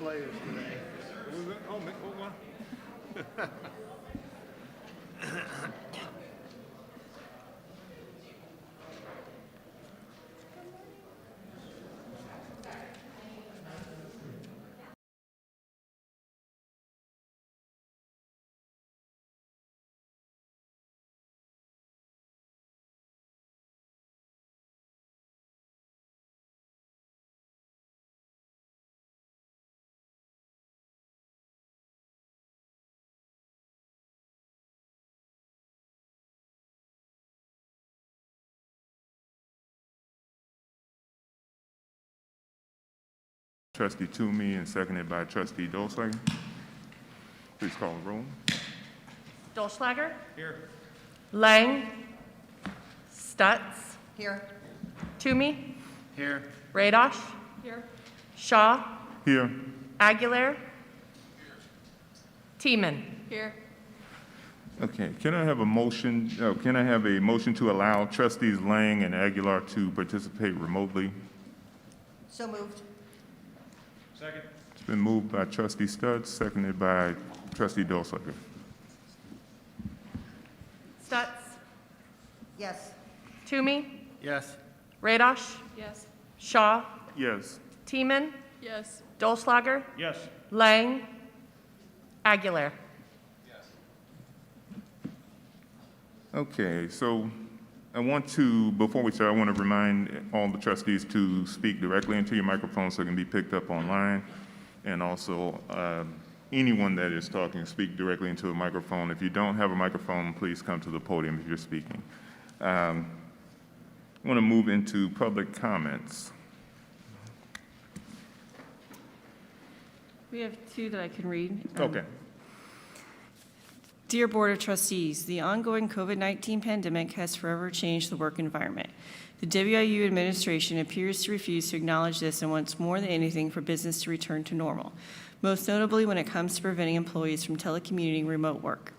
players today. Oh, one. Trustee Toomey and seconded by Trustee Dolslager. Please call the roll. Dolschlager? Here. Lang? Stutz? Here. Toomey? Here. Radosh? Here. Shaw? Here. Aguilar? Teeman? Here. Okay, can I have a motion, to allow Trustees Lang and Aguilar to participate remotely? So moved. Second. It's been moved by Trustee Stutz, seconded by Trustee Dolslager. Stutz? Yes. Toomey? Yes. Radosh? Yes. Shaw? Yes. Teeman? Yes. Dolschlager? Yes. Lang? Aguilar? Okay, so before we start, I want to remind all the trustees to speak directly into your microphone so it can be picked up online. And also, anyone that is talking, speak directly into a microphone. If you don't have a microphone, please come to the podium if you're speaking. I want to move into public comments. We have two that I can read. Okay. Dear Board of Trustees, the ongoing COVID-19 pandemic has forever changed the work environment. The WIU administration appears to refuse to acknowledge this and wants more than anything for business to return to normal, most notably when it comes to preventing employees from telecommuting remote work.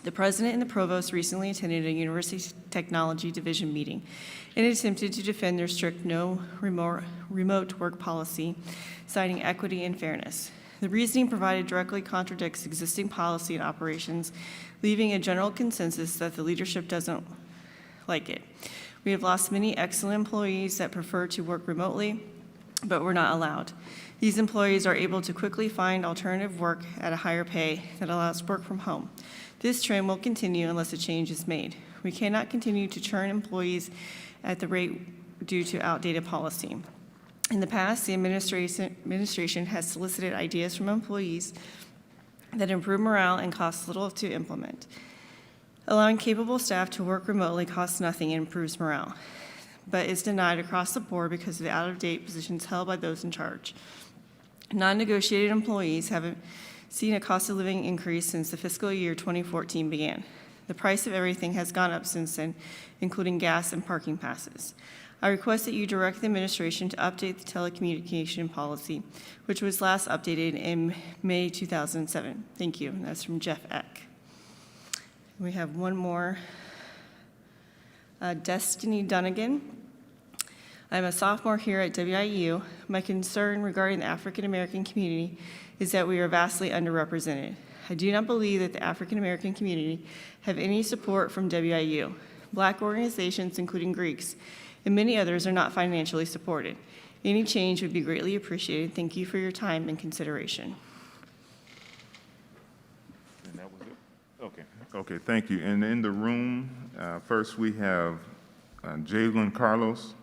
The president and the provost recently attended a university technology division meeting and attempted to defend their strict no remote work policy, citing equity and fairness. The reasoning provided directly contradicts existing policy and operations, leaving a general consensus that the leadership doesn't like it. We have lost many excellent employees that prefer to work remotely, but were not allowed. These employees are able to quickly find alternative work at a higher pay that allows work from home. This trend will continue unless a change is made. We cannot continue to churn employees at the rate due to outdated policy. In the past, the administration has solicited ideas from employees that improve morale and cost little to implement. Allowing capable staff to work remotely costs nothing and improves morale, but is denied across the board because of the out-of-date positions held by those in charge. Non-negotiated employees have seen a cost of living increase since the fiscal year 2014 began. The price of everything has gone up since then, including gas and parking passes. I request that you direct the administration to update the telecommunication policy, which was last updated in May 2007. Thank you. And that's from Jeff Eck. We have one more. Destiny Dunnigan. I'm a sophomore here at WIU. My concern regarding the African American community is that we are vastly underrepresented. I do not believe that the African American community have any support from WIU. Black organizations, including Greeks, and many others are not financially supported. Any change would be greatly appreciated. Thank you for your time and consideration. And that was it? Okay. Okay, thank you. And in the room, first we have Jalen Carlos.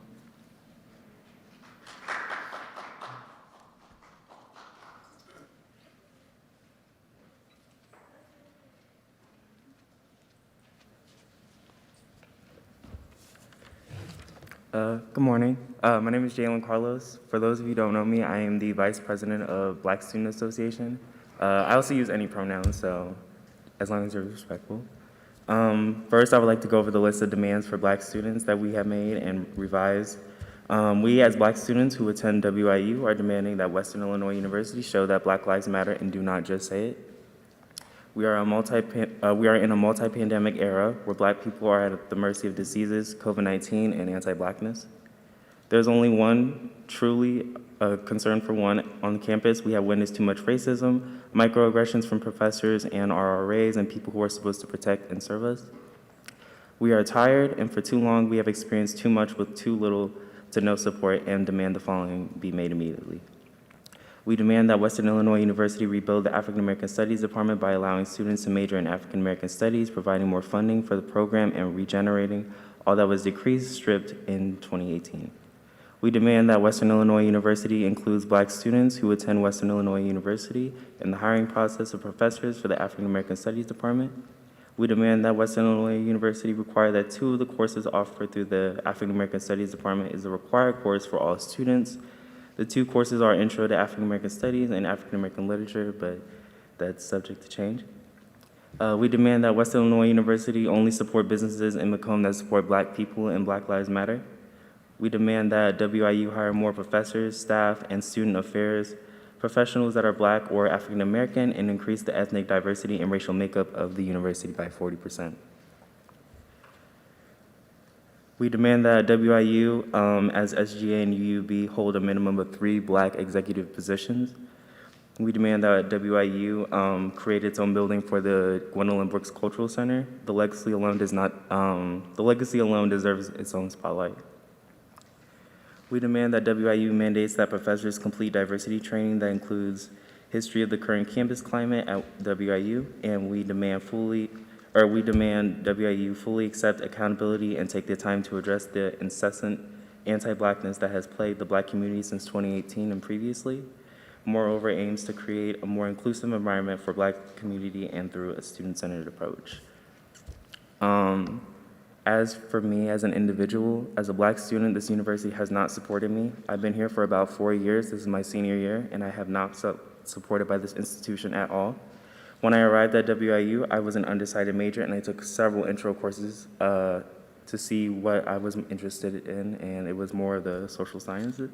Good morning. My name is Jalen Carlos. For those of you who don't know me, I am the Vice President of Black Student Association. I also use any pronouns, so as long as you're respectful. First, I would like to go over the list of demands for Black students that we have made and revised. We, as Black students who attend WIU, are demanding that Western Illinois University show that Black Lives Matter and do not just say it. We are in a multi-pandemic era where Black people are at the mercy of diseases, COVID-19, and anti-Blackness. There's only one truly concern for one on campus. We have witnessed too much racism, microaggressions from professors and RRAs and people who are supposed to protect and serve us. We are tired, and for too long, we have experienced too much with too little to no support and demand the following be made immediately. We demand that Western Illinois University rebuild the African American Studies Department by allowing students to major in African American Studies, providing more funding for the program, and regenerating all that was decreased, stripped in 2018. We demand that Western Illinois University includes Black students who attend Western Illinois University in the hiring process of professors for the African American Studies Department. We demand that Western Illinois University require that 2 of the courses offered through the African American Studies Department is a required course for all students. The 2 courses are Intro to African American Studies and African American Literature, but that's subject to change. We demand that Western Illinois University only support businesses in Macomb that support Black people and Black Lives Matter. We demand that WIU hire more professors, staff, and student affairs professionals that are Black or African American and increase the ethnic diversity and racial makeup of the university by 40%. We demand that WIU, as SGA and UUB, hold a minimum of 3 Black executive positions. We demand that WIU create its own building for the Gwendolyn Brooks Cultural Center. The legacy alone deserves its own spotlight. We demand that WIU mandates that professors complete diversity training that includes history of the current campus climate at WIU, and we demand WIU fully accept accountability and take the time to address the incessant anti-Blackness that has plagued the Black community since 2018 and previously. Moreover, aims to create a more inclusive environment for Black community and through a student-centered approach. As for me as an individual, as a Black student, this university has not supported me. I've been here for about 4 years. This is my senior year, and I have not supported by this institution at all. When I arrived at WIU, I was an undecided major, and I took several intro courses to see what I was interested in, and it was more of the social sciences.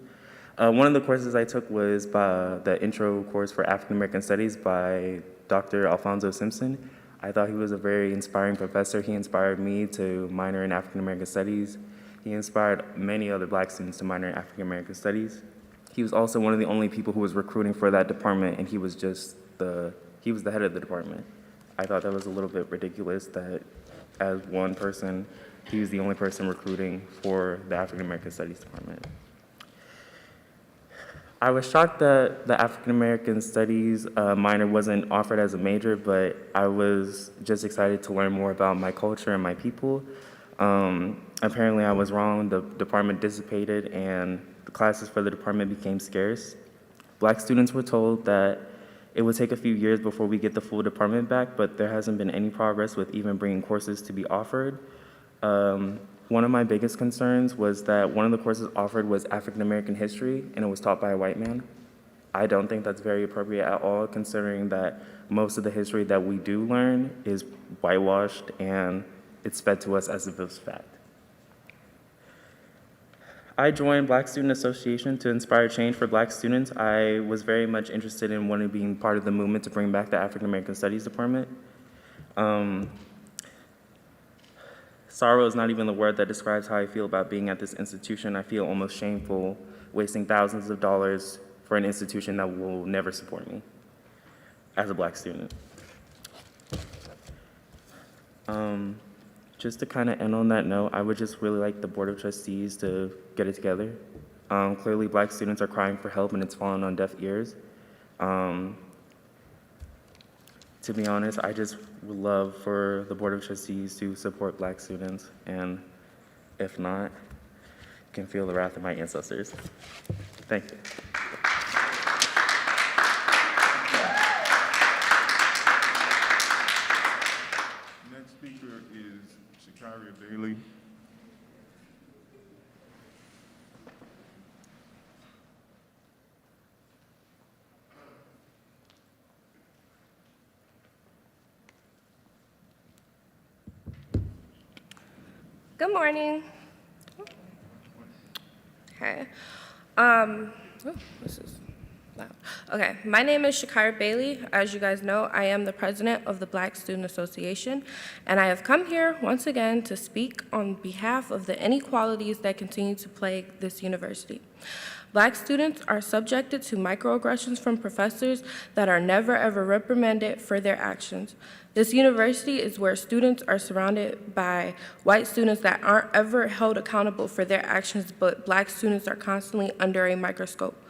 One of the courses I took was the intro course for African American Studies by Dr. Alfonso Simpson. I thought he was a very inspiring professor. He inspired me to minor in African American Studies. He inspired many other Black students to minor in African American Studies. He was also one of the only people who was recruiting for that department, and he was the head of the department. I thought that was a little bit ridiculous that as one person, he was the only person recruiting for the African American Studies department. I was shocked that the African American Studies minor wasn't offered as a major, but I was just excited to learn more about my culture and my people. Apparently I was wrong. The department dissipated and the classes for the department became scarce. Black students were told that it would take a few years before we get the full department back, but there hasn't been any progress with even bringing courses to be offered. One of my biggest concerns was that one of the courses offered was African American history, and it was taught by a white man. I don't think that's very appropriate at all, considering that most of the history that we do learn is whitewashed and it's fed to us as if it was fact. I joined Black Student Association to inspire change for Black students. I was very much interested in wanting to be part of the movement to bring back the African American Studies Department. Sorrow is not even the word that describes how I feel about being at this institution. I feel almost shameful wasting thousands of dollars for an institution that will never support me as a Black student. Just to kind of end on that note, I would just really like the Board of Trustees to get it together. Clearly, Black students are crying for help and it's fallen on deaf ears. To be honest, I just would love for the Board of Trustees to support Black students, and if not, you can feel the wrath of my ancestors. Thank you. Next speaker is Shakaria Bailey. Good morning. Okay. Okay, my name is Shakira Bailey. As you guys know, I am the president of the Black Student Association, and I have come here once again to speak on behalf of the inequalities that continue to plague this university. Black students are subjected to microaggressions from professors that are never ever reprimanded for their actions. This university is where students are surrounded by white students that aren't ever held accountable for their actions, but Black students are constantly under a microscope.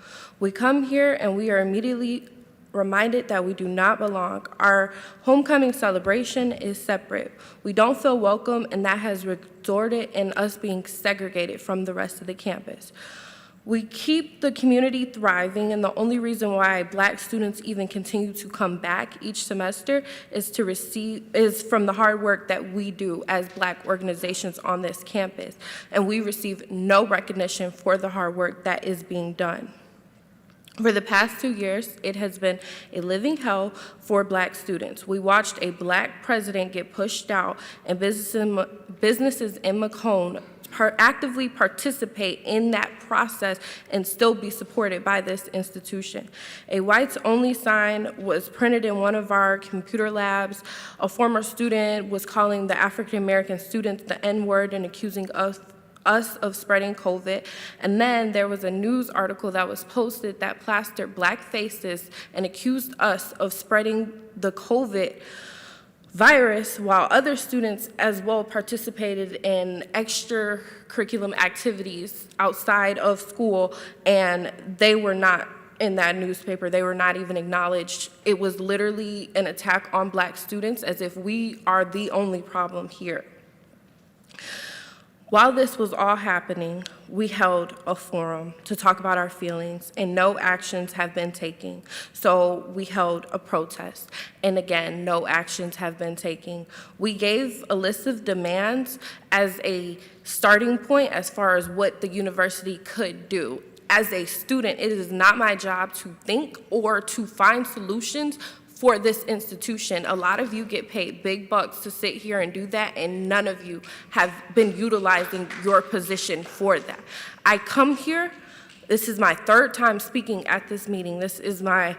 We come here and we are immediately reminded that we do not belong. Our homecoming celebration is separate. We don't feel welcome, and that has resulted in us being segregated from the rest of the campus. We keep the community thriving, and the only reason why Black students even continue to come back each semester is from the hard work that we do as Black organizations on this campus, and we receive no recognition for the hard work that is being done. For the past 2 years, it has been a living hell for Black students. We watched a Black president get pushed out, and businesses in Macomb actively participate in that process and still be supported by this institution. A whites-only sign was printed in one of our computer labs. A former student was calling the African-American students the N-word and accusing us of spreading COVID. And then there was a news article that was posted that plastered Black faces and accused us of spreading the COVID virus, while other students as well participated in extracurricular activities outside of school, and they were not in that newspaper. They were not even acknowledged. It was literally an attack on Black students, as if we are the only problem here. While this was all happening, we held a forum to talk about our feelings, and no actions have been taken. So we held a protest, and again, no actions have been taken. We gave a list of demands as a starting point as far as what the university could do. As a student, it is not my job to think or to find solutions for this institution. A lot of you get paid big bucks to sit here and do that, and none of you have been utilizing your position for that. I come here, this is my third time speaking at this meeting. This is I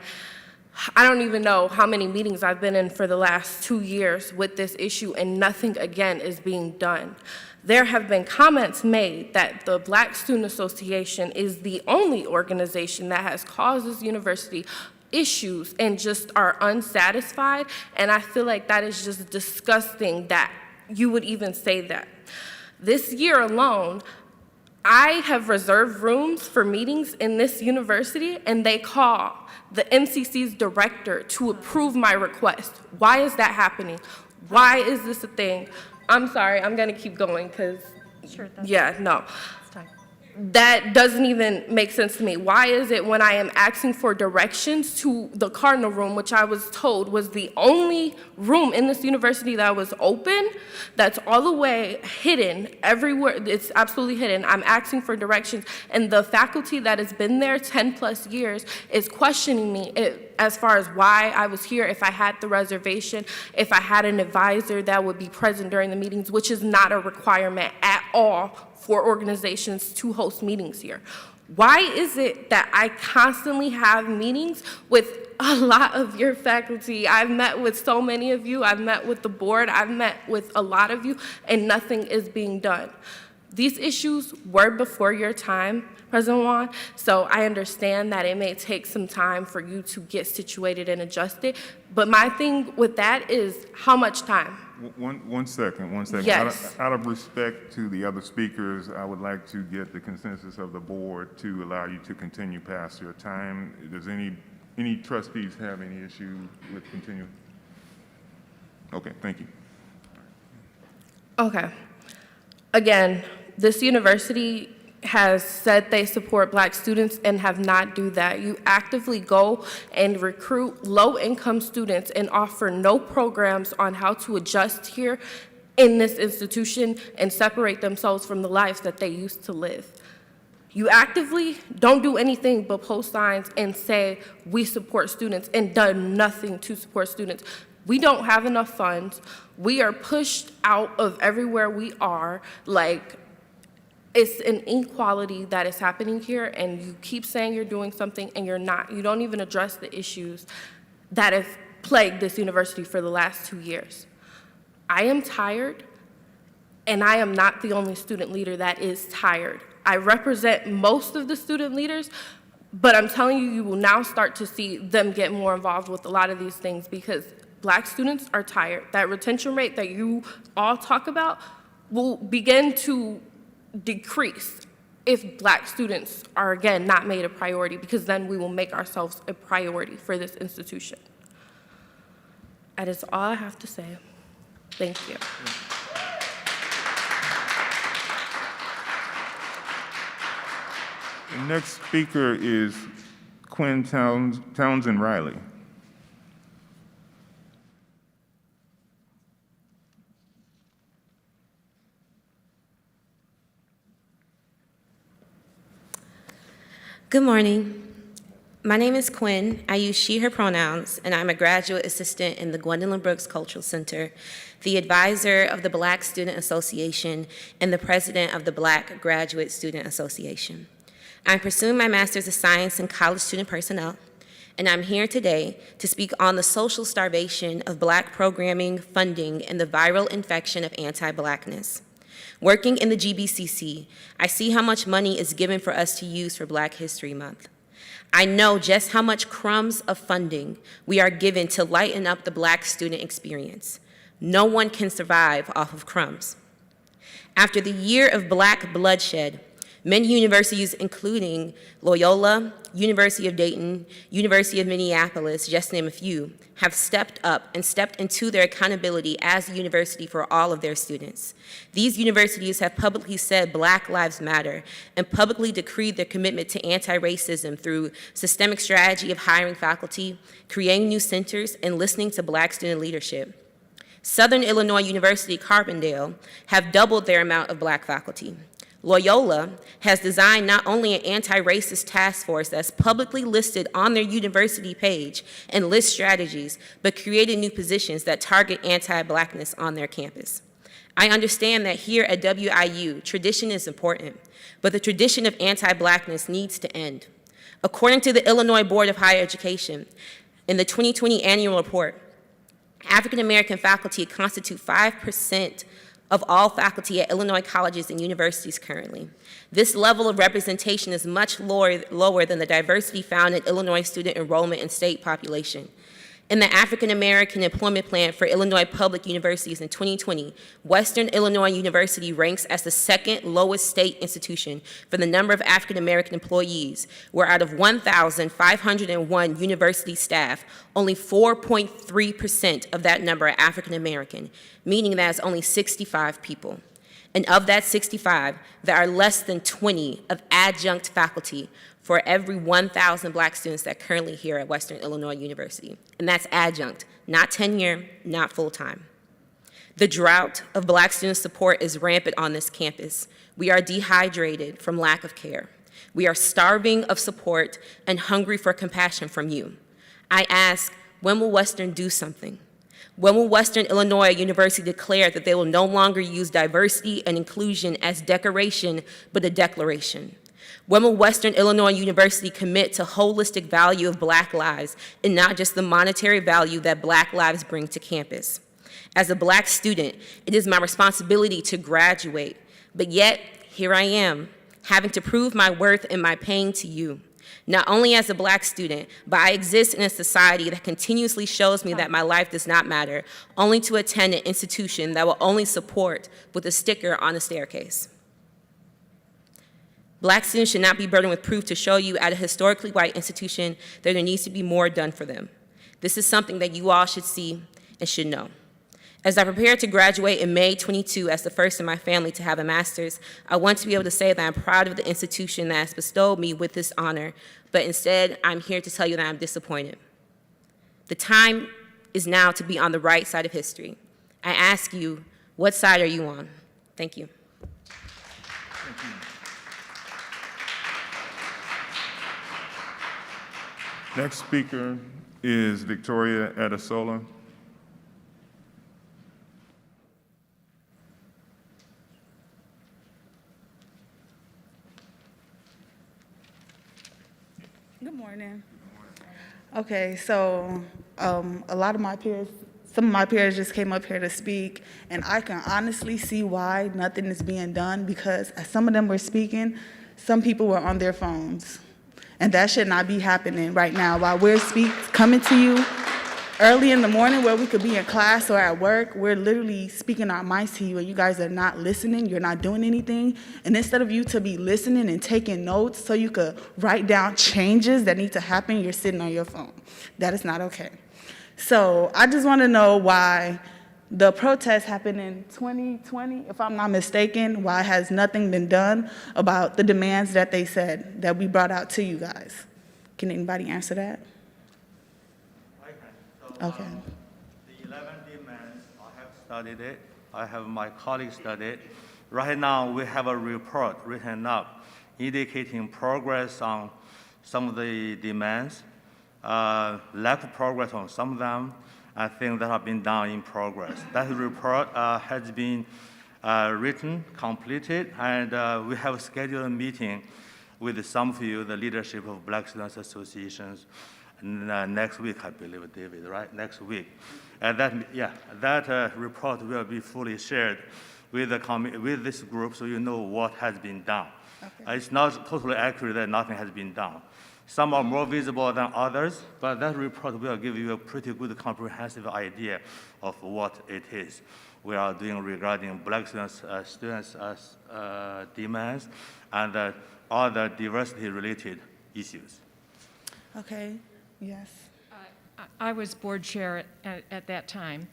don't even know how many meetings I've been in for the last 2 years with this issue, and nothing again is being done. There have been comments made that the Black Student Association is the only organization that has caused this university issues and just are unsatisfied, and I feel like that is just disgusting that you would even say that. This year alone, I have reserved rooms for meetings in this university, and they call the MCC's director to approve my request. Why is that happening? Why is this a thing? I'm sorry, I'm gonna keep going because, that doesn't even make sense to me. Why is it when I am asking for directions to the Cardinal Room, which I was told was the only room in this university that was open, that's all the way hidden everywhere, it's absolutely hidden. I'm asking for directions, and the faculty that has been there 10 plus years is questioning me as far as why I was here, if I had the reservation, if I had an advisor that would be present during the meetings, which is not a requirement at all for organizations to host meetings here. Why is it that I constantly have meetings with a lot of your faculty? I've met with so many of you, I've met with the board, I've met with a lot of you, and nothing is being done. These issues were before your time, President Juan, so I understand that it may take some time for you to get situated and adjusted, but my thing with that is how much time? One second. Yes. Out of respect to the other speakers, I would like to get the consensus of the board to allow you to continue past your time. Does any trustees have any issue with continuing? Okay, thank you. Okay. Again, this university has said they support Black students and have not do that. You actively go and recruit low-income students and offer no programs on how to adjust here in this institution and separate themselves from the lives that they used to live. You actively don't do anything but post signs and say, we support students, and done nothing to support students. We don't have enough funds. We are pushed out of everywhere we are. Like, it's an inequality that is happening here, and you keep saying you're doing something and you're not. You don't even address the issues that have plagued this university for the last 2 years. I am tired, and I am not the only student leader that is tired. I represent most of the student leaders, but I'm telling you, you will now start to see them get more involved with a lot of these things because Black students are tired. That retention rate that you all talk about will begin to decrease if Black students are, again, not made a priority, because then we will make ourselves a priority for this institution. That is all I have to say. Thank you. The next speaker is Quinn Townsend Riley. Good morning. My name is Quinn. I use she, her pronouns, and I'm a graduate assistant in the Gwendolyn Brooks Cultural Center, the advisor of the Black Student Association, and the president of the Black Graduate Student Association. I'm pursuing my Master's of Science in College Student Personnel, and I'm here today to speak on the social starvation of Black programming, funding, and the viral infection of anti-Blackness. Working in the GBCC, I see how much money is given for us to use for Black History Month. I know just how much crumbs of funding we are given to lighten up the Black student experience. No one can survive off of crumbs. After the year of Black bloodshed, many universities, including Loyola, University of Dayton, University of Minneapolis, just to name a few, have stepped up and stepped into their accountability as a university for all of their students. These universities have publicly said Black Lives Matter and publicly decreed their commitment to anti-racism through systemic strategy of hiring faculty, creating new centers, and listening to Black student leadership. Southern Illinois University, Carbondale, have doubled their amount of Black faculty. Loyola has designed not only an anti-racist task force that's publicly listed on their university page and lists strategies, but created new positions that target anti-Blackness on their campus. I understand that here at WIU, tradition is important, but the tradition of anti-Blackness needs to end. According to the Illinois Board of Higher Education, in the 2020 annual report, African American faculty constitute 5% of all faculty at Illinois colleges and universities currently. This level of representation is much lower than the diversity found in Illinois student enrollment and state population. In the African American Employment Plan for Illinois Public Universities in 2020, Western Illinois University ranks as the second lowest state institution for the number of African American employees, where out of 1,501 university staff, only 4.3% of that number are African American, meaning that it's only 65 people. And of that 65, there are less than 20 of adjunct faculty for every 1,000 Black students that are currently here at Western Illinois University. And that's adjunct, not tenure, not full-time. The drought of Black student support is rampant on this campus. We are dehydrated from lack of care. We are starving of support and hungry for compassion from you. I ask, when will Western do something? When will Western Illinois University declare that they will no longer use diversity and inclusion as decoration, but a declaration? When will Western Illinois University commit to holistic value of Black lives and not just the monetary value that Black lives bring to campus? As a Black student, it is my responsibility to graduate, but yet here I am, having to prove my worth and my pain to you. Not only as a Black student, but I exist in a society that continuously shows me that my life does not matter, only to attend an institution that will only support with a sticker on a staircase. Black students should not be burdened with proof to show you at a historically white institution that there needs to be more done for them. This is something that you all should see and should know. As I prepare to graduate in May 22 as the first in my family to have a master's, I want to be able to say that I'm proud of the institution that has bestowed me with this honor, but instead, I'm here to tell you that I'm disappointed. The time is now to be on the right side of history. I ask you, what side are you on? Thank you. Next speaker is Victoria Adesola. Okay, so a lot of my peers, some of my peers just came up here to speak, and I can honestly see why nothing is being done because as some of them were speaking, some people were on their phones. And that should not be happening right now while we're coming to you early in the morning where we could be in class or at work. We're literally speaking our minds to you, and you guys are not listening. You're not doing anything. And instead of you to be listening and taking notes so you could write down changes that need to happen, you're sitting on your phone. That is not okay. So I just want to know why the protest happened in 2020, if I'm not mistaken, why has nothing been done about the demands that they said that we brought out to you guys? Can anybody answer that? I can. So, Okay. the 11 demands, I have studied it. I have my colleagues studied it. Right now, we have a report written up indicating progress on some of the demands, lack of progress on some of them, and things that have been done in progress. That report has been written, completed, and we have scheduled a meeting with some of you, the leadership of Black Students Associations, next week, I believe, David, right? Next week. And that report will be fully shared with this group so you know what has been done. Okay. It's not totally accurate that nothing has been done. Some are more visible than others, but that report will give you a pretty good comprehensive idea of what it is we are doing regarding Black students' demands and other diversity-related issues. Okay, yes. I was board chair at that time,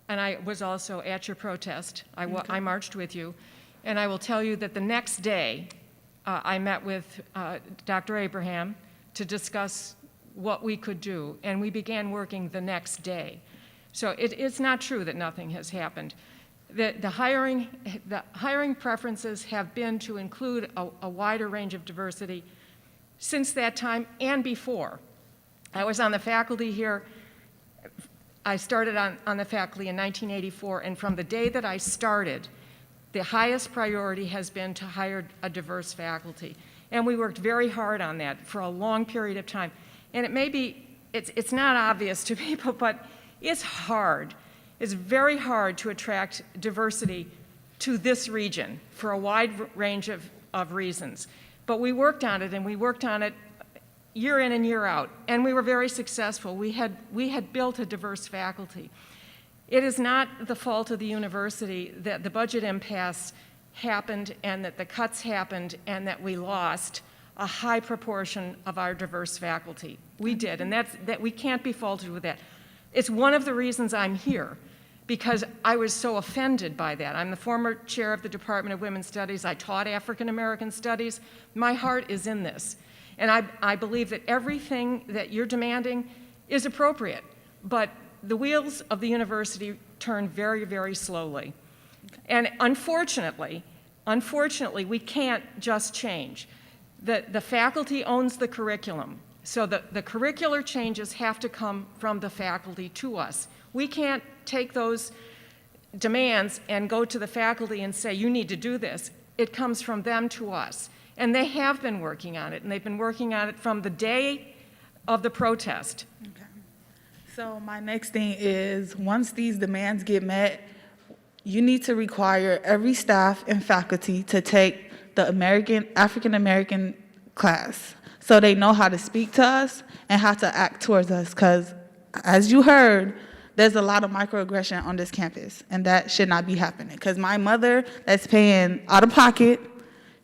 and I was also at your protest. I marched with you, and I will tell you that the next day, I met with Dr. Abraham to discuss what we could do, and we began working the next day. So it's not true that nothing has happened. The hiring preferences have been to include a wider range of diversity since that time and before. I was on the faculty here. I started on the faculty in 1984, and from the day that I started, the highest priority has been to hire a diverse faculty. And we worked very hard on that for a long period of time. And it may be, it's not obvious to people, but it's hard. It's very hard to attract diversity to this region for a wide range of reasons. But we worked on it, and we worked on it year in and year out, and we were very successful. We had built a diverse faculty. It is not the fault of the university that the budget impasse happened and that the cuts happened and that we lost a high proportion of our diverse faculty. We did, and that we can't be faulted with that. It's one of the reasons I'm here, because I was so offended by that. I'm the former chair of the Department of Women's Studies. I taught African American studies. My heart is in this. And I believe that everything that you're demanding is appropriate, but the wheels of the university turn very, very slowly. And unfortunately, we can't just change. The faculty owns the curriculum, so the curricular changes have to come from the faculty to us. We can't take those demands and go to the faculty and say, you need to do this. It comes from them to us. And they have been working on it, and they've been working on it from the day of the protest. Okay. So my next thing is, once these demands get met, you need to require every staff and faculty to take the African American class so they know how to speak to us and how to act towards us. Because as you heard, there's a lot of microaggression on this campus, and that should not be happening. Because my mother that's paying out of pocket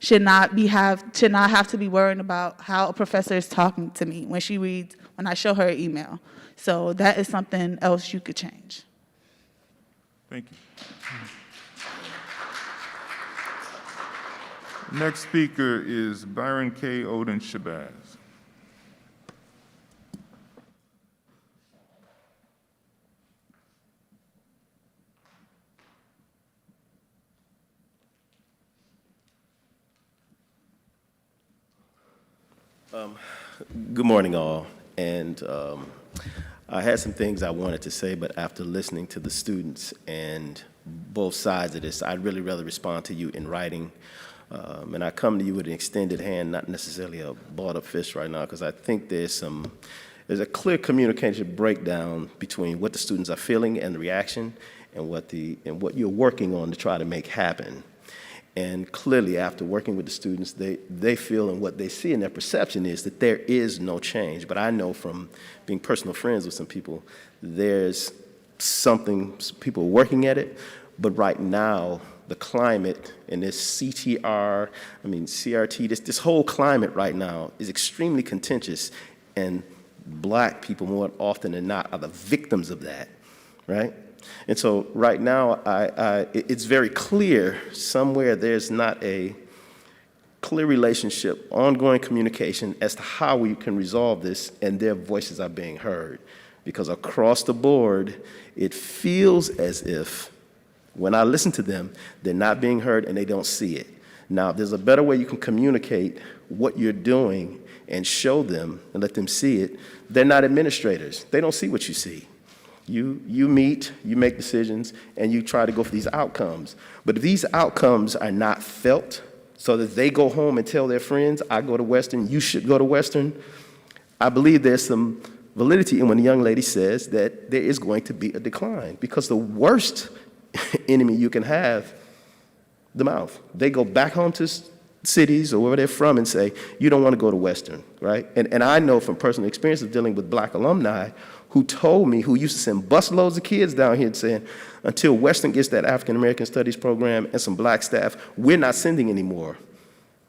should not have to be worrying about how a professor is talking to me when I show her an email. So that is something else you could change. Thank you. Next speaker is Byron K. Odin Shabazz. Good morning, all. And I had some things I wanted to say, but after listening to the students and both sides of this, I'd really rather respond to you in writing. And I come to you with an extended hand, not necessarily a bought-up fist right now, because I think there's there's a clear communication breakdown between what the students are feeling and the reaction and what you're working on to try to make happen. And clearly, after working with the students, they feel and what they see and their perception is that there is no change. But I know from being personal friends with some people, there's something, people are working at it, but right now, the climate and this CRT, this whole climate right now is extremely contentious, and Black people more often than not are the victims of that, right? And so right now, it's very clear somewhere there's not a clear relationship, ongoing communication as to how we can resolve this, and their voices are being heard. Because across the board, it feels as if, when I listen to them, they're not being heard and they don't see it. Now, if there's a better way you can communicate what you're doing and show them and let them see it, they're not administrators. They don't see what you see. You meet, you make decisions, and you try to go for these outcomes. But if these outcomes are not felt, so that they go home and tell their friends, I go to Western, you should go to Western, I believe there's some validity in when the young lady says that there is going to be a decline. Because the worst enemy you can have, the mouth. They go back home to cities or wherever they're from and say, you don't want to go to Western, right? And I know from personal experience of dealing with Black alumni who told me, who used to send busloads of kids down here and saying, until Western gets that African American Studies program and some Black staff, we're not sending any more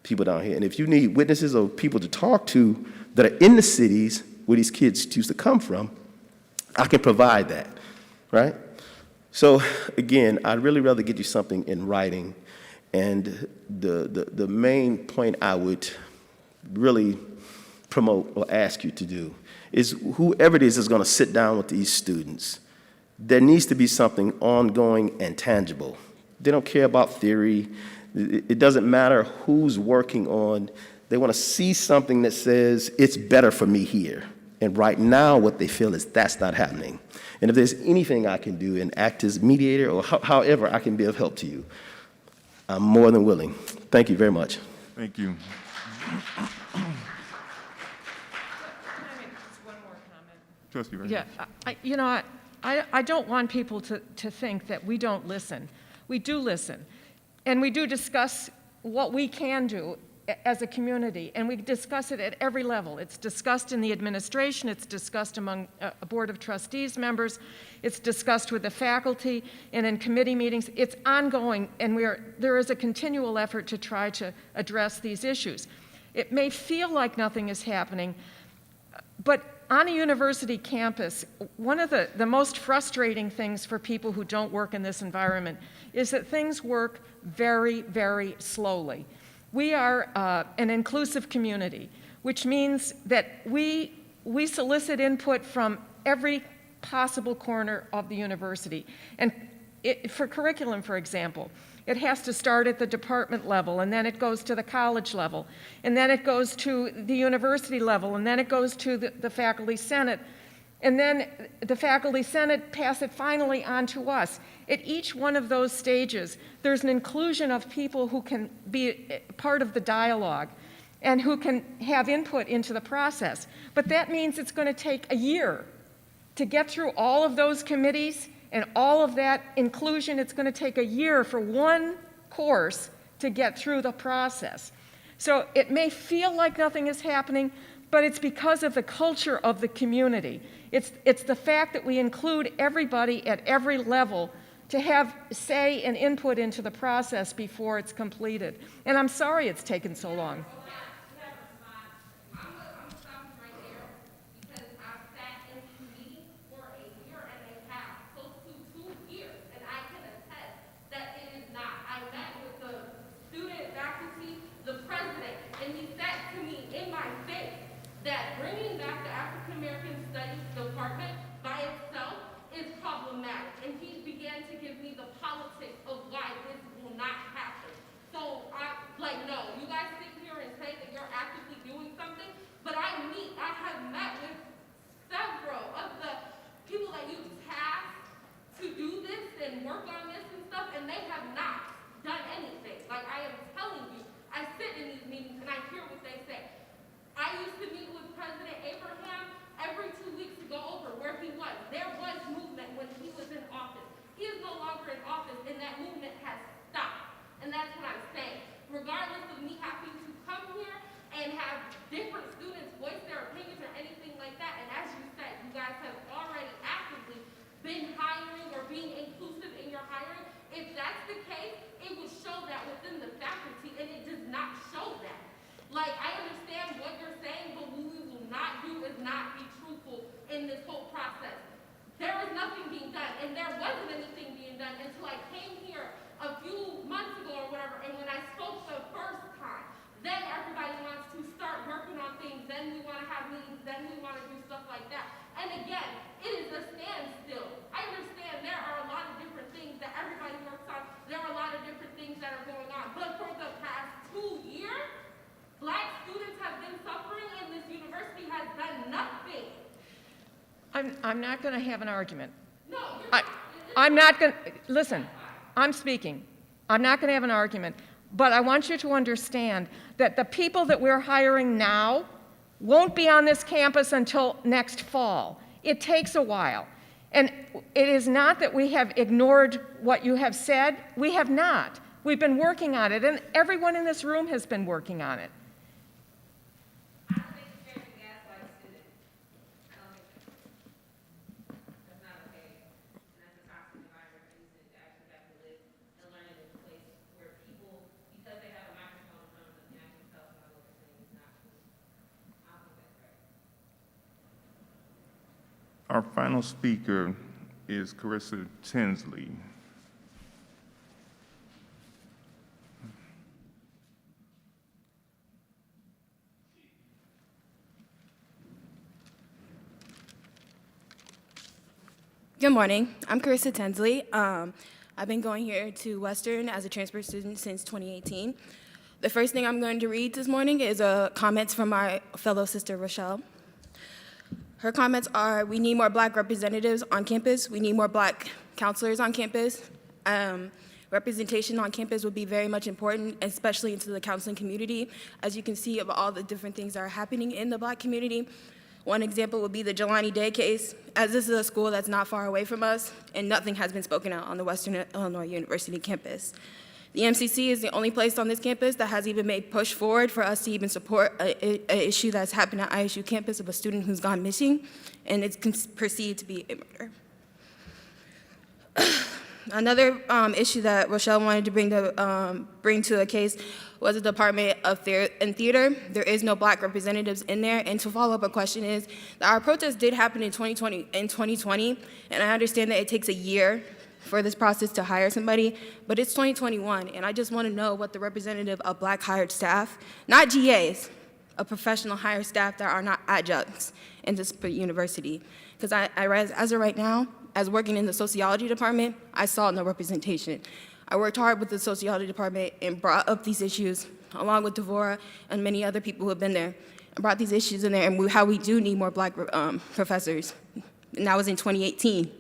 people down here. And if you need witnesses or people to talk to that are in the cities where these kids choose to come from, I can provide that, right? So again, I'd really rather get you something in writing. And the main point I would really promote or ask you to do is whoever it is that's going to sit down with these students, there needs to be something ongoing and tangible. They don't care about theory. It doesn't matter who's working on. They want to see something that says, it's better for me here. And right now, what they feel is that's not happening. And if there's anything I can do and act as mediator or however I can be of help to you, I'm more than willing. Thank you very much. Thank you. Trustee Ray. Yeah, I don't want people to think that we don't listen. We do listen, and we do discuss what we can do as a community, and we discuss it at every level. It's discussed in the administration, it's discussed among a board of trustees members, it's discussed with the faculty, and in committee meetings. It's ongoing, and there is a continual effort to try to address these issues. It may feel like nothing is happening, but on a university campus, one of the most frustrating things for people who don't work in this environment is that things work very, very slowly. We are an inclusive community, which means that we solicit input from every possible corner of the university. And for curriculum, for example, it has to start at the department level, and then it goes to the college level, and then it goes to the university level, and then it goes to the faculty senate, and then the faculty senate pass it finally on to us. At each one of those stages, there's an inclusion of people who can be part of the dialogue and who can have input into the process. But that means it's going to take a year to get through all of those committees and all of that inclusion. It's going to take a year for one course to get through the process. So it may feel like nothing is happening, but it's because of the culture of the community. It's the fact that we include everybody at every level to have say and input into the process before it's completed. And I'm sorry it's taken so long. That bringing back the African American Studies department by itself is problematic. And he began to give me the politics of why this will not happen. So no, you guys sit here and say that you're actively doing something, but I have met with several of the people that you tasked to do this and work on this and stuff, and they have not done anything. Like I am telling you, I sit in these meetings and I hear what they say. I used to meet with President Abraham every 2 weeks to go over where he was. There was movement when he was in office. He is no longer in office, and that movement has stopped. And that's what I'm saying. Regardless of me having to come here and have different students voice their opinions or anything like that, and as you said, you guys have already actively been hiring or being inclusive in your hiring. If that's the case, it would show that within the faculty, and it does not show that. Like, I understand what you're saying, but what we will not do is not be truthful in this whole process. There is nothing being done, and there wasn't anything being done until I came here a few months ago or whatever, and when I spoke the first time, then everybody wants to start working on things, then we want to have meetings, then we want to do stuff like that. And again, it is a standstill. I understand there are a lot of different things that everybody works on. There are a lot of different things that are going on. But for the past 2 years, Black students have been suffering, and this university has done nothing. I'm not going to have an argument. No, you're not. I'm not going to, listen, I'm speaking. I'm not going to have an argument. But I want you to understand that the people that we're hiring now won't be on this campus until next fall. It takes a while. And it is not that we have ignored what you have said. We have not. We've been working on it, and everyone in this room has been working on it. I don't think it's fair to gaslight students. I don't think that's not okay. And that's a toxic environment for these students to actually have to live and learn in a place where people, because they have a microphone in front of them, can actually tell somebody what they're saying is not true. I don't think that's right. Our final speaker is Carissa Tinsley. Good morning. I'm Carissa Tinsley. I've been going here to Western as a transfer student since 2018. The first thing I'm going to read this morning is comments from my fellow sister, Rochelle. Her comments are, we need more Black representatives on campus. We need more Black counselors on campus. Representation on campus would be very much important, especially into the counseling community. As you can see of all the different things that are happening in the Black community. One example would be the Jelani Day case, as this is a school that's not far away from us, and nothing has been spoken out on the Western Illinois University campus. The MCC is the only place on this campus that has even made push forward for us to even support an issue that's happened at ISU campus of a student who's gone missing, and it's perceived to be a murder. Another issue that Rochelle wanted to bring to a case was the Department of Theater. There is no Black representatives in there. And to follow up a question is that our protest did happen in 2020, and I understand that it takes a year for this process to hire somebody, but it's 2021, and I just want to know what the representative of Black hired staff, not GAs, of professional hired staff that are not adjuncts in this university. Because as of right now, as working in the sociology department, I saw no representation. I worked hard with the sociology department and brought up these issues, along with Devora and many other people who have been there, and brought these issues in there and how we do need more Black professors. And that was in 2018.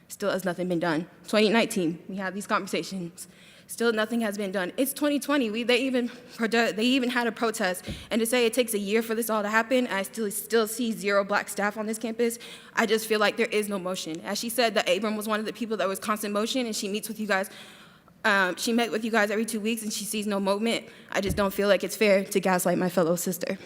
Still has nothing been done. 2019, we had these conversations. Still nothing has been done. It's 2020. They even had a protest, and to say it takes a year for this all to happen, I still see 0 Black staff on this campus. I just feel like there is no motion. As she said, that Abram was one of the people that was constant motion, and she meets with you guys. She met with you guys every 2 weeks, and she sees no movement. I just don't feel like it's fair to gaslight my fellow sister.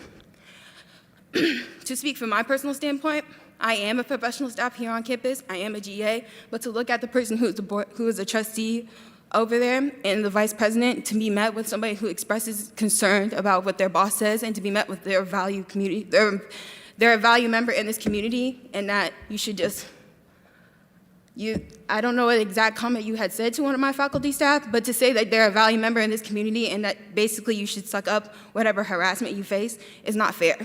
To speak from my personal standpoint, I am a professional staff here on campus. I am a GA, but to look at the person who is a trustee over there and the vice president, to be met with somebody who expresses concern about what their boss says, and to be met with their value community, they're a value member in this community, and that you should just, I don't know what exact comment you had said to one of my faculty staff, but to say that they're a value member in this community and that basically you should suck up whatever harassment you face is not fair.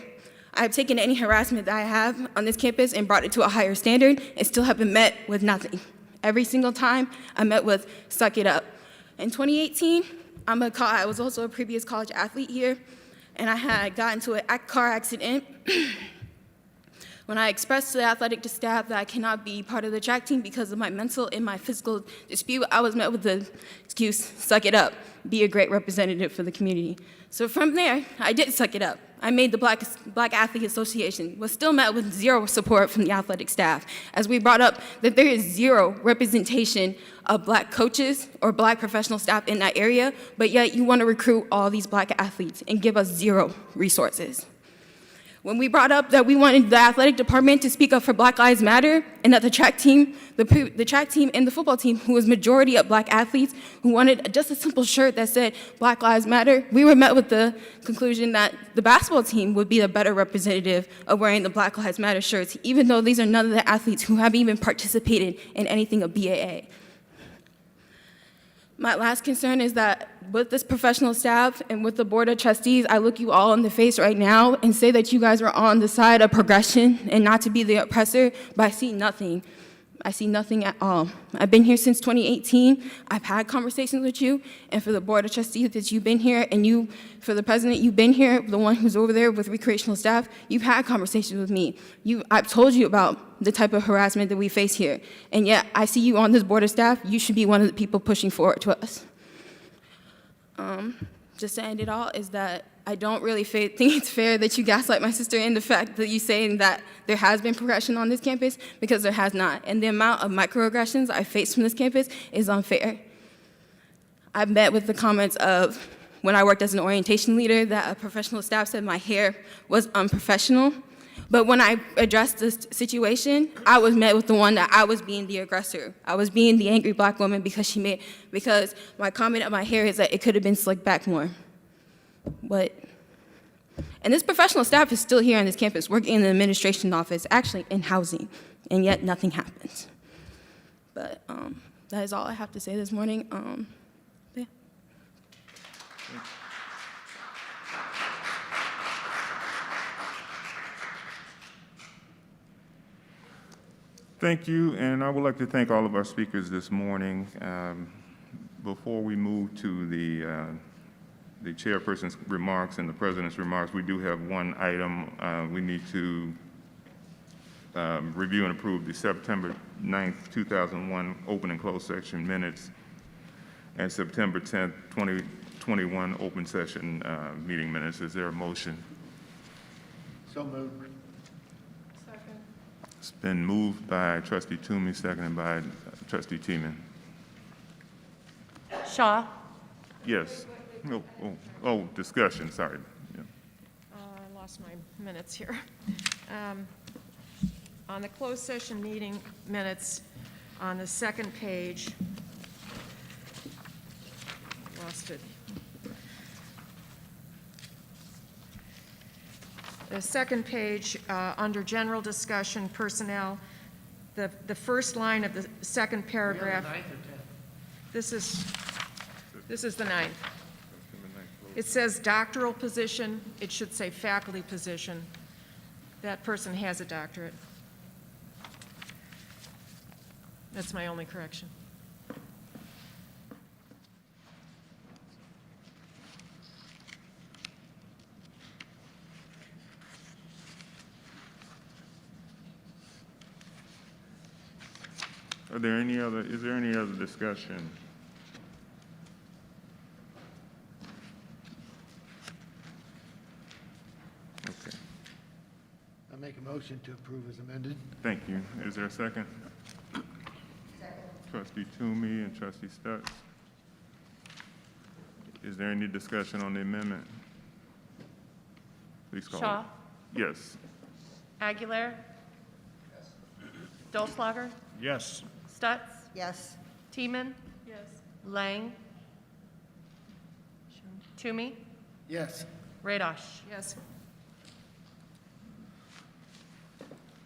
I have taken any harassment that I have on this campus and brought it to a higher standard and still have been met with nothing. Every single time I met with, suck it up. In 2018, I was also a previous college athlete here, and I had gotten into a car accident. When I expressed to the athletic staff that I cannot be part of the track team because of my mental and my physical dispute, I was met with the excuse, suck it up, be a great representative for the community. So from there, I did suck it up. I made the Black Athlete Association, was still met with zero support from the athletic staff, as we brought up that there is zero representation of Black coaches or Black professional staff in that area, but yet you want to recruit all these Black athletes and give us zero resources. When we brought up that we wanted the athletic department to speak up for Black Lives Matter, and that the track team and the football team, who was majority of Black athletes, who wanted just a simple shirt that said Black Lives Matter, we were met with the conclusion that the basketball team would be the better representative of wearing the Black Lives Matter shirts, even though these are none of the athletes who have even participated in anything of BAA. My last concern is that with this professional staff and with the Board of Trustees, I look you all in the face right now and say that you guys are on the side of progression and not to be the oppressor, but I see nothing. I see nothing at all. I've been here since 2018. I've had conversations with you, and for the Board of Trustees that you've been here, and you, for the president, you've been here, the one who's over there with recreational staff, you've had conversations with me. I've told you about the type of harassment that we face here, and yet I see you on this Board of Staff. You should be one of the people pushing forward to us. Just to end it all is that I don't really think it's fair that you gaslight my sister in the fact that you saying that there has been progression on this campus, because there has not. And the amount of microaggressions I face from this campus is unfair. I've met with the comments of when I worked as an orientation leader that a professional staff said my hair was unprofessional. But when I addressed this situation, I was met with the one that I was being the aggressor. I was being the angry Black woman because my comment on my hair is that it could have been slicked back more. And this professional staff is still here on this campus, working in the administration office, actually in housing, and yet nothing happens. But that is all I have to say this morning. Yeah. Thank you, and I would like to thank all of our speakers this morning. Before we move to the chairperson's remarks and the president's remarks, we do have one item. We need to review and approve the September 9th, 2001 open and closed session minutes and September 10th, 2021 open session meeting minutes. Is there a motion? So moved. It's been moved by Trustee Toomey, seconded by Trustee Teeman. Shaw. Yes. Oh, discussion, sorry. Yeah. I lost my minutes here. On the closed session meeting minutes, on the second page, lost it. The second page, under general discussion, personnel, the first line of the second paragraph. This is the ninth. It says doctoral position. It should say faculty position. That person has a doctorate. That's my only correction. Is there any other discussion? Okay. I make a motion to approve as amended. Thank you. Is there a second? Second. Trustee Toomey and Trustee Stutz. Is there any discussion on the amendment? Please call. Shaw. Yes. Aguilar. Dolzlager. Yes. Stutz. Yes. Teeman. Yes. Lang. Toomey. Yes. Radosh. Yes.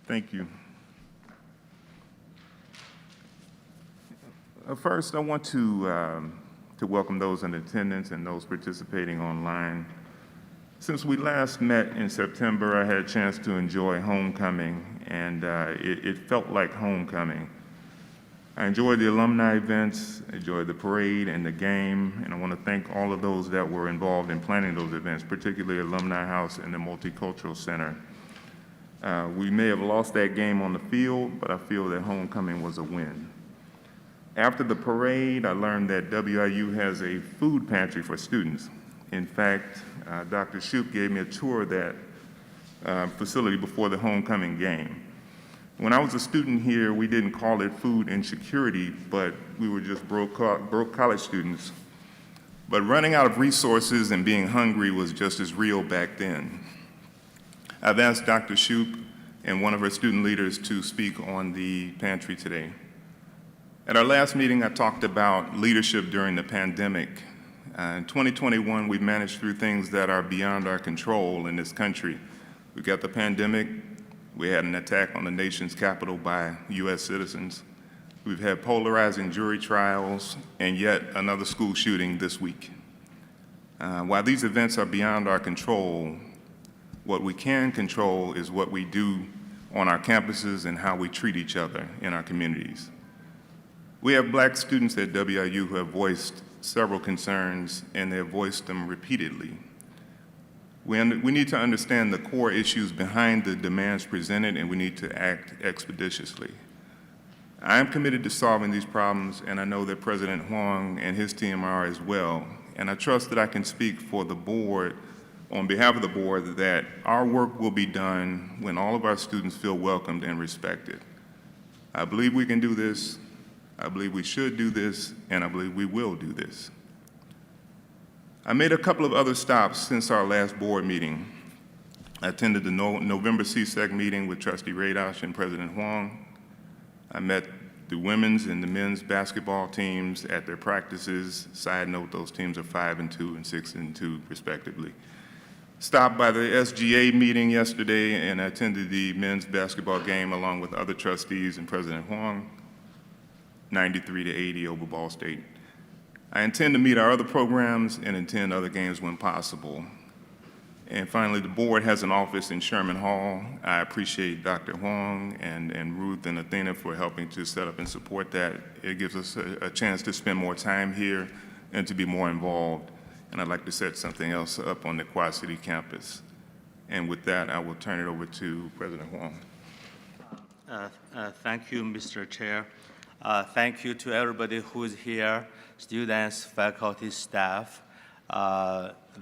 Thank you. First, I want to welcome those in attendance and those participating online. Since we last met in September, I had a chance to enjoy homecoming, and it felt like homecoming. I enjoyed the alumni events, enjoyed the parade and the game, and I want to thank all of those that were involved in planning those events, particularly Alumni House and the Multicultural Center. We may have lost that game on the field, but I feel that homecoming was a win. After the parade, I learned that WIU has a food pantry for students. In fact, Dr. Shoup gave me a tour of that facility before the homecoming game. When I was a student here, we didn't call it food insecurity, but we were just broke college students. But running out of resources and being hungry was just as real back then. I've asked Dr. Shoup and one of her student leaders to speak on the pantry today. At our last meeting, I talked about leadership during the pandemic. In 2021, we've managed through things that are beyond our control in this country. We got the pandemic, we had an attack on the nation's capital by US citizens. We've had polarizing jury trials and yet another school shooting this week. While these events are beyond our control, what we can control is what we do on our campuses and how we treat each other in our communities. We have Black students at WIU who have voiced several concerns, and they have voiced them repeatedly. We need to understand the core issues behind the demands presented, and we need to act expeditiously. I am committed to solving these problems, and I know that President Huang and his team are as well, and I trust that I can speak for the board, on behalf of the board, that our work will be done when all of our students feel welcomed and respected. I believe we can do this, I believe we should do this, and I believe we will do this. I made a couple of other stops since our last board meeting. I attended the November CSEC meeting with Trustee Radash and President Huang. I met the women's and the men's basketball teams at their practices. Side note, those teams are 5-2 and 6-2 respectively. Stopped by the SGA meeting yesterday and attended the men's basketball game along with other trustees and President Huang, 93-80 over Ball State. I intend to meet our other programs and attend other games when possible. And finally, the board has an office in Sherman Hall. I appreciate Dr. Huang and Ruth and Athena for helping to set up and support that. It gives us a chance to spend more time here and to be more involved. And I'd like to set something else up on the Quad City campus. And with that, I will turn it over to President Huang. Thank you, Mr. Chair. Thank you to everybody who is here, students, faculty, staff.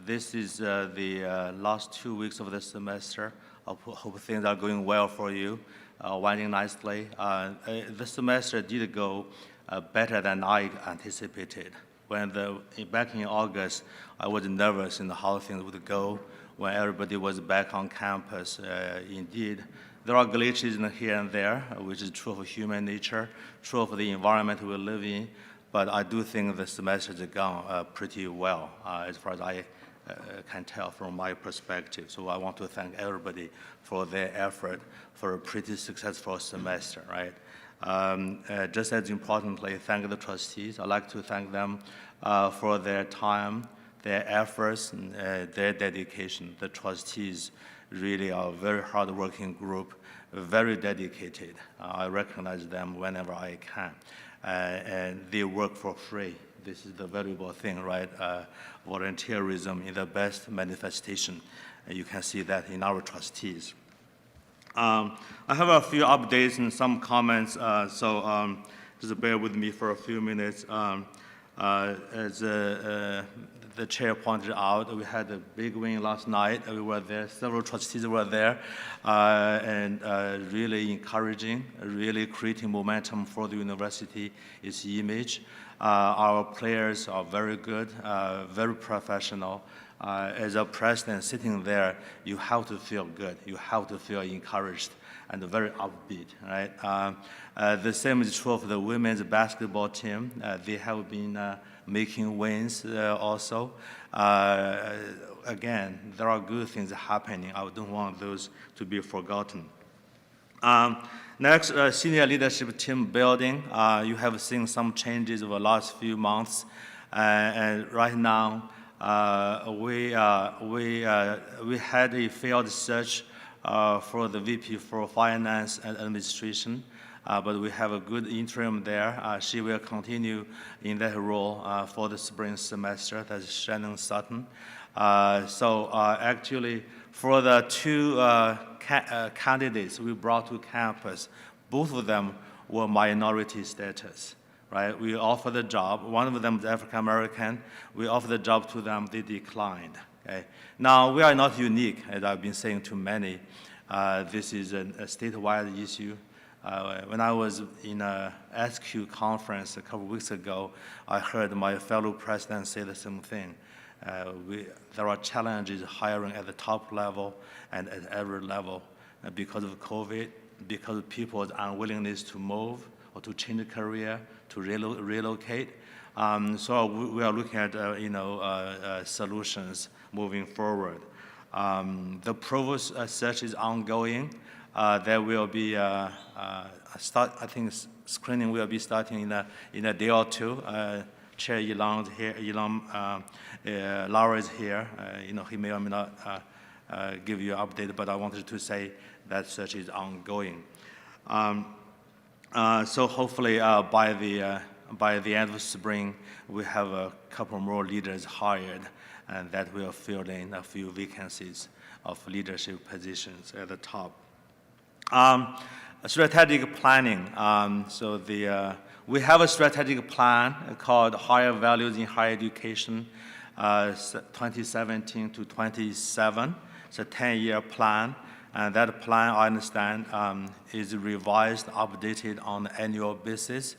This is the last 2 weeks of the semester. I hope things are going well for you, winding nicely. The semester did go better than I anticipated. Back in August, I was nervous in how things would go when everybody was back on campus. Indeed, there are glitches here and there, which is true of human nature, true of the environment we live in, but I do think the semester has gone pretty well, as far as I can tell from my perspective. So I want to thank everybody for their effort for a pretty successful semester, right? Just as importantly, thank the trustees. I'd like to thank them for their time, their efforts, and their dedication. The trustees really are a very hardworking group, very dedicated. I recognize them whenever I can. And they work for free. This is the valuable thing, right? Volunteerism is the best manifestation. And you can see that in our trustees. I have a few updates and some comments, so just bear with me for a few minutes. As the chair pointed out, we had a big win last night. We were there, several trustees were there, and really encouraging, really creating momentum for the university, its image. Our players are very good, very professional. As a president sitting there, you have to feel good. You have to feel encouraged and very upbeat, right? The same is true of the women's basketball team. They have been making wins also. Again, there are good things happening. I don't want those to be forgotten. Next, senior leadership team building. You have seen some changes over the last few months. And right now, we had a field search for the VP for Finance and Administration, but we have a good interim there. She will continue in that role for the spring semester. That's Shannon Sutton. Actually, for the two candidates we brought to campus, both of them were minority status. right? We offer the job. One of them is African American. We offer the job to them. They declined. Okay. Now we are not unique, as I've been saying to many. This is a statewide issue. When I was in a SQ conference a couple weeks ago, I heard my fellow president say the same thing. There are challenges hiring at the top level and at every level because of COVID, because of people's unwillingness to move or to change a career, to relocate. So we are looking at solutions moving forward. The provost search is ongoing. There will be I think screening will be starting in a day or two. Chair Yilong here. Laura is here. He may or may not give you an update, but I wanted to say that search is ongoing. So hopefully by the end of spring, we have a couple more leaders hired, and that will fill in a few vacancies of leadership positions at the top. Strategic planning. We have a strategic plan called Higher Values in Higher Education 2017 to 27. It's a 10-year plan. And that plan, I understand, is revised, updated on an annual basis.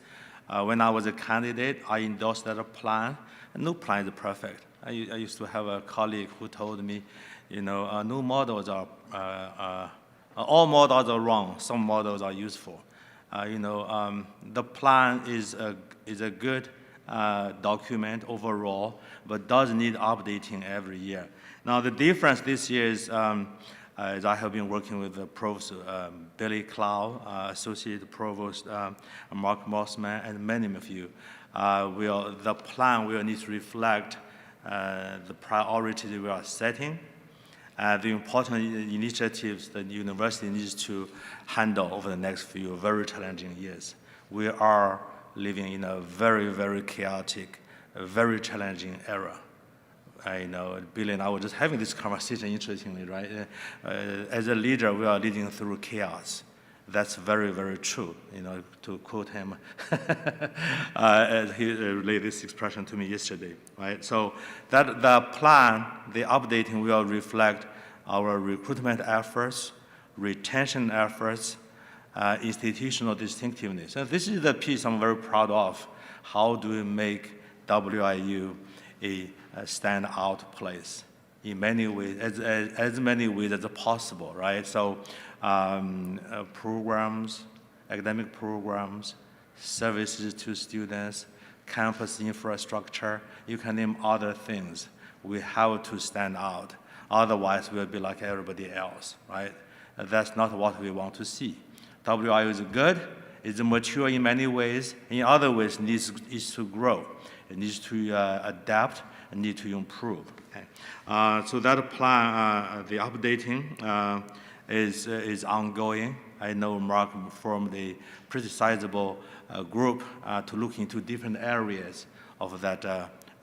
When I was a candidate, I endorsed that plan. No plan is perfect. I used to have a colleague who told me, no models are, all models are wrong. Some models are useful. The plan is a good document overall, but does need updating every year. Now, the difference this year is, as I have been working with the Provost Billy Clow, Associate Provost Mark Mossman, and many of you, the plan will need to reflect the priorities we are setting, the important initiatives that the university needs to handle over the next few very challenging years. We are living in a very, very chaotic, very challenging era. Billy and I were just having this conversation, interestingly, right? As a leader, we are leading through chaos. That's very, very true, to quote him. He relayed this expression to me yesterday, right? So the plan, the updating will reflect our recruitment efforts, retention efforts, institutional distinctiveness. And this is the piece I'm very proud of. How do we make WIU a standout place in many ways, as many ways as possible, right? So programs, academic programs, services to students, campus infrastructure, you can name other things. We have to stand out. Otherwise, we'll be like everybody else, right? That's not what we want to see. WIU is good, it's mature in many ways. In other ways, it needs to grow. It needs to adapt and need to improve. Okay? So that plan, the updating is ongoing. I know Mark formed a pretty sizable group to look into different areas of that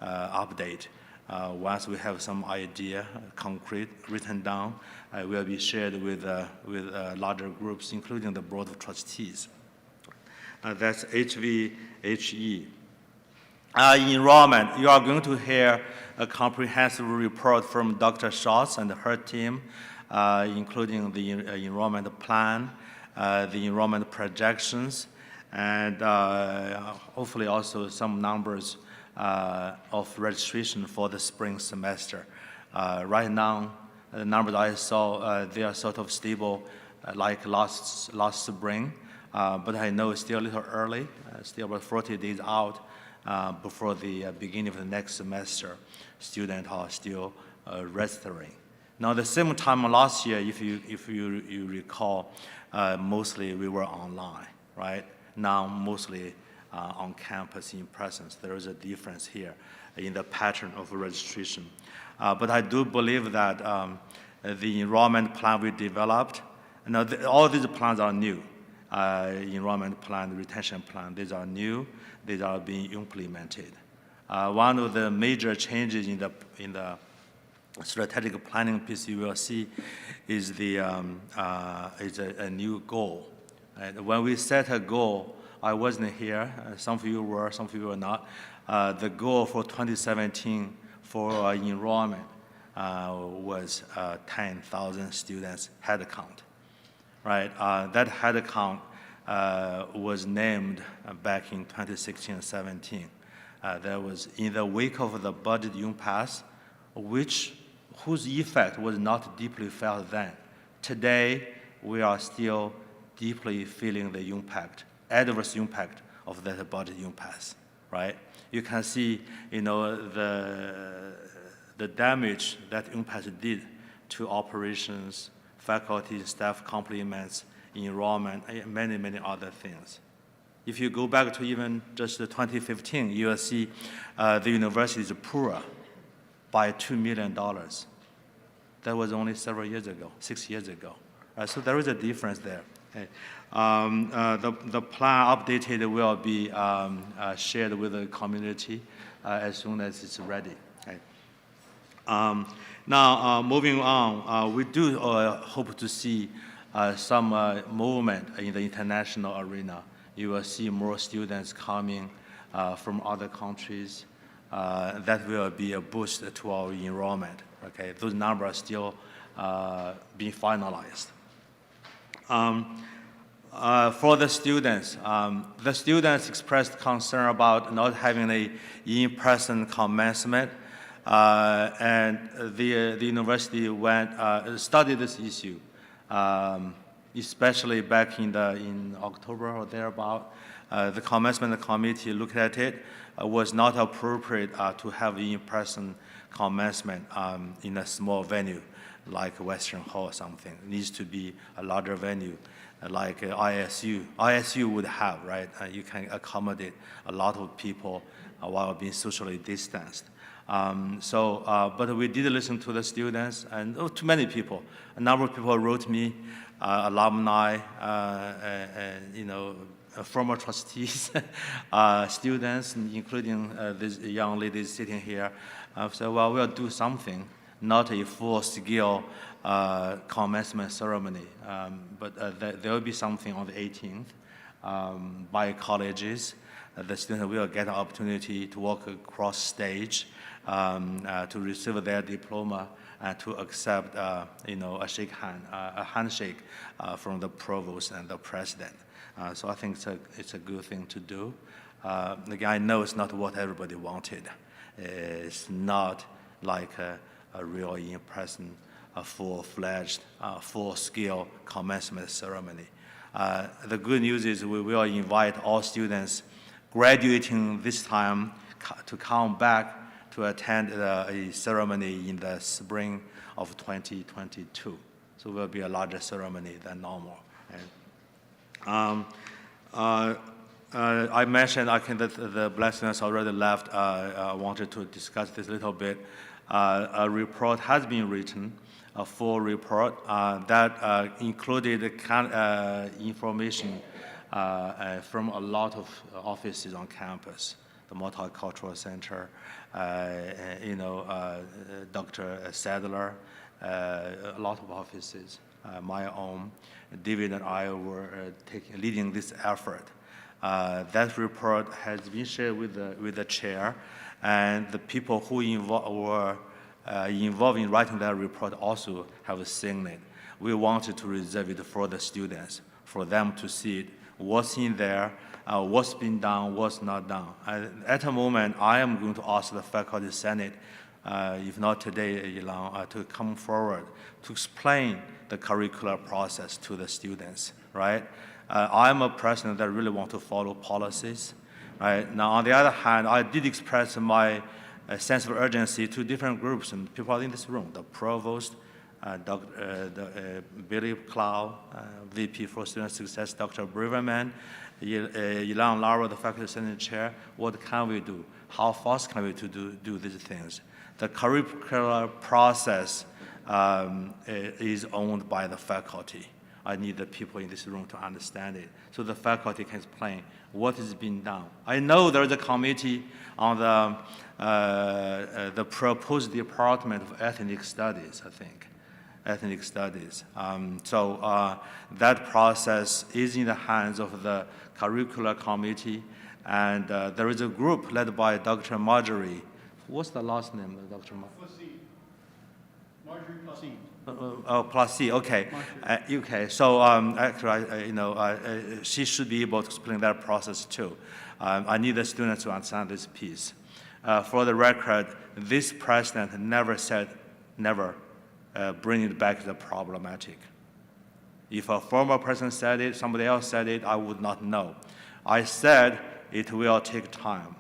update. Once we have some idea, concrete, written down, will be shared with larger groups, including the Board of Trustees. That's HVHE. Enrollment, you are going to hear a comprehensive report from Dr. Schatz and her team, including the enrollment plan, the enrollment projections, and hopefully also some numbers of registration for the spring semester. Right now, the numbers I saw, they are sort of stable like last spring, but I know it's still a little early, still about 40 days out before the beginning of the next semester. Students are still registering. Now, the same time last year, if you recall, mostly we were online, right? Now, mostly on campus in presence. There is a difference here in the pattern of registration. But I do believe that the enrollment plan we developed, all these plans are new. Enrollment plan, the retention plan, these are new. These are being implemented. One of the major changes in the strategic planning piece you will see is a new goal. And when we set a goal, I wasn't here. Some of you were, some of you were not. The goal for 2017 for enrollment was 10,000 students head count, right? That head count was named back in 2016 and 17. That was in the wake of the budget impasse, whose effect was not deeply felt then. Today, we are still deeply feeling the impact, adverse impact of that budget impasse, right? You can see, the damage that impasse did to operations, faculty, staff complements, enrollment, and many, many other things. If you go back to even just 2015, you will see the university is poorer by $2 million. That was only several years ago, 6 years ago. So there is a difference there. Okay. The plan updated will be shared with the community as soon as it's ready. Okay. Now, moving on, we do hope to see some movement in the international arena. You will see more students coming from other countries. That will be a boost to our enrollment. Okay, those numbers are still being finalized. For the students expressed concern about not having an in-person commencement, and the university studied this issue, especially back in October or thereabout. The commencement committee looked at it. Was not appropriate to have in-person commencement in a small venue like Western Hall or something. It needs to be a larger venue like ISU. ISU would have, right? You can accommodate a lot of people while being socially distanced. But we did listen to the students and to many people. A number of people wrote me, alumni, former trustees, students, including these young ladies sitting here. So, well, we'll do something, not a full-scale commencement ceremony, but there will be something on the 18th by colleges. The students will get an opportunity to walk across stage to receive their diploma and to accept, a handshake from the provost and the president. So I think it's a good thing to do. Again, I know it's not what everybody wanted. It's not like a real in-person, a full-fledged, full-scale commencement ceremony. The good news is we will invite all students graduating this time to come back to attend a ceremony in the spring of 2022. So it will be a larger ceremony than normal. I mentioned, I think that the Black students already left. I wanted to discuss this a little bit. A report has been written, a full report that included information from a lot of offices on campus, the Multicultural Center, Dr. Sadler, a lot of offices, my own. David and I were leading this effort. That report has been shared with the chair, and the people who were involved in writing that report also have seen it. We wanted to reserve it for the students, for them to see it, what's in there, what's been done, what's not done. At the moment, I am going to ask the Faculty Senate, if not today, Ilan, to come forward to explain the curricular process to the students, right? I'm a president that really want to follow policies, right? Now, on the other hand, I did express my sense of urgency to different groups and people in this room, the provost, Billy Clow, VP for Student Success, Dr. Braverman, Ilan Lara, the Faculty Senate Chair. What can we do? How fast can we do these things? The curricular process is owned by the faculty. I need the people in this room to understand it, so the faculty can explain what is being done. I know there is a committee on the proposed Department of Ethnic Studies, I think. ethnic studies. That process is in the hands of the curricular committee, and there is a group led by Dr. Marjorie. What's the last name of Dr. Marjorie Placide. Placide, okay. Okay, so actually, she should be able to explain that process too. I need the students to understand this piece. For the record, this president never said, never bring it back to the problematic. If a former president said it, somebody else said it, I would not know. I said it will take time.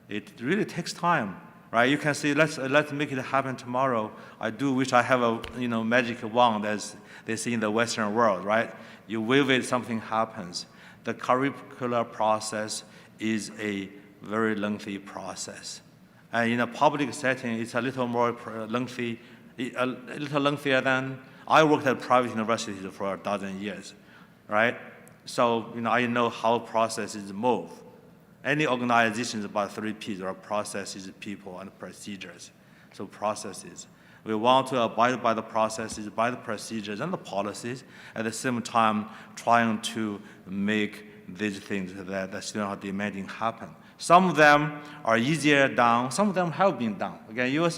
It really takes time, right? You can say, let's make it happen tomorrow. I do wish I have a magic wand, as they say in the Western world, right? You wave it, something happens. The curricular process is a very lengthy process. And in a public setting, it's a little more lengthy, a little lengthier than, I worked at private universities for a dozen years, right? So, I know how processes move. Any organization is about 3 Ps, or processes, people, and procedures. So processes. We want to abide by the processes, by the procedures and the policies, at the same time trying to make these things that the students are demanding happen. Some of them are easier done, some of them have been done. Again,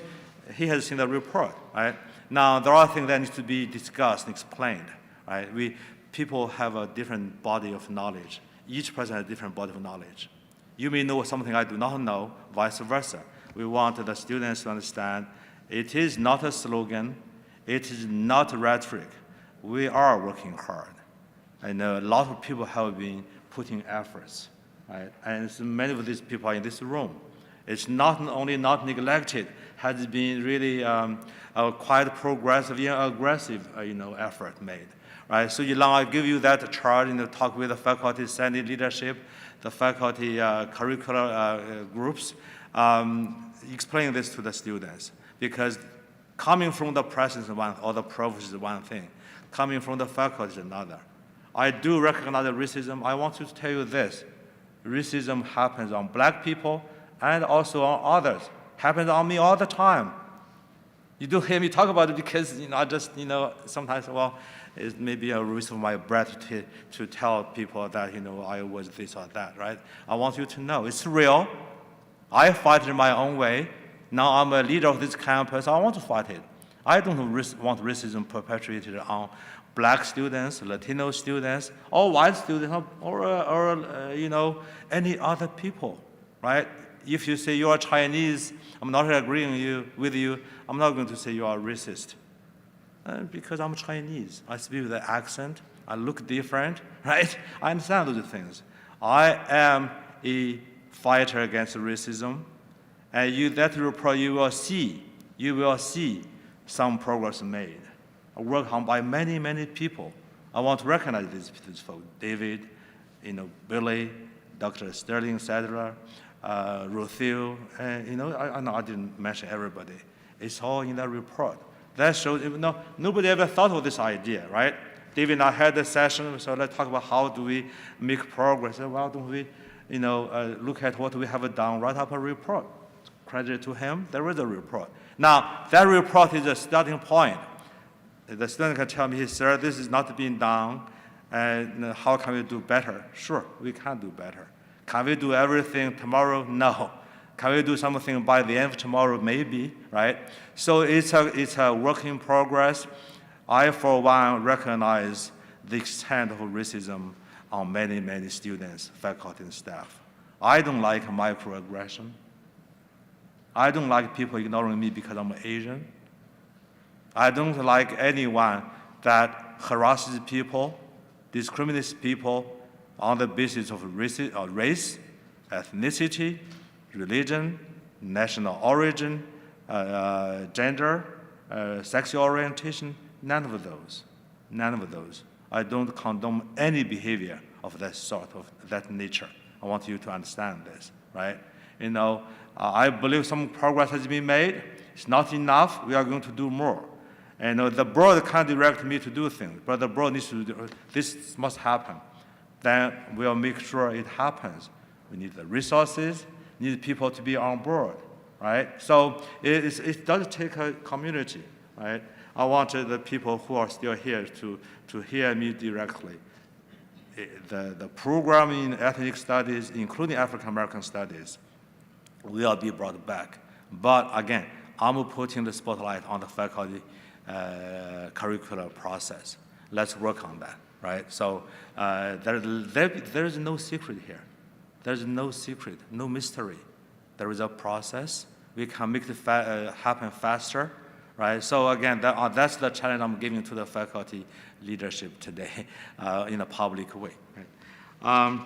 he has seen the report, right? Now, there are things that need to be discussed and explained, right? People have a different body of knowledge. Each person has a different body of knowledge. You may know something I do not know, vice versa. We want the students to understand it is not a slogan, it is not rhetoric. We are working hard. I know a lot of people have been putting efforts, right? And many of these people are in this room. It's not only not neglected, has been really quite progressive, aggressive, effort made, right? So I give you that chart, talk with the faculty Senate leadership, the faculty curricular groups, explain this to the students, because coming from the president is one, or the provost is one thing, coming from the faculty is another. I do recognize racism. I want to tell you this: racism happens on black people and also on others. Happens on me all the time. You do hear me talk about it because I just sometimes it may be a waste of my breath to tell people that I was this or that, right? I want you to know it's real. I fight it my own way. Now I'm a leader of this campus. I want to fight it. I don't want racism perpetuated on black students, Latino students, or white students, or any other people, right? If you say you are Chinese, I'm not agreeing with you. I'm not going to say you are racist, because I'm Chinese. I speak with an accent. I look different, right? I understand those things. I am a fighter against racism, and that report you will see some progress made. Work on by many, many people. I want to recognize these folks: David, Billy, Dr. Sterling, etc. Ruthil, I know I didn't mention everybody. It's all in that report. That shows, nobody ever thought of this idea, right? David and I had a session, so let's talk about how do we make progress. Well, don't we, look at what we have done, write up a report. Credit to him, there is a report. Now, that report is a starting point. The student can tell me, sir, this is not being done, and how can we do better? Sure, we can do better. Can we do everything tomorrow? No. Can we do something by the end of tomorrow? Maybe, right? So it's a work in progress. I, for one, recognize the extent of racism on many, many students, faculty, and staff. I don't like microaggression. I don't like people ignoring me because I'm Asian. I don't like anyone that harasses people, discriminates people on the basis of race, ethnicity, religion, national origin, gender, sexual orientation, none of those. None of those. I don't condone any behavior of that sort, of that nature. I want you to understand this, right? I believe some progress has been made. It's not enough. We are going to do more. And the board can't direct me to do things, but the board needs to do, this must happen. Then we'll make sure it happens. We need the resources, need people to be on board, right? So it does take a community, right? I want the people who are still here to hear me directly. The program in ethnic studies, including African American studies, will be brought back. But again, I'm putting the spotlight on the faculty curricular process. Let's work on that, right? So there's no secret here. There's no secret, no mystery. There is a process. We can make it happen faster, right? So again, that's the challenge I'm giving to the faculty leadership today in a public way. Right?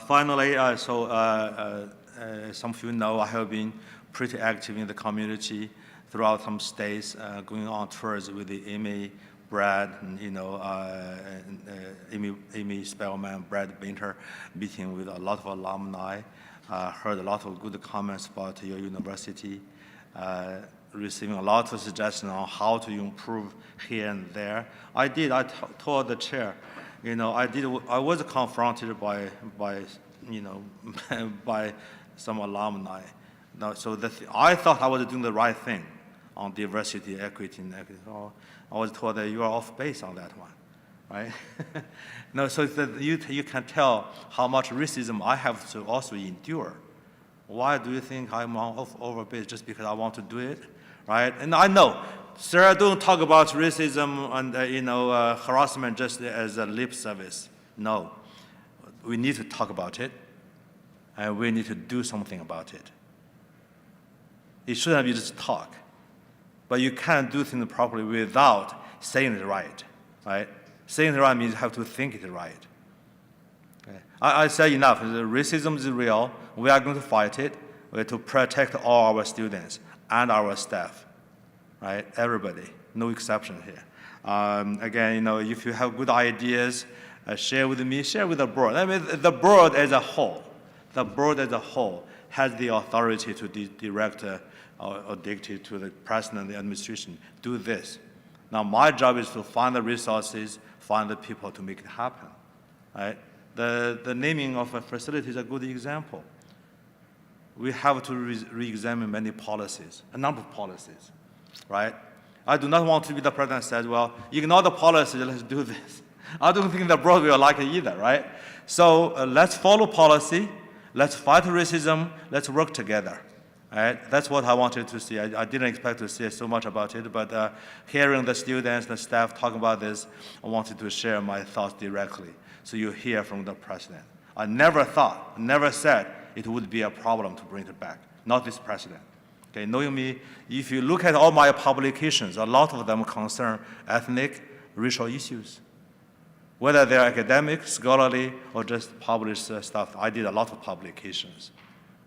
Finally, some of you know I have been pretty active in the community throughout some states, going on tours with the Amy, Brad, and, Amy Spellman, Brad Binter, meeting with a lot of alumni, heard a lot of good comments about your university, receiving a lot of suggestions on how to improve here and there. I told the chair, I was confronted by by some alumni. So I thought I was doing the right thing on diversity, equity, and equity. So I was told that you are off base on that one, right? No, so that you can tell how much racism I have to also endure. Why do you think I'm over base just because I want to do it, right? And I know, sir, don't talk about racism and harassment just as a lip service. No, we need to talk about it, and we need to do something about it. It shouldn't be just talk, but you can't do things properly without saying it right? Saying it right means you have to think it right. Okay. I said enough. Racism is real. We are going to fight it. We have to protect all our students and our staff, right? Everybody, no exception here. Again, if you have good ideas, share with me, share with the board. I mean, the board as a whole, has the authority to direct or dictate to the president and the administration, do this. Now, my job is to find the resources, find the people to make it happen, right? The naming of a facility is a good example. We have to re-examine many policies, a number of policies, right? I do not want to be the president who says, well, ignore the policy, let's do this. I don't think the board will like it either, right? So let's follow policy, let's fight racism, let's work together. Right? That's what I wanted to see. I didn't expect to see so much about it, but hearing the students, the staff talk about this, I wanted to share my thoughts directly so you hear from the president. I never said it would be a problem to bring it back, not this president. Okay, knowing me, if you look at all my publications, a lot of them concern ethnic, racial issues. Whether they're academic, scholarly, or just published stuff, I did a lot of publications,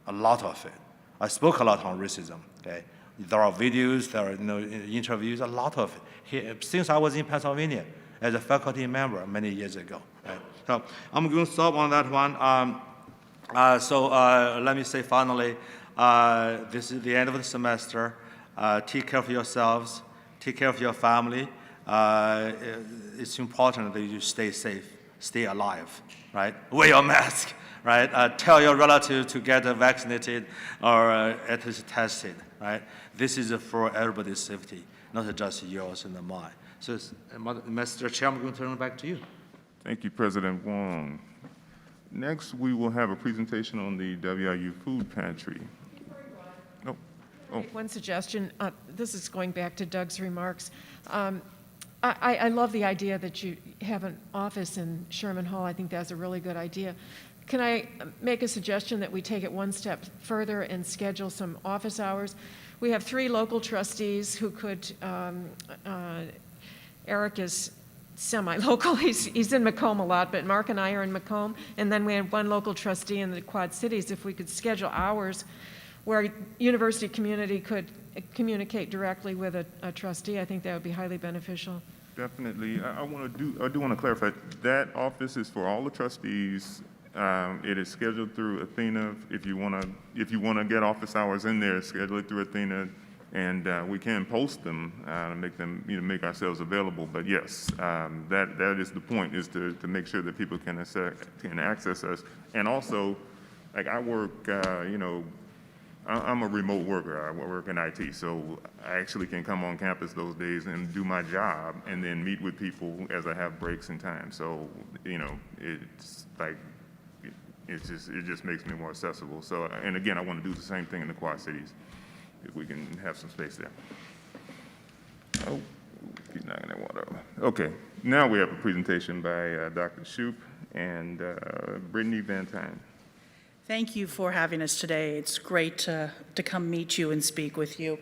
a lot of it. I spoke a lot on racism. Okay, there are videos, there are interviews, a lot of it. Since I was in Pennsylvania as a faculty member many years ago. Right? So I'm going to stop on that one. Let me say finally, this is the end of the semester. Take care of yourselves. Take care of your family. It's important that you stay safe, stay alive. Right? Wear your mask. Right? Tell your relative to get vaccinated or at least tested. Right? This is for everybody's safety, not just yours and mine. So, Mr. Chair, I'm going to turn it back to you. Thank you, President Wong. Next, we will have a presentation on the WIU food pantry. One suggestion. This is going back to Doug's remarks. I love the idea that you have an office in Sherman Hall. I think that's a really good idea. Can I make a suggestion that we take it one step further and schedule some office hours? We have 3 local trustees who could, Eric is semi-local, he's in Macomb a lot, but Mark and I are in Macomb, and then we have 1 local trustee in the Quad Cities. If we could schedule hours where university community could communicate directly with a trustee, I think that would be highly beneficial. Definitely. I do want to clarify, that office is for all the trustees. It is scheduled through Athena. If you want to get office hours in there, schedule it through Athena, and we can post them and make them, make ourselves available. But yes, that is the point, is to make sure that people can access us. And also, like I work, I'm a remote worker. I work in IT, so I actually can come on campus those days and do my job and then meet with people as I have breaks and time. So, you know, it's like, it just makes me more accessible. So, and again, I want to do the same thing in the Quad Cities, if we can have some space there. Oh, keep knocking that water over. Okay, now we have a presentation by Dr. Shoup and Brittany Van Tine. Thank you for having us today. It's great to come meet you and speak with you.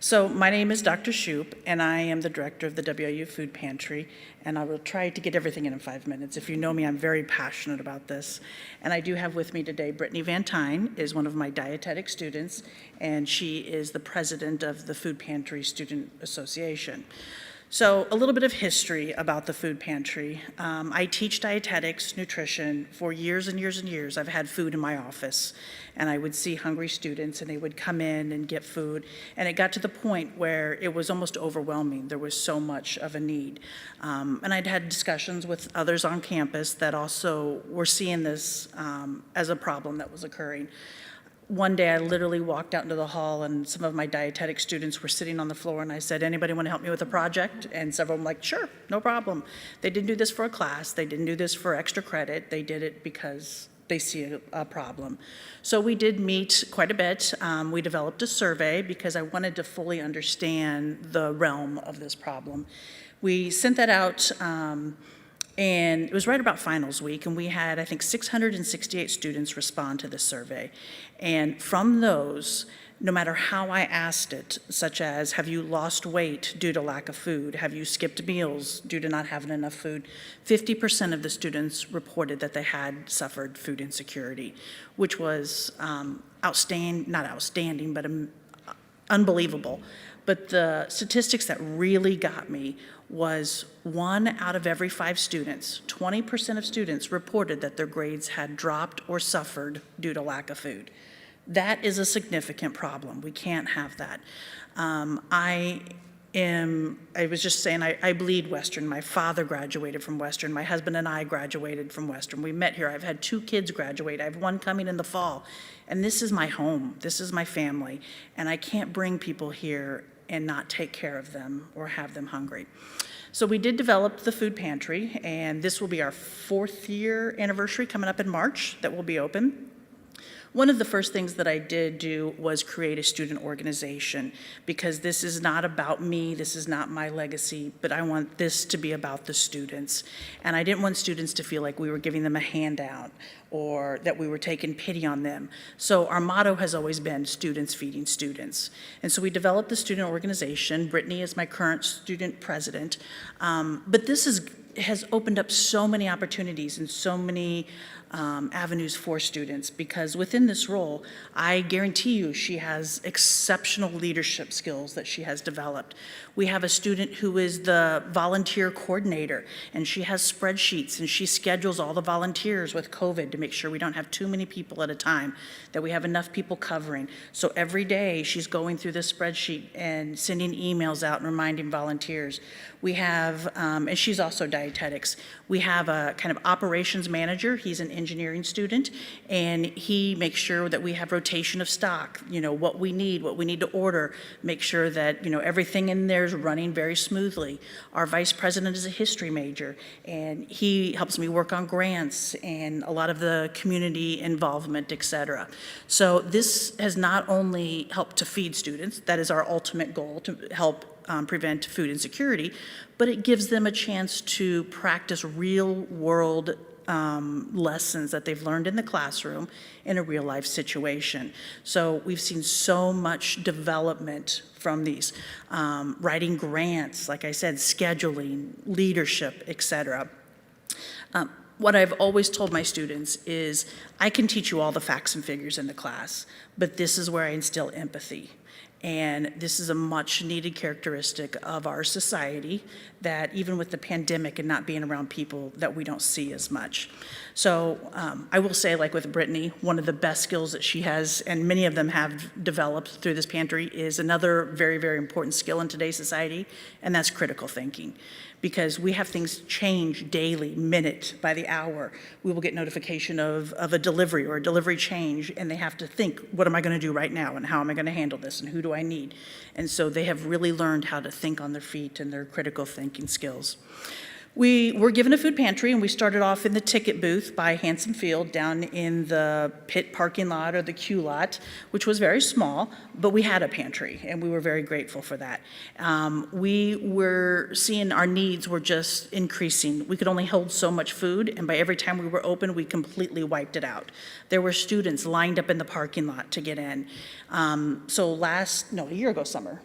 So my name is Dr. Shoup, and I am the director of the WIU Food Pantry, and I will try to get everything in 5 minutes. If you know me, I'm very passionate about this. And I do have with me today Brittany Van Tine is one of my dietetic students, and she is the president of the Food Pantry Student Association. So a little bit of history about the food pantry. I teach dietetics, nutrition for years and years and years. I've had food in my office, and I would see hungry students, and they would come in and get food. And it got to the point where it was almost overwhelming. There was so much of a need. And I'd had discussions with others on campus that also were seeing this as a problem that was occurring. One day I literally walked out into the hall and some of my dietetic students were sitting on the floor, and I said, anybody want to help me with a project? And several of them like, sure, no problem. They didn't do this for a class. They didn't do this for extra credit. They did it because they see a problem. So we did meet quite a bit. We developed a survey because I wanted to fully understand the realm of this problem. We sent that out and it was right about finals week, and we had, I think, 668 students respond to the survey. And from those, no matter how I asked it, such as, have you lost weight due to lack of food? Have you skipped meals due to not having enough food? 50% of the students reported that they had suffered food insecurity, which was not outstanding, but unbelievable. But the statistics that really got me was 1 out of every 5 students, 20% of students reported that their grades had dropped or suffered due to lack of food. That is a significant problem. We can't have that. I was just saying, I bleed Western. My father graduated from Western. My husband and I graduated from Western. We met here. I've had 2 kids graduate. I have 1 coming in the fall. And this is my home. This is my family. And I can't bring people here and not take care of them or have them hungry. So we did develop the food pantry, and this will be our 4th year anniversary coming up in March that will be open. One of the first things that I did do was create a student organization, because this is not about me, this is not my legacy, but I want this to be about the students. And I didn't want students to feel like we were giving them a handout or that we were taking pity on them. So our motto has always been students feeding students. And so we developed the student organization. Brittany is my current student president. But this has opened up so many opportunities and so many avenues for students, because within this role, I guarantee you she has exceptional leadership skills that she has developed. We have a student who is the volunteer coordinator, and she has spreadsheets, and she schedules all the volunteers with COVID to make sure we don't have too many people at a time, that we have enough people covering. So every day she's going through this spreadsheet and sending emails out and reminding volunteers. We have, and she's also dietetics, we have a kind of operations manager. He's an engineering student, and he makes sure that we have rotation of stock, what we need to order, make sure that, everything in there is running very smoothly. Our vice president is a history major, and he helps me work on grants and a lot of the community involvement, et cetera. So this has not only helped to feed students, that is our ultimate goal, to help prevent food insecurity, but it gives them a chance to practice real-world lessons that they've learned in the classroom in a real-life situation. So we've seen so much development from these, writing grants, like I said, scheduling, leadership, et cetera. What I've always told my students is, I can teach you all the facts and figures in the class, but this is where I instill empathy. And this is a much needed characteristic of our society, that even with the pandemic and not being around people, that we don't see as much. So I will say, like with Brittany, one of the best skills that she has, and many of them have developed through this pantry, is another very, very important skill in today's society, and that's critical thinking. because we have things change daily, minute by the hour. We will get notification of a delivery or a delivery change, and they have to think, what am I going to do right now, and how am I going to handle this, and who do I need? And so they have really learned how to think on their feet and their critical thinking skills. We were given a food pantry, and we started off in the ticket booth by Hanson Field down in the pit parking lot or the queue lot, which was very small, but we had a pantry, and we were very grateful for that. We were seeing our needs were just increasing. We could only hold so much food, and by every time we were open, we completely wiped it out. There were students lined up in the parking lot to get in. A year ago summer,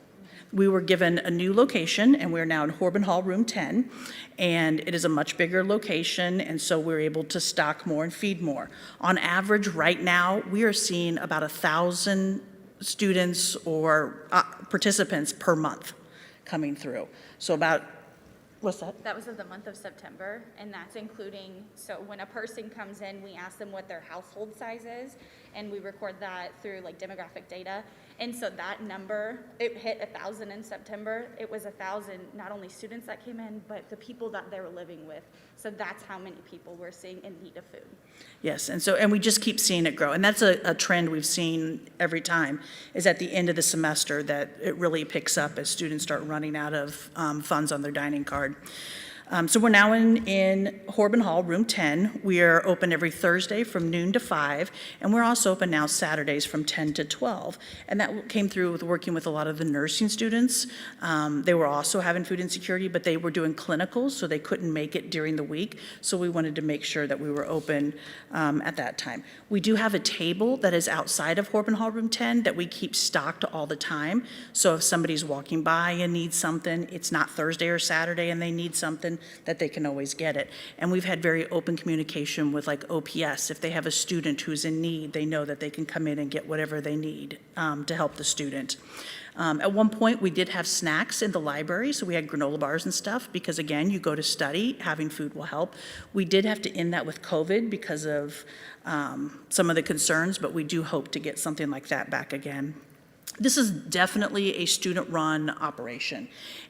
we were given a new location, and we're now in Horban Hall, room 10, and it is a much bigger location, and so we're able to stock more and feed more. On average, right now, we are seeing about 1,000 students or participants per month coming through. So about, what's that? That was of the month of September, and that's including, so when a person comes in, we ask them what their household size is, and we record that through like demographic data. And so that number, it hit 1,000 in September. It was 1,000, not only students that came in, but the people that they were living with. So that's how many people we're seeing in need of food. Yes, and we just keep seeing it grow. And that's a trend we've seen every time, is at the end of the semester that it really picks up as students start running out of funds on their dining card. So we're now in Horban Hall, room 10. We are open every Thursday from noon to 5, and we're also open now Saturdays from 10 to 12. And that came through with working with a lot of the nursing students. They were also having food insecurity, but they were doing clinicals, so they couldn't make it during the week. So we wanted to make sure that we were open at that time. We do have a table that is outside of Horban Hall, room 10, that we keep stocked all the time. So if somebody's walking by and needs something, it's not Thursday or Saturday and they need something, that they can always get it. And we've had very open communication with like OPS. If they have a student who's in need, they know that they can come in and get whatever they need to help the student. At one point, we did have snacks in the library, so we had granola bars and stuff, because again, you go to study, having food will help. We did have to end that with COVID because of some of the concerns, but we do hope to get something like that back again. This is definitely a student-run operation,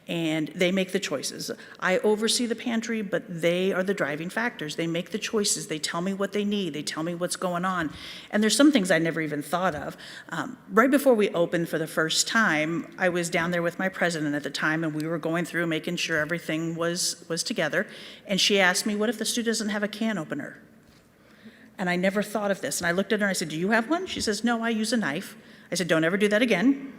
and they make the choices. I oversee the pantry, but they are the driving factors. They make the choices. They tell me what they need. They tell me what's going on. And there's some things I never even thought of. Right before we opened for the first time, I was down there with my president at the time, and we were going through making sure everything was together. And she asked me, what if the student doesn't have a can opener? And I never thought of this. And I looked at her and I said, do you have one? She says, no, I use a knife. I said, don't ever do that again,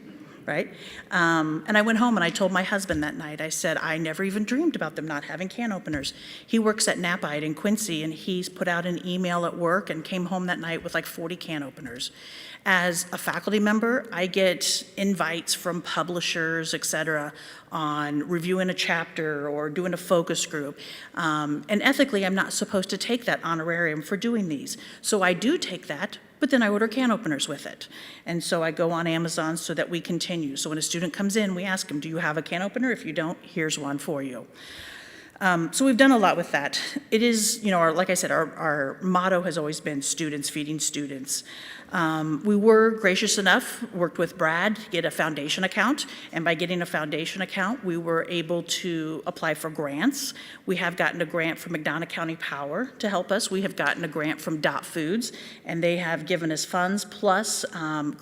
right? And I went home and I told my husband that night, I said, I never even dreamed about them not having can openers. He works at Napite in Quincy, and he's put out an email at work and came home that night with like 40 can openers. As a faculty member, I get invites from publishers, et cetera, on reviewing a chapter or doing a focus group. And ethically, I'm not supposed to take that honorarium for doing these. So I do take that, but then I order can openers with it. And so I go on Amazon so that we continue. So when a student comes in, we ask them, do you have a can opener? If you don't, here's one for you. So we've done a lot with that. It is, like I said, our motto has always been students feeding students. We were gracious enough, worked with Brad to get a foundation account, and by getting a foundation account, we were able to apply for grants. We have gotten a grant from McDonough County Power to help us. We have gotten a grant from Dot Foods, and they have given us funds plus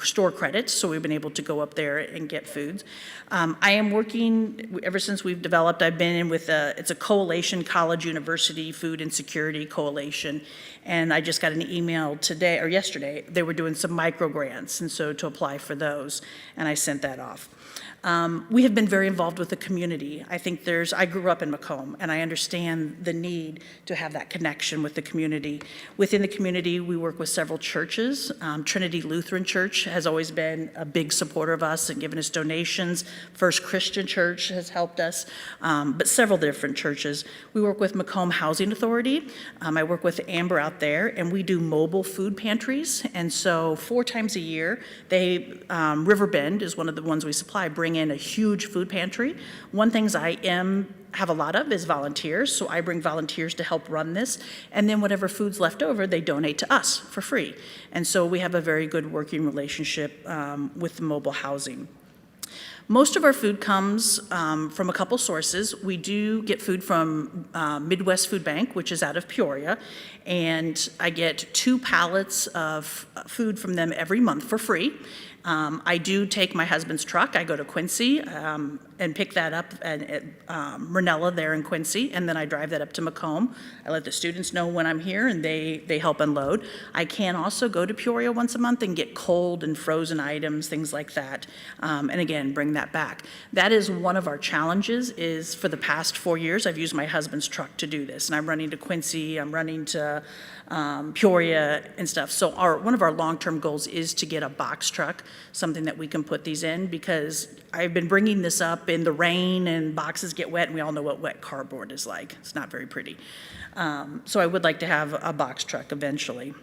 store credits, so we've been able to go up there and get foods. I am working, ever since we've developed, I've been in with it's a coalition, College University Food Insecurity Coalition, and I just got an email today, or yesterday, they were doing some micro grants, and so to apply for those, and I sent that off. We have been very involved with the community. I think I grew up in Macomb, and I understand the need to have that connection with the community. Within the community, we work with several churches. Trinity Lutheran Church has always been a big supporter of us and given us donations. First Christian Church has helped us, but several different churches. We work with Macomb Housing Authority. I work with Amber out there, and we do mobile food pantries. And so 4 times a year, Riverbend is one of the ones we supply, bring in a huge food pantry. One things I have a lot of is volunteers, so I bring volunteers to help run this, and then whatever food's left over, they donate to us for free. And so we have a very good working relationship with the mobile housing. Most of our food comes from a couple sources. We do get food from Midwest Food Bank, which is out of Peoria, and I get 2 pallets of food from them every month for free. I do take my husband's truck. I go to Quincy and pick that up at Mernella there in Quincy, and then I drive that up to Macomb. I let the students know when I'm here, and they help unload. I can also go to Peoria once a month and get cold and frozen items, things like that, and again, bring that back. That is one of our challenges, is for the past 4 years, I've used my husband's truck to do this, and I'm running to Quincy, I'm running to Peoria and stuff. So one of our long-term goals is to get a box truck, something that we can put these in, because I've been bringing this up in the rain and boxes get wet, and we all know what wet cardboard is like. It's not very pretty. So I would like to have a box truck eventually.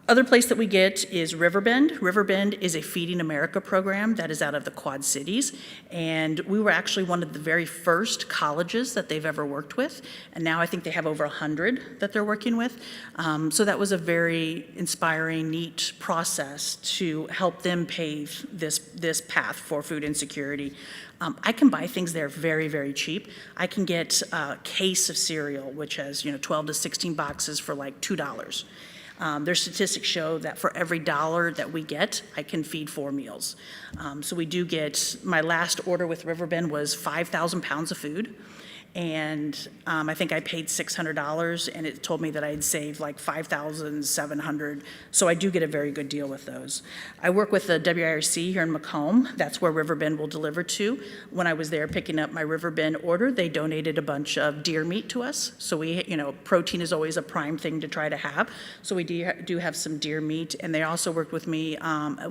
Other place that we get is Riverbend. Riverbend is a Feeding America program that is out of the Quad Cities, and we were actually one of the very first colleges that they've ever worked with, and now I think they have over 100 that they're working with. So that was a very inspiring, neat process to help them pave this path for food insecurity. I can buy things there very, very cheap. I can get a case of cereal, which has 12 to 16 boxes for like $2. Their statistics show that for every $1 that we get, I can feed 4 meals. So we do get, my last order with Riverbend was 5,000 pounds of food. And I think I paid $600, and it told me that I'd saved like $5,700. So I do get a very good deal with those. I work with the WIRC here in Macomb. That's where Riverbend will deliver to. When I was there picking up my Riverbend order, they donated a bunch of deer meat to us. So we, protein is always a prime thing to try to have. So we do have some deer meat, and they also worked with me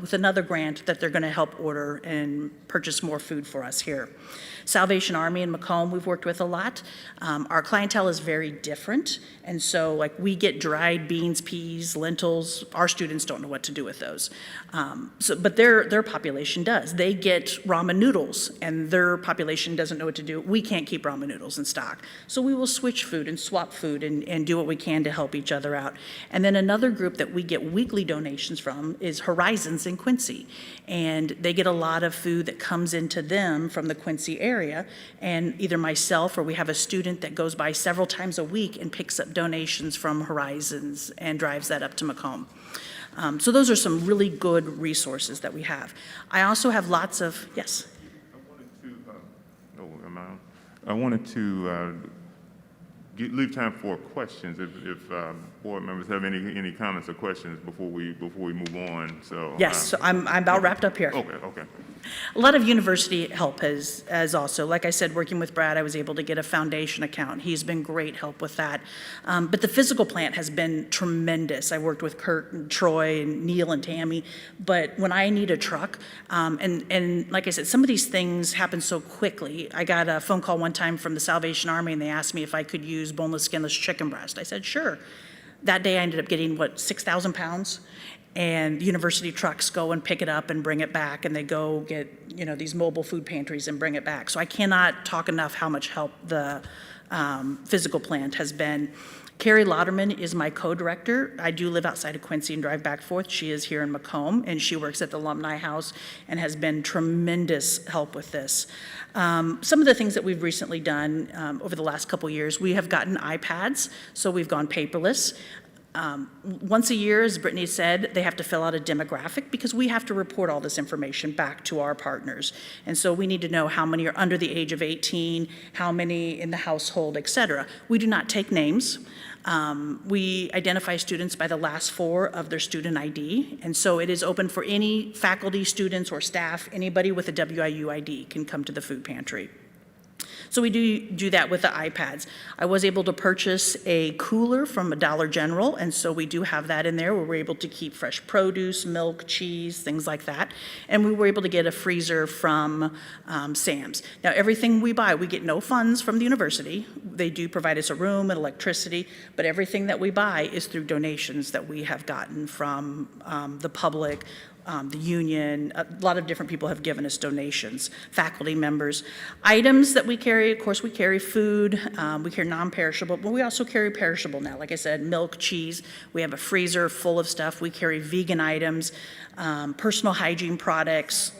with another grant that they're going to help order and purchase more food for us here. Salvation Army in Macomb, we've worked with a lot. Our clientele is very different, and so like we get dried beans, peas, lentils. Our students don't know what to do with those. But their population does. They get ramen noodles, and their population doesn't know what to do. We can't keep ramen noodles in stock. So we will switch food and swap food and do what we can to help each other out. And then another group that we get weekly donations from is Horizons in Quincy. And they get a lot of food that comes into them from the Quincy area, and either myself or we have a student that goes by several times a week and picks up donations from Horizons and drives that up to Macomb. So those are some really good resources that we have. I also have lots of, yes? I wanted to leave time for questions if board members have any comments or questions before we move on. So yes, I'm about wrapped up here. Okay. A lot of university help has also, like I said, working with Brad, I was able to get a foundation account. He's been great help with that. But the physical plant has been tremendous. I worked with Kurt and Troy and Neil and Tammy. But when I need a truck, and like I said, some of these things happen so quickly. I got a phone call one time from the Salvation Army, and they asked me if I could use boneless, skinless chicken breast. I said, sure. That day I ended up getting, 6,000 pounds? And university trucks go and pick it up and bring it back, and they go get, these mobile food pantries and bring it back. So I cannot talk enough how much help the physical plant has been. Carrie Lauderman is my co-director. I do live outside of Quincy and drive back and forth. She is here in Macomb, and she works at the Alumni House and has been tremendous help with this. Some of the things that we've recently done over the last couple years, we have gotten iPads, so we've gone paperless. Once a year, as Brittany said, they have to fill out a demographic because we have to report all this information back to our partners. And so we need to know how many are under the age of 18, how many in the household, et cetera. We do not take names. We identify students by the last 4 of their student ID. And so it is open for any faculty, students, or staff. Anybody with a WIU ID can come to the food pantry. So we do that with the iPads. I was able to purchase a cooler from a Dollar General, and so we do have that in there where we're able to keep fresh produce, milk, cheese, things like that. And we were able to get a freezer from Sam's. Now, everything we buy, we get no funds from the university. They do provide us a room and electricity, but everything that we buy is through donations that we have gotten from the public, the union. A lot of different people have given us donations, faculty members. Items that we carry, of course, we carry food, we carry non-perishable, but we also carry perishable now. Like I said, milk, cheese. We have a freezer full of stuff. We carry vegan items, personal hygiene products.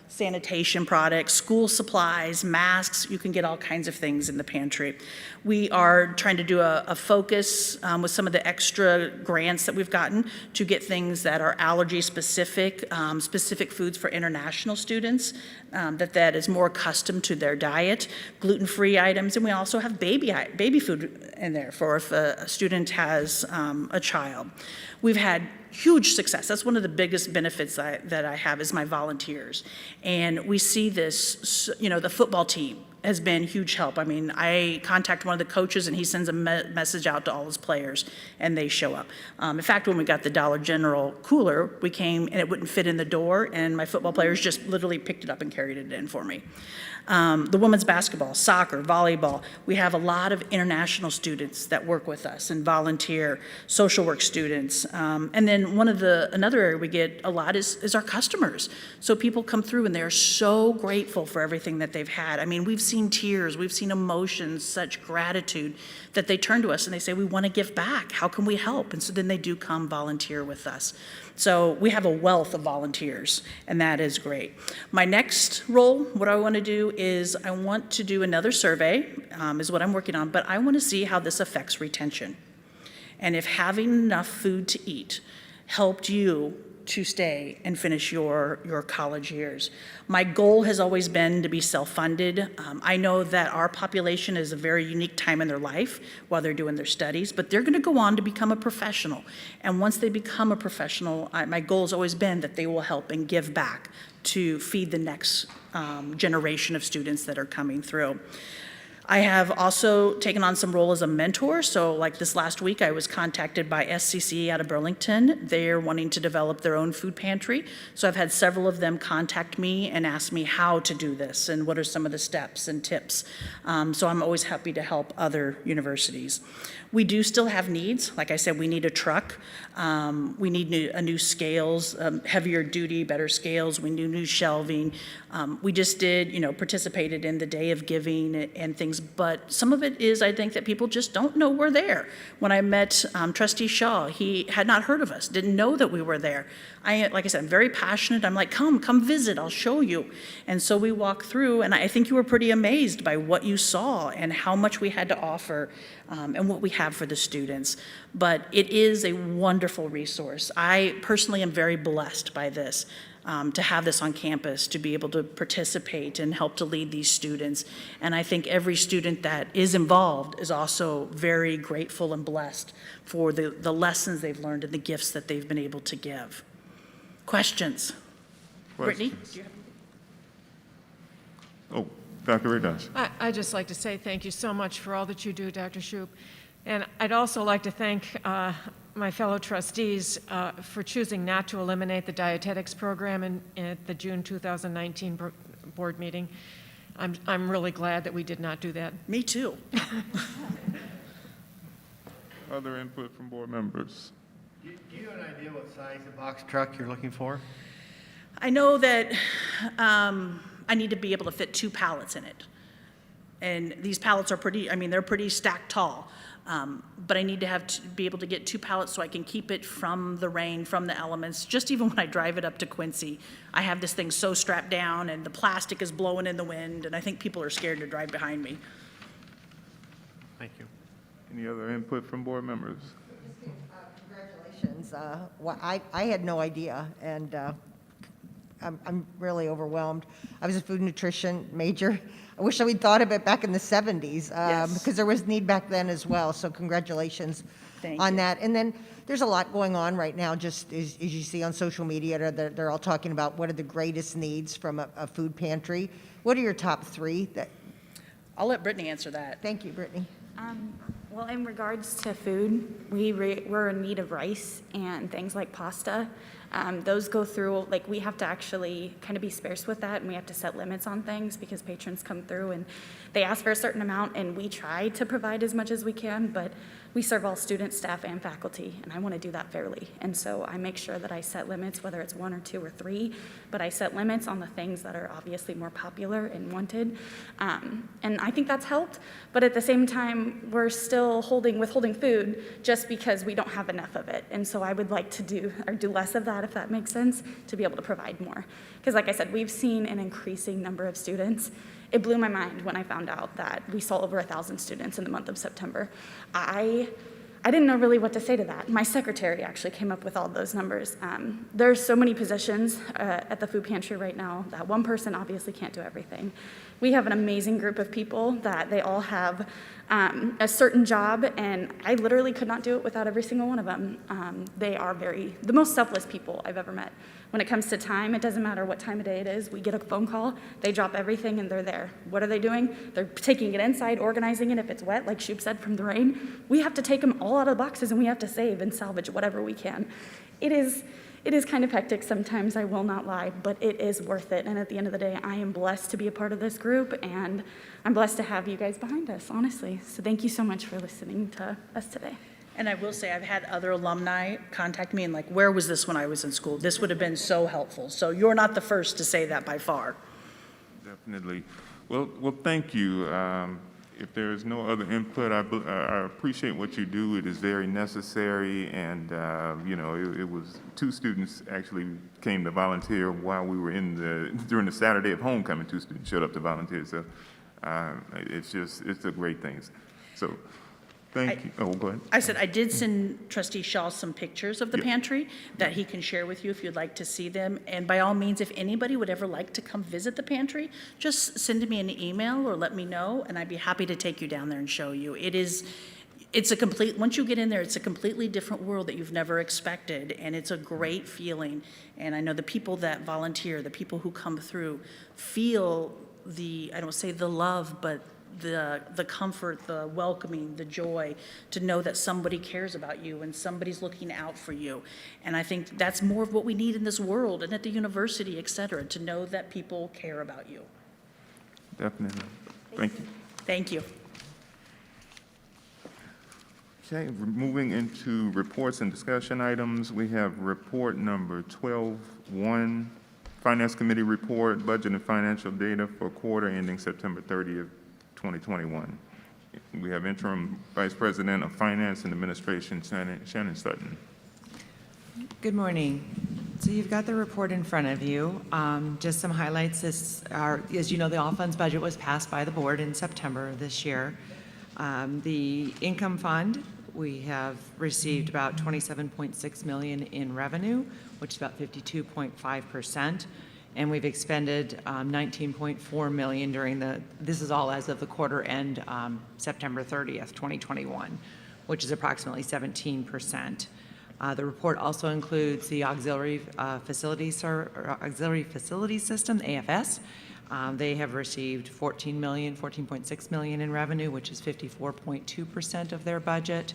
sanitation products, school supplies, masks. You can get all kinds of things in the pantry. We are trying to do a focus with some of the extra grants that we've gotten to get things that are allergy specific, specific foods for international students, that is more accustomed to their diet, gluten-free items, and we also have baby food in there for if a student has a child. We've had huge success. That's one of the biggest benefits that I have is my volunteers. And we see this, the football team has been huge help. I mean, I contact one of the coaches and he sends a message out to all his players and they show up. In fact, when we got the Dollar General cooler, we came and it wouldn't fit in the door and my football players just literally picked it up and carried it in for me. The women's basketball, soccer, volleyball, we have a lot of international students that work with us and volunteer, social work students. And then another area we get a lot is our customers. So people come through and they're so grateful for everything that they've had. I mean, we've seen tears, we've seen emotions, such gratitude that they turn to us and they say, we want to give back. How can we help? And so then they do come volunteer with us. So we have a wealth of volunteers, and that is great. My next role, what I want to do is I want to do another survey, is what I'm working on, but I want to see how this affects retention. And if having enough food to eat helped you to stay and finish your college years. My goal has always been to be self-funded. I know that our population is a very unique time in their life while they're doing their studies, but they're gonna go on to become a professional. And once they become a professional, my goal has always been that they will help and give back to feed the next generation of students that are coming through. I have also taken on some role as a mentor. So like this last week, I was contacted by SCC out of Burlington. They're wanting to develop their own food pantry. So I've had several of them contact me and ask me how to do this and what are some of the steps and tips. So I'm always happy to help other universities. We do still have needs. Like I said, we need a truck. We need a new scales, heavier duty, better scales. We need new shelving. We just did, participated in the Day of Giving and things, but some of it is, I think, that people just don't know we're there. When I met Trustee Shaw, he had not heard of us, didn't know that we were there. Like I said, I'm very passionate. I'm like, come visit, I'll show you. And so we walked through, and I think you were pretty amazed by what you saw and how much we had to offer and what we have for the students. But it is a wonderful resource. I personally am very blessed by this. To have this on campus, to be able to participate and help to lead these students. And I think every student that is involved is also very grateful and blessed for the lessons they've learned and the gifts that they've been able to give. Questions? Brittany? Oh, Dr. Radash. I'd just like to say thank you so much for all that you do, Dr. Shoup. And I'd also like to thank my fellow trustees for choosing not to eliminate the dietetics program at the June 2019 board meeting. I'm really glad that we did not do that. Me too. Other input from board members? Do you have an idea what size of box truck you're looking for? I know that I need to be able to fit 2 pallets in it. And these pallets are they're pretty stacked tall. But I need to be able to get 2 pallets so I can keep it from the rain, from the elements. Just even when I drive it up to Quincy, I have this thing so strapped down and the plastic is blowing in the wind, and I think people are scared to drive behind me. Thank you. Any other input from board members? Congratulations. I had no idea, and I'm really overwhelmed. I was a food nutrition major. I wish we'd thought of it back in the 70s, because there was need back then as well. So congratulations on that. And then there's a lot going on right now, just as you see on social media. They're all talking about what are the greatest needs from a food pantry. What are your top 3? I'll let Brittany answer that. Thank you, Brittany. Well, in regards to food, we're in need of rice and things like pasta. Those go through, we have to actually kind of be sparse with that, and we have to set limits on things because patrons come through and they ask for a certain amount, and we try to provide as much as we can, but we serve all students, staff, and faculty, and I want to do that fairly. And so I make sure that I set limits, whether it's 1 or 2 or 3, but I set limits on the things that are obviously more popular and wanted. And I think that's helped, but at the same time, we're still still withholding food just because we don't have enough of it. And so I would like to do less of that, if that makes sense, to be able to provide more. Because like I said, we've seen an increasing number of students. It blew my mind when I found out that we saw over 1,000 students in the month of September. I didn't know really what to say to that. My secretary actually came up with all those numbers. There are so many positions at the food pantry right now that one person obviously can't do everything. We have an amazing group of people that they all have a certain job, and I literally could not do it without every single one of them. They are the most selfless people I've ever met. When it comes to time, it doesn't matter what time of day it is. We get a phone call, they drop everything, and they're there. What are they doing? They're taking it inside, organizing it if it's wet, like Shoop said, from the rain. We have to take them all out of the boxes, and we have to save and salvage whatever we can. It is kind of hectic sometimes, I will not lie, but it is worth it. And at the end of the day, I am blessed to be a part of this group, and I'm blessed to have you guys behind us, honestly. So thank you so much for listening to us today. And I will say, I've had other alumni contact me and like, where was this when I was in school? This would have been so helpful. So you're not the first to say that by far. Definitely. Well, thank you. If there is no other input, I appreciate what you do. It is very necessary, and it was 2 students actually came to volunteer while we were during the Saturday of homecoming. 2 students showed up to volunteer, so it's a great thing. So. Thank you. Oh, go ahead. I said I did send Trustee Shaw some pictures of the pantry that he can share with you if you'd like to see them. And by all means, if anybody would ever like to come visit the pantry, just send me an email or let me know, and I'd be happy to take you down there and show you. Once you get in there, it's a completely different world that you've never expected, and it's a great feeling. And I know the people that volunteer, the people who come through, feel I don't say the love, but the comfort, the welcoming, the joy to know that somebody cares about you and somebody's looking out for you. And I think that's more of what we need in this world and at the university, et cetera, to know that people care about you. Definitely. Thank you. Thank you. Okay, we're moving into reports and discussion items. We have report number 12-1, Finance Committee report, budget and financial data for quarter ending September 30th, 2021. We have Interim Vice President of Finance and Administration, Shannon Sutton. Good morning. So you've got the report in front of you. Just some highlights. As you know, the all funds budget was passed by the board in September of this year. The income fund, we have received about $27.6 million in revenue, which is about 52.5%. And we've expended $19.4 million this is all as of the quarter end September 30th, 2021, which is approximately 17%. The report also includes the auxiliary facility system, AFS. They have received $14.6 million in revenue, which is 54.2% of their budget,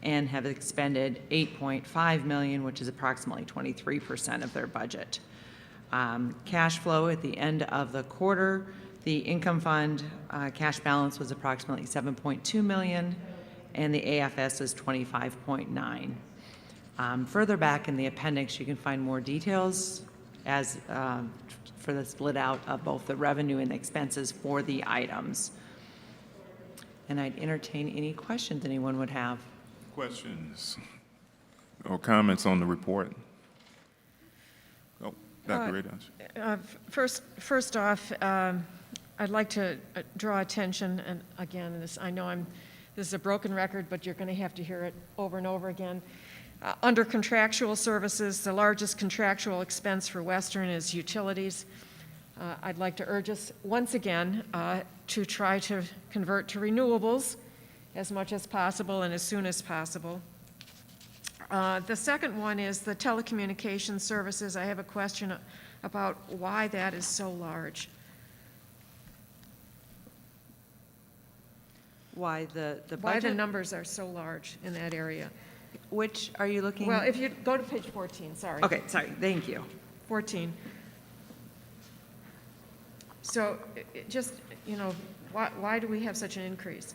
and have expended $8.5 million, which is approximately 23% of their budget. Cash flow at the end of the quarter, the income fund cash balance was approximately $7.2 million, and the AFS is $25.9. Further back in the appendix, you can find more details for the split out of both the revenue and expenses for the items. And I'd entertain any questions anyone would have. Questions or comments on the report? Dr. Radon. First off, I'd like to draw attention, and again, this is a broken record, but you're going to have to hear it over and over again. Under contractual services, the largest contractual expense for Western is utilities. I'd like to urge us once again to try to convert to renewables as much as possible and as soon as possible. The second one is the telecommunications services. I have a question about why that is so large. Why the budget? Why the numbers are so large in that area. Which are you looking? Well, if you go to page 14, sorry. Okay, sorry, thank you. 14. So just, why do we have such an increase?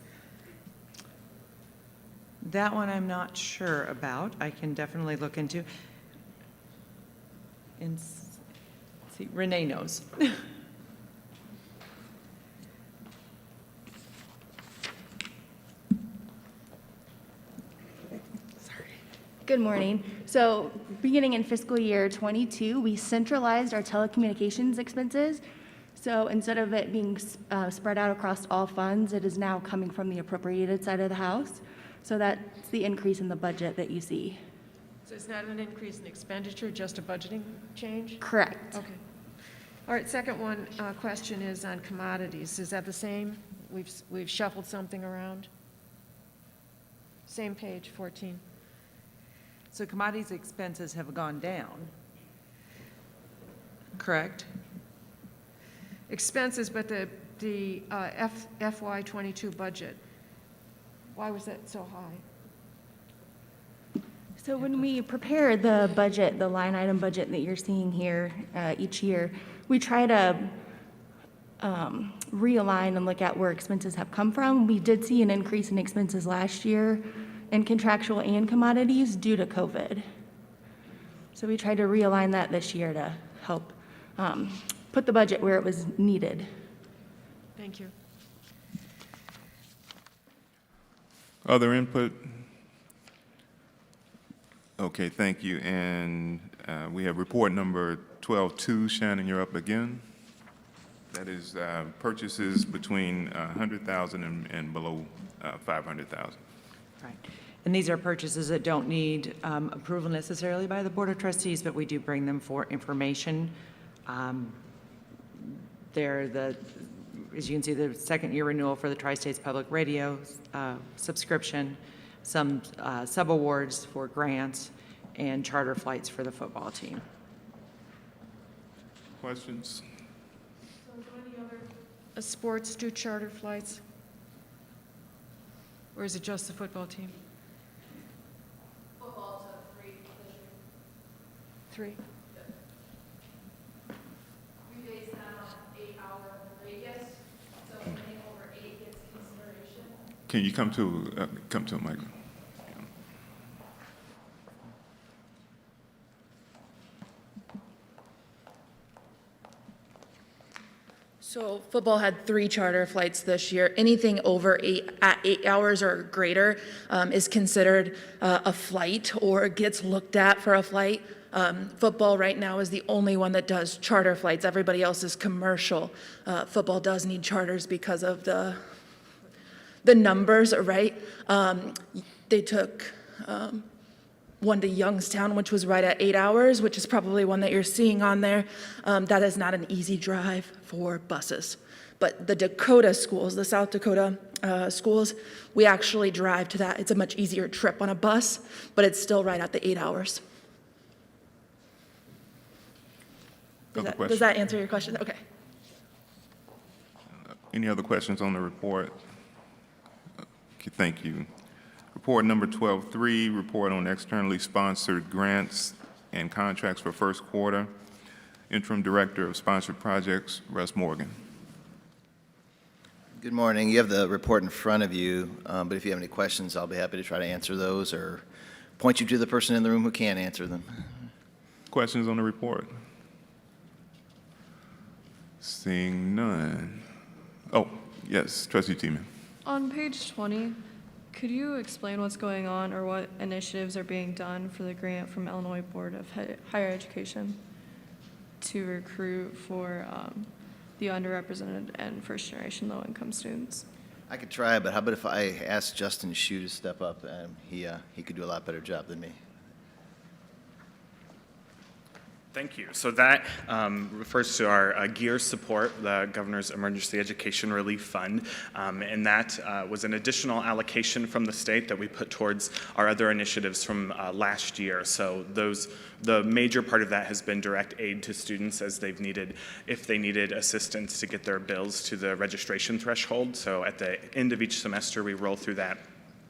That one I'm not sure about. I can definitely look into. And see, Renee knows. Good morning. So beginning in fiscal year '22, we centralized our telecommunications expenses. So instead of it being spread out across all funds, it is now coming from the appropriated side of the house. So that's the increase in the budget that you see. So it's not an increase in expenditure, just a budgeting change? Correct. Okay. All right, second question is on commodities. Is that the same? We've shuffled something around? Same page, 14. So commodities expenses have gone down, correct? Expenses, but the FY '22 budget, why was that so high? So when we prepare the budget, the line item budget that you're seeing here each year, we try to realign and look at where expenses have come from. We did see an increase in expenses last year in contractual and commodities due to COVID. So we tried to realign that this year to help put the budget where it was needed. Thank you. Other input? Okay, thank you. And we have report number 12-2. Shannon, you're up again. That is purchases between 100,000 and below 500,000. Right. And these are purchases that don't need approval necessarily by the Board of Trustees, but we do bring them for information. They're as you can see, the second year renewal for the Tri-States Public Radio subscription, some subawards for grants, and charter flights for the football team. Questions? So do any other sports do charter flights? Or is it just the football team? Football's a free. 3? We base that on 8-hour radius, so anything over 8 gets consideration. Can you come to a mic? So football had 3 charter flights this year. Anything over 8 hours or greater is considered a flight or gets looked at for a flight. Football right now is the only one that does charter flights. Everybody else is commercial. Football does need charters because of the numbers, right? They took one to Youngstown, which was right at 8 hours, which is probably one that you're seeing on there. That is not an easy drive for buses. But the Dakota schools, the South Dakota schools, we actually drive to that. It's a much easier trip on a bus, but it's still right at the 8 hours. Does that answer your question? Okay. Any other questions on the report? Okay, thank you. Report number 12-3, report on externally sponsored grants and contracts for first quarter. Interim Director of Sponsored Projects, Russ Morgan. Good morning. You have the report in front of you, but if you have any questions, I'll be happy to try to answer those or point you to the person in the room who can answer them. Questions on the report? Seeing none. Oh, yes, Trustee Tiemann. On page 20, could you explain what's going on or what initiatives are being done for the grant from Illinois Board of Higher Education to recruit for the underrepresented and first-generation low-income students? I could try, but how about if I ask Justin Shue to step up? He could do a lot better job than me. Thank you. So that refers to our GEAR support, the Governor's Emergency Education Relief Fund, and that was an additional allocation from the state that we put towards our other initiatives from last year. So the major part of that has been direct aid to students as they've needed, if they needed assistance to get their bills to the registration threshold. So at the end of each semester, we roll through that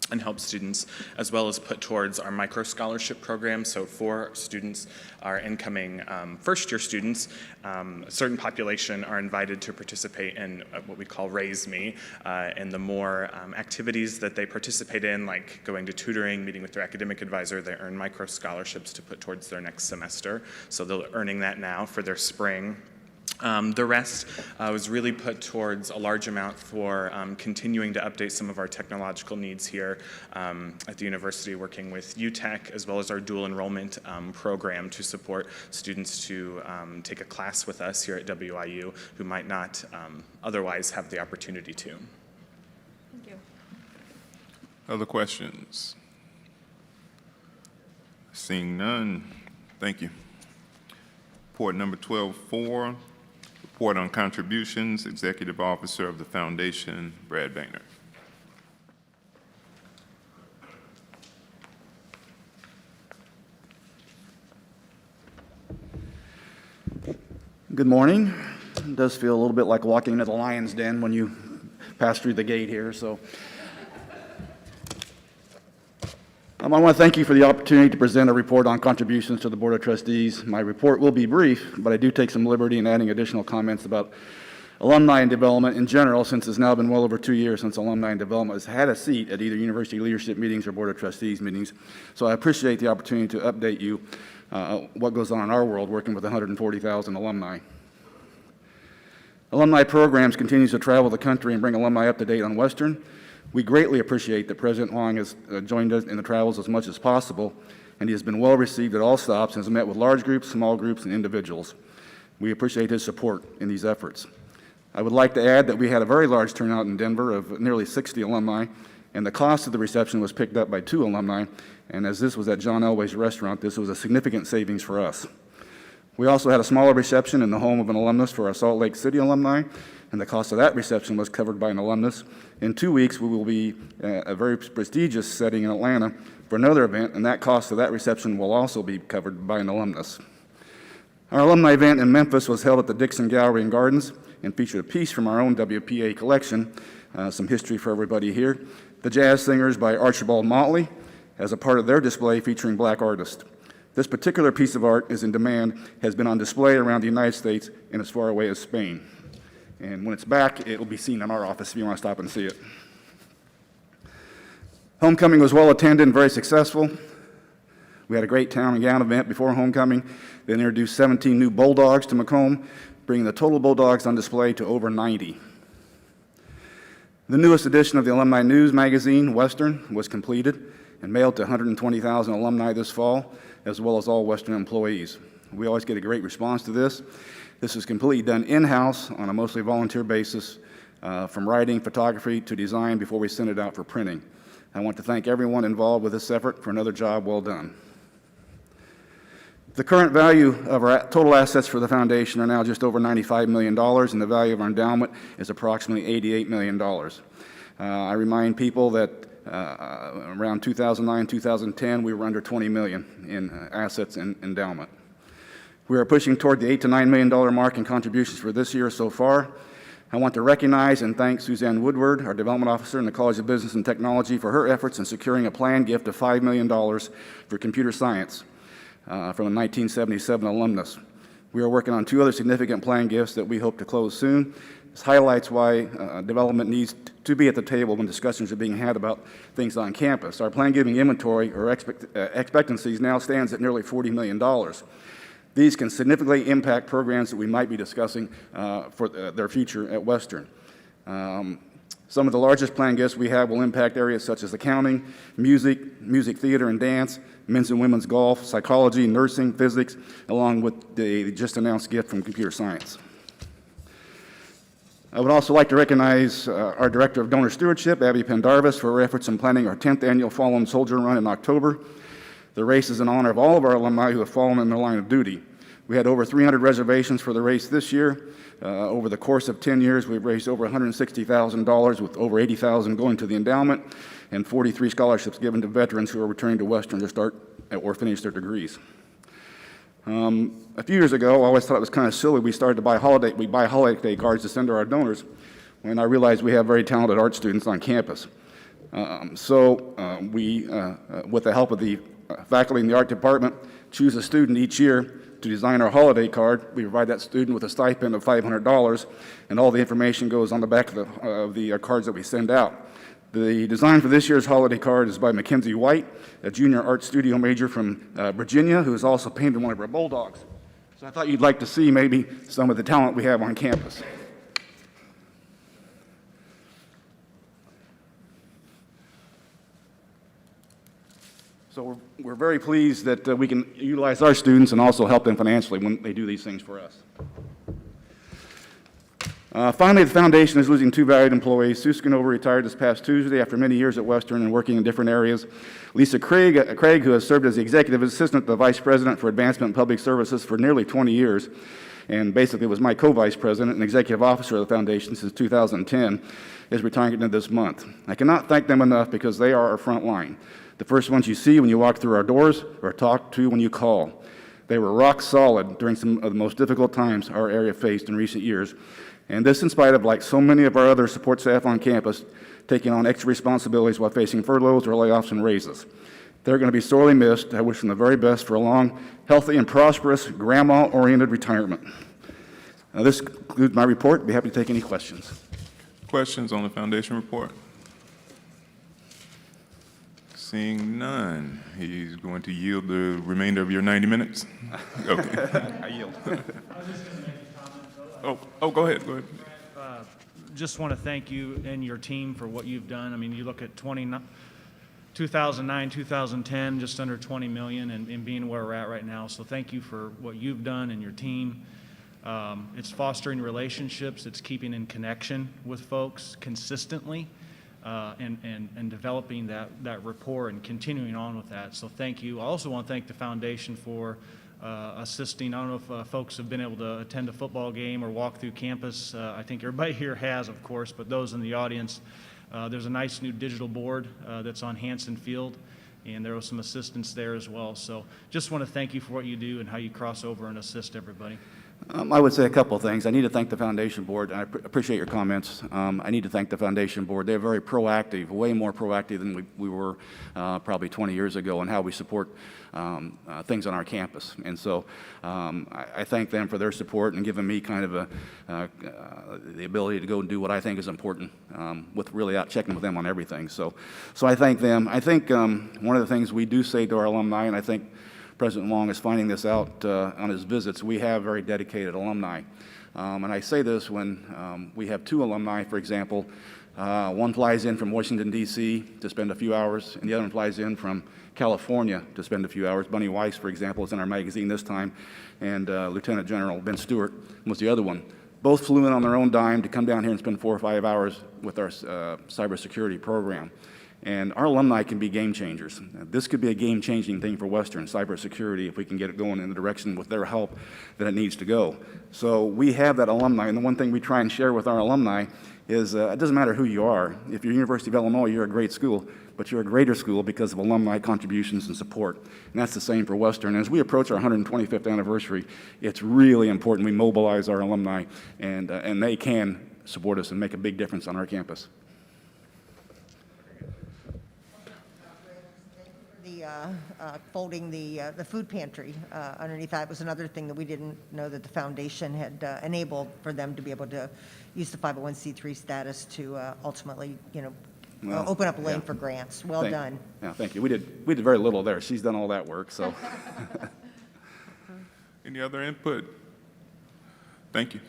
and help students, as well as put towards our micro scholarship program. So for students, our incoming first-year students, a certain population are invited to participate in what we call Raise Me, and the more activities that they participate in, like going to tutoring, meeting with their academic advisor, they earn micro scholarships to put towards their next semester. So they're earning that now for their spring The rest was really put towards a large amount for continuing to update some of our technological needs here at the university, working with UTech as well as our dual enrollment program to support students to take a class with us here at WIU who might not otherwise have the opportunity to. Thank you. Other questions? Seeing none, thank you. Report number 12-4, report on contributions, Executive Officer of the Foundation, Brad Boehner. Good morning. It does feel a little bit like walking into the lion's den when you pass through the gate here, so. I want to thank you for the opportunity to present a report on contributions to the Board of Trustees. My report will be brief, but I do take some liberty in adding additional comments about alumni and development in general, since it's now been well over 2 years since alumni and development has had a seat at either university leadership meetings or Board of Trustees meetings. So I appreciate the opportunity to update you what goes on in our world working with 140,000 alumni. Alumni programs continues to travel the country and bring alumni up to date on Western. We greatly appreciate that President Huang has joined us in the travels as much as possible, and he has been well received at all stops and has met with large groups, small groups, and individuals. We appreciate his support in these efforts. I would like to add that we had a very large turnout in Denver of nearly 60 alumni, and the cost of the reception was picked up by 2 alumni, and as this was at John Elway's restaurant, this was a significant savings for us. We also had a smaller reception in the home of an alumnus for our Salt Lake City alumni, and the cost of that reception was covered by an alumnus. In 2 weeks, we will be at a very prestigious setting in Atlanta for another event, and that cost of that reception will also be covered by an alumnus. Our alumni event in Memphis was held at the Dixon Gallery and Gardens and featured a piece from our own WPA collection, some history for everybody here. The Jazz Singers by Archibald Motley as a part of their display featuring black artists. This particular piece of art is in demand, has been on display around the United States and as far away as Spain. And when it's back, it will be seen in our office if you want to stop and see it. Homecoming was well attended and very successful. We had a great town and gown event before homecoming. They introduced 17 new Bulldogs to Macomb, bringing the total Bulldogs on display to over 90. The newest edition of the Alumni News magazine, Western, was completed and mailed to 120,000 alumni this fall, as well as all Western employees. We always get a great response to this. This is completely done in-house on a mostly volunteer basis, from writing, photography, to design before we send it out for printing. I want to thank everyone involved with this effort for another job well done. The current value of our total assets for the foundation are now just over $95 million, and the value of our endowment is approximately $88 million. I remind people that around 2009, 2010, we were under $20 million in assets and endowment. We are pushing toward the $8 to $9 million mark in contributions for this year so far. I want to recognize and thank Suzanne Woodward, our development officer in the College of Business and Technology, for her efforts in securing a planned gift of $5 million for computer science from a 1977 alumnus. We are working on 2 other significant planned gifts that we hope to close soon. This highlights why development needs to be at the table when discussions are being had about things on campus. Our planned giving inventory or expectancies now stands at nearly $40 million. These can significantly impact programs that we might be discussing for their future at Western. Some of the largest planned gifts we have will impact areas such as accounting, music theater and dance, men's and women's golf, psychology, nursing, physics, along with the just announced gift from computer science. I would also like to recognize our Director of Donor Stewardship, Abby Pendarvis, for her efforts in planning our 10th annual Fallen Soldier Run in October. The race is in honor of all of our alumni who have fallen in their line of duty. We had over 300 reservations for the race this year. Over the course of 10 years, we've raised over $160,000, with over $80,000 going to the endowment and 43 scholarships given to veterans who are returning to Western to start or finish their degrees. A few years ago, I always thought it was kind of silly. We buy holiday cards to send to our donors when I realized we have very talented art students on campus. We, with the help of the faculty in the art department, choose a student each year to design our holiday card. We provide that student with a stipend of $500, and all the information goes on the back of the cards that we send out. The design for this year's holiday card is by Mackenzie White, a junior art studio major from Virginia, who has also painted one of our Bulldogs. So I thought you'd like to see maybe some of the talent we have on campus. So we're very pleased that we can utilize our students and also help them financially when they do these things for us. Finally, the foundation is losing two valued employees. Sue Scanova retired this past Tuesday after many years at Western and working in different areas. Lisa Craig, who has served as the executive assistant to the vice president for advancement in public services for nearly 20 years, and basically was my co-vice president and executive officer of the foundation since 2010, is retiring at the end of this month. I cannot thank them enough because they are our front line. The first ones you see when you walk through our doors or talk to when you call. They were rock solid during some of the most difficult times our area faced in recent years. And this in spite of, like so many of our other support staff on campus, taking on extra responsibilities while facing furloughs or layoffs and raises. They're going to be sorely missed. I wish them the very best for a long, healthy, and prosperous grandma-oriented retirement. This concludes my report. I'd be happy to take any questions. Questions on the foundation report? Seeing none, he's going to yield the remainder of your 90 minutes. Okay. I yield. Go ahead. Just want to thank you and your team for what you've done. I mean, you look at 2009, 2010, just under 20 million and being where we're at right now. So thank you for what you've done and your team. It's fostering relationships. It's keeping in connection with folks consistently. And developing that rapport and continuing on with that. So thank you. I also want to thank the foundation for assisting. I don't know if folks have been able to attend a football game or walk through campus. I think everybody here has, of course, but those in the audience, there's a nice new digital board that's on Hanson Field, and there was some assistance there as well. So just want to thank you for what you do and how you cross over and assist everybody. I would say a couple of things. I need to thank the Foundation Board. I appreciate your comments. I need to thank the Foundation Board. They're very proactive, way more proactive than we were probably 20 years ago in how we support things on our campus. And so I thank them for their support and giving me kind of the ability to go and do what I think is important with really out checking with them on everything. So I thank them. I think one of the things we do say to our alumni, and I think President Long is finding this out on his visits, we have very dedicated alumni. And I say this when we have two alumni, for example. One flies in from Washington, D.C. to spend a few hours, and the other one flies in from California to spend a few hours. Bunny Weiss, for example, is in our magazine this time, and Lieutenant General Ben Stewart was the other one. Both flew in on their own dime to come down here and spend 4 or 5 hours with our cybersecurity program. And our alumni can be game changers. This could be a game-changing thing for Western cybersecurity if we can get it going in the direction with their help that it needs to go. So we have that alumni, and the one thing we try and share with our alumni is it doesn't matter who you are. If you're University of Illinois, you're a great school, but you're a greater school because of alumni contributions and support. And that's the same for Western. As we approach our 125th anniversary, it's really important we mobilize our alumni, and they can support us and make a big difference on our campus. Folding the food pantry underneath that was another thing that we didn't know that the foundation had enabled for them to be able to use the 501c3 status to ultimately, open up a lane for grants. Well done. Yeah, thank you. We did very little there. She's done all that work, so. Any other input? Thank you.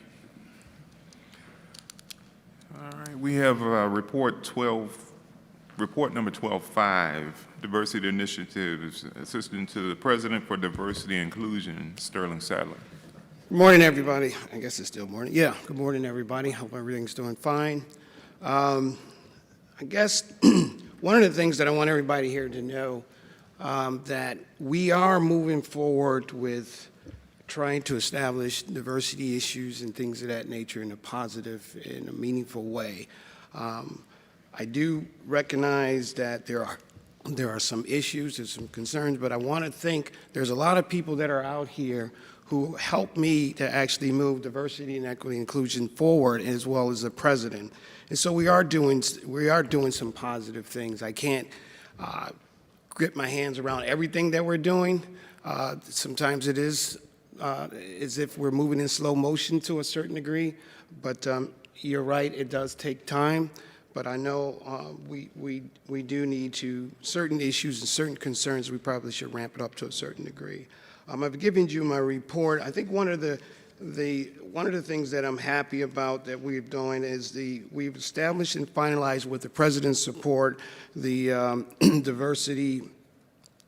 All right, we have report number 12.5, Diversity Initiatives, Assistant to the President for Diversity and Inclusion, Sterling Sadler. Good morning, everybody. I guess it's still morning. Yeah, good morning, everybody. Hope everything's doing fine. I guess one of the things that I want everybody here to know that we are moving forward with trying to establish diversity issues and things of that nature in a positive, in a meaningful way. I do recognize that there are some issues, there's some concerns, but I want to think there's a lot of people that are out here who helped me to actually move diversity and equity and inclusion forward, as well as the president. And so we are doing some positive things. I can't grip my hands around everything that we're doing. Sometimes it is as if we're moving in slow motion to a certain degree, but you're right, it does take time. But I know we do need to, certain issues and certain concerns, we probably should ramp it up to a certain degree. I've given you my report. I think one of the things that I'm happy about that we're doing is we've established and finalized with the president's support the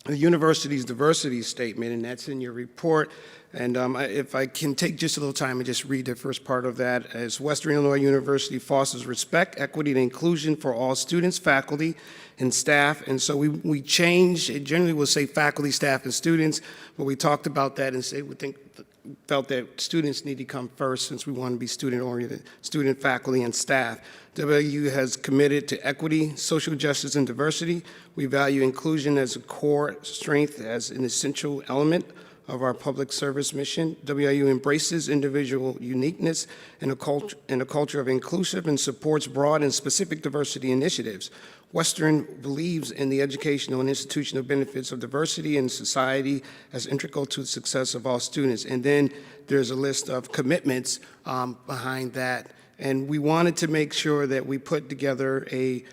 the university's diversity statement, and that's in your report. And if I can take just a little time and just read the first part of that, as Western Illinois University fosters respect, equity, and inclusion for all students, faculty, and staff. And so we changed, it generally will say faculty, staff, and students, but we talked about that and felt that students need to come first since we want to be student-oriented, student, faculty, and staff. WIU has committed to equity, social justice, and diversity. We value inclusion as a core strength, as an essential element of our public service mission. WIU embraces individual uniqueness in a culture of inclusive and supports broad and specific diversity initiatives. Western believes in the educational and institutional benefits of diversity in society as integral to the success of all students. And then there's a list of commitments behind that. And we wanted to make sure that we put together a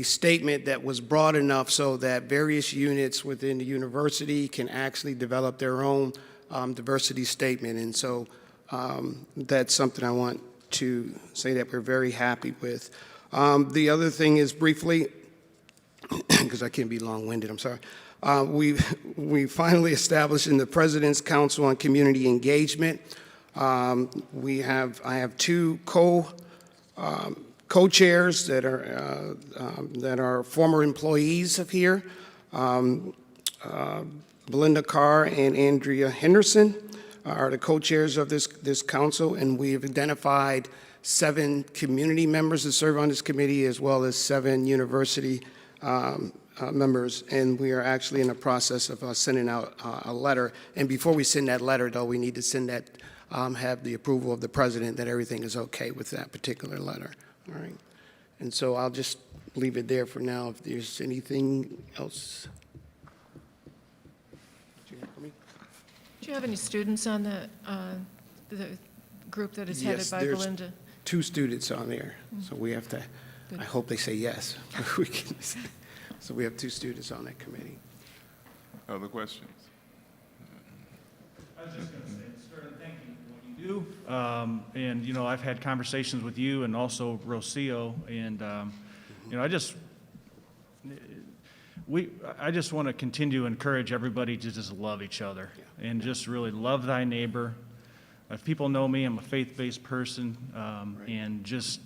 statement that was broad enough so that various units within the university can actually develop their own diversity statement. And so that's something I want to say that we're very happy with. The other thing is briefly, because I can't be long-winded, I'm sorry. We finally established in the President's Council on Community Engagement. I have two co-chairs that are former employees of here, Belinda Carr and Andrea Henderson are the co-chairs of this council, and we've identified 7 community members to serve on this committee, as well as 7 university members, and we are actually in the process of sending out a letter. And before we send that letter, though, we need to send that, have the approval of the president that everything is okay with that particular letter. All right. And so I'll just leave it there for now. If there's anything else. Do you have any students on the group that is headed Yes, by there's Belinda? 2 students on there, so we have to, I hope they say yes. So we have 2 students on that committee. Other questions? I was just going to say, Sterling, thank you for what you do. And, you know, I've had conversations with you and also Rocio, and, you know, I just want to continue to encourage everybody to just love each other and just really love thy neighbor. If people know me, I'm a faith-based person, and just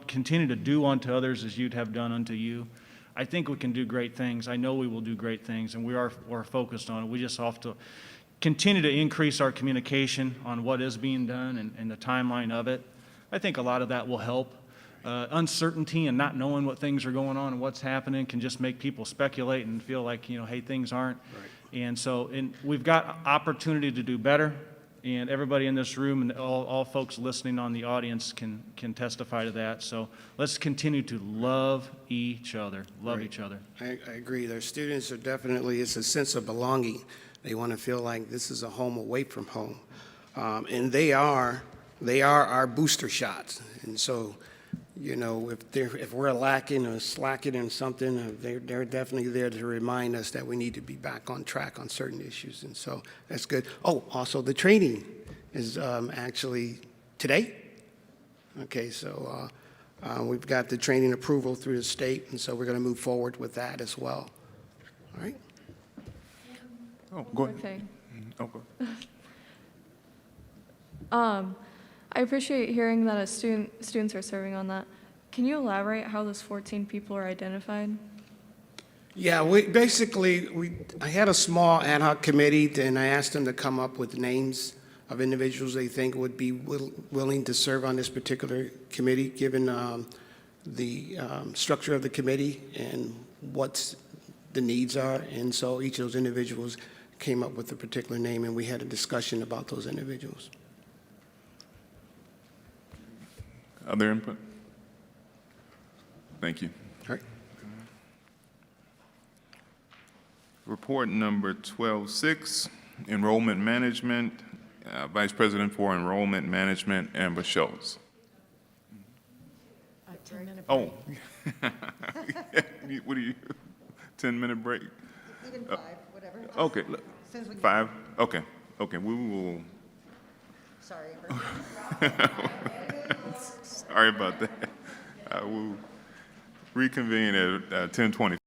continue to do unto others as you'd have done unto you. I think we can do great things. I know we will do great things, and we're focused on it. We just have to continue to increase our communication on what is being done and the timeline of it. I think a lot of that will help. Uncertainty and not knowing what things are going on and what's happening can just make people speculate and feel like, you know, hey, things aren't. Right. And so we've got opportunity to do better. And everybody in this room and all folks listening on the audience can testify to that. So let's continue to love each other, love each other. I agree. Their students are definitely, it's a sense of belonging. They want to feel like this is a home away from home. And they are our booster shots. And so, you know, if we're lacking or slacking in something, they're definitely there to remind us that we need to be back on track on certain issues. And so that's good. Oh, also the training is actually today. Okay, so we've got the training approval through the state, and so we're going to move forward with that as well. All right? Oh, go ahead. Okay. Oh, go ahead. I appreciate hearing that students are serving on that. Can you elaborate how those 14 people are identified? Yeah, I had a small ad hoc committee, and I asked them to come up with names of individuals they think would be willing to serve on this particular committee, given the structure of the committee and what the needs are. And so each of those individuals came up with a particular name, and we had a discussion about those individuals. Other input? Thank you. All right. Report number 12-6, Enrollment Management, Vice President for Enrollment Management, Amber Schultz. 10-minute break. Oh, what do you, 10-minute break? Even 5, whatever. Okay, soon as we get. 5? Okay, okay, we will, Sorry. sorry about that. We'll reconvene at 10:20.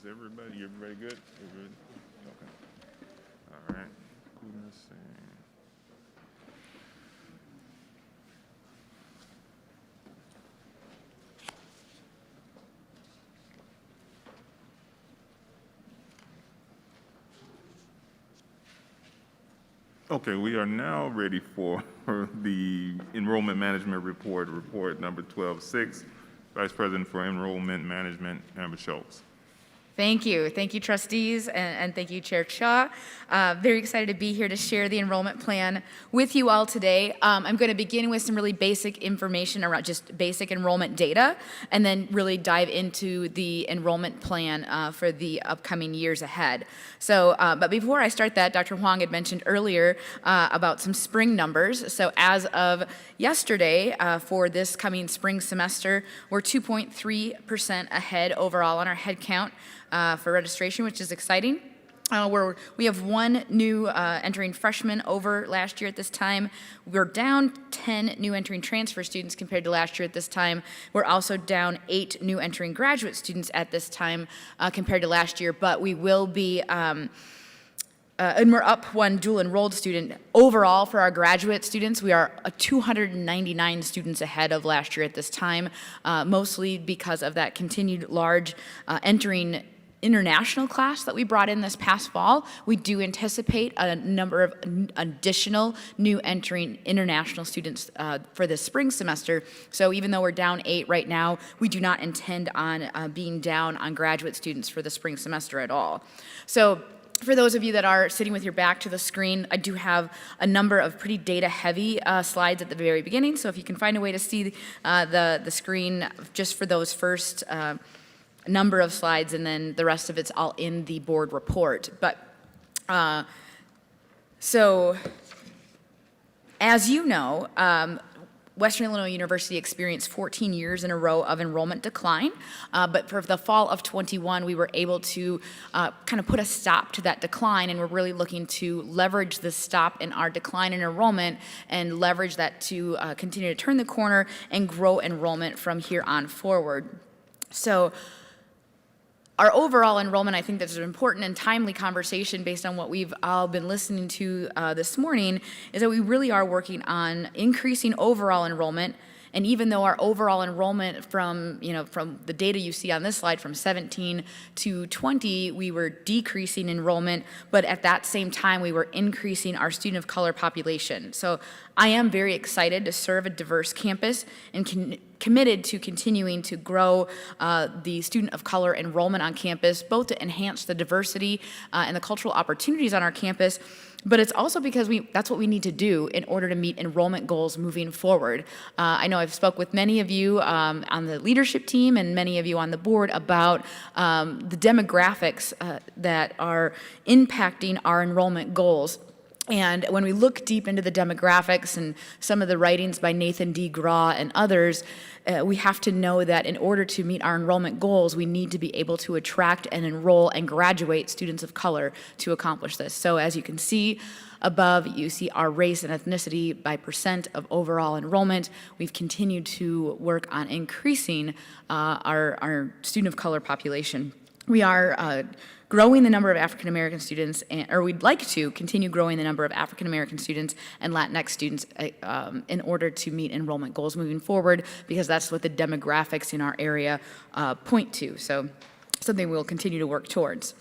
Is everybody, you everybody good? Everybody? Okay. All right. Let's see. Okay, we are now ready for the enrollment management report, report number 12-6. Vice President for Enrollment Management, Amber Schultz. Thank you. Thank you, trustees, and thank you, Chair Cha. Very excited to be here to share the enrollment plan with you all today. I'm going to begin with some really basic information around just basic enrollment data, and then really dive into the enrollment plan for the upcoming years ahead. So, but before I start that, Dr. Huang had mentioned earlier about some spring numbers. So as of yesterday, for this coming spring semester, we're 2.3% ahead overall on our head count for registration, which is exciting. We have one new entering freshman over last year at this time. We're down 10 new entering transfer students compared to last year at this time. We're also down 8 new entering graduate students at this time compared to last year, but we will be and we're up one dual enrolled student. Overall, for our graduate students, we are 299 students ahead of last year at this time, mostly because of that continued large entering international class that we brought in this past fall. We do anticipate a number of additional new entering international students for this spring semester. So even though we're down 8 right now, we do not intend on being down on graduate students for the spring semester at all. So for those of you that are sitting with your back to the screen, I do have a number of pretty data-heavy slides at the very beginning. So if you can find a way to see the screen just for those first number of slides, and then the rest of it's all in the board report. But so as you know, Western Illinois University experienced 14 years in a row of enrollment decline, but for the fall of 21, we were able to kind of put a stop to that decline, and we're really looking to leverage the stop in our decline in enrollment and leverage that to continue to turn the corner and grow enrollment from here on forward. So our overall enrollment, I think that's an important and timely conversation based on what we've all been listening to this morning, is that we really are working on increasing overall enrollment. And even though our overall enrollment from the data you see on this slide from 17 to 20, we were decreasing enrollment, but at that same time, we were increasing our student of color population. So I am very excited to serve a diverse campus and committed to continuing to grow the student of color enrollment on campus, both to enhance the diversity and the cultural opportunities on our campus, but it's also because that's what we need to do in order to meet enrollment goals moving forward. I know I've spoke with many of you on the leadership team and many of you on the board about the demographics that are impacting our enrollment goals. And when we look deep into the demographics and some of the writings by Nathan D. Graw and others, we have to know that in order to meet our enrollment goals, we need to be able to attract and enroll and graduate students of color to accomplish this. So as you can see above, you see our race and ethnicity by percent of overall enrollment. We've continued to work on increasing our student of color population. We are growing the number of African American students, or we'd like to continue growing the number of African American students and Latinx students in order to meet enrollment goals moving forward, because that's what the demographics in our area point to. So something we'll continue to work towards.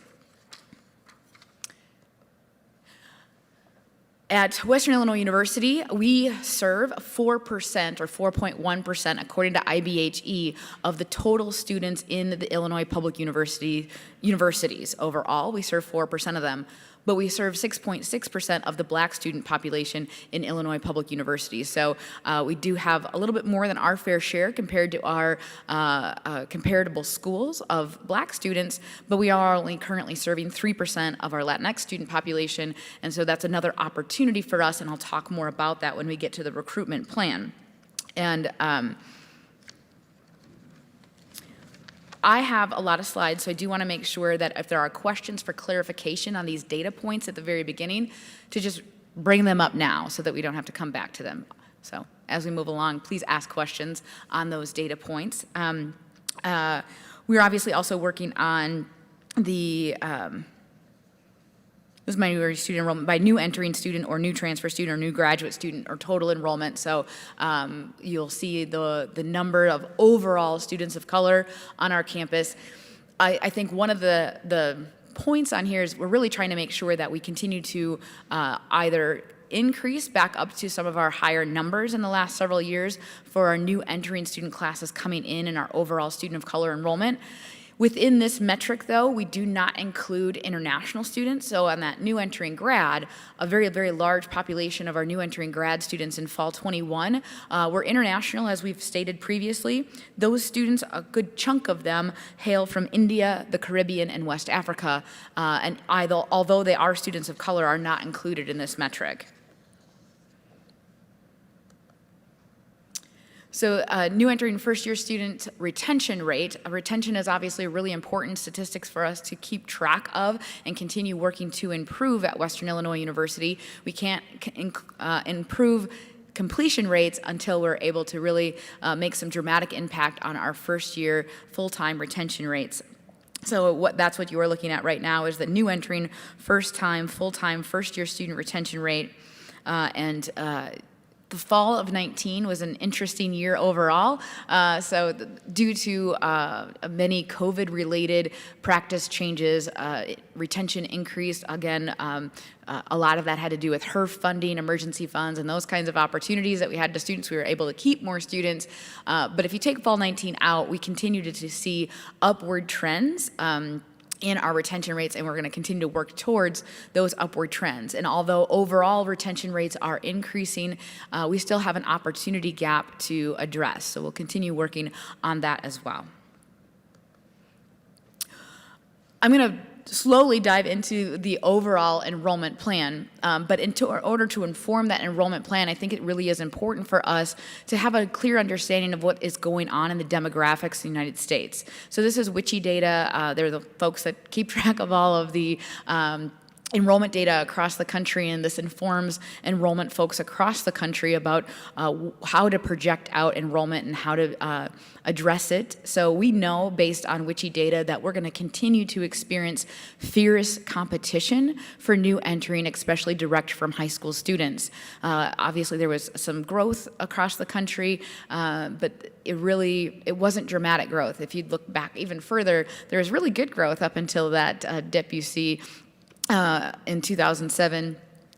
At Western Illinois University, we serve 4% or 4.1%, according to IBHE, of the total students in the Illinois public universities overall. We serve 4% of them, but we serve 6.6% of the black student population in Illinois public universities. So we do have a little bit more than our fair share compared to our comparable schools of black students, but we are only currently serving 3% of our Latinx student population, and so that's another opportunity for us, and I'll talk more about that when we get to the recruitment plan. And I have a lot of slides, so I do want to make sure that if there are questions for clarification on these data points at the very beginning, to just bring them up now so that we don't have to come back to them. So as we move along, please ask questions on those data points. We're obviously also working on the this is my new student enrollment by new entering student or new transfer student or new graduate student or total enrollment. So you'll see the number of overall students of color on our campus. I think one of the points on here is we're really trying to make sure that we continue to either increase back up to some of our higher numbers in the last several years for our new entering student classes coming in our overall student of color enrollment. Within this metric, though, we do not include international students. So on that new entering grad, a very, very large population of our new entering grad students in fall 21 were international, as we've stated previously. Those students, a good chunk of them, hail from India, the Caribbean, and West Africa. And although they are students of color, are not included in this metric. So new entering first-year student retention rate. Retention is obviously a really important statistics for us to keep track of and continue working to improve at Western Illinois University. We can't improve completion rates until we're able to really make some dramatic impact on our first-year full-time retention rates. So that's what you are looking at right now is the new entering first-time, full-time, first-year student retention rate. The fall of 19 was an interesting year overall. Due to many COVID-related practice changes, retention increased. Again, a lot of that had to do with HERF funding, emergency funds, and those kinds of opportunities that we had to students. We were able to keep more students. But if you take fall 19 out, we continued to see upward trends in our retention rates, and we're going to continue to work towards those upward trends. And although overall retention rates are increasing, we still have an opportunity gap to address. So we'll continue working on that as well. I'm going to slowly dive into the overall enrollment plan, but in order to inform that enrollment plan, I think it really is important for us to have a clear understanding of what is going on in the demographics of the United States. So this is WICHE data. They're the folks that keep track of all of the enrollment data across the country, and this informs enrollment folks across the country about how to project out enrollment and how to address it. So we know based on WICHE data that we're going to continue to experience fierce competition for new entering, especially direct from high school students. Obviously there was some growth across the country, but it wasn't dramatic growth. If you look back even further, there was really good growth up until that dip you see in 2007,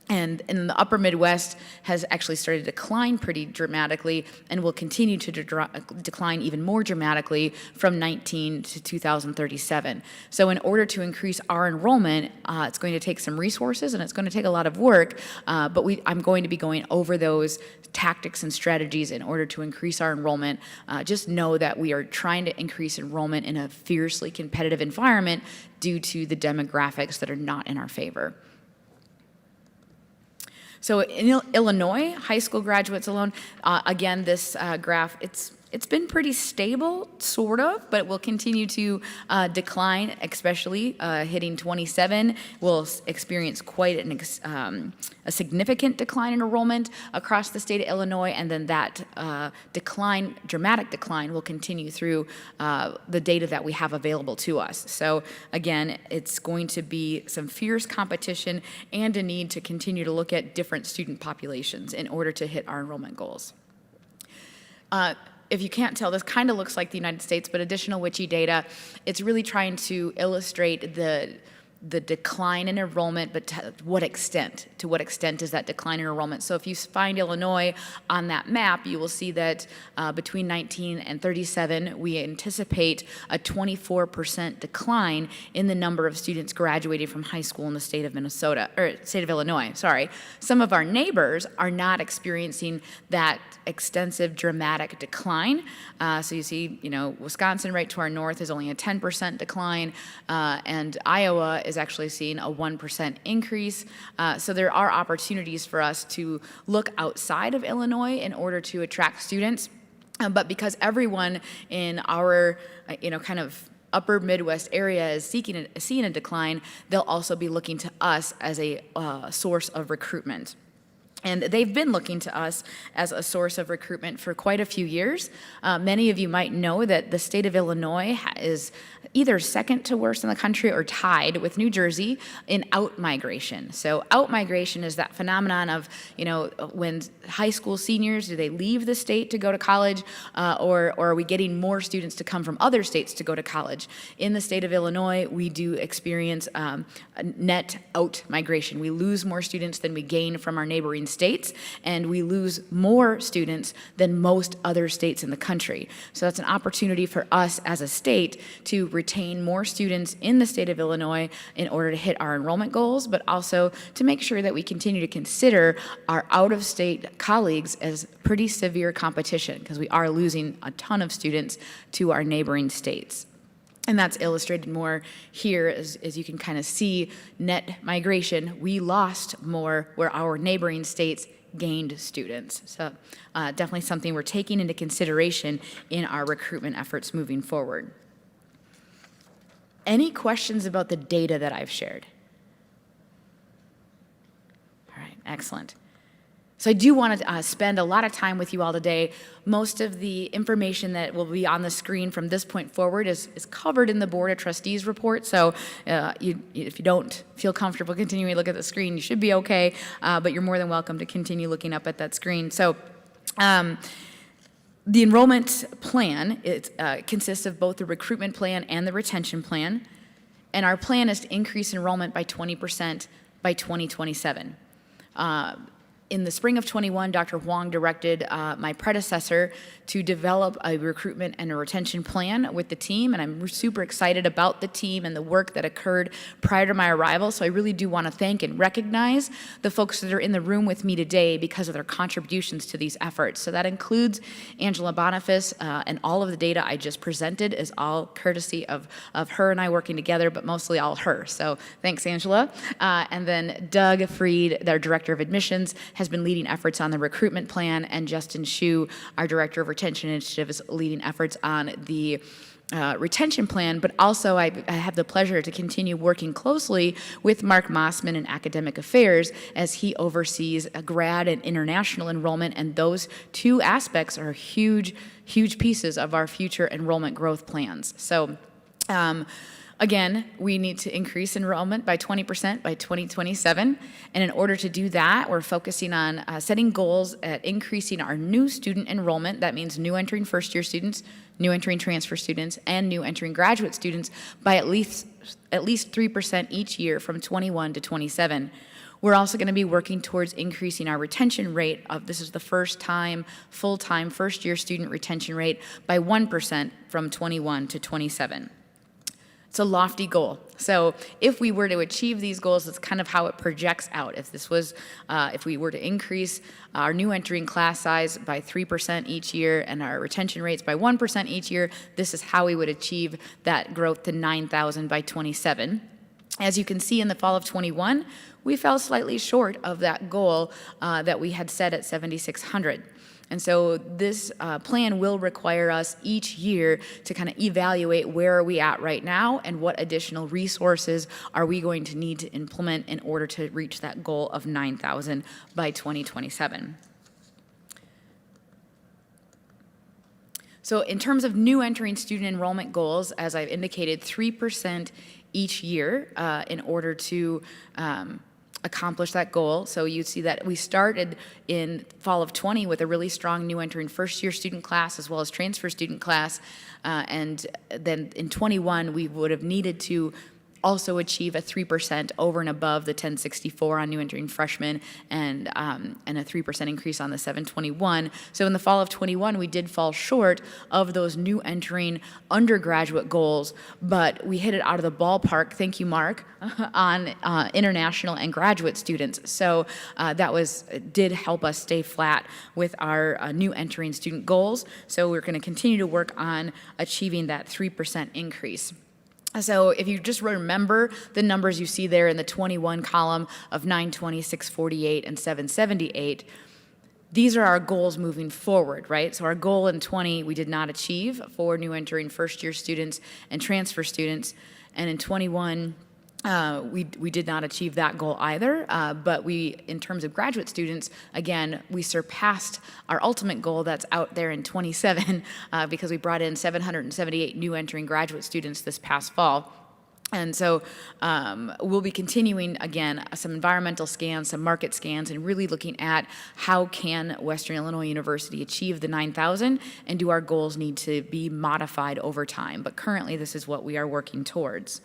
and in the upper Midwest has actually started to decline pretty dramatically and will continue to decline even more dramatically from 19 to 2037. So in order to increase our enrollment, it's going to take some resources and it's going to take a lot of work, but I'm going to be going over those tactics and strategies in order to increase our enrollment. Just know that we are trying to increase enrollment in a fiercely competitive environment due to the demographics that are not in our favor. So in Illinois, high school graduates alone, again, this graph, it's been pretty stable, sort of, but it will continue to decline, especially hitting 27. We'll experience quite a significant decline in enrollment across the state of Illinois, and then that dramatic decline will continue through the data that we have available to us. So again, it's going to be some fierce competition and a need to continue to look at different student populations in order to hit our enrollment goals. If you can't tell, this kind of looks like the United States, but additional WICHE data, it's really trying to illustrate the decline in enrollment, but to what extent? To what extent is that decline in enrollment? So if you find Illinois on that map, you will see that between 19 and 37, we anticipate a 24% decline in the number of students graduating from high school in the state of Illinois, sorry. Some of our neighbors are not experiencing that extensive, dramatic decline. So you see, Wisconsin right to our north is only a 10% decline, and Iowa is actually seeing a 1% increase. So there are opportunities for us to look outside of Illinois in order to attract students. But because everyone in our, kind of upper Midwest area is seeing a decline, they'll also be looking to us as a source of recruitment. And they've been looking to us as a source of recruitment for quite a few years. Many of you might know that the state of Illinois is either second to worst in the country or tied with New Jersey in out-migration. So out-migration is that phenomenon of, when high school seniors, do they leave the state to go to college, or are we getting more students to come from other states to go to college? In the state of Illinois, we do experience a net out-migration. We lose more students than we gain from our neighboring states, and we lose more students than most other states in the country. So that's an opportunity for us as a state to retain more students in the state of Illinois in order to hit our enrollment goals, but also to make sure that we continue to consider our out-of-state colleagues as pretty severe competition, because we are losing a ton of students to our neighboring states. And that's illustrated more here as you can kind of see net migration. We lost more where our neighboring states gained students. So definitely something we're taking into consideration in our recruitment efforts moving forward. Any questions about the data that I've shared? All right, excellent. So I do want to spend a lot of time with you all today. Most of the information that will be on the screen from this point forward is covered in the Board of Trustees report. So if you don't feel comfortable continuing to look at the screen, you should be okay, but you're more than welcome to continue looking up at that screen. So the enrollment plan consists of both the recruitment plan and the retention plan. And our plan is to increase enrollment by 20% by 2027. In the spring of 21, Dr. Huang directed my predecessor to develop a recruitment and a retention plan with the team, and I'm super excited about the team and the work that occurred prior to my arrival. So I really do want to thank and recognize the folks that are in the room with me today because of their contributions to these efforts. So that includes Angela Boniface, and all of the data I just presented is all courtesy of her and I working together, but mostly all her. So thanks, Angela. And then Doug Freed, their Director of Admissions, has been leading efforts on the recruitment plan, and Justin Shu, our Director of Retention Initiative, is leading efforts on the retention plan, but also I have the pleasure to continue working closely with Mark Mossman in Academic Affairs as he oversees a grad and international enrollment, and those two aspects are huge, huge pieces of our future enrollment growth plans. So, again, we need to increase enrollment by 20% by 2027. And in order to do that, we're focusing on setting goals at increasing our new student enrollment. That means new entering first-year students, new entering transfer students, and new entering graduate students by at least 3% each year from 21 to 27. We're also going to be working towards increasing our retention rate this is the first time, full-time first-year student retention rate by 1% from 21 to 27. It's a lofty goal. So if we were to achieve these goals, that's kind of how it projects out. If we were to increase our new entering class size by 3% each year and our retention rates by 1% each year, this is how we would achieve that growth to 9,000 by 27. As you can see in the fall of 21, we fell slightly short of that goal that we had set at 7,600. And so this plan will require us each year to kind of evaluate where are we at right now and what additional resources are we going to need to implement in order to reach that goal of 9,000 by 2027. So in terms of new entering student enrollment goals, as I've indicated, 3% each year in order to accomplish that goal. So you see that we started in fall of 20 with a really strong new entering first year student class as well as transfer student class. And then in 21, we would have needed to also achieve a 3% over and above the 1064 on new entering freshmen and a 3% increase on the 721. So in the fall of 21, we did fall short of those new entering undergraduate goals, but we hit it out of the ballpark, thank you, Mark, on international and graduate students. So that did help us stay flat with our new entering student goals. So we're going to continue to work on achieving that 3% increase. So if you just remember the numbers you see there in the 21 column of 920, 648, and 778, these are our goals moving forward, right? So our goal in 20 we did not achieve for new entering first-year students and transfer students. And in 21, we did not achieve that goal either, but in terms of graduate students, again, we surpassed our ultimate goal that's out there in 27 because we brought in 778 new entering graduate students this past fall. And so we'll be continuing, again, some environmental scans, some market scans, and really looking at how can Western Illinois University achieve the 9,000, and do our goals need to be modified over time. But currently, this is what we are working towards.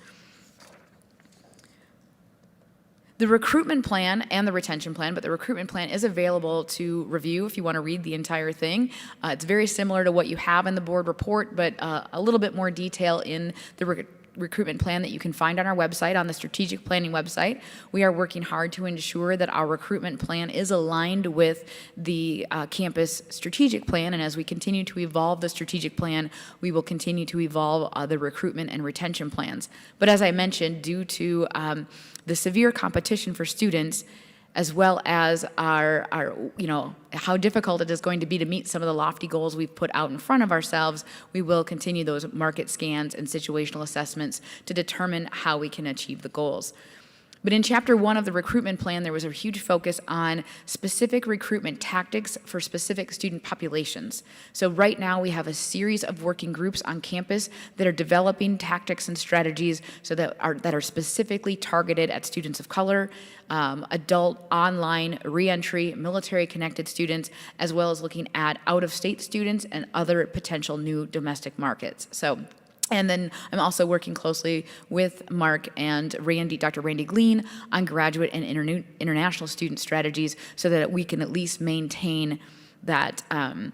The recruitment plan and the retention plan, but the recruitment plan is available to review if you want to read the entire thing. It's very similar to what you have in the board report, but a little bit more detail in the recruitment plan that you can find on our website, on the strategic planning website. We are working hard to ensure that our recruitment plan is aligned with the campus strategic plan, and as we continue to evolve the strategic plan, we will continue to evolve the recruitment and retention plans. But as I mentioned, due to the severe competition for students, as well as our how difficult it is going to be to meet some of the lofty goals we've put out in front of ourselves, we will continue those market scans and situational assessments to determine how we can achieve the goals. But in Chapter 1 of the recruitment plan, there was a huge focus on specific recruitment tactics for specific student populations. So right now we have a series of working groups on campus that are developing tactics and strategies that are specifically targeted at students of color, adult, online, reentry, military-connected students, as well as looking at out-of-state students and other potential new domestic markets. And then I'm also working closely with Mark and Dr. Randy Glean on graduate and international student strategies so that we can at least maintain that kind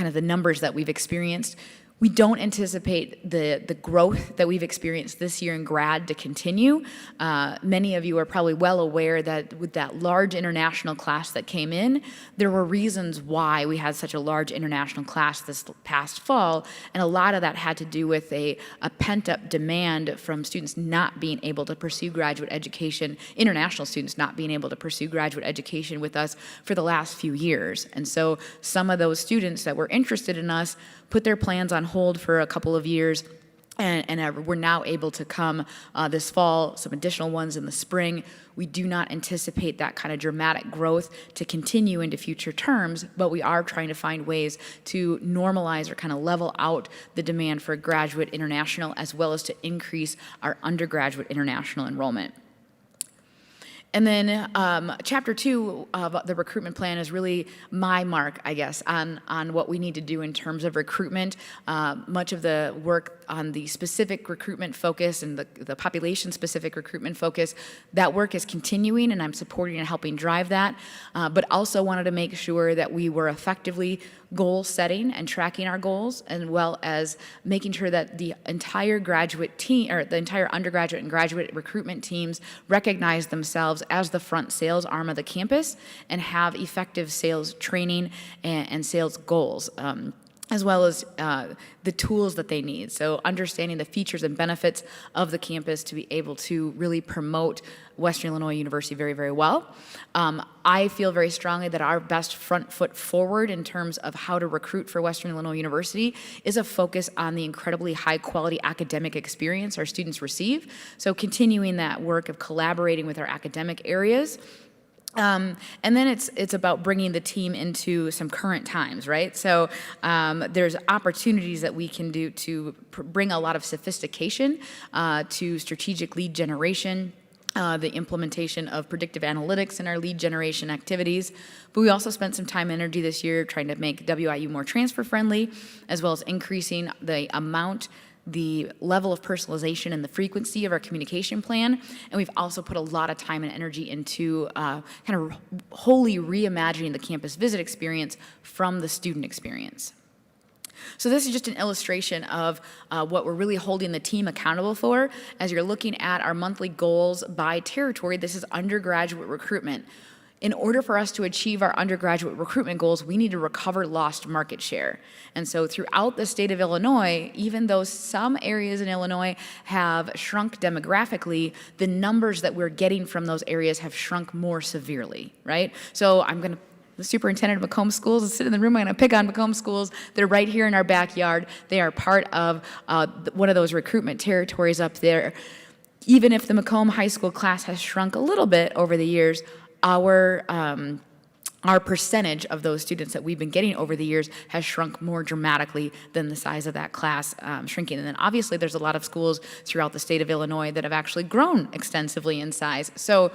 of the numbers that we've experienced. We don't anticipate the growth that we've experienced this year in grad to continue. Many of you are probably well aware that with that large international class that came in, there were reasons why we had such a large international class this past fall, and a lot of that had to do with a pent-up demand from students not being able to pursue graduate education, international students not being able to pursue graduate education with us for the last few years. And so some of those students that were interested in us put their plans on hold for a couple of years, and we're now able to come this fall, some additional ones in the spring. We do not anticipate that kind of dramatic growth to continue into future terms, but we are trying to find ways to normalize or kind of level out the demand for graduate international, as well as to increase our undergraduate international enrollment. And then Chapter 2 of the recruitment plan is really my mark, I guess, on what we need to do in terms of recruitment. Much of the work on the specific recruitment focus and the population-specific recruitment focus, that work is continuing, and I'm supporting and helping drive that, but also wanted to make sure that we were effectively goal setting and tracking our goals, as well as making sure that the entire graduate team, or the entire undergraduate and graduate recruitment teams, recognize themselves as the front sales arm of the campus and have effective sales training and sales goals. As well as the tools that they need. So understanding the features and benefits of the campus to be able to really promote Western Illinois University very, very well. I feel very strongly that our best front foot forward in terms of how to recruit for Western Illinois University is a focus on the incredibly high quality academic experience our students receive. So continuing that work of collaborating with our academic areas. And then it's about bringing the team into some current times, right? So there's opportunities that we can do to bring a lot of sophistication to strategic lead generation, the implementation of predictive analytics in our lead generation activities. But we also spent some time and energy this year trying to make WIU more transfer friendly, as well as increasing the level of personalization and the frequency of our communication plan. And we've also put a lot of time and energy into kind of wholly reimagining the campus visit experience from the student experience. So this is just an illustration of what we're really holding the team accountable for. As you're looking at our monthly goals by territory, this is undergraduate recruitment. In order for us to achieve our undergraduate recruitment goals, we need to recover lost market share. And so throughout the state of Illinois, even though some areas in Illinois have shrunk demographically, the numbers that we're getting from those areas have shrunk more severely, right? So the superintendent of Macomb Schools is sitting in the room. I'm going to pick on Macomb Schools. They're right here in our backyard. They are part of one of those recruitment territories up there. even if the Macomb High School class has shrunk a little bit over the years, our percentage of those students that we've been getting over the years has shrunk more dramatically than the size of that class shrinking. And then obviously there's a lot of schools throughout the state of Illinois that have actually grown extensively in size. So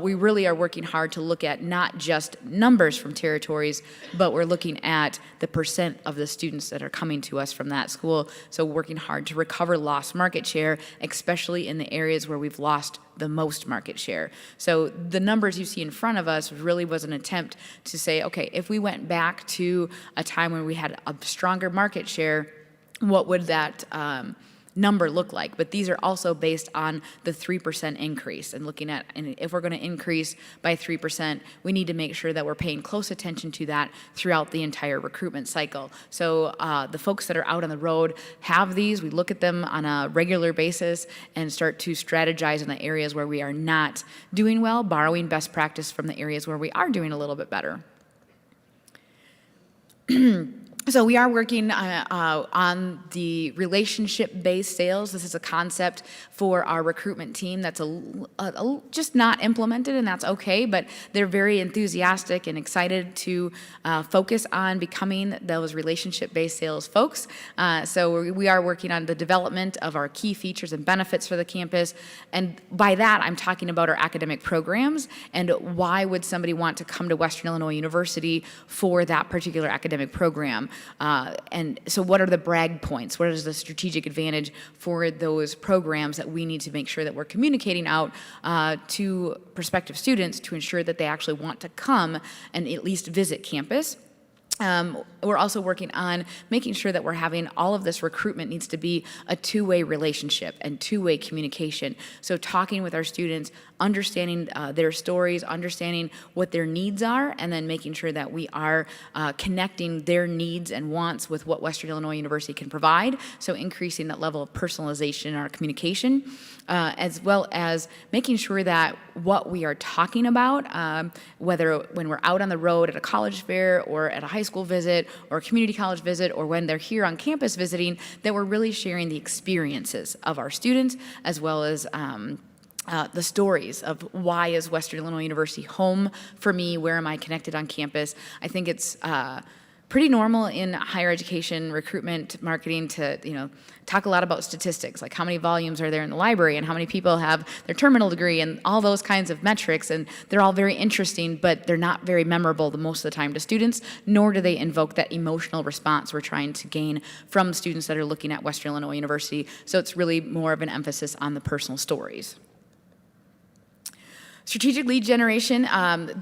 we really are working hard to look at not just numbers from territories, but we're looking at the percent of the students that are coming to us from that school. So working hard to recover lost market share, especially in the areas where we've lost the most market share. So the numbers you see in front of us really was an attempt to say, okay, if we went back to a time when we had a stronger market share, what would that number look like? But these are also based on the 3% increase and looking at, and if we're going to increase by 3%, we need to make sure that we're paying close attention to that throughout the entire recruitment cycle. So the folks that are out on the road have these. We look at them on a regular basis and start to strategize in the areas where we are not doing well, borrowing best practice from the areas where we are doing a little bit better. So we are working on the relationship-based sales. This is a concept for our recruitment team that's just not implemented, and that's okay, but they're very enthusiastic and excited to focus on becoming those relationship-based sales folks. So we are working on the development of our key features and benefits for the campus, and by that I'm talking about our academic programs and why would somebody want to come to Western Illinois University for that particular academic program. And so what are the brag points? What is the strategic advantage for those programs that we need to make sure that we're communicating out to prospective students to ensure that they actually want to come and at least visit campus? We're also working on making sure that we're having all of this recruitment needs to be a two-way relationship and two-way communication. So talking with our students, understanding their stories, understanding what their needs are, and then making sure that we are connecting their needs and wants with what Western Illinois University can provide. So increasing that level of personalization in our communication, as well as making sure that what we are talking about, whether when we're out on the road at a college fair or at a high school visit or a community college visit or when they're here on campus visiting, that we're really sharing the experiences of our students as well as the stories of why is Western Illinois University home for me, where am I connected on campus. I think it's pretty normal in higher education recruitment marketing to talk a lot about statistics, like how many volumes are there in the library and how many people have their terminal degree and all those kinds of metrics, and they're all very interesting, but they're not very memorable the most of the time to students, nor do they invoke that emotional response we're trying to gain from students that are looking at Western Illinois University. So it's really more of an emphasis on the personal stories. Strategic lead generation,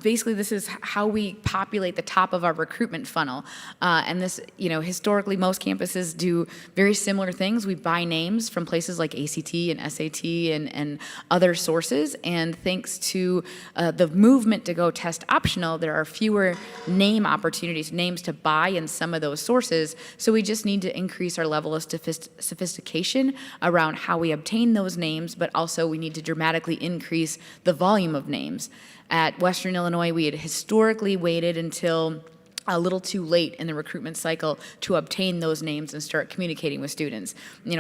basically this is how we populate the top of our recruitment funnel. And this, historically most campuses do very similar things. We buy names from places like ACT and SAT and other sources. And thanks to the movement to go test optional, there are fewer name opportunities, names to buy in some of those sources. So we just need to increase our level of sophistication around how we obtain those names, but also we need to dramatically increase the volume of names. At Western Illinois, we had historically waited until a little too late in the recruitment cycle to obtain those names and start communicating with students.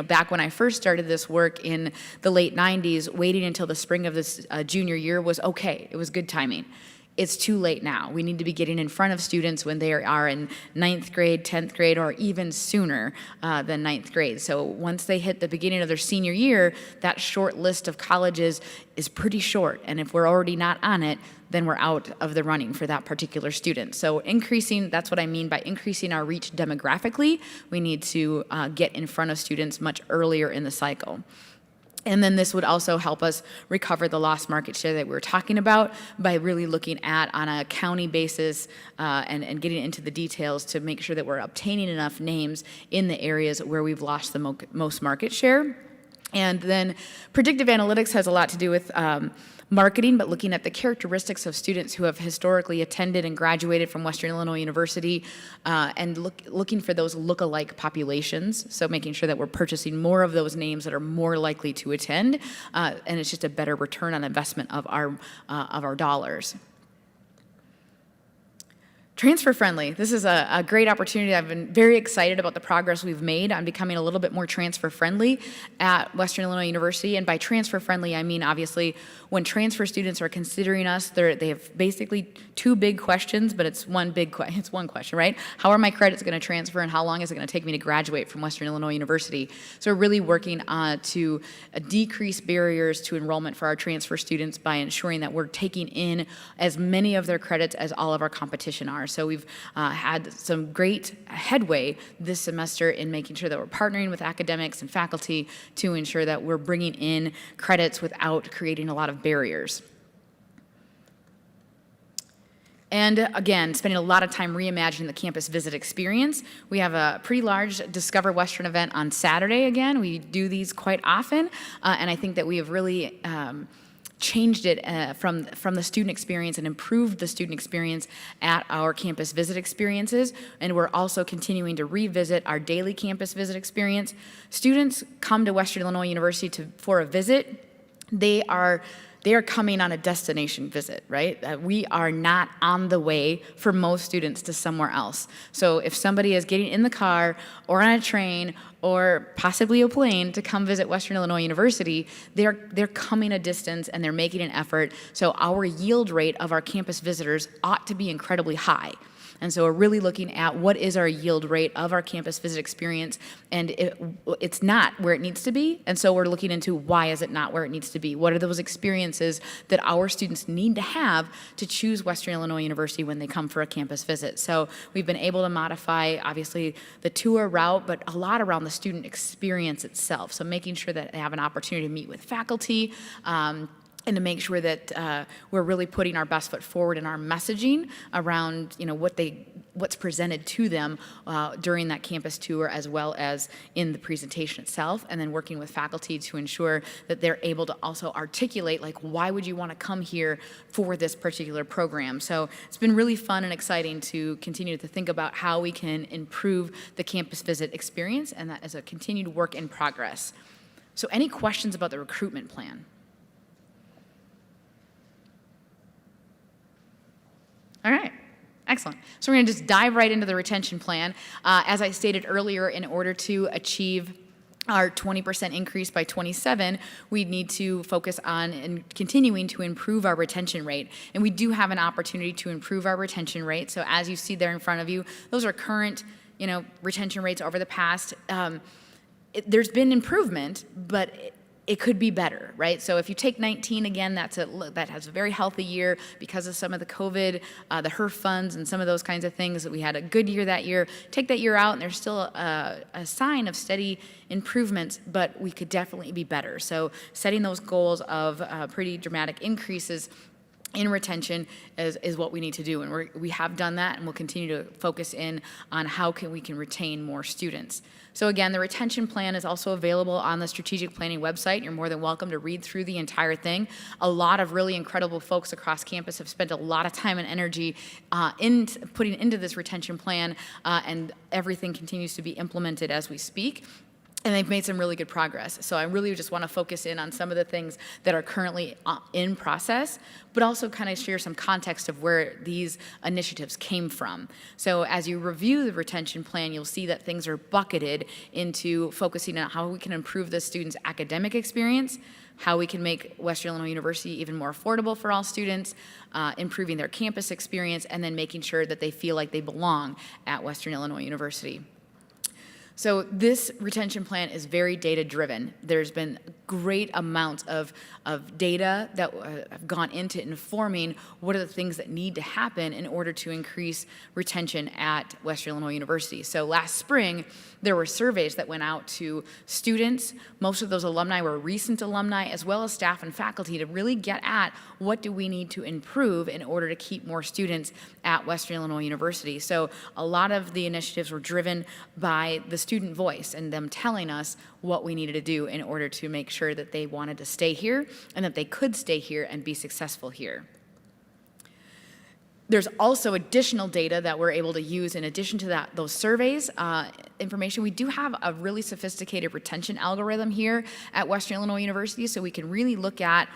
Back when I first started this work in the late 90s, waiting until the spring of this junior year was okay. It was good timing. It's too late now. We need to be getting in front of students when they are in 9th grade, 10th grade, or even sooner than 9th grade. So once they hit the beginning of their senior year, that short list of colleges is pretty short. And if we're already not on it, then we're out of the running for that particular student. So that's what I mean by increasing our reach demographically. We need to get in front of students much earlier in the cycle. And then this would also help us recover the lost market share that we were talking about by really looking at on a county basis and getting into the details to make sure that we're obtaining enough names in the areas where we've lost the most market share. And then predictive analytics has a lot to do with marketing, but looking at the characteristics of students who have historically attended and graduated from Western Illinois University and looking for those look-alike populations. So making sure that we're purchasing more of those names that are more likely to attend, and it's just a better return on investment of our dollars. Transfer friendly. This is a great opportunity. I've been very excited about the progress we've made on becoming a little bit more transfer friendly at Western Illinois University. And by transfer friendly, I mean obviously when transfer students are considering us, they have basically two big questions, but it's one question, right? How are my credits going to transfer, and how long is it going to take me to graduate from Western Illinois University? So we're really working to decrease barriers to enrollment for our transfer students by ensuring that we're taking in as many of their credits as all of our competition are. So we've had some great headway this semester in making sure that we're partnering with academics and faculty to ensure that we're bringing in credits without creating a lot of barriers. And again, spending a lot of time reimagining the campus visit experience. We have a pretty large Discover Western event on Saturday again. We do these quite often, and I think that we have really changed it from the student experience and improved the student experience at our campus visit experiences. And we're also continuing to revisit our daily campus visit experience. Students come to Western Illinois University for a visit. They are coming on a destination visit, right? We are not on the way for most students to somewhere else. So if somebody is getting in the car or on a train or possibly a plane to come visit Western Illinois University, they're coming a distance and they're making an effort. So our yield rate of our campus visitors ought to be incredibly high. And so we're really looking at what is our yield rate of our campus visit experience, and it's not where it needs to be. And so we're looking into why is it not where it needs to be? What are those experiences that our students need to have to choose Western Illinois University when they come for a campus visit? So we've been able to modify, obviously, the tour route, but a lot around the student experience itself. So making sure that they have an opportunity to meet with faculty, and to make sure that we're really putting our best foot forward in our messaging around, what's presented to them during that campus tour, as well as in the presentation itself, and then working with faculty to ensure that they're able to also articulate, why would you want to come here for this particular program? So it's been really fun and exciting to continue to think about how we can improve the campus visit experience, and that is a continued work in progress. So any questions about the recruitment plan? All right, excellent. So we're going to just dive right into the retention plan. As I stated earlier, in order to achieve our 20% increase by 27, we need to focus on and continuing to improve our retention rate. And we do have an opportunity to improve our retention rate. So as you see there in front of you, those are current, retention rates over the past. There's been improvement, but it could be better, right? So if you take 19 again, that has a very healthy year because of some of the COVID, the HERF funds, and some of those kinds of things. That we had a good year that year. Take that year out, and there's still a sign of steady improvements, but we could definitely be better. So setting those goals of pretty dramatic increases in retention is what we need to do, and we have done that, and we'll continue to focus in on how we can retain more students. So again, the retention plan is also available on the strategic planning website. You're more than welcome to read through the entire thing. A lot of really incredible folks across campus have spent a lot of time and energy in putting into this retention plan, and everything continues to be implemented as we speak. And they've made some really good progress. So I really just want to focus in on some of the things that are currently in process, but also kind of share some context of where these initiatives came from. So as you review the retention plan, you'll see that things are bucketed into focusing on how we can improve the students' academic experience, how we can make Western Illinois University even more affordable for all students, improving their campus experience, and then making sure that they feel like they belong at Western Illinois University. So this retention plan is very data-driven. There's been great amounts of data that have gone into informing what are the things that need to happen in order to increase retention at Western Illinois University. So last spring, there were surveys that went out to students. Most of those alumni were recent alumni, as well as staff and faculty, to really get at what do we need to improve in order to keep more students at Western Illinois University. So a lot of the initiatives were driven by the student voice and them telling us what we needed to do in order to make sure that they wanted to stay here and that they could stay here and be successful here. There's also additional data that we're able to use in addition to those surveys information. We do have a really sophisticated retention algorithm here at Western Illinois University, so we can really look at,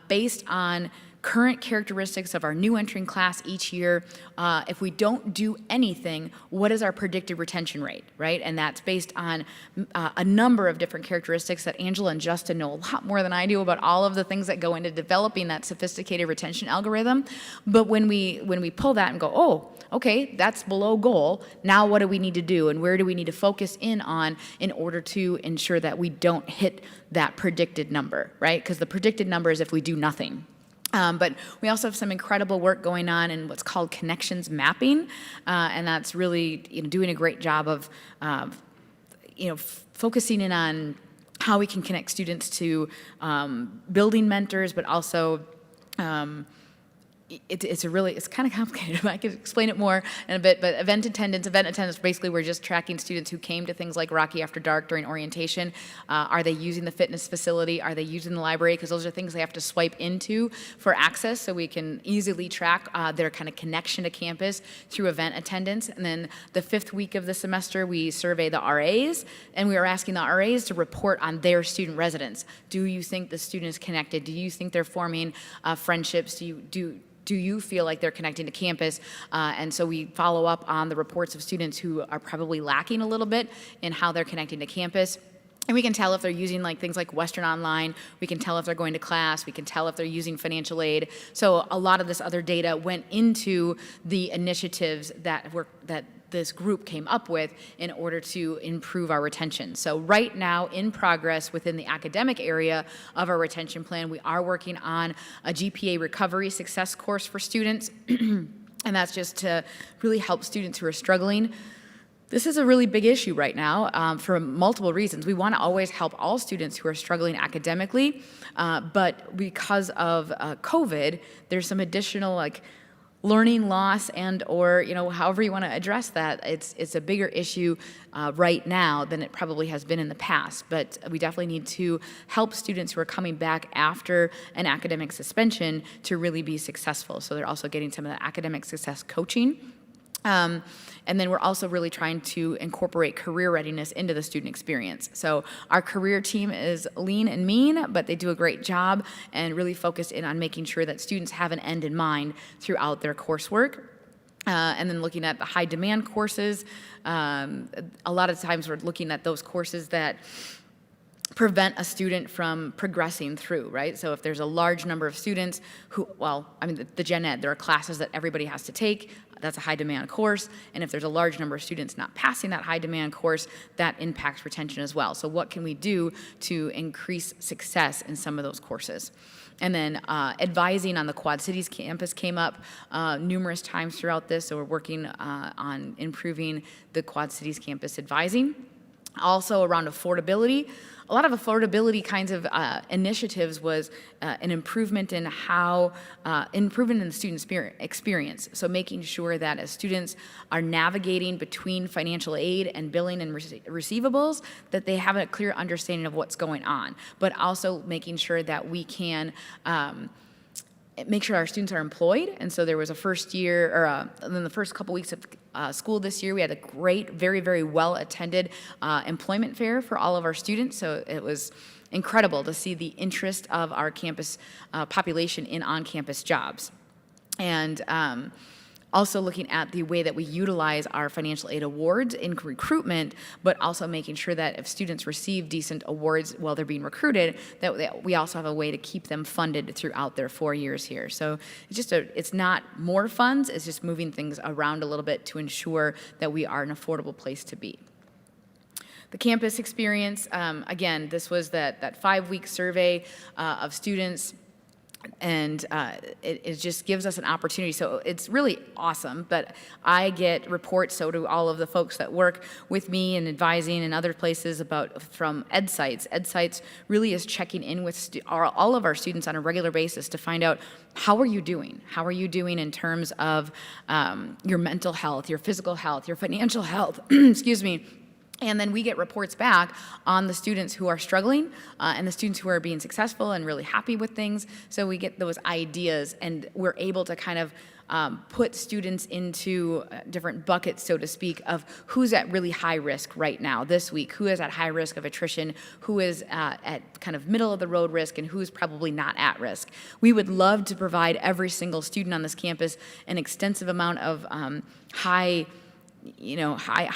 based on current characteristics of our new entering class each year. If we don't do anything, what is our predicted retention rate, right? And that's based on a number of different characteristics that Angela and Justin know a lot more than I do about all of the things that go into developing that sophisticated retention algorithm. But when we pull that and go, oh, okay, that's below goal. Now what do we need to do, and where do we need to focus in on in order to ensure that we don't hit that predicted number, right? Because the predicted number is if we do nothing. But we also have some incredible work going on in what's called connections mapping, and that's really doing a great job of focusing in on how we can connect students to building mentors, but also it's kind of complicated. I could explain it more in a bit, but event attendance, basically we're just tracking students who came to things like Rocky After Dark during orientation. Are they using the fitness facility? Are they using the library? Because those are things they have to swipe into for access, so we can easily track their kind of connection to campus through event attendance. And then the 5th week of the semester, we survey the RAs, and we are asking the RAs to report on their student residents. Do you think the student is connected? Do you think they're forming friendships? Do you feel like they're connecting to campus? And so we follow up on the reports of students who are probably lacking a little bit in how they're connecting to campus. And we can tell if they're using things like Western Online. We can tell if they're going to class. We can tell if they're using financial aid. So a lot of this other data went into the initiatives that this group came up with in order to improve our retention. So right now, in progress within the academic area of our retention plan, we are working on a GPA recovery success course for students, and that's just to really help students who are struggling. This is a really big issue right now for multiple reasons. We want to always help all students who are struggling academically, but because of COVID, there's some additional learning loss or however you want to address that. It's a bigger issue right now than it probably has been in the past, but we definitely need to help students who are coming back after an academic suspension to really be successful. So they're also getting some of the academic success coaching. And then we're also really trying to incorporate career readiness into the student experience. So our career team is lean and mean, but they do a great job and really focus in on making sure that students have an end in mind throughout their coursework. And then looking at the high demand courses, a lot of times we're looking at those courses that prevent a student from progressing through, right? So if there's a large number of students who, the gen ed, there are classes that everybody has to take. That's a high demand course. And if there's a large number of students not passing that high demand course, that impacts retention as well. So what can we do to increase success in some of those courses? And then advising on the Quad Cities campus came up numerous times throughout this. So we're working on improving the Quad Cities campus advising. Also around affordability. A lot of affordability kinds of initiatives was an improvement in improvement in the student experience. So making sure that as students are navigating between financial aid and billing and receivables, that they have a clear understanding of what's going on, but also making sure that we can make sure our students are employed. And so there was a first year, or in the first couple weeks of school this year, we had a great, very, very well-attended employment fair for all of our students. So it was incredible to see the interest of our campus population in on-campus jobs. And also looking at the way that we utilize our financial aid awards in recruitment, but also making sure that if students receive decent awards while they're being recruited, that we also have a way to keep them funded throughout their 4 years here. So it's not more funds, it's just moving things around a little bit to ensure that we are an affordable place to be. The campus experience, again, this was that 5-week survey of students. And it just gives us an opportunity. So it's really awesome, but I get reports, so do all of the folks that work with me and advising and other places from EdSites. EdSites really is checking in with all of our students on a regular basis to find out, how are you doing? How are you doing in terms of your mental health, your physical health, your financial health, excuse me. And then we get reports back on the students who are struggling and the students who are being successful and really happy with things. So we get those ideas, and we're able to kind of put students into different buckets, so to speak, of who's at really high risk right now this week, who is at high risk of attrition, who is at kind of middle of the road risk, and who's probably not at risk. We would love to provide every single student on this campus an extensive amount of high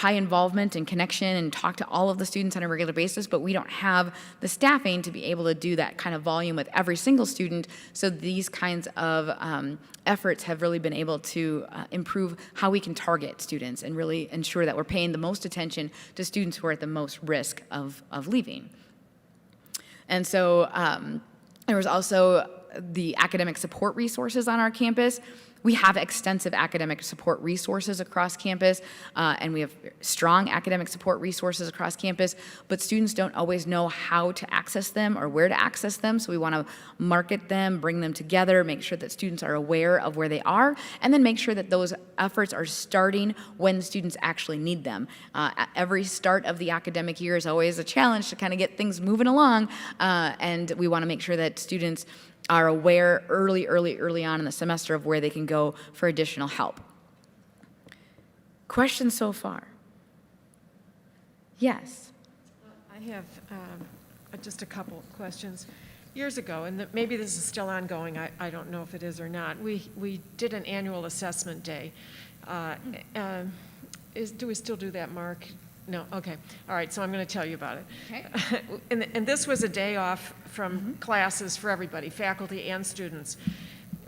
involvement and connection and talk to all of the students on a regular basis, but we don't have the staffing to be able to do that kind of volume with every single student. So these kinds of efforts have really been able to improve how we can target students and really ensure that we're paying the most attention to students who are at the most risk of leaving. And so there was also the academic support resources on our campus. We have extensive academic support resources across campus, and we have strong academic support resources across campus, but students don't always know how to access them or where to access them, so we want to market them, bring them together, make sure that students are aware of where they are, and then make sure that those efforts are starting when students actually need them. At every start of the academic year is always a challenge to kind of get things moving along, and we want to make sure that students are aware early on in the semester of where they can go for additional help. Questions so far? Yes. I have just a couple of questions. Years ago, and maybe this is still ongoing, I don't know if it is or not, we did an annual assessment day. Do we still do that, Mark? No, okay. All right, so I'm going to tell you about it. Okay. And this was a day off from classes for everybody, faculty and students.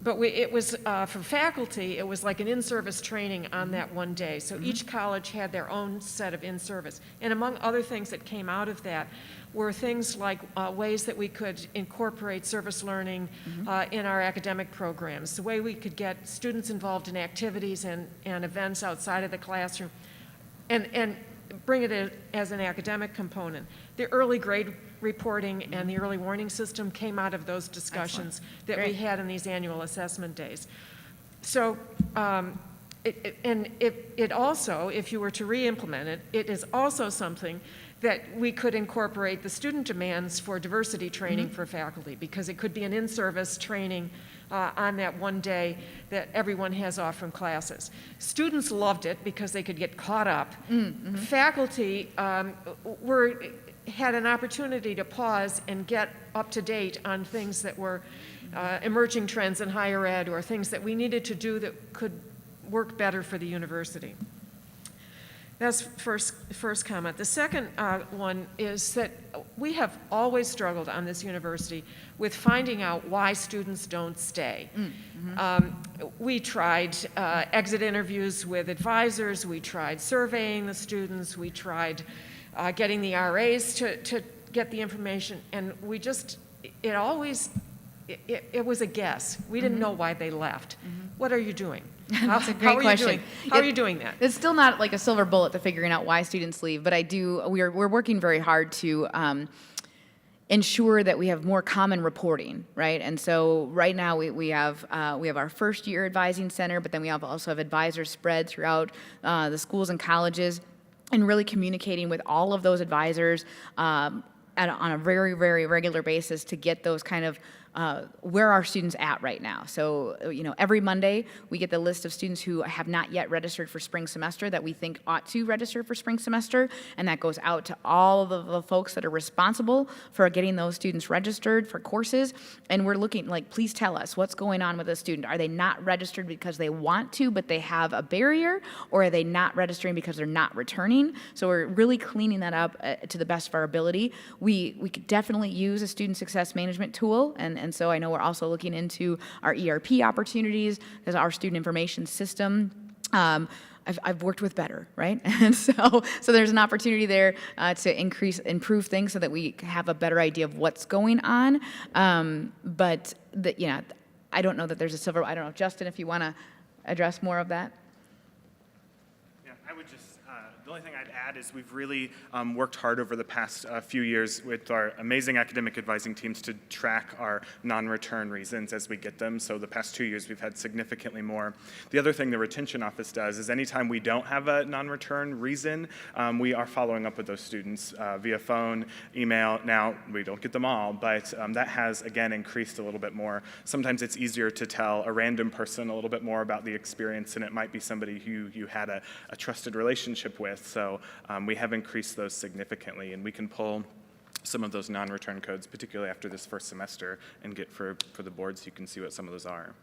But it was, for faculty, it was like an in-service training on that one day. So each college had their own set of in-service. And among other things that came out of that were things like ways that we could incorporate service learning in our academic programs, the way we could get students involved in activities and events outside of the classroom, and bring it in as an academic component. The early grade reporting and the early warning system came out of those discussions that we had in these annual assessment days. So, it also, if you were to re-implement it, it is also something that we could incorporate the student demands for diversity training for faculty, because it could be an in-service training on that one day that everyone has off from classes. Students loved it because they could get caught up. Faculty had an opportunity to pause and get up to date on things that were emerging trends in higher ed, or things that we needed to do that could work better for the university. That's first comment. The second one is that we have always struggled on this university with finding out why students don't stay. We tried exit interviews with advisors, we tried surveying the students, we tried getting the RAs to get the information, and we just, it was a guess. We didn't know why they left. What are you doing? That's a great question. How are you doing that? It's still not like a silver bullet to figuring out why students leave, but we're working very hard to ensure that we have more common reporting, right? And so right now we have our first year advising center, but then we also have advisors spread throughout the schools and colleges, and really communicating with all of those advisors on a very, very regular basis to get those kind of where are students at right now. So, every Monday we get the list of students who have not yet registered for spring semester that we think ought to register for spring semester, and that goes out to all of the folks that are responsible for getting those students registered for courses. And we're looking, please tell us what's going on with a student. Are they not registered because they want to, but they have a barrier, or are they not registering because they're not returning? So we're really cleaning that up to the best of our ability. We could definitely use a student success management tool, and so I know we're also looking into our ERP opportunities, as our student information system. I've worked with better, right? And so there's an opportunity there to improve things so that we have a better idea of what's going on. But I don't know that there's a silver. I don't know, Justin, if you want to address more of that. I would just, the only thing I'd add is we've really worked hard over the past few years with our amazing academic advising teams to track our non-return reasons as we get them. So the past 2 years, we've had significantly more. The other thing the retention office does is anytime we don't have a non-return reason, we are following up with those students via phone, email. Now, we don't get them all, but that has, again, increased a little bit more. Sometimes it's easier to tell a random person a little bit more about the experience, and it might be somebody who you had a trusted relationship with. So we have increased those significantly, and we can pull some of those non-return codes, particularly after this first semester, and get for the boards, you can see what some of those are.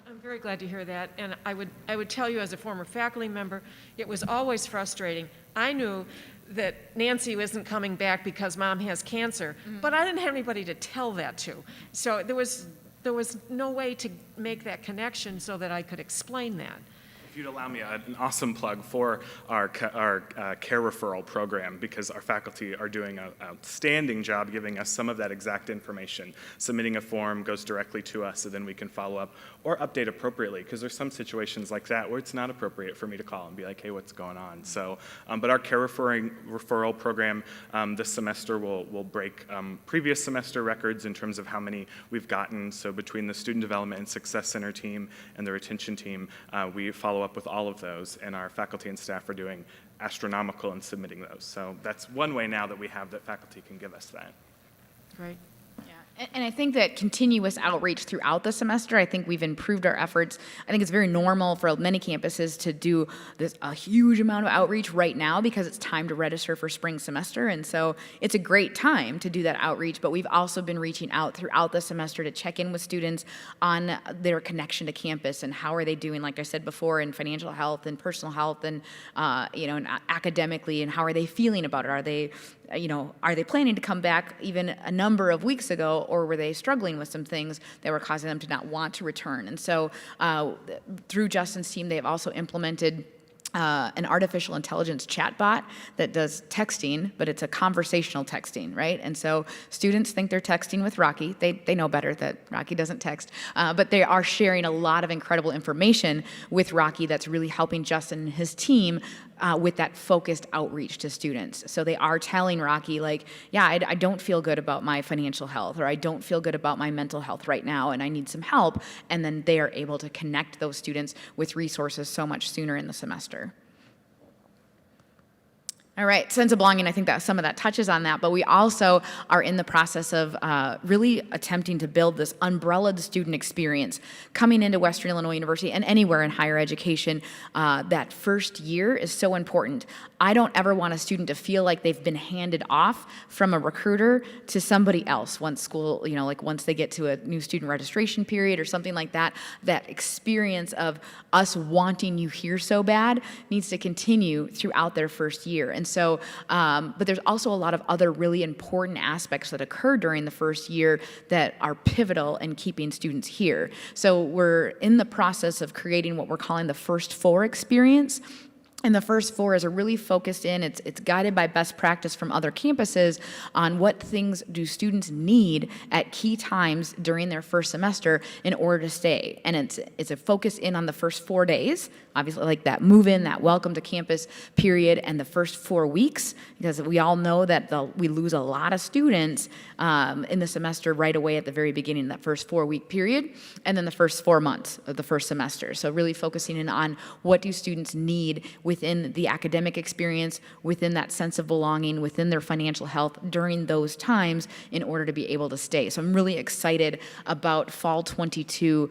I'm very glad to hear that, and I would tell you as a former faculty member, it was always frustrating. I knew that Nancy wasn't coming back because Mom has cancer, but I didn't have anybody to tell that to. So there was no way to make that connection so that I could explain that. If you'd allow me an awesome plug for our care referral program, because our faculty are doing an outstanding job giving us some of that exact information. Submitting a form goes directly to us, so then we can follow up or update appropriately, because there's some situations like that where it's not appropriate for me to call and be like, hey, what's going on? So, but our care referral program this semester will break previous semester records in terms of how many we've gotten. So between the Student Development and Success Center team and the retention team, we follow up with all of those, and our faculty and staff are doing astronomical in submitting those. So that's one way now that we have that faculty can give us that. Great. And I think that continuous outreach throughout the semester, I think we've improved our efforts. I think it's very normal for many campuses to do a huge amount of outreach right now because it's time to register for spring semester. And so it's a great time to do that outreach, but we've also been reaching out throughout the semester to check in with students on their connection to campus and how are they doing, like I said before, in financial health and personal health and, and academically, and how are they feeling about it? Are they planning to come back even a number of weeks ago, or were they struggling with some things that were causing them to not want to return? And so through Justin's team, they have also implemented an artificial intelligence chatbot that does texting, but it's a conversational texting, right? And so students think they're texting with Rocky. They know better that Rocky doesn't text, but they are sharing a lot of incredible information with Rocky that's really helping Justin and his team with that focused outreach to students. So they are telling Rocky, like, yeah, I don't feel good about my financial health, or I don't feel good about my mental health right now, and I need some help. And then they are able to connect those students with resources so much sooner in the semester. All right, sense of belonging, I think that some of that touches on that, but we also are in the process of really attempting to build this umbrellaed student experience coming into Western Illinois University and anywhere in higher education. That first year is so important. I don't ever want a student to feel like they've been handed off from a recruiter to somebody else once school, like once they get to a new student registration period or something like that. That experience of us wanting you here so bad needs to continue throughout their first year. And so, but there's also a lot of other really important aspects that occur during the first year that are pivotal in keeping students here. So we're in the process of creating what we're calling the First Four experience. And the First Four is a really focused in, it's guided by best practice from other campuses on what things do students need at key times during their first semester in order to stay. And it's a focus in on the first 4 days, obviously like that move in, that welcome to campus period, and the first 4 weeks, because we all know that we lose a lot of students in the semester right away at the very beginning, that first 4-week period, and then the first 4 months of the first semester. So really focusing in on what do students need within the academic experience, within that sense of belonging, within their financial health during those times in order to be able to stay. So I'm really excited about fall 22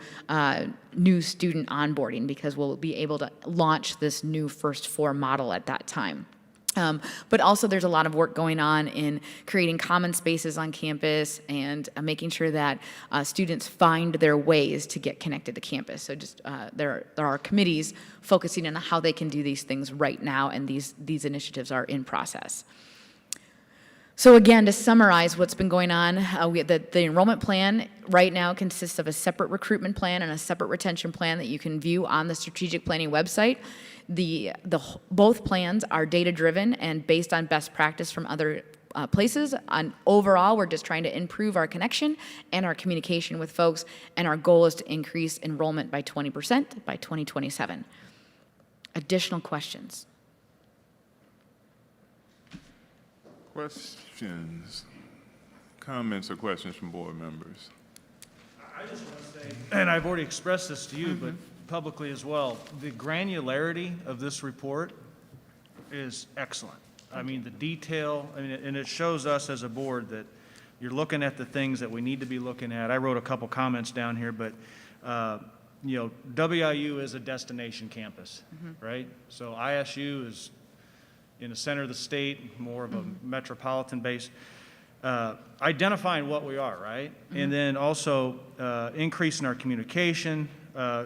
new student onboarding because we'll be able to launch this new First Four model at that time. But also there's a lot of work going on in creating common spaces on campus and making sure that students find their ways to get connected to campus. So just there are committees focusing on how they can do these things right now, and these initiatives are in process. So again, to summarize what's been going on, the enrollment plan right now consists of a separate recruitment plan and a separate retention plan that you can view on the strategic planning website. Both plans are data-driven and based on best practice from other places. Overall, we're just trying to improve our connection and our communication with folks, and our goal is to increase enrollment by 20% by 2027. Additional questions? Questions, comments, or questions from board members? I just want to say, and I've already expressed this to you, but publicly as well, the granularity of this report is excellent. I mean, the detail, I mean, and it shows us as a board that you're looking at the things that we need to be looking at. I wrote a couple comments down here, but, you know, WIU is a destination campus, right? So ISU is in the center of the state, more of a metropolitan base. Identifying what we are, right? And then also increasing our communication,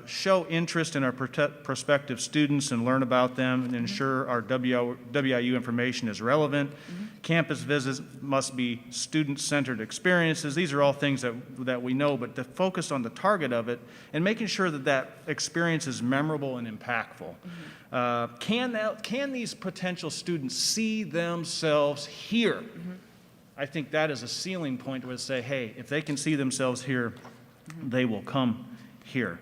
show interest in our prospective students and learn about them and ensure our WIU information is relevant. Campus visits must be student-centered experiences. These are all things that we know, but to focus on the target of it and making sure that that experience is memorable and impactful. Can these potential students see themselves here? I think that is a ceiling point where they say, hey, if they can see themselves here, they will come here.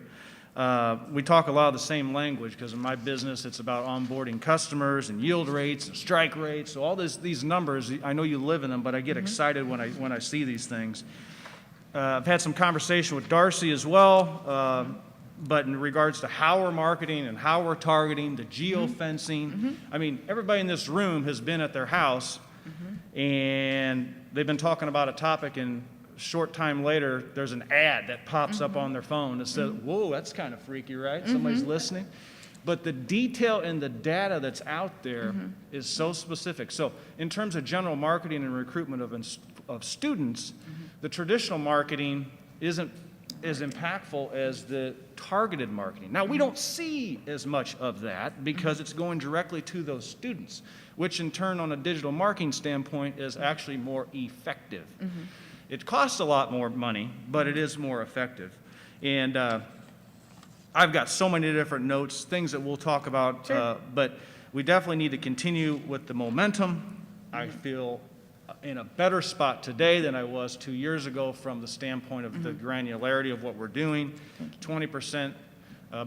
We talk a lot of the same language because in my business it's about onboarding customers and yield rates and strike rates. So all these numbers, I know you live in them, but I get excited when I see these things. I've had some conversation with Darcy as well, but in regards to how we're marketing and how we're targeting, the geofencing, I mean, everybody in this room has been at their house and they've been talking about a topic, and a short time later, there's an ad that pops up on their phone that says, whoa, that's kind of freaky, right? Somebody's listening. But the detail and the data that's out there is so specific. So in terms of general marketing and recruitment of students, the traditional marketing isn't as impactful as the targeted marketing. Now, we don't see as much of that because it's going directly to those students, which in turn, on a digital marketing standpoint, is actually more effective. It costs a lot more money, but it is more effective. And I've got so many different notes, things that we'll talk about, but we definitely need to continue with the momentum. I feel in a better spot today than I was 2 years ago from the standpoint of the granularity of what we're doing. 20%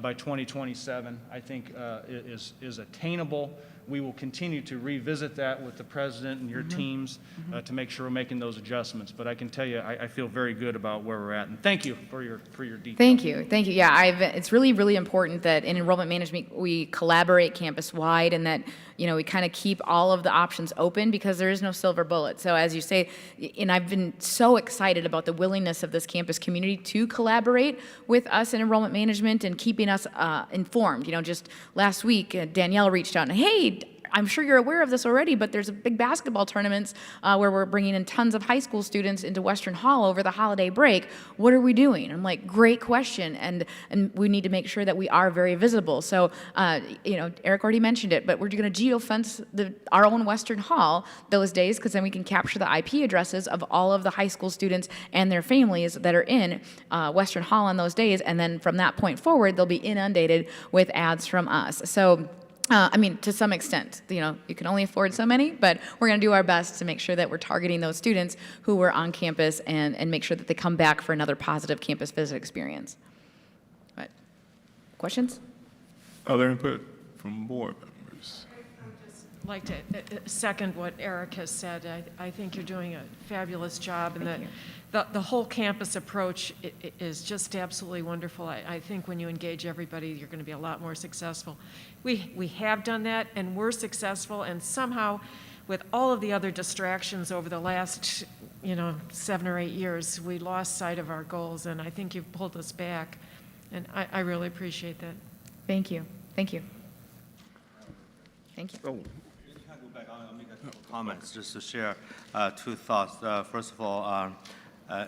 by 2027, I think, is attainable. We will continue to revisit that with the president and your teams to make sure we're making those adjustments. But I can tell you, I feel very good about where we're at. And thank you for your details. Thank you. Thank you. Yeah, it's really, really important that in enrollment management we collaborate campus-wide and that, you know, we kind of keep all of the options open because there is no silver bullet. So as you say, and I've been so excited about the willingness of this campus community to collaborate with us in enrollment management and keeping us informed. You know, just last week, Danielle reached out and, hey, I'm sure you're aware of this already, but there's a big basketball tournaments where we're bringing in tons of high school students into Western Hall over the holiday break. What are we doing? I'm like, great question, and we need to make sure that we are very visible. So, you know, Eric already mentioned it, but we're going to geofence our own Western Hall those days because then we can capture the IP addresses of all of the high school students and their families that are in Western Hall on those days, and then from that point forward, they'll be inundated with ads from us. So. I mean, to some extent, you know, you can only afford so many, but we're going to do our best to make sure that we're targeting those students who were on campus and make sure that they come back for another positive campus visit experience. But, questions? Other input from board members? I'd like to second what Eric has said. I think you're doing a fabulous job, and the whole campus approach is just absolutely wonderful. I think when you engage everybody, you're going to be a lot more successful. We have done that, and we're successful, and somehow, with all of the other distractions over the last, 7 or 8 years, we lost sight of our goals, and I think you've pulled us back, and I really appreciate that. Thank you. Thank you. Thank you. I'll make a couple comments just to share 2 thoughts. First of all,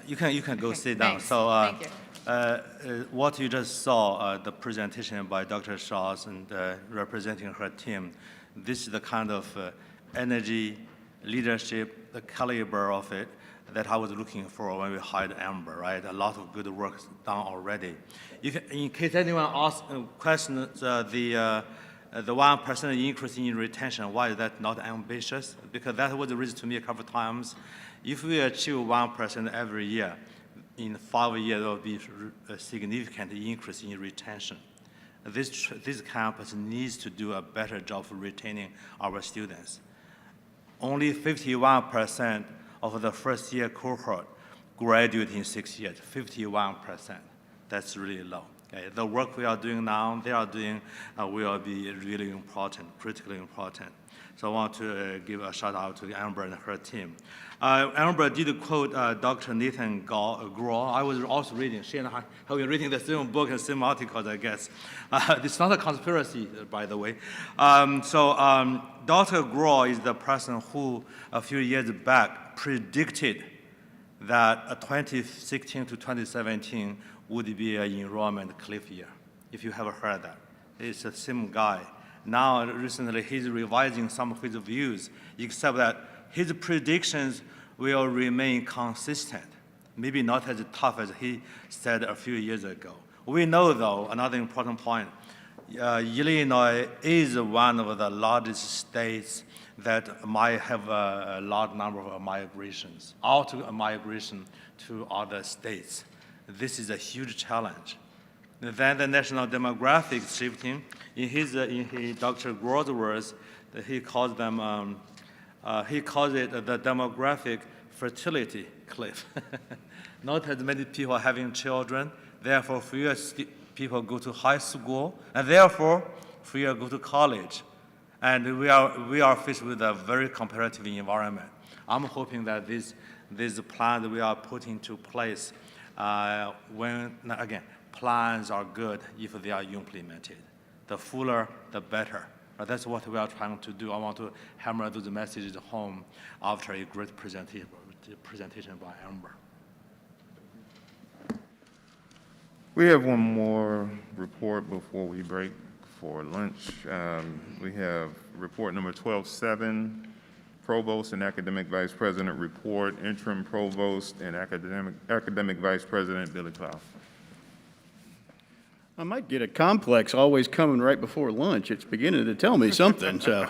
you can go sit down. Thanks. So, Thank you. what you just saw, the presentation by Dr. Shaws and representing her team, this is the kind of energy, leadership, the caliber of it that I was looking for when we hired Amber, right? A lot of good work done already. In case anyone asks questions, the 1% increase in retention, why is that not ambitious? Because that was raised to me a couple of times. If we achieve 1% every year, in 5 years, there will be a significant increase in retention. this campus needs to do a better job of retaining our students. Only 51% of the first-year cohort graduate in 6 years, 51%. That's really low. Okay? The work we are doing now, they are doing, will be really important, critically important. So I want to give a shout out to Amber and her team. Amber did quote Dr. Nathan Grohl. I was also reading, she and I have been reading the same book and same articles, I guess. It's not a conspiracy, by the way. Dr. Grohl is the person who, a few years back, predicted that 2016 to 2017 would be an enrollment cliff year, if you haven't heard that. It's the same guy. Now, recently, he's revising some of his views, except that his predictions will remain consistent, maybe not as tough as he said a few years ago. We know, though, another important point, Illinois is one of the largest states that might have a large number of migrations, migration to other states. This is a huge challenge. Then the national demographics shifting. In his Dr. Grohl's words, he calls it the demographic fertility cliff. Not as many people having children, therefore fewer people go to high school, and therefore fewer go to college. And we are faced with a very competitive environment. I'm hoping that this plan that we are putting into place, plans are good if they are implemented. The fuller, the better. But that's what we are trying to do. I want to hammer those messages home after a great presentation by Amber. We have one more report before we break for lunch. We have report number 12-7, Provost and Academic Vice President report, Interim Provost and Academic Vice President Billy Clough. I might get a complex always coming right before lunch. It's beginning to tell me something, so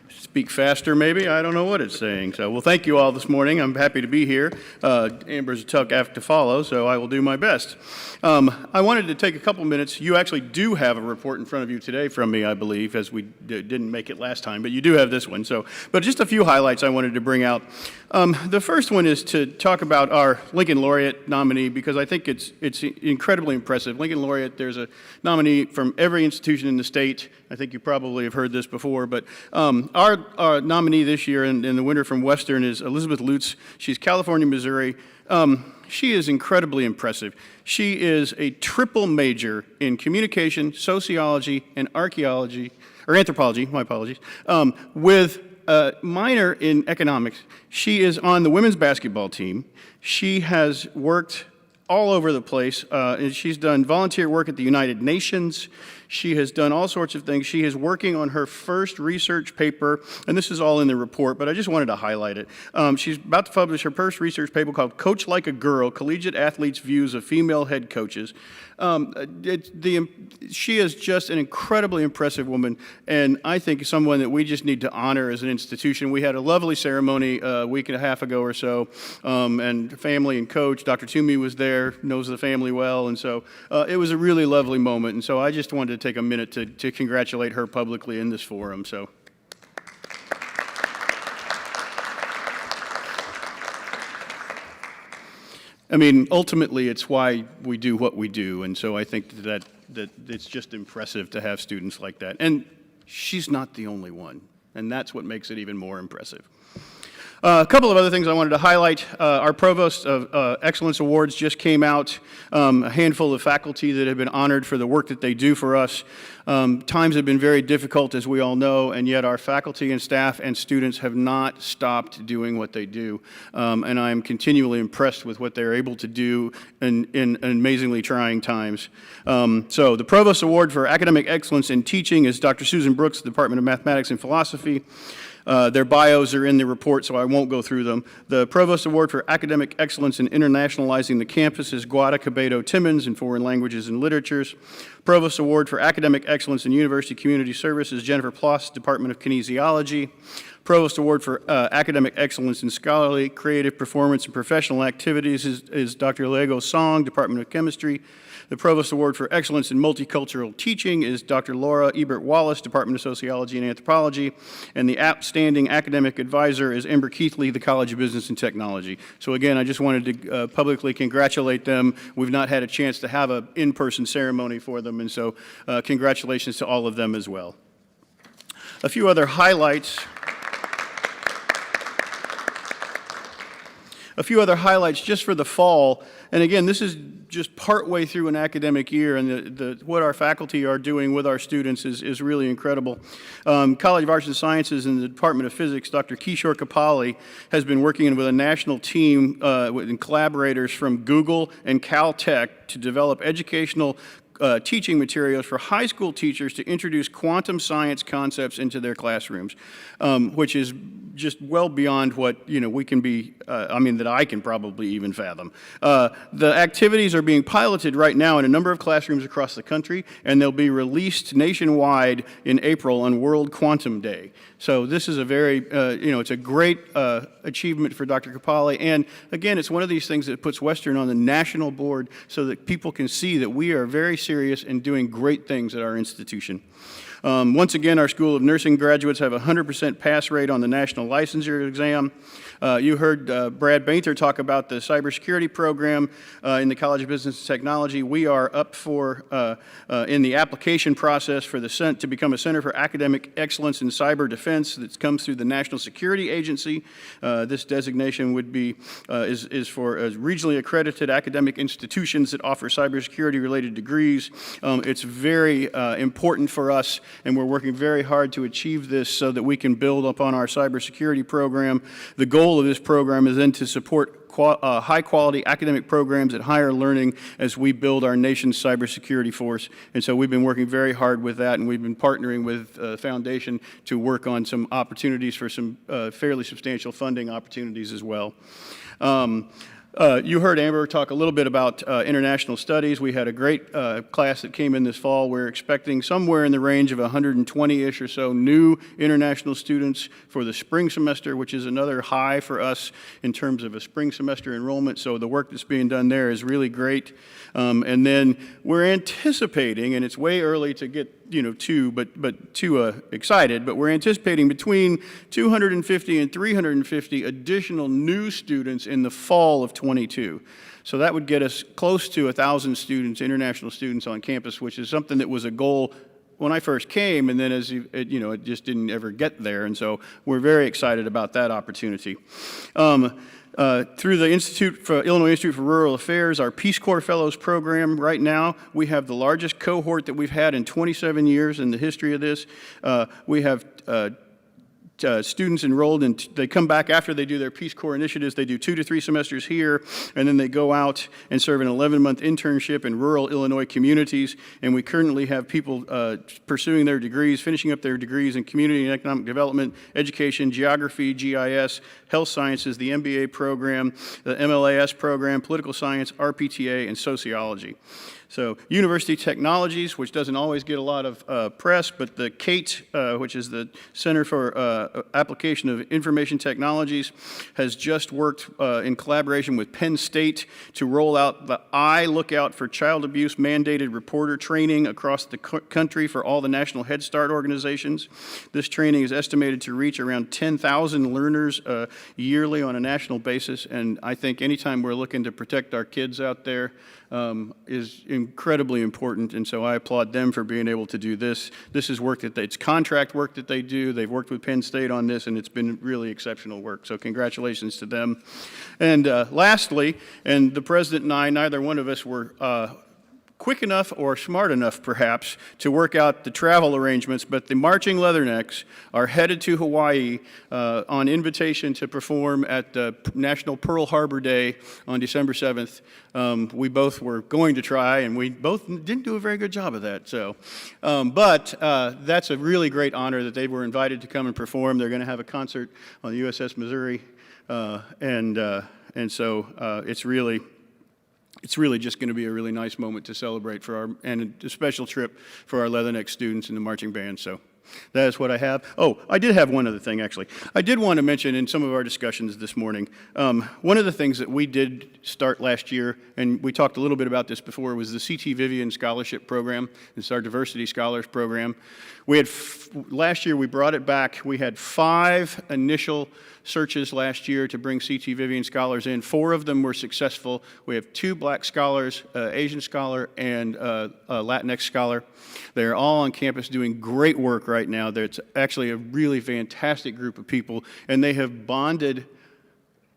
speak faster maybe. I don't know what it's saying. So, well, thank you all this morning. I'm happy to be here. Amber's a tough act to follow, so I will do my best. I wanted to take a couple minutes. You actually do have a report in front of you today from me, I believe, as we didn't make it last time, but you do have this one. So, but just a few highlights I wanted to bring out. The first one is to talk about our Lincoln Laureate nominee, because I think it's incredibly impressive. Lincoln Laureate, there's a nominee from every institution in the state. I think you probably have heard this before, but our nominee this year in the winner from Western is Elizabeth Lutz. She's California, Missouri. She is incredibly impressive. She is a triple major in communication, sociology, and anthropology, my apologies, with a minor in economics. She is on the women's basketball team. She has worked all over the place. And she's done volunteer work at the United Nations. She has done all sorts of things. She is working on her first research paper, and this is all in the report, but I just wanted to highlight it. She's about to publish her first research paper called Coach Like a Girl, Collegiate Athletes' Views of Female Head Coaches. She is just an incredibly impressive woman, and I think someone that we just need to honor as an institution. We had a lovely ceremony a week and a half ago or so, and family and coach, Dr. Toomey was there, knows the family well, and so it was a really lovely moment, and so I just wanted to take a minute to congratulate her publicly in this forum. So. I mean, ultimately, it's why we do what we do, and so I think that it's just impressive to have students like that. And she's not the only one, and that's what makes it even more impressive. A couple of other things I wanted to highlight. Our Provost of Excellence Awards just came out. A handful of faculty that have been honored for the work that they do for us. Times have been very difficult, as we all know, and yet our faculty and staff and students have not stopped doing what they do. And I'm continually impressed with what they're able to do in amazingly trying times. So the Provost Award for Academic Excellence in Teaching is Dr. Susan Brooks, Department of Mathematics and Philosophy. Their bios are in the report, so I won't go through them. The Provost Award for Academic Excellence in Internationalizing the Campus is Guada Cabedo Timmons in Foreign Languages and Literatures. Provost Award for Academic Excellence in University Community Service is Jennifer Ploss, Department of Kinesiology. Provost Award for Academic Excellence in Scholarly, Creative Performance, and Professional Activities is Dr. Lego Song, Department of Chemistry. The Provost Award for Excellence in Multicultural Teaching is Dr. Laura Ebert-Wallace, Department of Sociology and Anthropology, and the Outstanding Academic Advisor is Ember Keithley, the College of Business and Technology. So again, I just wanted to publicly congratulate them. We've not had a chance to have an in-person ceremony for them, and so congratulations to all of them as well. A few other highlights. A few other highlights just for the fall. And again, this is just partway through an academic year, and what our faculty are doing with our students is really incredible. College of Arts and Sciences and the Department of Physics, Dr. Kishore Kapali has been working with a national team and collaborators from Google and Caltech to develop educational teaching materials for high school teachers to introduce quantum science concepts into their classrooms, which is just well beyond what we can be, that I can probably even fathom. The activities are being piloted right now in a number of classrooms across the country, and they'll be released nationwide in April on World Quantum Day. So this is a very, it's a great achievement for Dr. Kapali, and again, it's one of these things that puts Western on the national board so that people can see that we are very serious in doing great things at our institution. Once again, our School of Nursing graduates have a 100% pass rate on the national licensure exam. You heard Brad Bainter talk about the cybersecurity program in the College of Business and Technology. We are up for, in the application process for to become a Center for Academic Excellence in Cyber Defense that comes through the National Security Agency. This designation would be, is for regionally accredited academic institutions that offer cybersecurity related degrees. It's very important for us, and we're working very hard to achieve this so that we can build upon our cybersecurity program. The goal of this program is then to support high-quality academic programs at higher learning as we build our nation's cybersecurity force. And so we've been working very hard with that, and we've been partnering with the foundation to work on some opportunities for some fairly substantial funding opportunities as well. You heard Amber talk a little bit about international studies. We had a great class that came in this fall. We're expecting somewhere in the range of 120-ish or so new international students for the spring semester, which is another high for us in terms of a spring semester enrollment. So the work that's being done there is really great. And then we're anticipating, and it's way early to get too excited, but we're anticipating between 250 and 350 additional new students in the fall of 22. So that would get us close to 1,000 students, international students on campus, which is something that was a goal when I first came, and then it just didn't ever get there. And so we're very excited about that opportunity. Through the Illinois Institute for Rural Affairs, our Peace Corps Fellows program, right now, we have the largest cohort that we've had in 27 years in the history of this. We have students enrolled, and they come back after they do their Peace Corps initiatives. They do 2 to 3 semesters here, and then they go out and serve an 11-month internship in rural Illinois communities. And we currently have people pursuing their degrees, finishing up their degrees in community and economic development, education, geography, GIS, health sciences, the MBA program, the MLAS program, political science, RPTA, and sociology. So University Technologies, which doesn't always get a lot of press, but the CATE, which is the Center for Application of Information Technologies, has just worked in collaboration with Penn State to roll out the Lookout for Child Abuse mandated reporter training across the country for all the National Head Start organizations. This training is estimated to reach around 10,000 learners yearly on a national basis, and I think anytime we're looking to protect our kids out there, is incredibly important, and so I applaud them for being able to do this. This is work it's contract work that they do. They've worked with Penn State on this, and it's been really exceptional work, so congratulations to them. And lastly, and the President and I, neither one of us were quick enough or smart enough, perhaps, to work out the travel arrangements, but the Marching Leathernecks are headed to Hawaii on invitation to perform at the National Pearl Harbor Day on December 7th. We both were going to try, and we both didn't do a very good job of that. So, but that's a really great honor that they were invited to come and perform. They're going to have a concert on the USS Missouri, and so it's really just going to be a really nice moment to celebrate and a special trip for our Leatherneck students and the marching band. So That is what I have. Oh, I did have one other thing, actually. I did want to mention in some of our discussions this morning, one of the things that we did start last year, and we talked a little bit about this before, was the C.T. Vivian Scholarship Program. It's our Diversity Scholars Program. We had, last year we brought it back. We had 5 initial searches last year to bring C.T. Vivian scholars in. 4 of them were successful. We have 2 black scholars, Asian scholar and a Latinx scholar. They're all on campus doing great work right now. It's actually a really fantastic group of people, and they have bonded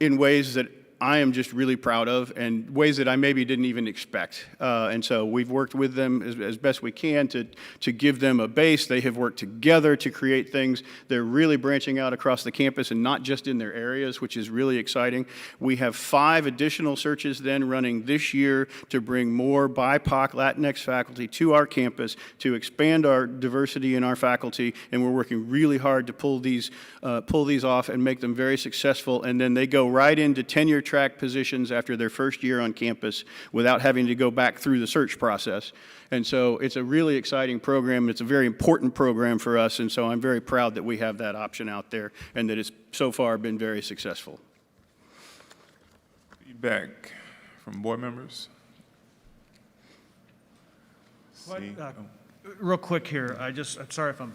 in ways that I am just really proud of, and ways that I maybe didn't even expect. And so we've worked with them as best we can to give them a base. They have worked together to create things. They're really branching out across the campus and not just in their areas, which is really exciting. We have 5 additional searches then running this year to bring more BIPOC Latinx faculty to our campus, to expand our diversity in our faculty, and we're working really hard to pull these off and make them very successful. And then they go right into tenure track positions after their first year on campus without having to go back through the search process. And so it's a really exciting program. It's a very important program for us, and so I'm very proud that we have that option out there and that it's so far been very successful. Feedback from board members? Real quick here, I'm sorry if I'm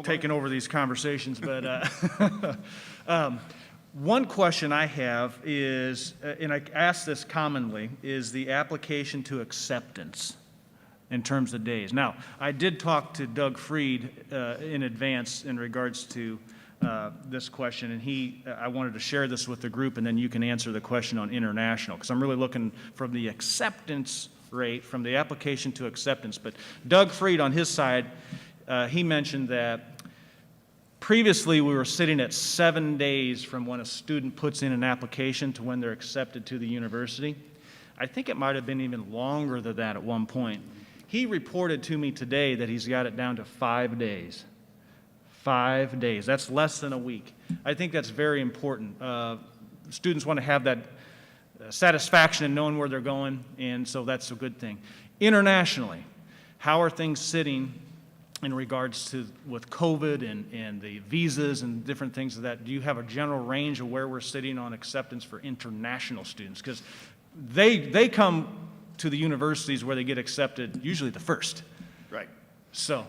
taking over these conversations, but one question I have is, and I ask this commonly, is the application to acceptance in terms of days. Now, I did talk to Doug Freed in advance in regards to this question, and I wanted to share this with the group, and then you can answer the question on international, because I'm really looking from the acceptance rate, from the application to acceptance. But Doug Freed, on his side, he mentioned that previously, we were sitting at 7 days from when a student puts in an application to when they're accepted to the university. I think it might have been even longer than that at one point. He reported to me today that he's got it down to 5 days. 5 days. That's less than a week. I think that's very important. Students want to have that satisfaction in knowing where they're going, and so that's a good thing. Internationally, how are things sitting in regards to with COVID and the visas and different things of that? Do you have a general range of where we're sitting on acceptance for international students? Because they come to the universities where they get accepted usually the first. Right. So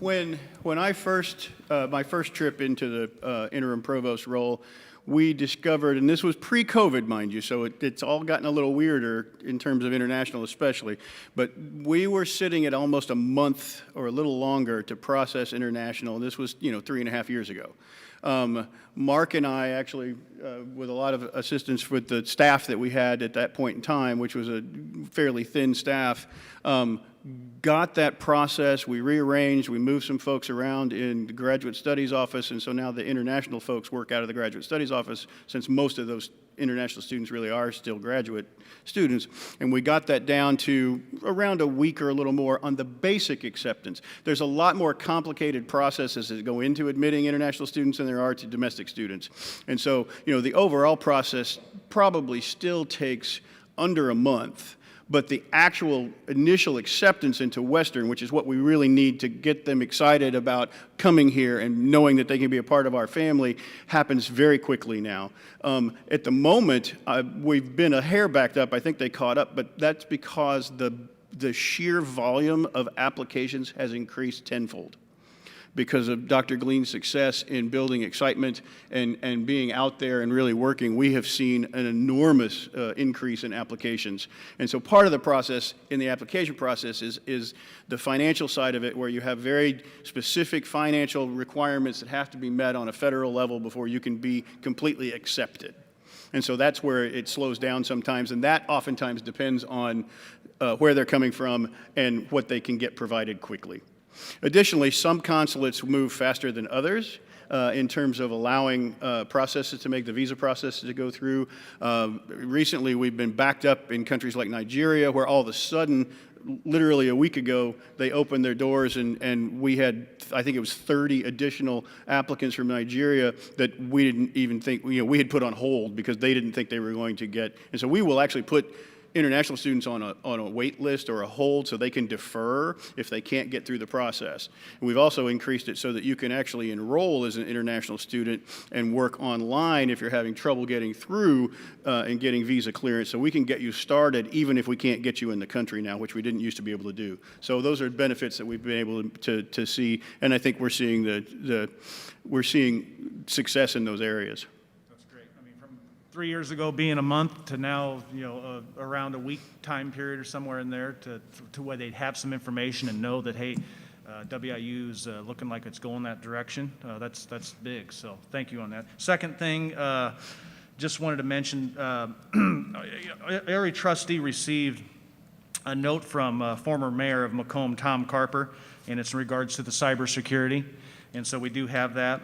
when I first, my first trip into the interim provost role, we discovered, and this was pre-COVID, mind you, so it's all gotten a little weirder in terms of international especially, but we were sitting at almost a month or a little longer to process international, and this was, 3.5 years ago. Mark and I actually, with a lot of assistance with the staff that we had at that point in time, which was a fairly thin staff, got that process. We rearranged, we moved some folks around in the graduate studies office, and so now the international folks work out of the graduate studies office, since most of those international students really are still graduate students. And we got that down to around a week or a little more on the basic acceptance. There's a lot more complicated processes that go into admitting international students than there are to domestic students. And so, the overall process probably still takes under a month. But the actual initial acceptance into Western, which is what we really need to get them excited about coming here and knowing that they can be a part of our family, happens very quickly now. At the moment, we've been a hair backed up. I think they caught up, but that's because the sheer volume of applications has increased tenfold. Because of Dr. Glean's success in building excitement and being out there and really working, we have seen an enormous increase in applications. And so part of the process in the application process is the financial side of it, where you have very specific financial requirements that have to be met on a federal level before you can be completely accepted. And so that's where it slows down sometimes, and that oftentimes depends on where they're coming from and what they can get provided quickly. Additionally, some consulates move faster than others in terms of allowing processes to make the visa processes to go through. Recently, we've been backed up in countries like Nigeria, where all of a sudden, literally a week ago, they opened their doors and we had, I think it was 30 additional applicants from Nigeria that we didn't even think, we had put on hold because they didn't think they were going to get. And so we will actually put international students on a wait list or a hold so they can defer if they can't get through the process. And we've also increased it so that you can actually enroll as an international student and work online if you're having trouble getting through and getting visa clearance. So we can get you started even if we can't get you in the country now, which we didn't used to be able to do. So those are benefits that we've been able to see, and I think we're seeing we're seeing success in those areas. 3 years ago being a month to now, around a week time period or somewhere in there to where they'd have some information and know that, hey, WIU's looking like it's going that direction. That's big, so thank you on that. Second thing, just wanted to mention, every trustee received a note from former mayor of Macomb, Tom Carper, and it's in regards to the cybersecurity, and so we do have that.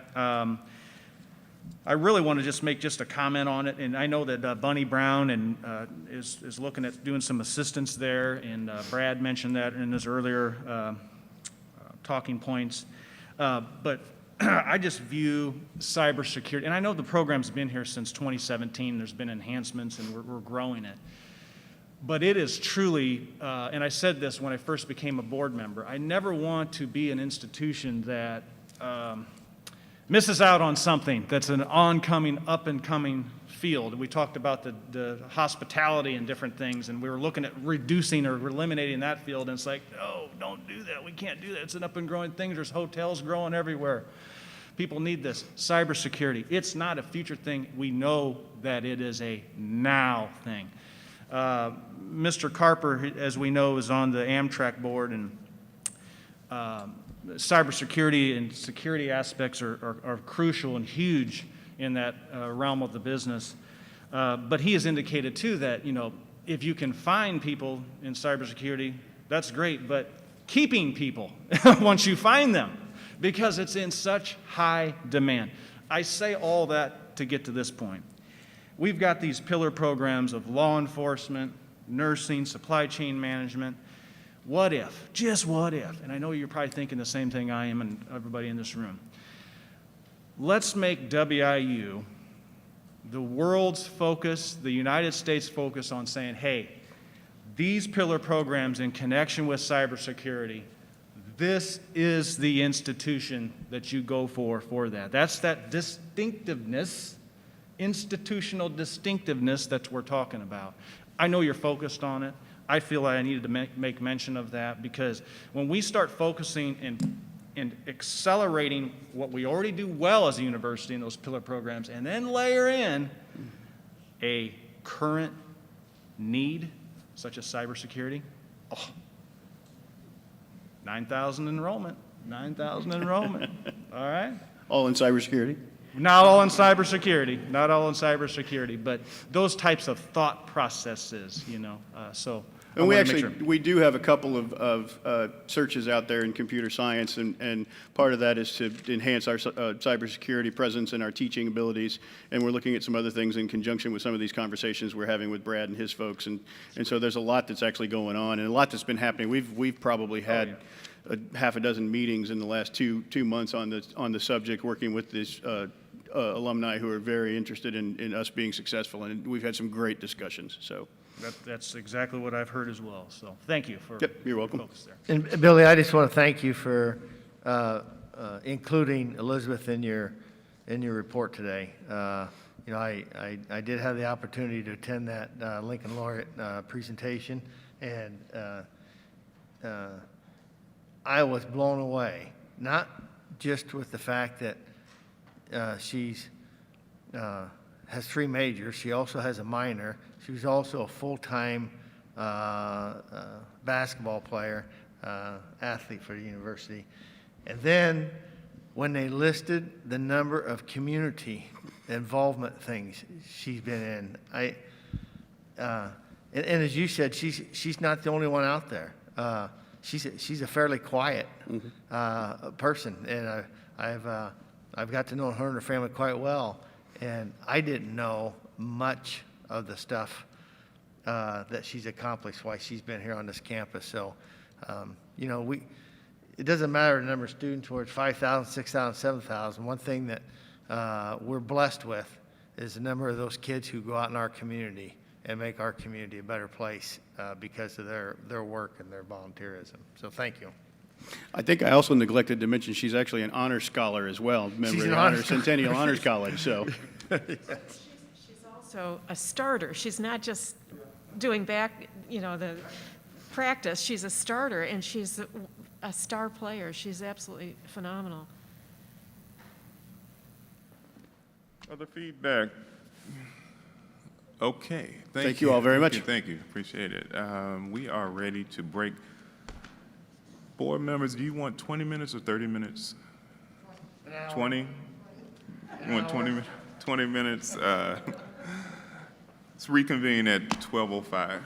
I really want to just make just a comment on it, and I know that Bunny Brown is looking at doing some assistance there, and Brad mentioned that in his earlier talking points. But I just view cybersecurity, and I know the program's been here since 2017. There's been enhancements, and we're growing it. But it is truly, and I said this when I first became a board member, I never want to be an institution that misses out on something that's an oncoming, up-and-coming field. We talked about the hospitality and different things, and we were looking at reducing or eliminating that field, and it's like, no, don't do that. We can't do that. It's an up-and-growing thing. There's hotels growing everywhere. People need this. Cybersecurity, it's not a future thing. We know that it is a now thing. Mr. Carper, as we know, is on the Amtrak board, and cybersecurity and security aspects are crucial and huge in that realm of the business. But he has indicated too that, if you can find people in cybersecurity, that's great, but keeping people once you find them, because it's in such high demand. I say all that to get to this point. We've got these pillar programs of law enforcement, nursing, supply chain management. What if, just what if, and I know you're probably thinking the same thing I am and everybody in this room. Let's make WIU the world's focus, the United States focus on saying, hey, these pillar programs in connection with cybersecurity, this is the institution that you go for that. That's that distinctiveness, institutional distinctiveness that we're talking about. I know you're focused on it. I feel like I needed to make mention of that, because when we start focusing and accelerating what we already do well as a university in those pillar programs, and then layer in a current need, such as cybersecurity, 9,000 enrollment, 9,000 enrollment, all right? All in cybersecurity? Not all in cybersecurity, not all in cybersecurity, but those types of thought processes, so. And we do have a couple of searches out there in computer science, and part of that is to enhance our cybersecurity presence and our teaching abilities. And we're looking at some other things in conjunction with some of these conversations we're having with Brad and his folks. And so there's a lot that's actually going on, and a lot that's been happening. We've probably had half a dozen meetings in the last two months on the subject, working with these alumni who are very interested in us being successful, and we've had some great discussions. So. That's exactly what I've heard as well. So thank you for you're welcome. focus there. And Billy, I just want to thank you for including Elizabeth in your report today. I did have the opportunity to attend that Lincoln Laureate presentation, and I was blown away, not just with the fact that she's has 3 majors. She also has a minor. She was also a full-time basketball player, athlete for the university. And then when they listed the number of community involvement things she's been in, and as you said, she's not the only one out there. She's a fairly quiet person, and I've got to know her and her family quite well. And I didn't know much of the stuff that she's accomplished while she's been here on this campus. So, it doesn't matter the number of students, whether it's 5,000, 6,000, 7,000. One thing that we're blessed with is the number of those kids who go out in our community and make our community a better place because of their work and their volunteerism. So thank you. I think I also neglected to mention she's actually an honor scholar as well, member of an the honor Centennial Honors College, so. She's also a starter. She's not just doing back, the practice. She's a starter, and she's a star player. She's absolutely phenomenal. Other feedback? Okay. Thank you all very much. Thank you. Appreciate it. We are ready to break. Board members, do you want 20 minutes or 30 minutes? 20? You want 20 minutes? Let's reconvene at 12:05.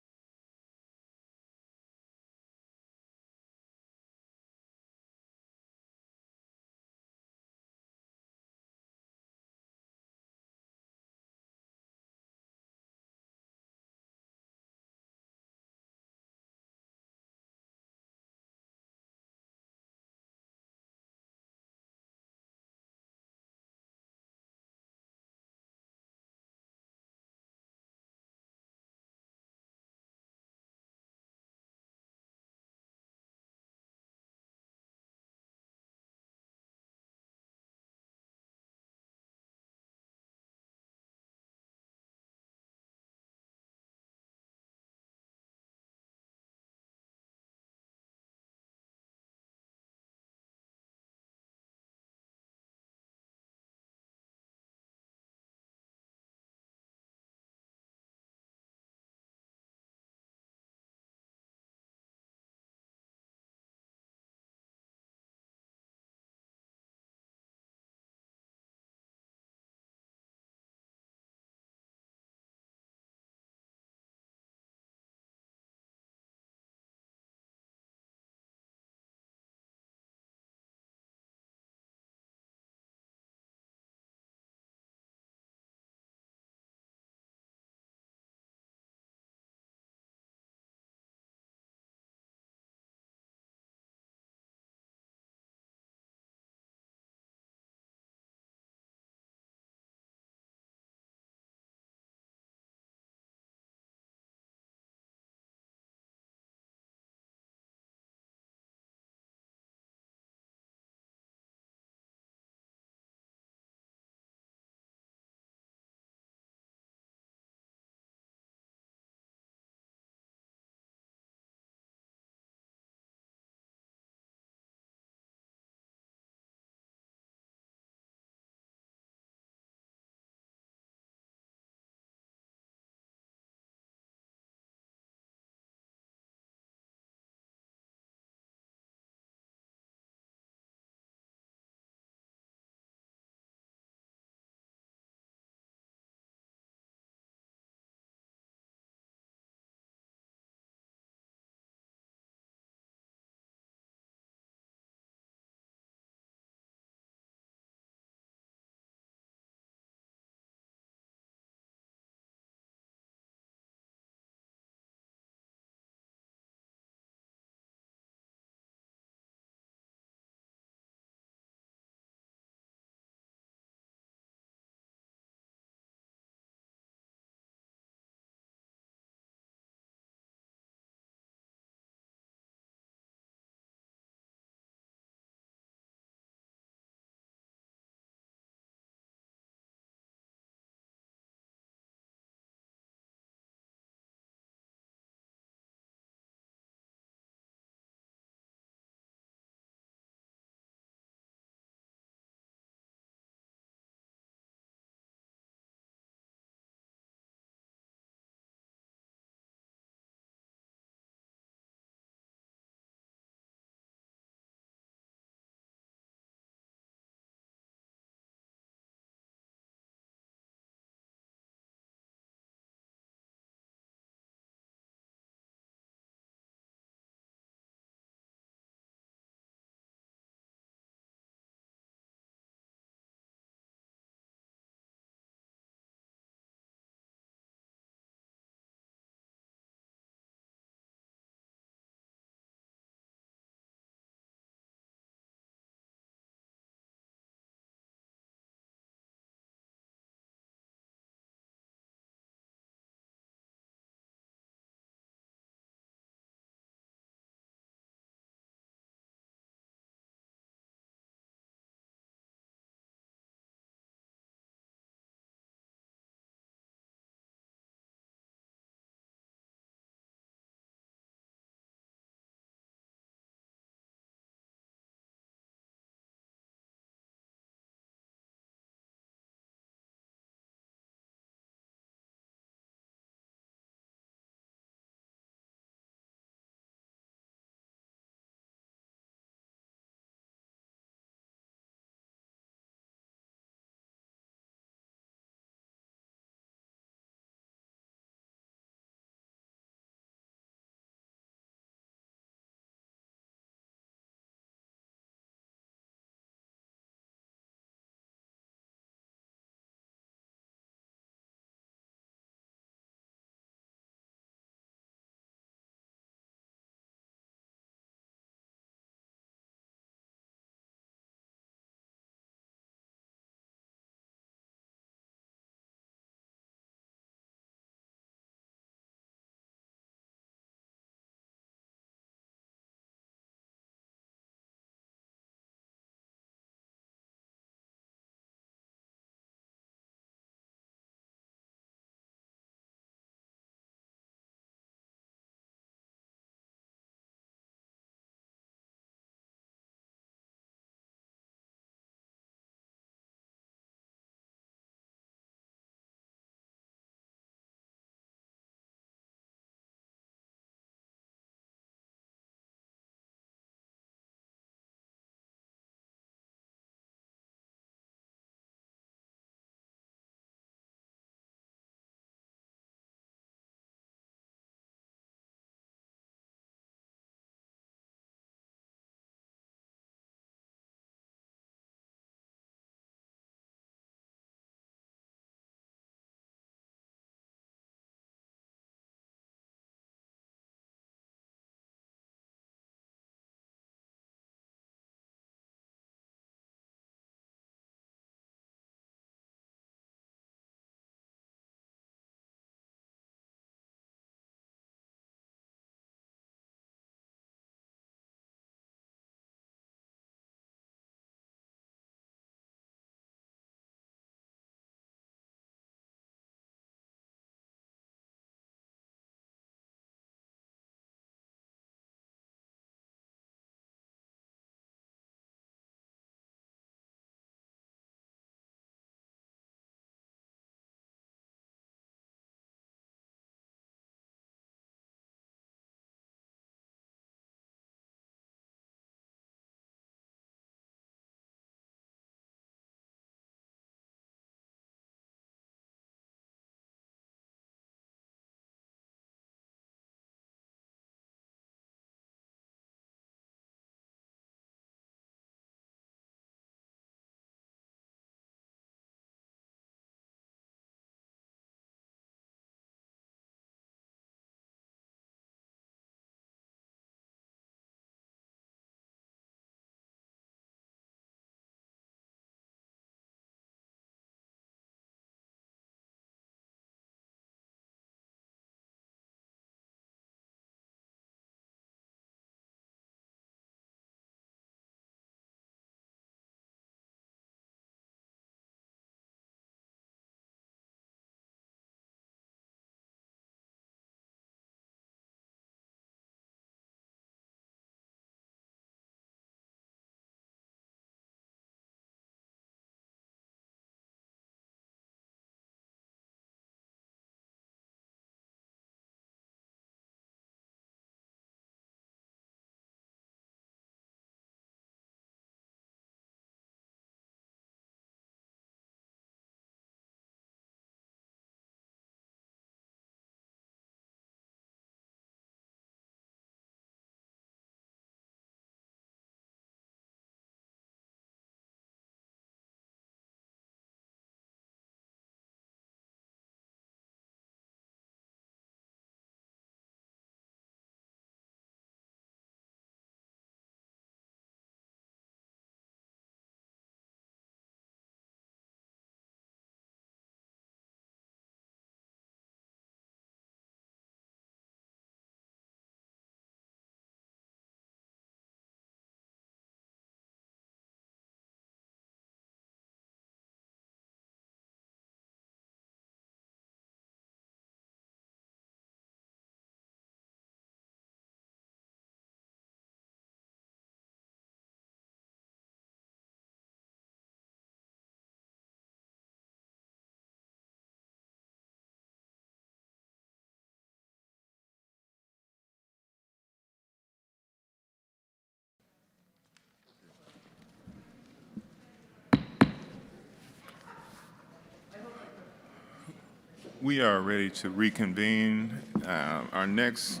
We are ready to reconvene. Our next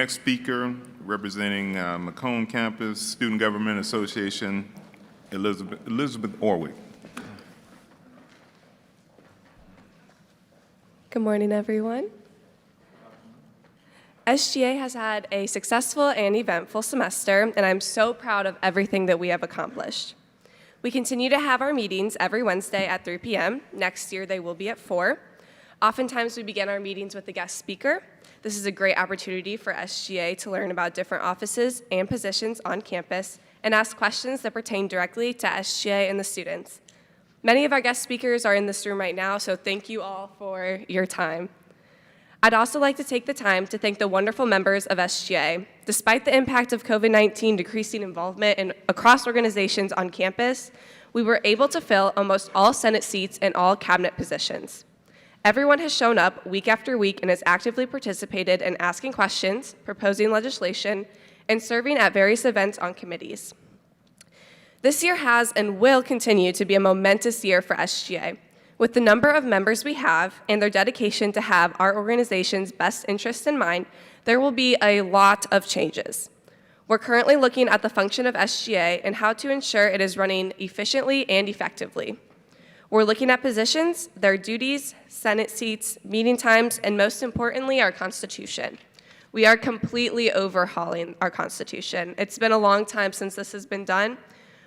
speaker, representing Macomb Campus Student Government Association, Elizabeth Orwick. Good morning, everyone. SGA has had a successful and eventful semester, and I'm so proud of everything that we have accomplished. We continue to have our meetings every Wednesday at 3 p.m. Next year, they will be at 4. Oftentimes, we begin our meetings with a guest speaker. This is a great opportunity for SGA to learn about different offices and positions on campus and ask questions that pertain directly to SGA and the students. Many of our guest speakers are in this room right now, so thank you all for your time. I'd also like to take the time to thank the wonderful members of SGA. Despite the impact of COVID-19 decreasing involvement across organizations on campus, we were able to fill almost all Senate seats and all cabinet positions. Everyone has shown up week after week and has actively participated in asking questions, proposing legislation, and serving at various events on committees. This year has and will continue to be a momentous year for SGA. With the number of members we have and their dedication to have our organization's best interests in mind, there will be a lot of changes. We're currently looking at the function of SGA and how to ensure it is running efficiently and effectively. We're looking at positions, their duties, Senate seats, meeting times, and most importantly, our Constitution. We are completely overhauling our Constitution. It's been a long time since this has been done.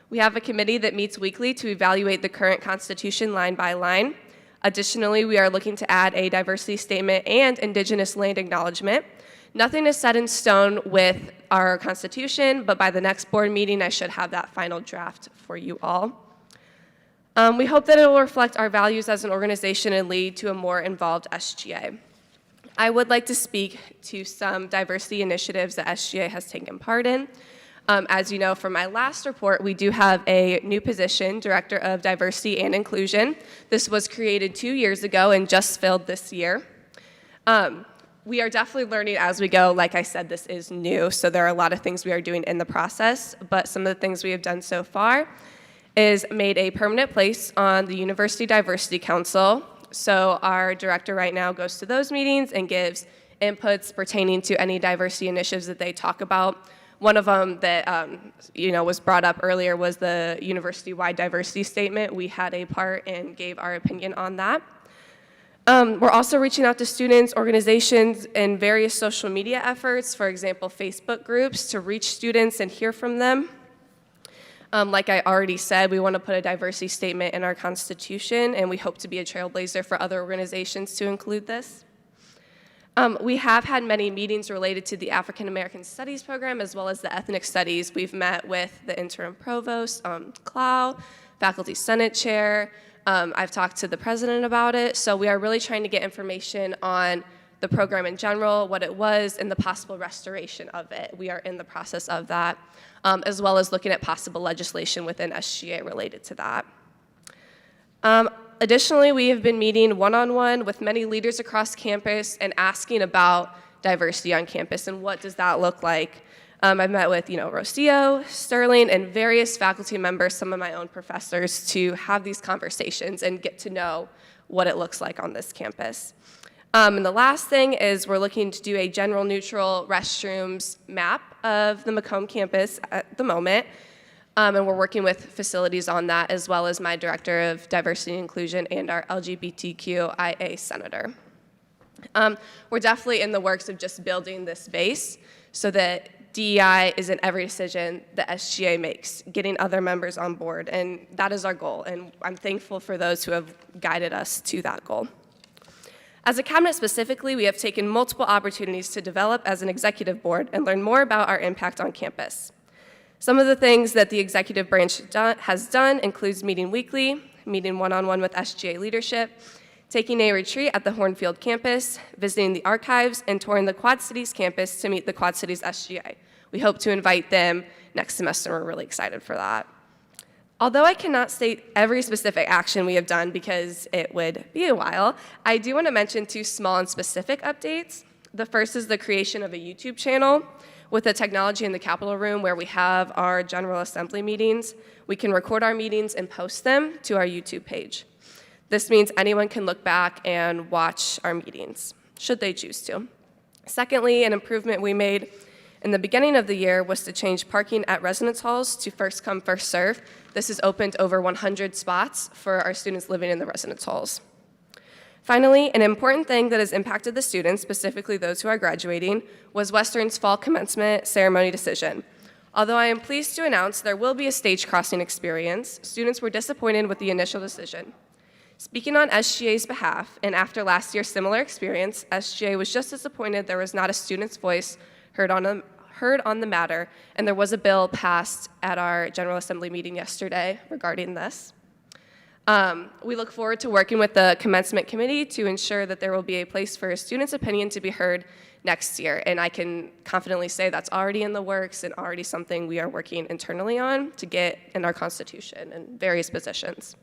We have a committee that meets weekly to evaluate the current Constitution line by line. Additionally, we are looking to add a diversity statement and Indigenous land acknowledgement. Nothing is set in stone with our Constitution, but by the next board meeting, I should have that final draft for you all. We hope that it will reflect our values as an organization and lead to a more involved SGA. I would like to speak to some diversity initiatives that SGA has taken part in. As you know from my last report, we do have a new position, Director of Diversity and Inclusion. This was created 2 years ago and just filled this year. We are definitely learning as we go. Like I said, this is new, so there are a lot of things we are doing in the process, but some of the things we have done so far is made a permanent place on the University Diversity Council. So our director right now goes to those meetings and gives inputs pertaining to any diversity initiatives that they talk about. One of them that was brought up earlier was the university-wide diversity statement. We had a part and gave our opinion on that. We're also reaching out to students, organizations, and various social media efforts, for example, Facebook groups, to reach students and hear from them. Like I already said, we want to put a diversity statement in our Constitution, and we hope to be a trailblazer for other organizations to include this. We have had many meetings related to the African American Studies program as well as the Ethnic Studies. We've met with the interim provost, Clow, faculty senate chair. I've talked to the president about it. So we are really trying to get information on the program in general, what it was, and the possible restoration of it. We are in the process of that, as well as looking at possible legislation within SGA related to that. Additionally, we have been meeting one-on-one with many leaders across campus and asking about diversity on campus and what does that look like. I've met with, Rocio, Sterling, and various faculty members, some of my own professors, to have these conversations and get to know what it looks like on this campus. And the last thing is we're looking to do a general neutral restrooms map of the Macomb campus at the moment. And we're working with facilities on that, as well as my director of diversity and inclusion and our LGBTQIA senator. We're definitely in the works of just building this base so that DEI is in every decision that SGA makes, getting other members on board, and that is our goal, and I'm thankful for those who have guided us to that goal. As a cabinet specifically, we have taken multiple opportunities to develop as an executive board and learn more about our impact on campus. Some of the things that the executive branch has done includes meeting weekly, meeting one-on-one with SGA leadership, taking a retreat at the Hornfield campus, visiting the archives, and touring the Quad Cities campus to meet the Quad Cities SGA. We hope to invite them next semester. We're really excited for that. Although I cannot state every specific action we have done because it would be a while, I do want to mention 2 small and specific updates. The first is the creation of a YouTube channel with the technology in the Capitol room where we have our General Assembly meetings. We can record our meetings and post them to our YouTube page. This means anyone can look back and watch our meetings, should they choose to. Secondly, an improvement we made in the beginning of the year was to change parking at residence halls to first come, first serve. This has opened over 100 spots for our students living in the residence halls. Finally, an important thing that has impacted the students, specifically those who are graduating, was Western's fall commencement ceremony decision. Although I am pleased to announce there will be a stage crossing experience, students were disappointed with the initial decision. Speaking on SGA's behalf, and after last year's similar experience, SGA was just disappointed there was not a student's voice heard on the matter, and there was a bill passed at our General Assembly meeting yesterday regarding this. We look forward to working with the commencement committee to ensure that there will be a place for a student's opinion to be heard next year, and I can confidently say that's already in the works and already something we are working internally on to get in our Constitution and various positions.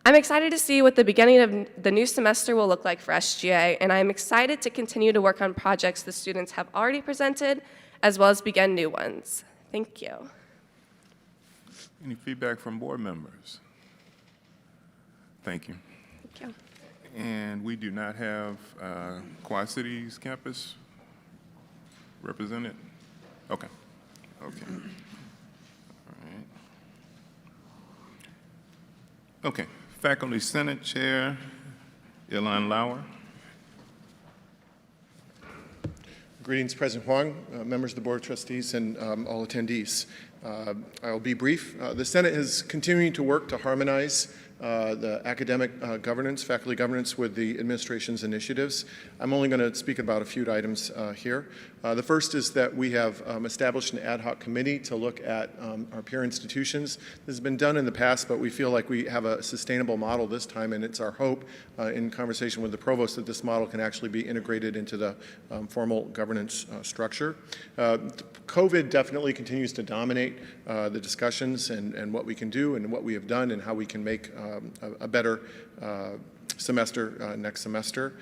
I'm excited to see what the beginning of the new semester will look like for SGA, and I'm excited to continue to work on projects the students have already presented, as well as begin new ones. Thank you. Any feedback from board members? Thank you. Thank you. And we do not have Quad Cities campus represented? Okay. Okay. All right. Okay. Faculty Senate Chair, Ilan Lauer. Greetings, President Huang, members of the Board of Trustees, and all attendees. I'll be brief. The Senate is continuing to work to harmonize the academic governance, faculty governance with the administration's initiatives. I'm only going to speak about a few items here. The first is that we have established an ad hoc committee to look at our peer institutions. This has been done in the past, but we feel like we have a sustainable model this time, and it's our hope in conversation with the provost that this model can actually be integrated into the formal governance structure. COVID definitely continues to dominate the discussions and what we can do and what we have done and how we can make a better semester next semester.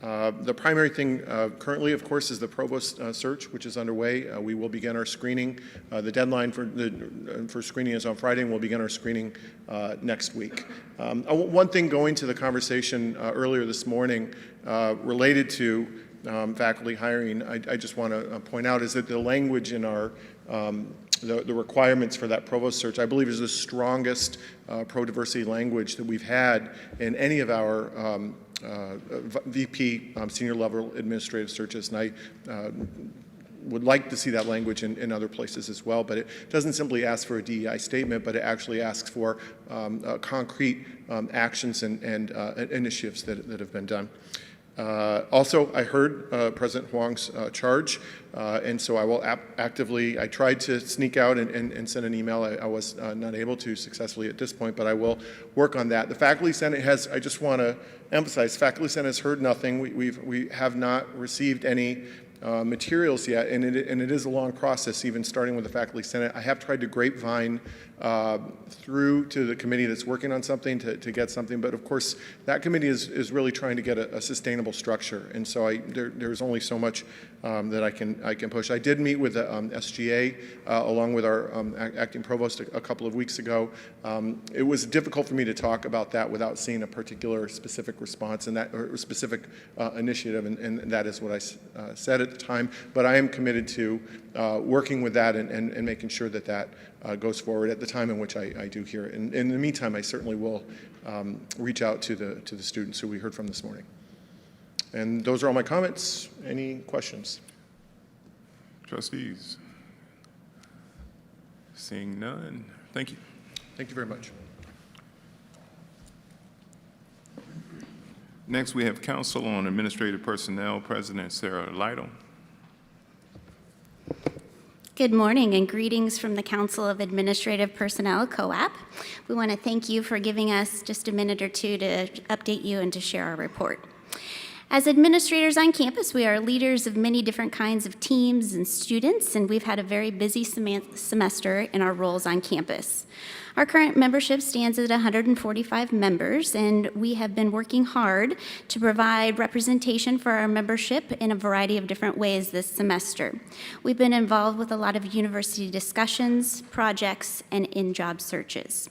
The primary thing currently, of course, is the provost search, which is underway. We will begin our screening. The deadline for screening is on Friday, and we'll begin our screening next week. One thing going to the conversation earlier this morning related to faculty hiring, I just want to point out is that the language in our the requirements for that provost search, I believe, is the strongest pro-diversity language that we've had in any of our VP senior level administrative searches, and I would like to see that language in other places as well, but it doesn't simply ask for a DEI statement, but it actually asks for concrete actions and initiatives that have been done. Also, I heard President Huang's charge, and so I will actively, I tried to sneak out and send an email. I was not able to successfully at this point, but I will work on that. The Faculty Senate has, I just want to emphasize, Faculty Senate has heard nothing. We have not received any materials yet, and it is a long process, even starting with the Faculty Senate. I have tried to grapevine through to the committee that's working on something to get something, but of course that committee is really trying to get a sustainable structure, and so there's only so much that I can push. I did meet with the SGA along with our acting provost a couple of weeks ago. It was difficult for me to talk about that without seeing a particular specific response and that or specific initiative, and that is what I said at the time. But I am committed to working with that and making sure that goes forward at the time in which I do hear it. And in the meantime, I certainly will reach out to the students who we heard from this morning. And those are all my comments. Any questions? Trustees? Seeing none. Thank you. Thank you very much. Next, we have Council on Administrative Personnel, President Sarah Lytle. Good morning and greetings from the Council of Administrative Personnel, COAP. We want to thank you for giving us just a minute or two to update you and to share our report. As administrators on campus, we are leaders of many different kinds of teams and students, and we've had a very busy semester in our roles on campus. Our current membership stands at 145 members, and we have been working hard to provide representation for our membership in a variety of different ways this semester. We've been involved with a lot of university discussions, projects, and in-job searches.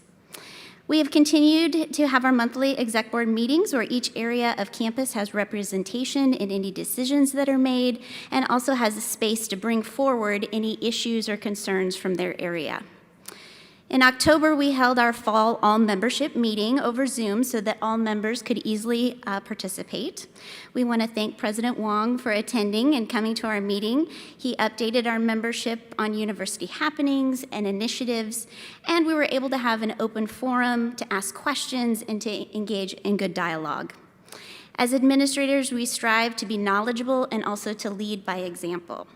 We have continued to have our monthly exec board meetings where each area of campus has representation in any decisions that are made and also has a space to bring forward any issues or concerns from their area. In October, we held our fall all-membership meeting over Zoom so that all members could easily participate. We want to thank President Wong for attending and coming to our meeting. He updated our membership on university happenings and initiatives, and we were able to have an open forum to ask questions and to engage in good dialogue. As administrators, we strive to be knowledgeable and also to lead by example.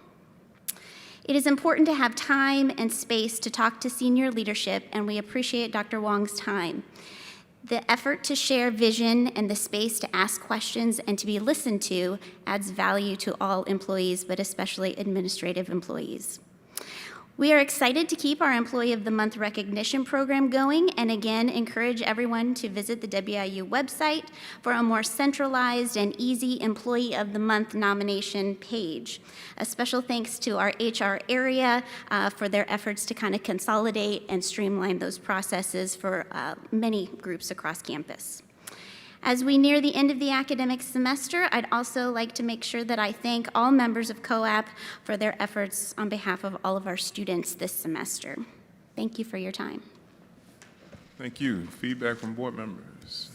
It is important to have time and space to talk to senior leadership, and we appreciate Dr. Wong's time. The effort to share vision and the space to ask questions and to be listened to adds value to all employees, but especially administrative employees. We are excited to keep our Employee of the Month recognition program going, and again, encourage everyone to visit the WIU website for a more centralized and easy Employee of the Month nomination page. A special thanks to our HR area for their efforts to kind of consolidate and streamline those processes for many groups across campus. As we near the end of the academic semester, I'd also like to make sure that I thank all members of COAP for their efforts on behalf of all of our students this semester. Thank you for your time. Thank you. Feedback from board members.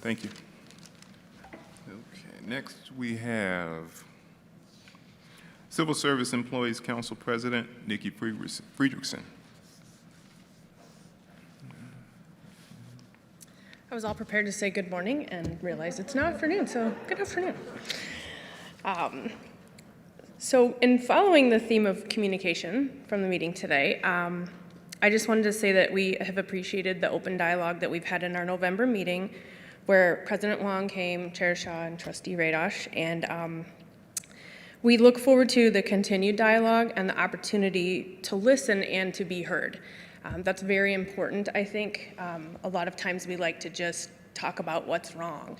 Thank you. Okay, next we have Civil Service Employees Council President Nikki Friedrichsen. I was all prepared to say good morning and realized it's now afternoon, so good afternoon. So in following the theme of communication from the meeting today, I just wanted to say that we have appreciated the open dialogue that we've had in our November meeting where President Wong came, Chair Shaw, and Trustee Radosh, and we look forward to the continued dialogue and the opportunity to listen and to be heard. That's very important, I think. A lot of times we like to just talk about what's wrong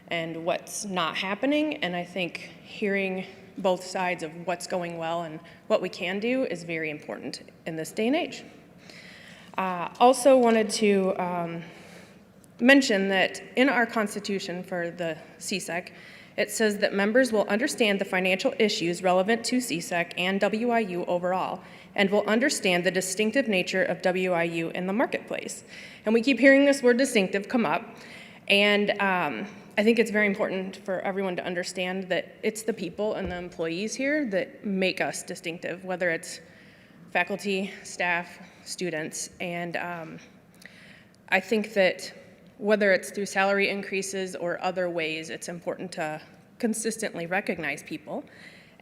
and what's not happening, and I think hearing both sides of what's going well and what we can do is very important in this day and age. Also wanted to mention that in our Constitution for the CSEC, it says that members will understand the financial issues relevant to CSEC and WIU overall, and will understand the distinctive nature of WIU in the marketplace. And we keep hearing this word distinctive come up, and I think it's very important for everyone to understand that it's the people and the employees here that make us distinctive, whether it's faculty, staff, students, and I think that whether it's through salary increases or other ways, it's important to consistently recognize people.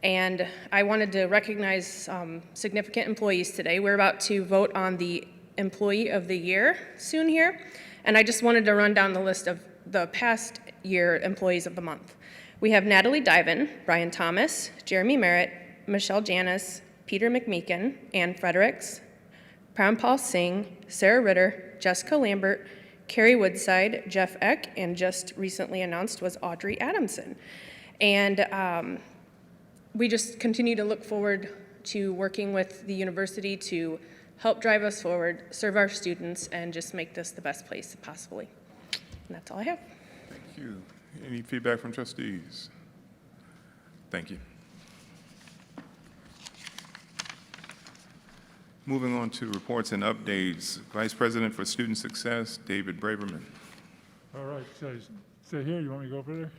And I wanted to recognize significant employees today. We're about to vote on the Employee of the Year soon here, and I just wanted to run down the list of the past year Employees of the Month. We have Natalie Diven, Brian Thomas, Jeremy Merritt, Michelle Janis, Peter McMeekin, Ann Fredericks, Prampal Singh, Sarah Ritter, Jessica Lambert, Carrie Woodside, Jeff Eck, and just recently announced was Audrey Adamson. And we just continue to look forward to working with the university to help drive us forward, serve our students, and just make this the best place possibly. And that's all I have. Thank you. Any feedback from trustees? Thank you. Moving on to reports and updates. Vice President for Student Success, David Braverman. All right, so stay here. You want me to go over there?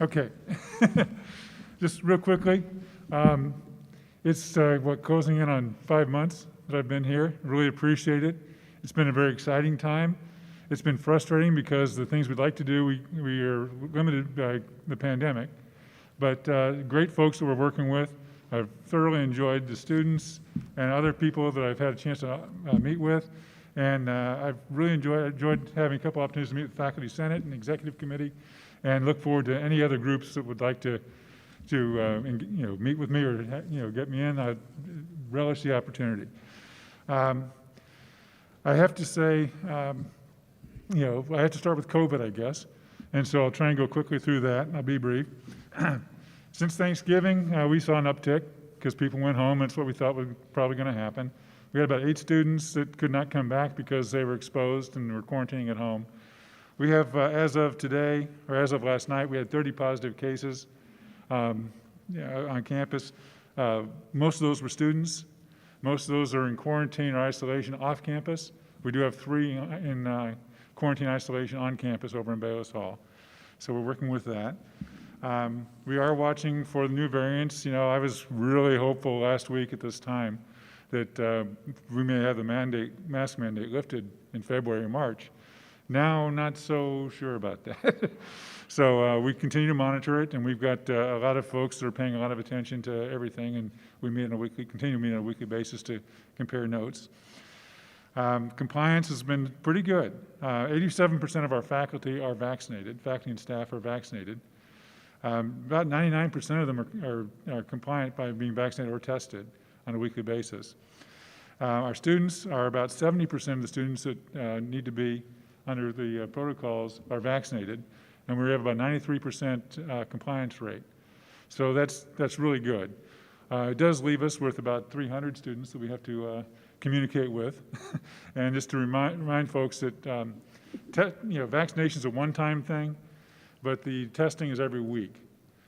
Okay. Just real quickly, it's closing in on 5 months that I've been here. Really appreciate it. It's been a very exciting time. It's been frustrating because the things we'd like to do, we are limited by the pandemic. But great folks that we're working with. I've thoroughly enjoyed the students and other people that I've had a chance to meet with. And I've really enjoyed having a couple opportunities to meet with the Faculty Senate and Executive Committee, and look forward to any other groups that would like to meet with me or get me in. I relish the opportunity. I have to say, I have to start with COVID, I guess, and so I'll try and go quickly through that, and I'll be brief. Since Thanksgiving, we saw an uptick because people went home. That's what we thought was probably going to happen. We had about 8 students that could not come back because they were exposed and were quarantining at home. We have, as of today, or as of last night, we had 30 positive cases on campus. Most of those were students. Most of those are in quarantine or isolation off campus. We do have 3 in quarantine isolation on campus over in Bayless Hall. So we're working with that. We are watching for the new variants. You know, I was really hopeful last week at this time that we may have the mask mandate lifted in February or March. Now, not so sure about that. So we continue to monitor it, and we've got a lot of folks that are paying a lot of attention to everything, and we continue to meet on a weekly basis to compare notes. Compliance has been pretty good. 87% of our faculty are vaccinated. Faculty and staff are vaccinated. About 99% of them are compliant by being vaccinated or tested on a weekly basis. Our students are about 70% of the students that need to be under the protocols are vaccinated, and we have about 93% compliance rate. So that's really good. It does leave us with about 300 students that we have to communicate with. And just to remind folks that vaccination is a one-time thing, but the testing is every week.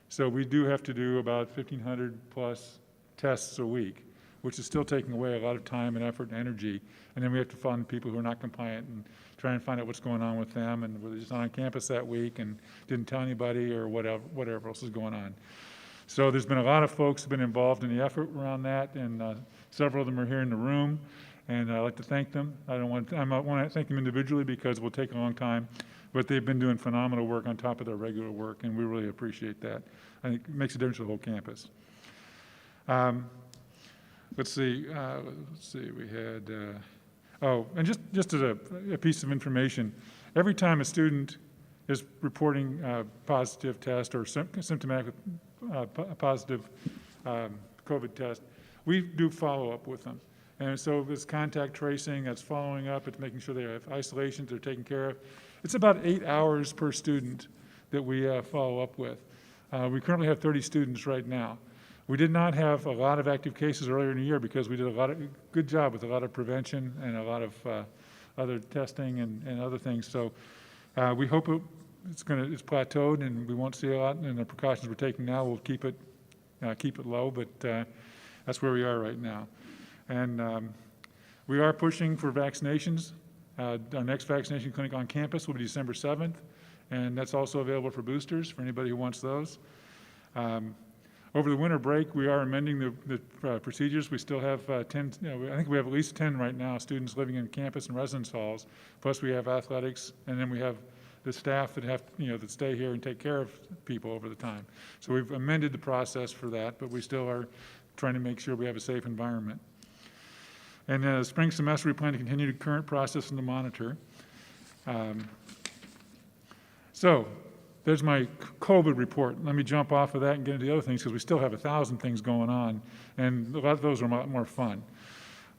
So we do have to do about 1,500 plus tests a week, which is still taking away a lot of time and effort and energy. And then we have to find people who are not compliant and try and find out what's going on with them and whether they're just not on campus that week and didn't tell anybody or whatever else is going on. So there's been a lot of folks who have been involved in the effort around that, and several of them are here in the room, and I'd like to thank them. I want to thank them individually because it will take a long time, but they've been doing phenomenal work on top of their regular work, and we really appreciate that. I think it makes a difference to the whole campus. Let's see, we had, and just as a piece of information, every time a student is reporting a positive test or symptomatic positive COVID test, we do follow up with them. And so it's contact tracing, that's following up, it's making sure they have isolations, they're taken care of. It's about 8 hours per student that we follow up with. We currently have 30 students right now. We did not have a lot of active cases earlier in the year because we did a good job with a lot of prevention and a lot of other testing and other things. So we hope it's plateaued and we won't see a lot, and the precautions we're taking now will keep it low, but that's where we are right now. And we are pushing for vaccinations. Our next vaccination clinic on campus will be December 7th, and that's also available for boosters for anybody who wants those. Over the winter break, we are amending the procedures. We still have 10, I think we have at least 10 right now, students living in campus and residence halls, plus we have athletics, and then we have the staff that have, that stay here and take care of people over the time. So we've amended the process for that, but we still are trying to make sure we have a safe environment. And the spring semester, we plan to continue the current process and to monitor. So there's my COVID report. Let me jump off of that and get into the other things because we still have 1,000 things going on, and a lot of those are a lot more fun.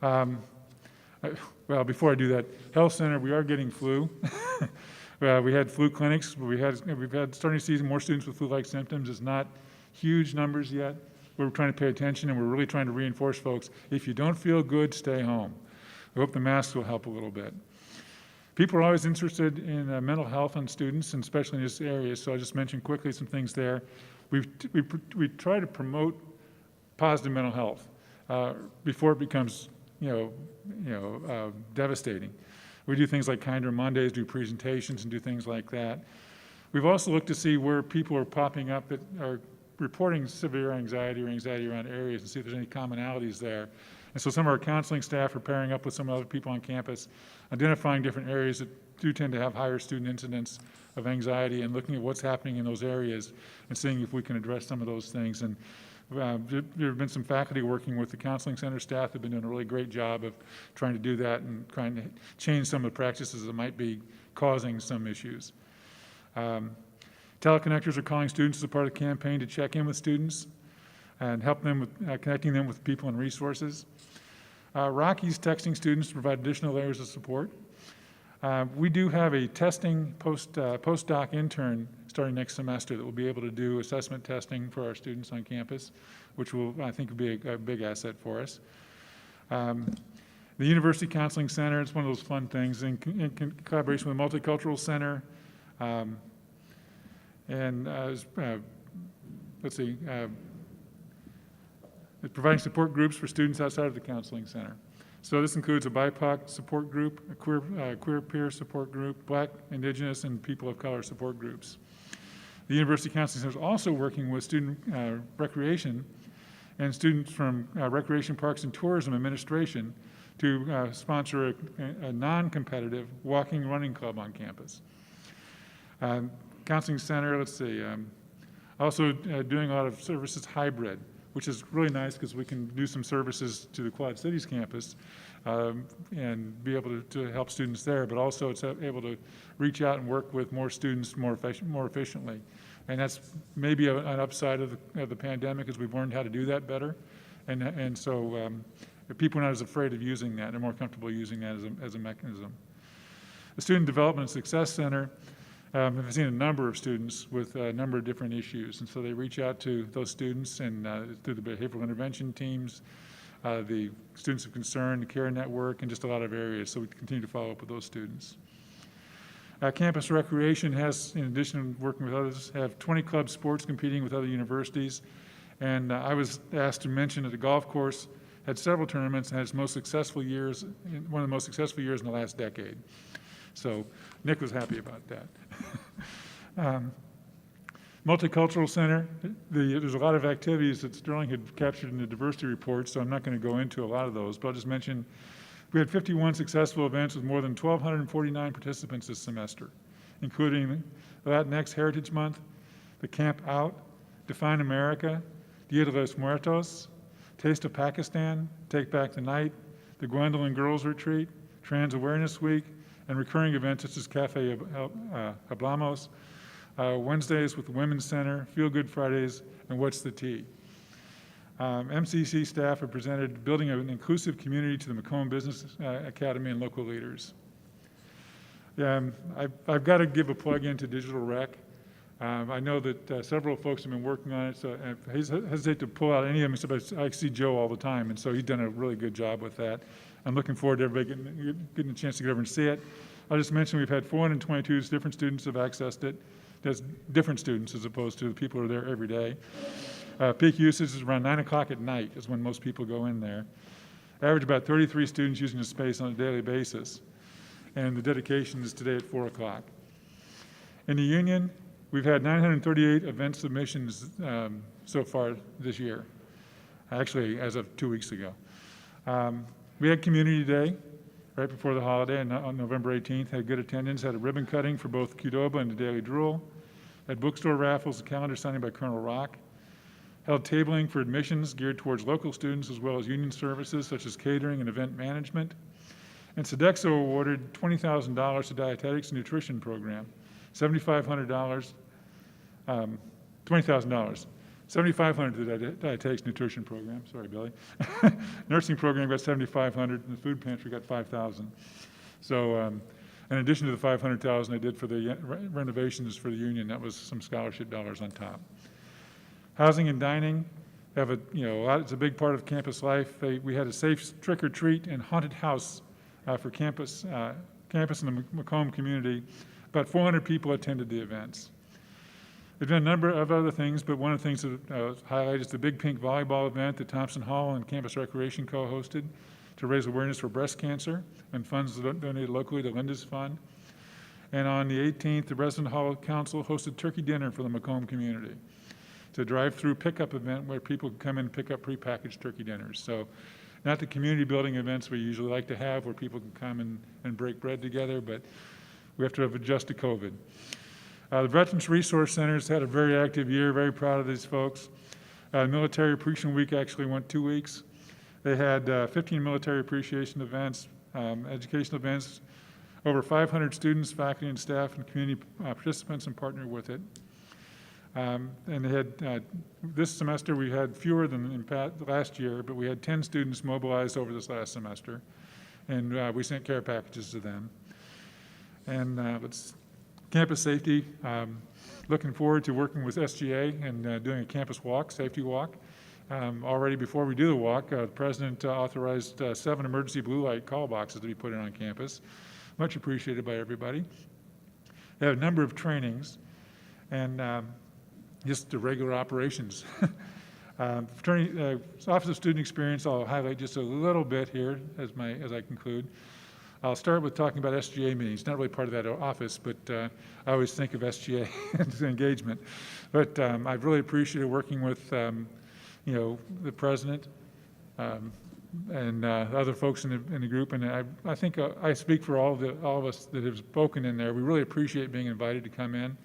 Well, before I do that, Health Center, we are getting flu. We had flu clinics. We've had starting to see more students with flu-like symptoms. It's not huge numbers yet. We're trying to pay attention, and we're really trying to reinforce folks, if you don't feel good, stay home. We hope the masks will help a little bit. People are always interested in mental health on students, and especially in this area, so I'll just mention quickly some things there. We try to promote positive mental health before it becomes devastating. We do things like Kinder Mondays, do presentations, and do things like that. We've also looked to see where people are popping up that are reporting severe anxiety or anxiety around areas and see if there's any commonalities there. And so some of our counseling staff are pairing up with some other people on campus, identifying different areas that do tend to have higher student incidence of anxiety and looking at what's happening in those areas and seeing if we can address some of those things. And there have been some faculty working with the counseling center staff that have been doing a really great job of trying to do that and trying to change some of the practices that might be causing some issues. Teleconnectors are calling students as a part of the campaign to check in with students and help them with connecting them with people and resources. Rocky's texting students to provide additional layers of support. We do have a testing postdoc intern starting next semester that will be able to do assessment testing for our students on campus, which will, I think, be a big asset for us. The University Counseling Center, it's one of those fun things in collaboration with the Multicultural Center. It's providing support groups for students outside of the Counseling Center. So this includes a BIPOC support group, a queer peer support group, Black, Indigenous, and people of color support groups. The University Counseling Center is also working with student recreation and students from Recreation, Parks, and Tourism Administration to sponsor a non-competitive walking running club on campus. Counseling Center, also doing a lot of services hybrid, which is really nice because we can do some services to the Quad Cities campus and be able to help students there, but also it's able to reach out and work with more students more efficiently. And that's maybe an upside of the pandemic, as we've learned how to do that better. And so people are not as afraid of using that. They're more comfortable using that as a mechanism. The Student Development and Success Center have seen a number of students with a number of different issues. And so they reach out to those students and through the behavioral intervention teams, the Students of Concern, the Care Network, and just a lot of areas. So we continue to follow up with those students. Campus Recreation has, in addition to working with others, have 20 club sports competing with other universities. And I was asked to mention that the golf course had several tournaments and had its most successful years, one of the most successful years in the last decade. So Nick was happy about that. Multicultural Center, there's a lot of activities that Sterling had captured in the diversity report, so I'm not going to go into a lot of those, but I'll just mention we had 51 successful events with more than 1,249 participants this semester, including Latinx Heritage Month, the Camp Out, Define America, Dia de los Muertos, Taste of Pakistan, Take Back the Night, the Gwendolyn Girls Retreat, Trans Awareness Week, and recurring events such as Cafe Hablamos, Wednesdays with the Women's Center, Feel Good Fridays, and What's the Tea? MCC staff have presented building an inclusive community to the Macomb Business Academy and local leaders. I've got to give a plug into Digital Rec. I know that several folks have been working on it, so I hesitate to pull out any of them, but I see Joe all the time, and so he's done a really good job with that. I'm looking forward to everybody getting a chance to get over and see it. I'll just mention we've had 422 different students have accessed it. There's different students as opposed to the people who are there every day. Peak usage is around 9 o'clock at night is when most people go in there. Average about 33 students using the space on a daily basis. And the dedication is today at 4 o'clock. In the Union, we've had 938 event submissions so far this year, actually as of 2 weeks ago. We had Community Day right before the holiday on November 18th, had good attendance, had a ribbon cutting for both Qdoba and the Daily Drool, had bookstore raffles, a calendar signing by Colonel Rock, held tabling for admissions geared towards local students as well as union services such as catering and event management. And Sodexo awarded $20,000 to Dietetics and Nutrition Program, $7,500, $20,000, $7,500 to the Dietetics Nutrition Program, sorry, Billy. Nursing Program got $7,500 and the Food Pantry got $5,000. So in addition to the $500,000 I did for the renovations for the union, that was some scholarship dollars on top. Housing and dining have it's a big part of campus life. We had a safe trick or treat and haunted house for campus in the Macomb community. About 400 people attended the events. There's been a number of other things, but one of the things that highlighted is the Big Pink Volleyball event that Thompson Hall and Campus Recreation co-hosted to raise awareness for breast cancer and funds donated locally to Linda's Fund. And on the 18th, the Resident Hall Council hosted turkey dinner for the Macomb community. It's a drive-through pickup event where people can come in and pick up prepackaged turkey dinners. So not the community building events we usually like to have where people can come and break bread together, but we have to adjust to COVID. The Veterans Resource Center's had a very active year, very proud of these folks. Military Appreciation Week actually went 2 weeks. They had 15 military appreciation events, educational events, over 500 students, faculty, and staff, and community participants and partnered with it. And they had, this semester we had fewer than last year, but we had 10 students mobilized over this last semester, and we sent care packages to them. And campus safety, looking forward to working with SGA and doing a campus walk, safety walk. Already before we do the walk, the President authorized 7 emergency blue light call boxes to be put in on campus. Much appreciated by everybody. They have a number of trainings and just the regular operations. Office of Student Experience, I'll highlight just a little bit here as I conclude. I'll start with talking about SGA meetings. Not really part of that office, but I always think of SGA as engagement. But I've really appreciated working with, the president and other folks in the group. And I think I speak for all of us that have spoken in there. We really appreciate being invited to come in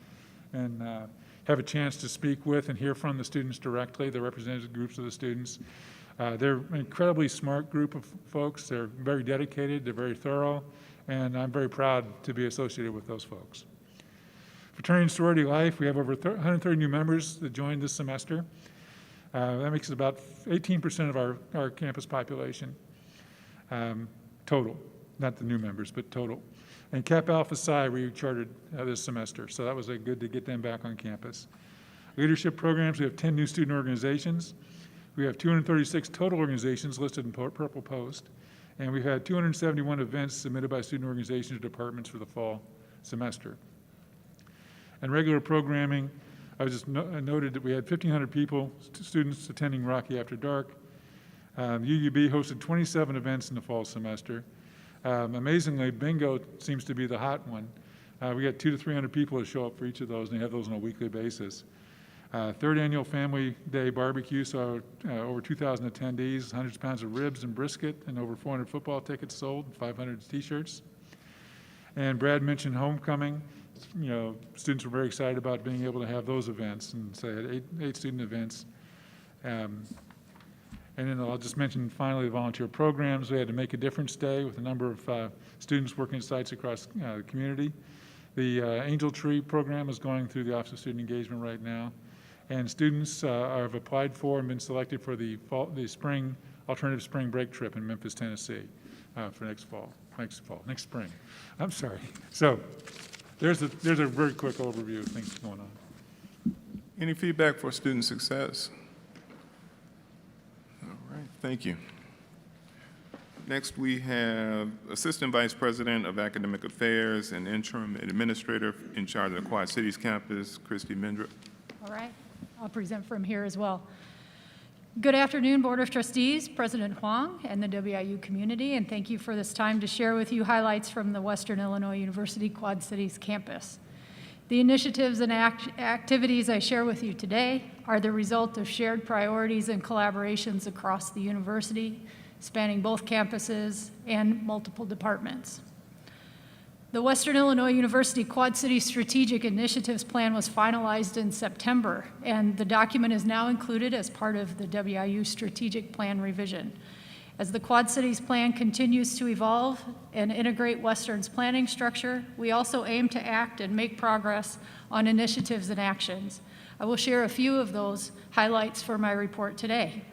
and have a chance to speak with and hear from the students directly, the representative groups of the students. They're an incredibly smart group of folks. They're very dedicated, they're very thorough, and I'm very proud to be associated with those folks. Fraternity and sorority life, we have over 130 new members that joined this semester. That makes it about 18% of our campus population, total, not the new members, but total. And Kappa Alpha Psi we chartered this semester, so that was good to get them back on campus. Leadership programs, we have 10 new student organizations. We have 236 total organizations listed in Purple Post, and we've had 271 events submitted by student organizations or departments for the fall semester. And regular programming, I just noted that we had 1,500 people, students attending Rocky After Dark. UUB hosted 27 events in the fall semester. Amazingly, bingo seems to be the hot one. We got 200 to 300 people that show up for each of those, and they have those on a weekly basis. Third annual Family Day barbecue saw over 2,000 attendees, hundreds of pounds of ribs and brisket, and over 400 football tickets sold, 500 t-shirts. And Brad mentioned homecoming. Students were very excited about being able to have those events, and so I had eight student events. And then I'll just mention finally the volunteer programs. We had to Make a Difference Day with a number of students working at sites across the community. The Angel Tree program is going through the Office of Student Engagement right now. And students have applied for and been selected for the alternative spring break trip in Memphis, Tennessee for next spring. I'm sorry. So there's a very quick overview of things going on. Any feedback for student success? All right, thank you. Next, we have Assistant Vice President of Academic Affairs and Interim Administrator in charge of the Quad Cities campus, Christy Mendrip. All right, I'll present from here as well. Good afternoon, Board of Trustees, President Huang, and the WIU community, and thank you for this time to share with you highlights from the Western Illinois University Quad Cities campus. The initiatives and activities I share with you today are the result of shared priorities and collaborations across the university, spanning both campuses and multiple departments. The Western Illinois University Quad Cities Strategic Initiatives Plan was finalized in September, and the document is now included as part of the WIU Strategic Plan revision. As the Quad Cities Plan continues to evolve and integrate Western's planning structure, we also aim to act and make progress on initiatives and actions. I will share a few of those highlights for my report today.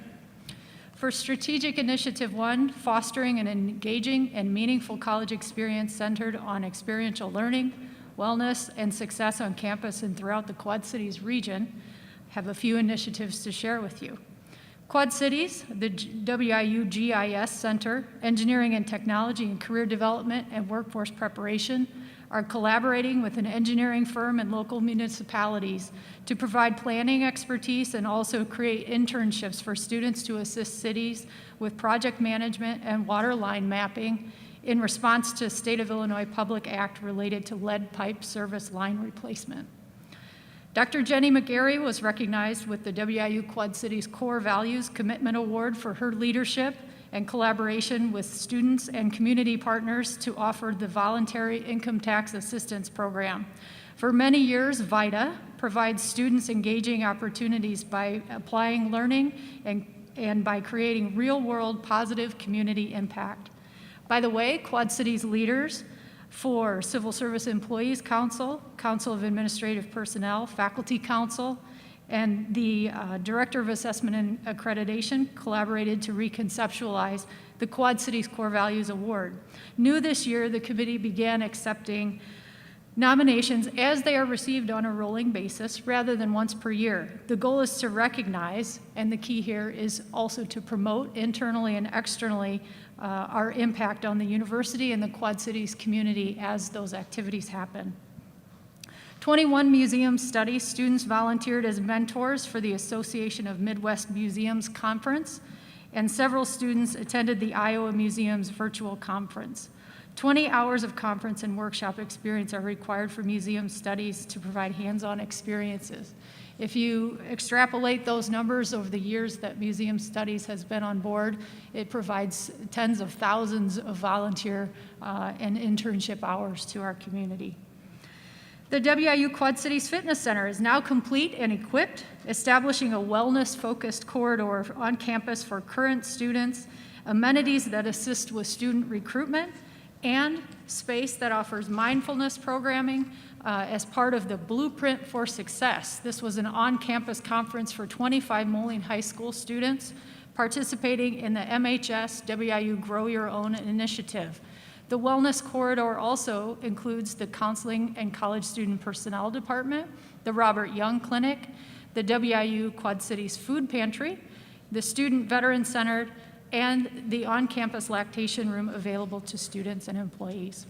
For Strategic Initiative 1, fostering an engaging and meaningful college experience centered on experiential learning, wellness, and success on campus and throughout the Quad Cities region, I have a few initiatives to share with you. Quad Cities, the WIU GIS Center, Engineering and Technology and Career Development and Workforce Preparation, are collaborating with an engineering firm and local municipalities to provide planning expertise and also create internships for students to assist cities with project management and water line mapping in response to State of Illinois Public Act related to lead pipe service line replacement. Dr. Jenny McGarry was recognized with the WIU Quad Cities Core Values Commitment Award for her leadership and collaboration with students and community partners to offer the Voluntary Income Tax Assistance Program. For many years, VITA provides students engaging opportunities by applying learning and by creating real-world positive community impact. By the way, Quad Cities leaders for Civil Service Employees Council, Council of Administrative Personnel, Faculty Council, and the Director of Assessment and Accreditation collaborated to reconceptualize the Quad Cities Core Values Award. New this year, the committee began accepting nominations as they are received on a rolling basis rather than once per year. The goal is to recognize, and the key here is also to promote internally and externally our impact on the university and the Quad Cities community as those activities happen. 21 museum study students volunteered as mentors for the Association of Midwest Museums Conference, and several students attended the Iowa Museum's virtual conference. 20 hours of conference and workshop experience are required for museum studies to provide hands-on experiences. If you extrapolate those numbers over the years that Museum Studies has been on board, it provides tens of thousands of volunteer and internship hours to our community. The WIU Quad Cities Fitness Center is now complete and equipped, establishing a wellness-focused corridor on campus for current students, amenities that assist with student recruitment, and space that offers mindfulness programming as part of the Blueprint for Success. This was an on-campus conference for 25 Moline High School students participating in the MHS WIU Grow Your Own initiative. The Wellness Corridor also includes the Counseling and College Student Personnel Department, the Robert Young Clinic, the WIU Quad Cities Food Pantry, the Student Veteran Center, and the on-campus lactation room available to students and employees.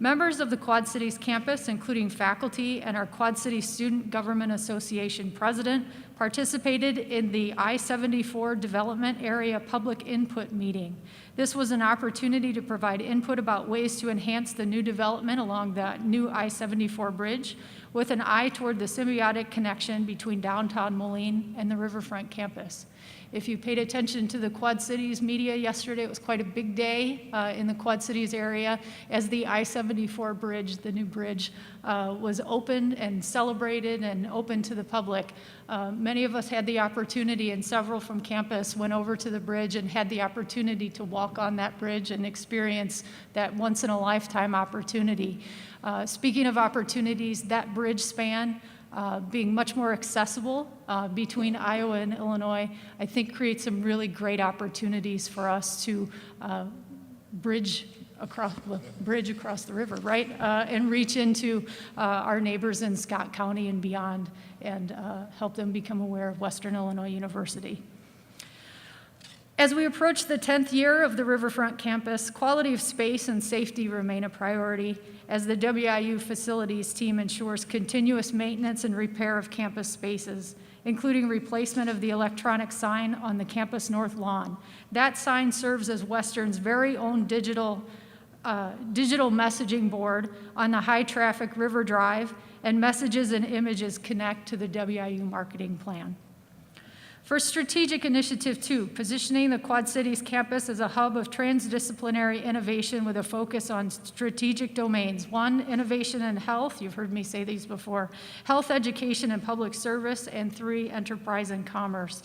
Members of the Quad Cities campus, including faculty and our Quad Cities Student Government Association president, participated in the I-74 Development Area Public Input Meeting. This was an opportunity to provide input about ways to enhance the new development along the new I-74 bridge with an eye toward the symbiotic connection between downtown Moline and the Riverfront campus. If you paid attention to the Quad Cities media yesterday, it was quite a big day in the Quad Cities area as the I-74 bridge, the new bridge, was opened and celebrated and open to the public. Many of us had the opportunity, and several from campus went over to the bridge and had the opportunity to walk on that bridge and experience that once-in-a-lifetime opportunity. Speaking of opportunities, that bridge span being much more accessible between Iowa and Illinois, I think creates some really great opportunities for us to bridge across the river, right? And reach into our neighbors in Scott County and beyond and help them become aware of Western Illinois University. As we approach the 10th year of the Riverfront campus, quality of space and safety remain a priority as the WIU facilities team ensures continuous maintenance and repair of campus spaces, including replacement of the electronic sign on the campus north lawn. That sign serves as Western's very own digital messaging board on the high-traffic River Drive, and messages and images connect to the WIU marketing plan. For Strategic Initiative 2, positioning the Quad Cities campus as a hub of transdisciplinary innovation with a focus on strategic domains. 1, innovation and health, you've heard me say these before, health, education, and public service, and 3, enterprise and commerce.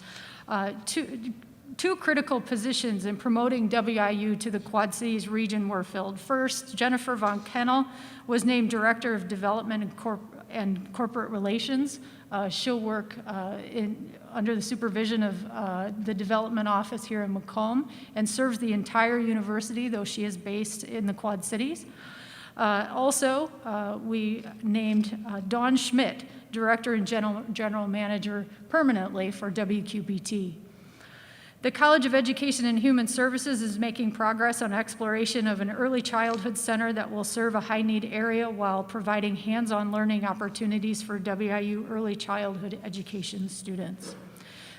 Two critical positions in promoting WIU to the Quad Cities region were filled. First, Jennifer Von Kennel was named Director of Development and Corporate Relations. She'll work under the supervision of the development office here in Macomb and serves the entire university, though she is based in the Quad Cities. Also, we named Dawn Schmidt, Director and General Manager permanently for WQPT. The College of Education and Human Services is making progress on exploration of an early childhood center that will serve a high-need area while providing hands-on learning opportunities for WIU early childhood education students.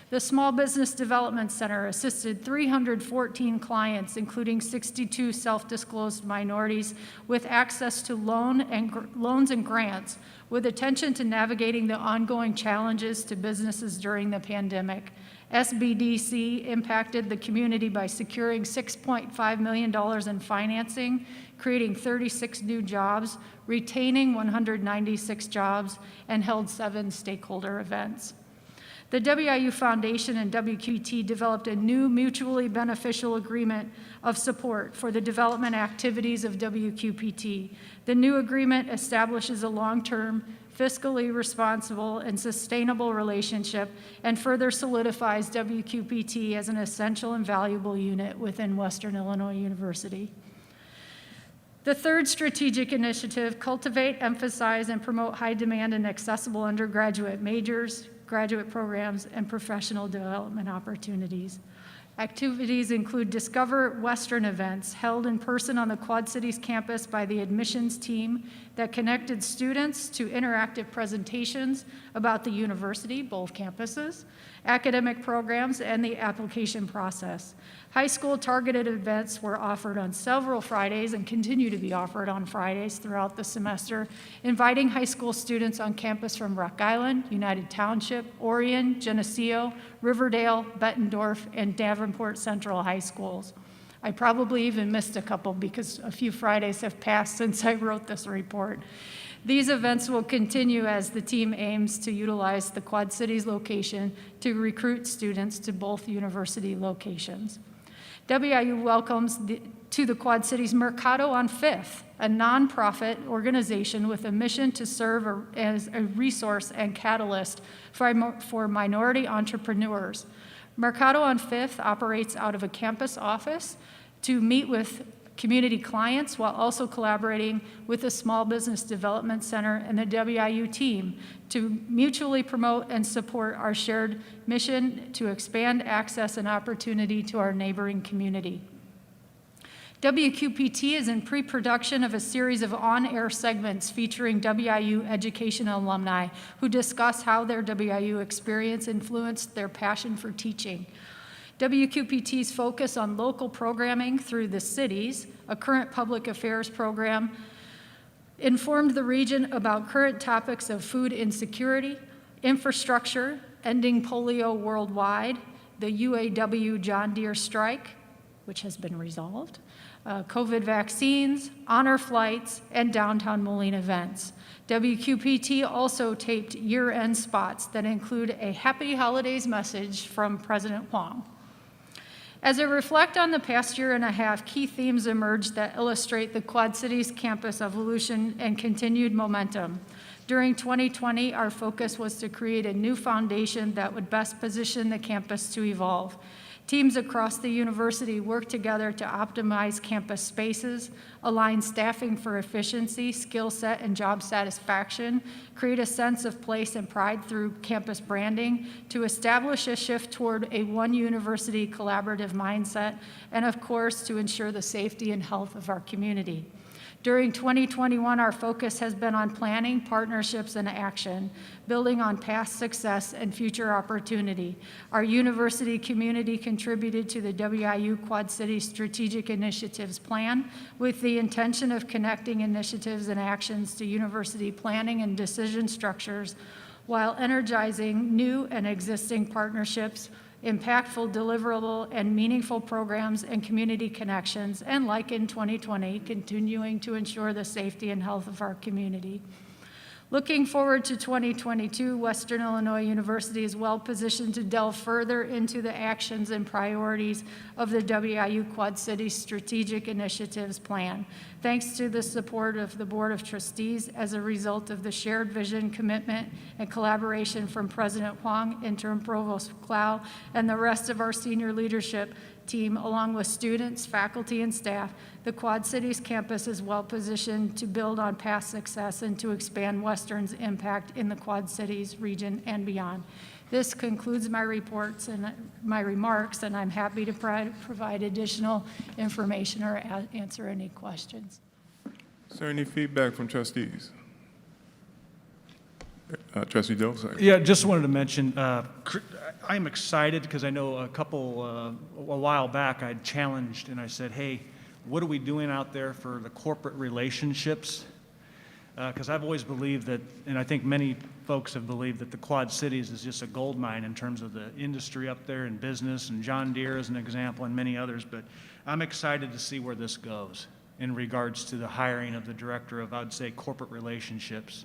The Small Business Development Center assisted 314 clients, including 62 self-disclosed minorities, with access to loans and grants, with attention to navigating the ongoing challenges to businesses during the pandemic. SBDC impacted the community by securing $6.5 million in financing, creating 36 new jobs, retaining 196 jobs, and held 7 stakeholder events. The WIU Foundation and WQT developed a new mutually beneficial agreement of support for the development activities of WQPT. The new agreement establishes a long-term, fiscally responsible and sustainable relationship and further solidifies WQPT as an essential and valuable unit within Western Illinois University. The third strategic initiative, cultivate, emphasize, and promote high demand and accessible undergraduate majors, graduate programs, and professional development opportunities. Activities include Discover Western events held in person on the Quad Cities campus by the admissions team that connected students to interactive presentations about the university, both campuses, academic programs, and the application process. High school targeted events were offered on several Fridays and continue to be offered on Fridays throughout the semester, inviting high school students on campus from Rock Island, United Township, Orion, Geneseo, Riverdale, Bettendorf, and Davenport Central High Schools. I probably even missed a couple because a few Fridays have passed since I wrote this report. These events will continue as the team aims to utilize the Quad Cities location to recruit students to both university locations. WIU welcomes to the Quad Cities Mercado on Fifth, a nonprofit organization with a mission to serve as a resource and catalyst for minority entrepreneurs. Mercado on Fifth operates out of a campus office to meet with community clients while also collaborating with the Small Business Development Center and the WIU team to mutually promote and support our shared mission to expand access and opportunity to our neighboring community. WQPT is in pre-production of a series of on-air segments featuring WIU education alumni who discuss how their WIU experience influenced their passion for teaching. WQPT's focus on local programming through the cities, a current public affairs program, informed the region about current topics of food insecurity, infrastructure, ending polio worldwide, the UAW John Deere strike, which has been resolved, COVID vaccines, honor flights, and downtown Moline events. WQPT also taped year-end spots that include a Happy Holidays message from President Huang. As I reflect on the past year and a half, key themes emerged that illustrate the Quad Cities campus evolution and continued momentum. During 2020, our focus was to create a new foundation that would best position the campus to evolve. Teams across the university worked together to optimize campus spaces, align staffing for efficiency, skill set, and job satisfaction, create a sense of place and pride through campus branding, to establish a shift toward a one university collaborative mindset, and of course, to ensure the safety and health of our community. During 2021, our focus has been on planning, partnerships, and action, building on past success and future opportunity. Our university community contributed to the WIU Quad Cities Strategic Initiatives Plan with the intention of connecting initiatives and actions to university planning and decision structures while energizing new and existing partnerships, impactful, deliverable, and meaningful programs and community connections, and like in 2020, continuing to ensure the safety and health of our community. Looking forward to 2022, Western Illinois University is well positioned to delve further into the actions and priorities of the WIU Quad Cities Strategic Initiatives Plan. Thanks to the support of the Board of Trustees as a result of the shared vision, commitment, and collaboration from President Huang, Interim Provost Clow, and the rest of our senior leadership team, along with students, faculty, and staff, the Quad Cities campus is well positioned to build on past success and to expand Western's impact in the Quad Cities region and beyond. This concludes my reports and my remarks, and I'm happy to provide additional information or answer any questions. Is there any feedback from trustees? Trustee Doe? Yeah, just wanted to mention, I'm excited because I know a while back I challenged and I said, hey, what are we doing out there for the corporate relationships? Because I've always believed that, and I think many folks have believed that the Quad Cities is just a gold mine in terms of the industry up there and business, and John Deere is an example and many others, but I'm excited to see where this goes in regards to the hiring of the director of, I'd say, corporate relationships.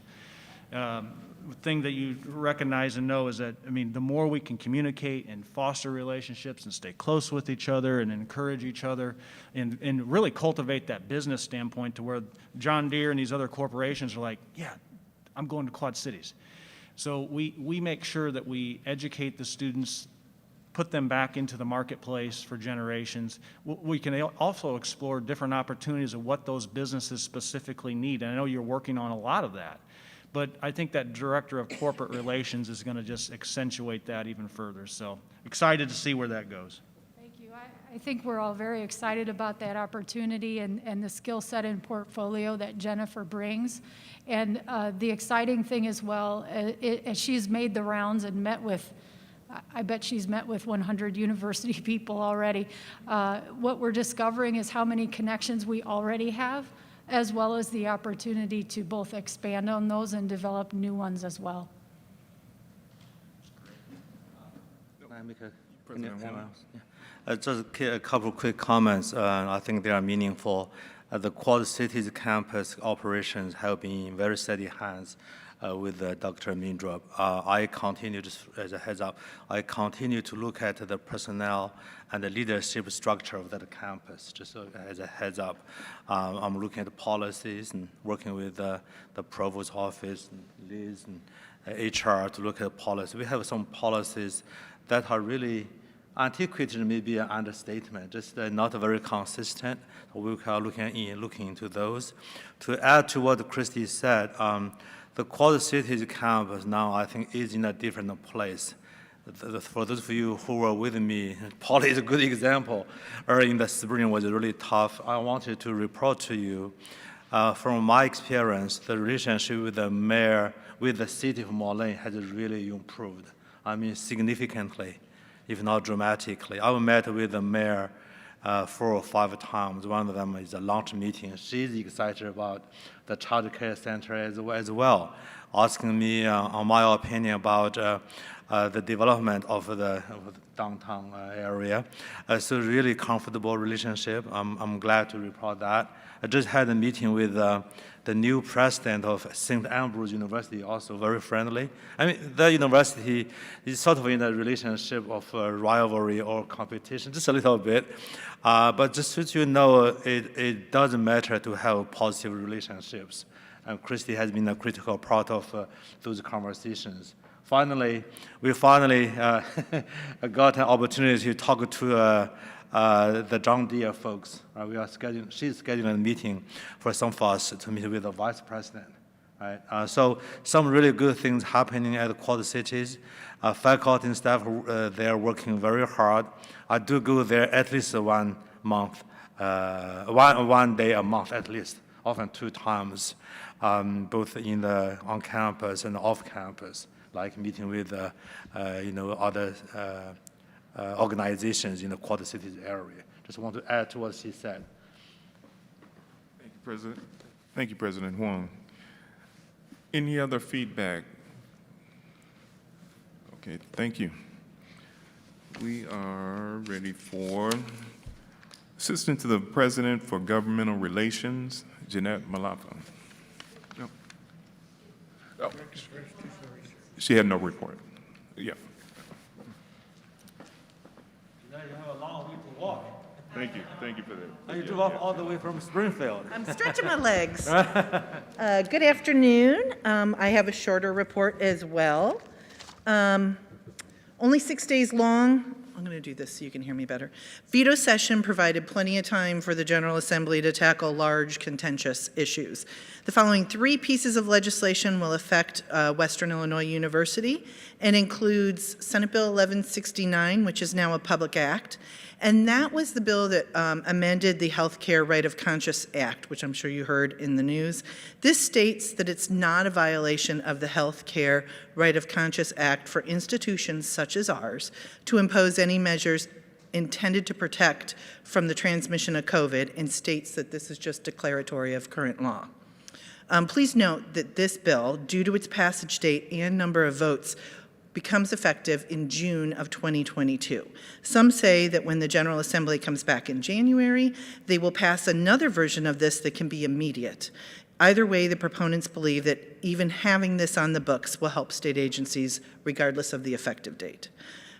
Thing that you recognize and know is that, I mean, the more we can communicate and foster relationships and stay close with each other and encourage each other and really cultivate that business standpoint to where John Deere and these other corporations are like, yeah, I'm going to Quad Cities. So we make sure that we educate the students put them back into the marketplace for generations. We can also explore different opportunities of what those businesses specifically need. And I know you're working on a lot of that, but I think that Director of Corporate Relations is going to just accentuate that even further. So excited to see where that goes. Thank you. I think we're all very excited about that opportunity and the skill set and portfolio that Jennifer brings. And the exciting thing as well, as she's made the rounds and met with, I bet she's met with 100 university people already. What we're discovering is how many connections we already have, as well as the opportunity to both expand on those and develop new ones as well. Just a couple of quick comments. I think they are meaningful. The Quad Cities campus operations have been in very steady hands with Dr. Mindrup. I continue, just as a heads up, I continue to look at the personnel and the leadership structure of that campus, just as a heads up. I'm looking at the policies and working with the Provost's office, and Liz, and HR to look at policy. We have some policies that are really antiquated, maybe an understatement, just not very consistent. So we are looking into those. To add to what Christy said, the Quad Cities campus now, I think, is in a different place. For those of you who were with me, Poly is a good example. Early in the spring was really tough. I wanted to report to you, from my experience, the relationship with the mayor, with the city of Moline has really improved. I mean, significantly, if not dramatically. I met with the mayor 4 or 5 times. One of them is a launch meeting. She's excited about the child care center as well, asking me on my opinion about the development of the downtown area. So really comfortable relationship. I'm glad to report that. I just had a meeting with the new president of St. Andrews University, also very friendly. I mean, the university is sort of in a relationship of rivalry or competition, just a little bit. But just so you know, it doesn't matter to have positive relationships. And Christy has been a critical part of those conversations. Finally, we finally got an opportunity to talk to the John Deere folks. She's scheduling a meeting for some of us to meet with the vice president. Right? So some really good things happening at the Quad Cities. Faculty and staff, they're working very hard. I do go there at least one day a month at least, often 2 times, both on campus and off campus, like meeting with other organizations in the Quad Cities area. Just want to add to what she said. Thank you, President. Thank you, President Huang. Any other feedback? Okay, thank you. We are ready for Assistant to the President for Governmental Relations, Jeanette Malapa. No. Oh. She had no report. Yeah. Now you have a long way to walk. Thank you for that. You drove off all the way from Springfield. I'm stretching my legs. Good afternoon. I have a shorter report as well. Only 6 days long. I'm going to do this so you can hear me better. Veto session provided plenty of time for the General Assembly to tackle large contentious issues. The following 3 pieces of legislation will affect Western Illinois University and includes Senate Bill 1169, which is now a public act, and that was the bill that amended the Healthcare Right of Conscience Act, which I'm sure you heard in the news. This states that it's not a violation of the Healthcare Right of Conscience Act for institutions such as ours to impose any measures intended to protect from the transmission of COVID, and states that this is just declaratory of current law. Please note that this bill, due to its passage date and number of votes, becomes effective in June of 2022. Some say that when the General Assembly comes back in January, they will pass another version of this that can be immediate. Either way, the proponents believe that even having this on the books will help state agencies regardless of the effective date.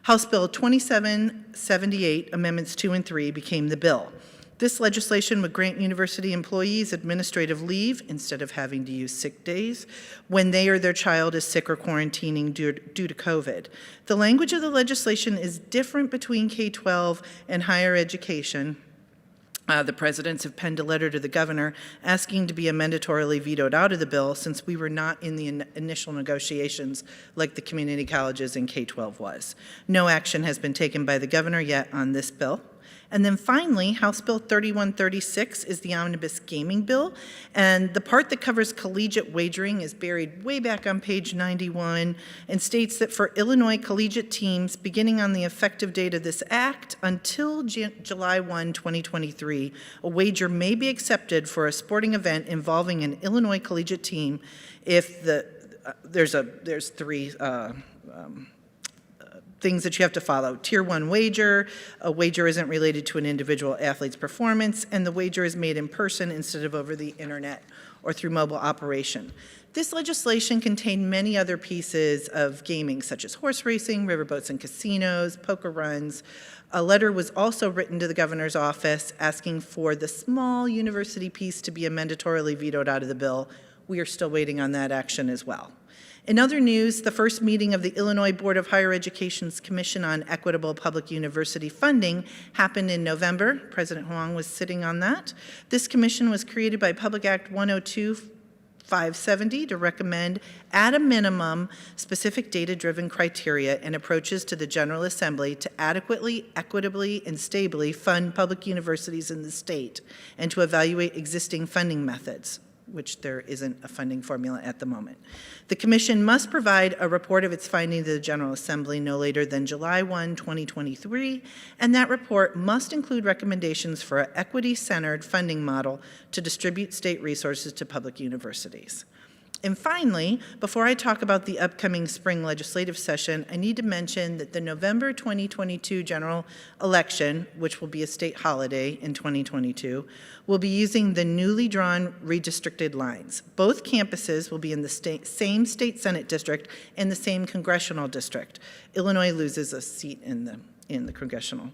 House Bill 2778, Amendments 2 and 3, became the bill. This legislation would grant university employees administrative leave instead of having to use sick days when they or their child is sick or quarantining due to COVID. The language of the legislation is different between K-12 and higher education. The presidents have penned a letter to the governor asking to be mandatorily vetoed out of the bill since we were not in the initial negotiations like the community colleges and K-12 was. No action has been taken by the governor yet on this bill. And then finally, House Bill 3136 is the omnibus gaming bill, and the part that covers collegiate wagering is buried way back on page 91 and states that for Illinois collegiate teams, beginning on the effective date of this act until July 1, 2023, a wager may be accepted for a sporting event involving an Illinois collegiate team if there's three things that you have to follow. Tier 1 wager, a wager isn't related to an individual athlete's performance, and the wager is made in person instead of over the internet or through mobile operation. This legislation contained many other pieces of gaming, such as horse racing, riverboats and casinos, poker runs. A letter was also written to the governor's office asking for the small university piece to be mandatorily vetoed out of the bill. We are still waiting on that action as well. In other news, the first meeting of the Illinois Board of Higher Education's Commission on Equitable Public University Funding happened in November. President Huang was sitting on that. This commission was created by Public Act 102-570 to recommend, at a minimum, specific data-driven criteria and approaches to the General Assembly to adequately, equitably, and stably fund public universities in the state and to evaluate existing funding methods, which there isn't a funding formula at the moment. The commission must provide a report of its findings to the General Assembly no later than July 1, 2023, and that report must include recommendations for an equity-centered funding model to distribute state resources to public universities. And finally, before I talk about the upcoming spring legislative session, I need to mention that the November 2022 general election, which will be a state holiday in 2022, will be using the newly drawn redistricted lines. Both campuses will be in the same state Senate district and the same congressional district. Illinois loses a seat in the congressional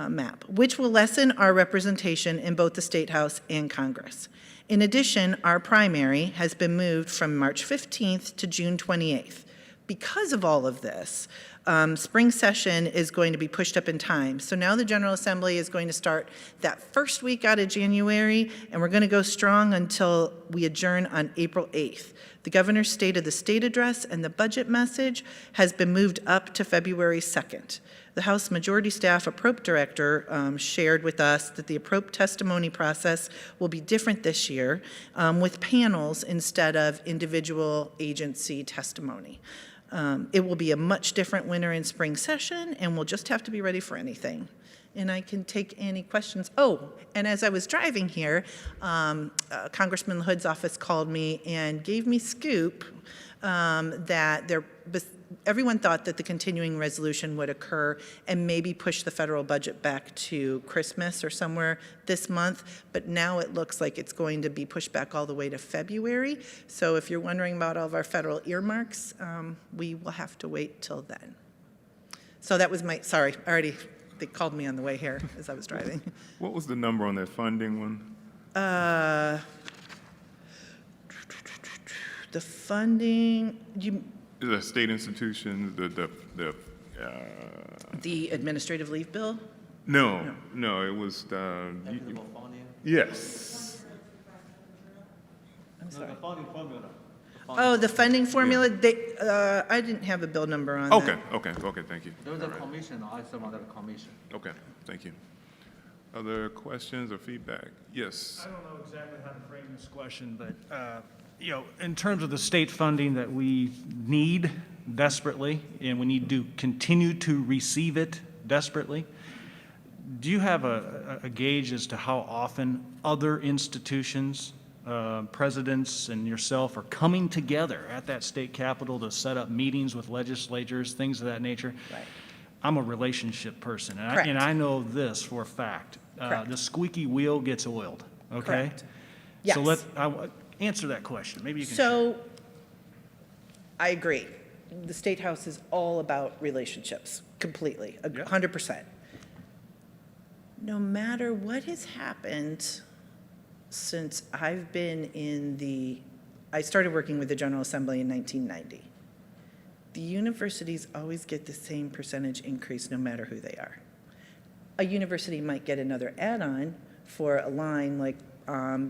map, which will lessen our representation in both the State House and Congress. In addition, our primary has been moved from March 15th to June 28th. Because of all of this, spring session is going to be pushed up in time. So now the General Assembly is going to start that first week out of January, and we're going to go strong until we adjourn on April 8th. The governor's State of the State address and the budget message has been moved up to February 2nd. The House Majority Staff Appropriate Director shared with us that the appropriate testimony process will be different this year with panels instead of individual agency testimony. It will be a much different winter and spring session, and we'll just have to be ready for anything. And I can take any questions. Oh, and as I was driving here, Congressman Hood's office called me and gave me scoop that everyone thought that the continuing resolution would occur and maybe push the federal budget back to Christmas or somewhere this month, but now it looks like it's going to be pushed back all the way to February. So if you're wondering about all of our federal earmarks, we will have to wait till then. So that was sorry, they called me on the way here as I was driving. What was the number on that funding one? The funding, The state institutions, the administrative leave bill? No, it was the. Yes. I'm sorry. Oh, the funding formula, I didn't have a bill number on that. Okay, thank you. There was a commission, I serve on that commission. Okay, thank you. Other questions or feedback? Yes. I don't know exactly how to frame this question, but in terms of the state funding that we need desperately, and we need to continue to receive it desperately, do you have a gauge as to how often other institutions, presidents and yourself are coming together at that state capitol to set up meetings with legislators, things of that nature? Right. I'm a relationship person, Correct. and I know this for a fact. The squeaky wheel gets oiled, okay? Correct. Yes. So answer that question. Maybe you can. So, I agree. The State House is all about relationships, completely, 100%. no matter what has happened since I've been I started working with the General Assembly in 1990. The universities always get the same percentage increase no matter who they are. A university might get another add-on for a line like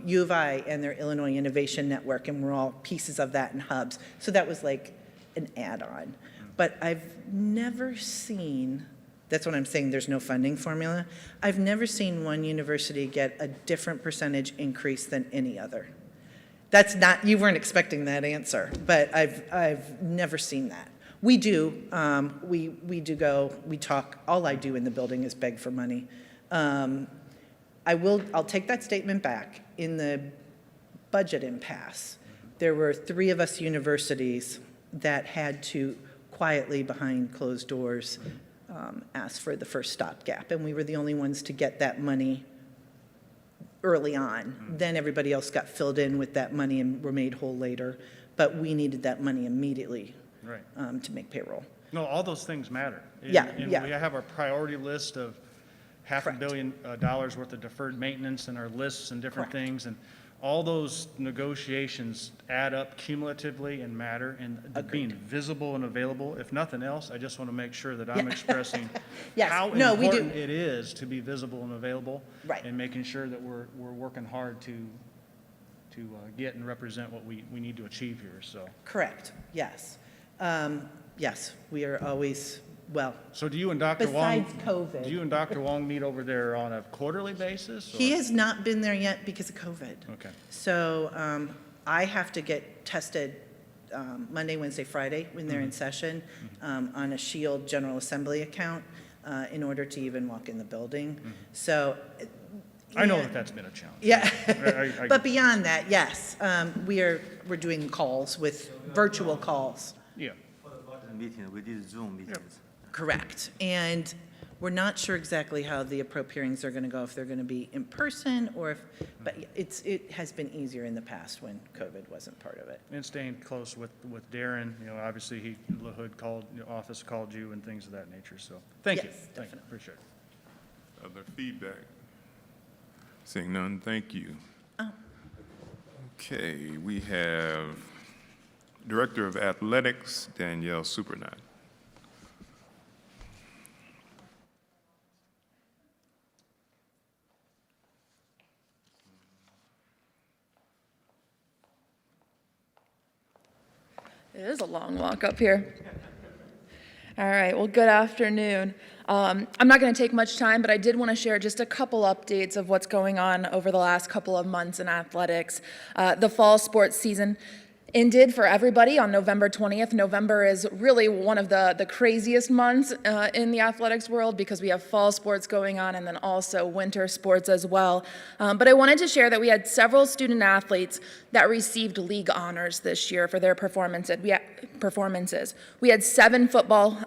U of I and their Illinois Innovation Network, and we're all pieces of that and hubs. So that was like an add-on. But I've never seen, that's what I'm saying, there's no funding formula. I've never seen one university get a different percentage increase than any other. That's not, you weren't expecting that answer, but I've never seen that. We do, we do go, we talk, all I do in the building is beg for money. I'll take that statement back. In the budget impasse, there were 3 of us universities that had to quietly behind closed doors ask for the first stopgap, and we were the only ones to get that money early on. Then everybody else got filled in with that money and were made whole later, but we needed that money immediately to make payroll. No, all those things matter. Yeah, And yeah. we have our priority list of $500 million worth of deferred maintenance and our lists and different things, and all those negotiations add up cumulatively and matter, and being visible and available. If nothing else, I just want to make sure that I'm expressing how important it is to be visible and available, and making sure that we're working hard to get and represent what we need to achieve here. So correct. Yes. Yes, we are always, well, so do you and Dr. Wong, besides COVID. do you and Dr. Wong meet over there on a quarterly basis? He has not been there yet because of COVID. Okay. So I have to get tested Monday, Wednesday, Friday when they're in session on a Shield General Assembly account in order to even walk in the building. So I know that that's been a challenge. Yeah, I but beyond that, yes, we're doing calls with virtual calls. Yeah. For the budget meeting, we did Zoom meetings. Correct. And we're not sure exactly how the appropriate hearings are going to go, if they're going to be in person or if, but it has been easier in the past when COVID wasn't part of it. And staying close with Darren, obviously LaHood called, office called you and things of that nature. So thank you. Thank you. Appreciate it. Other feedback? Seeing none, thank you. Oh. Okay, we have Director of Athletics, Danielle Supernat. It is a long walk up here. All right, well, good afternoon. I'm not going to take much time, but I did want to share just a couple updates of what's going on over the last couple of months in athletics. The fall sports season ended for everybody on November 20th. November is really one of the craziest months in the athletics world because we have fall sports going on and then also winter sports as well. But I wanted to share that we had several student athletes that received league honors this year for their performances. We had 7 football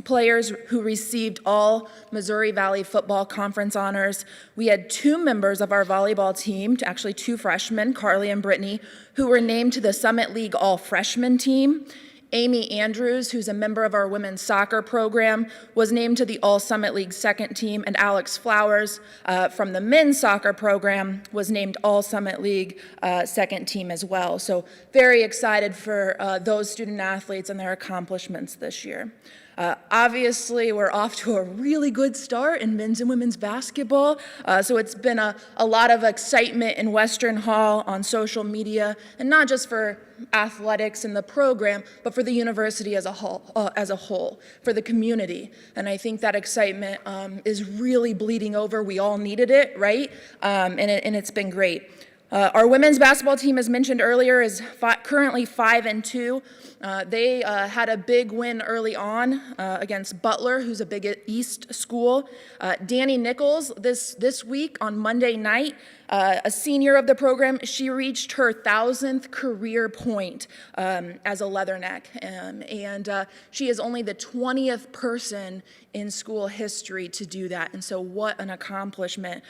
players who received all Missouri Valley Football Conference honors. We had 2 members of our volleyball team, actually 2 freshmen, Carly and Brittany, who were named to the Summit League All-Freshman team. Amy Andrews, who's a member of our women's soccer program, was named to the All-Summit League second team, and Alex Flowers from the men's soccer program was named All-Summit League second team as well. So very excited for those student athletes and their accomplishments this year. Obviously, we're off to a really good start in men's and women's basketball. So it's been a lot of excitement in Western Hall on social media, and not just for athletics and the program, but for the university as a whole, for the community. And I think that excitement is really bleeding over. We all needed it, right? And it's been great. Our women's basketball team, as mentioned earlier, is currently 5-2. They had a big win early on against Butler, who's a Big East school. Danny Nichols, this week on Monday night, a senior of the program, she reached her 1,000th career point as a Leatherneck. And she is only the 20th person in school history to do that. And so what an accomplishment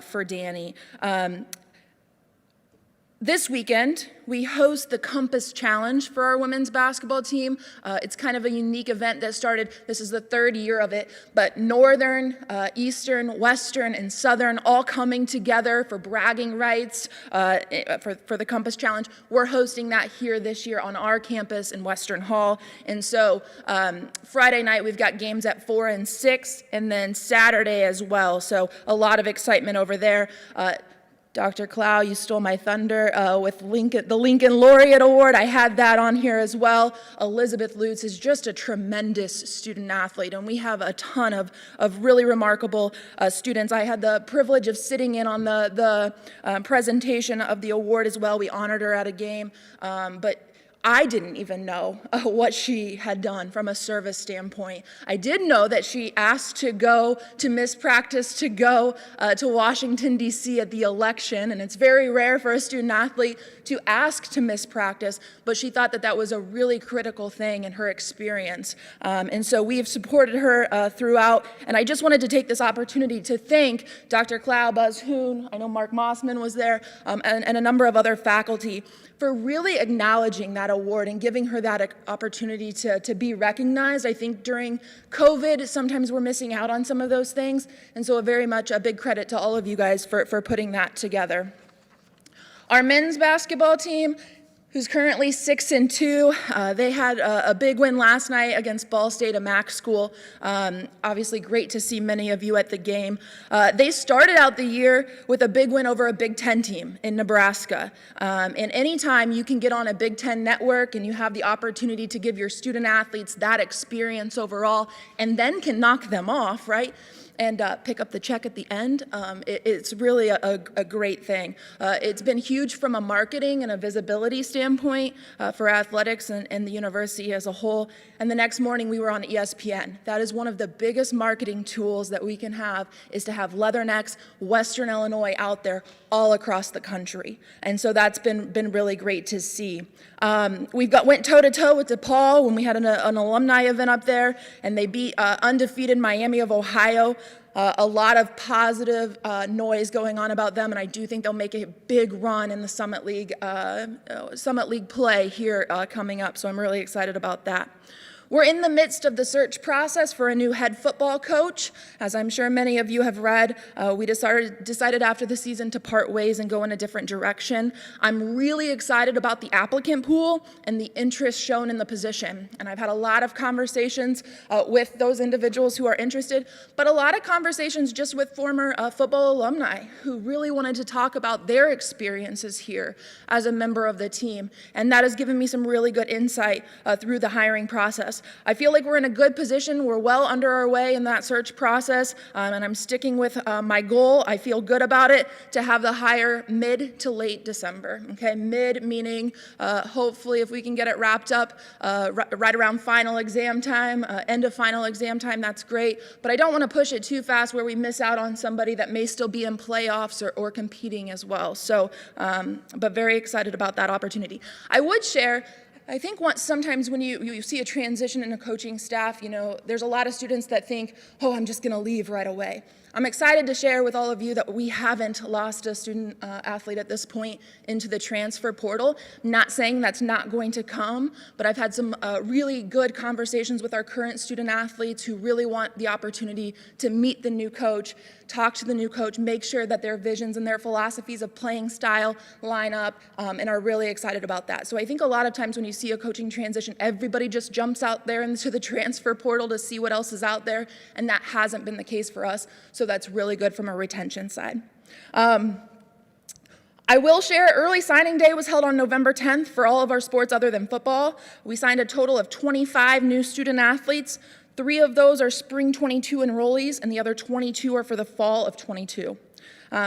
for Danny. This weekend, we host the Compass Challenge for our women's basketball team. It's kind of a unique event that started, this is the 3rd year of it, but Northern, Eastern, Western, and Southern all coming together for bragging rights for the Compass Challenge. We're hosting that here this year on our campus in Western Hall. And so Friday night, we've got games at 4 and 6, and then Saturday as well. So a lot of excitement over there. Dr. Clow, you stole my thunder with the Lincoln Laureate Award. I had that on here as well. Elizabeth Lutz is just a tremendous student athlete, and we have a ton of really remarkable students. I had the privilege of sitting in on the presentation of the award as well. We honored her at a game, but I didn't even know what she had done from a service standpoint. I did know that she asked to go to miss practice to go to Washington, D.C. at the election, and it's very rare for a student athlete to ask to miss practice, but she thought that that was a really critical thing in her experience. And so we have supported her throughout, and I just wanted to take this opportunity to thank Dr. Clow, Buzz Hoon, I know Mark Mossman was there, and a number of other faculty for really acknowledging that award and giving her that opportunity to be recognized. I think during COVID, sometimes we're missing out on some of those things, and so very much a big credit to all of you guys for putting that together. Our men's basketball team, who's currently 6-2. They had a big win last night against Ball State, a MAC school. Obviously great to see many of you at the game. They started out the year with a big win over a Big Ten team in Nebraska. And anytime you can get on a Big Ten network and you have the opportunity to give your student athletes that experience overall and then can knock them off, right? And pick up the check at the end. It's really a great thing. It's been huge from a marketing and a visibility standpoint for athletics and the university as a whole. And the next morning we were on ESPN. That is one of the biggest marketing tools that we can have, is to have Leathernecks, Western Illinois out there all across the country. And so that's been really great to see. Went toe-to-toe with DePaul when we had an alumni event up there, and they beat undefeated Miami of Ohio. A lot of positive noise going on about them, and I do think they'll make a big run in the Summit League play here coming up, so I'm really excited about that. We're in the midst of the search process for a new head football coach. As I'm sure many of you have read, we decided after the season to part ways and go in a different direction. I'm really excited about the applicant pool and the interest shown in the position. And I've had a lot of conversations with those individuals who are interested, but a lot of conversations just with former football alumni who really wanted to talk about their experiences here as a member of the team. And that has given me some really good insight through the hiring process. I feel like we're in a good position. We're well under our way in that search process, and I'm sticking with my goal. I feel good about it, to have the hire mid to late December. Okay, mid meaning hopefully if we can get it wrapped up right around final exam time, end of final exam time, that's great. But I don't want to push it too fast where we miss out on somebody that may still be in playoffs or competing as well. So, but very excited about that opportunity. I would share, I think sometimes when you see a transition in a coaching staff, there's a lot of students that think, oh, I'm just going to leave right away. I'm excited to share with all of you that we haven't lost a student athlete at this point into the transfer portal. Not saying that's not going to come, but I've had some really good conversations with our current student athletes who really want the opportunity to meet the new coach, talk to the new coach, make sure that their visions and their philosophies of playing style line up, and are really excited about that. So I think a lot of times when you see a coaching transition, everybody just jumps out there into the transfer portal to see what else is out there, and that hasn't been the case for us. So that's really good from a retention side. I will share, early signing day was held on November 10th for all of our sports other than football. We signed a total of 25 new student athletes. 3 of those are spring 22 enrollees, and the other 22 are for the fall of 22.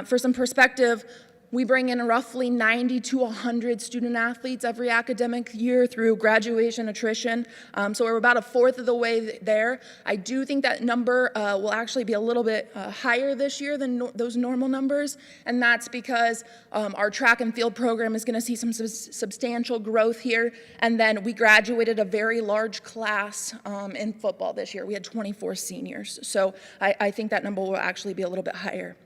For some perspective, we bring in roughly 90 to 100 student athletes every academic year through graduation attrition. So we're about a fourth of the way there. I do think that number will actually be a little bit higher this year than those normal numbers. And that's because our track and field program is going to see some substantial growth here. And then we graduated a very large class in football this year. We had 24 seniors. So I think that number will actually be a little bit higher.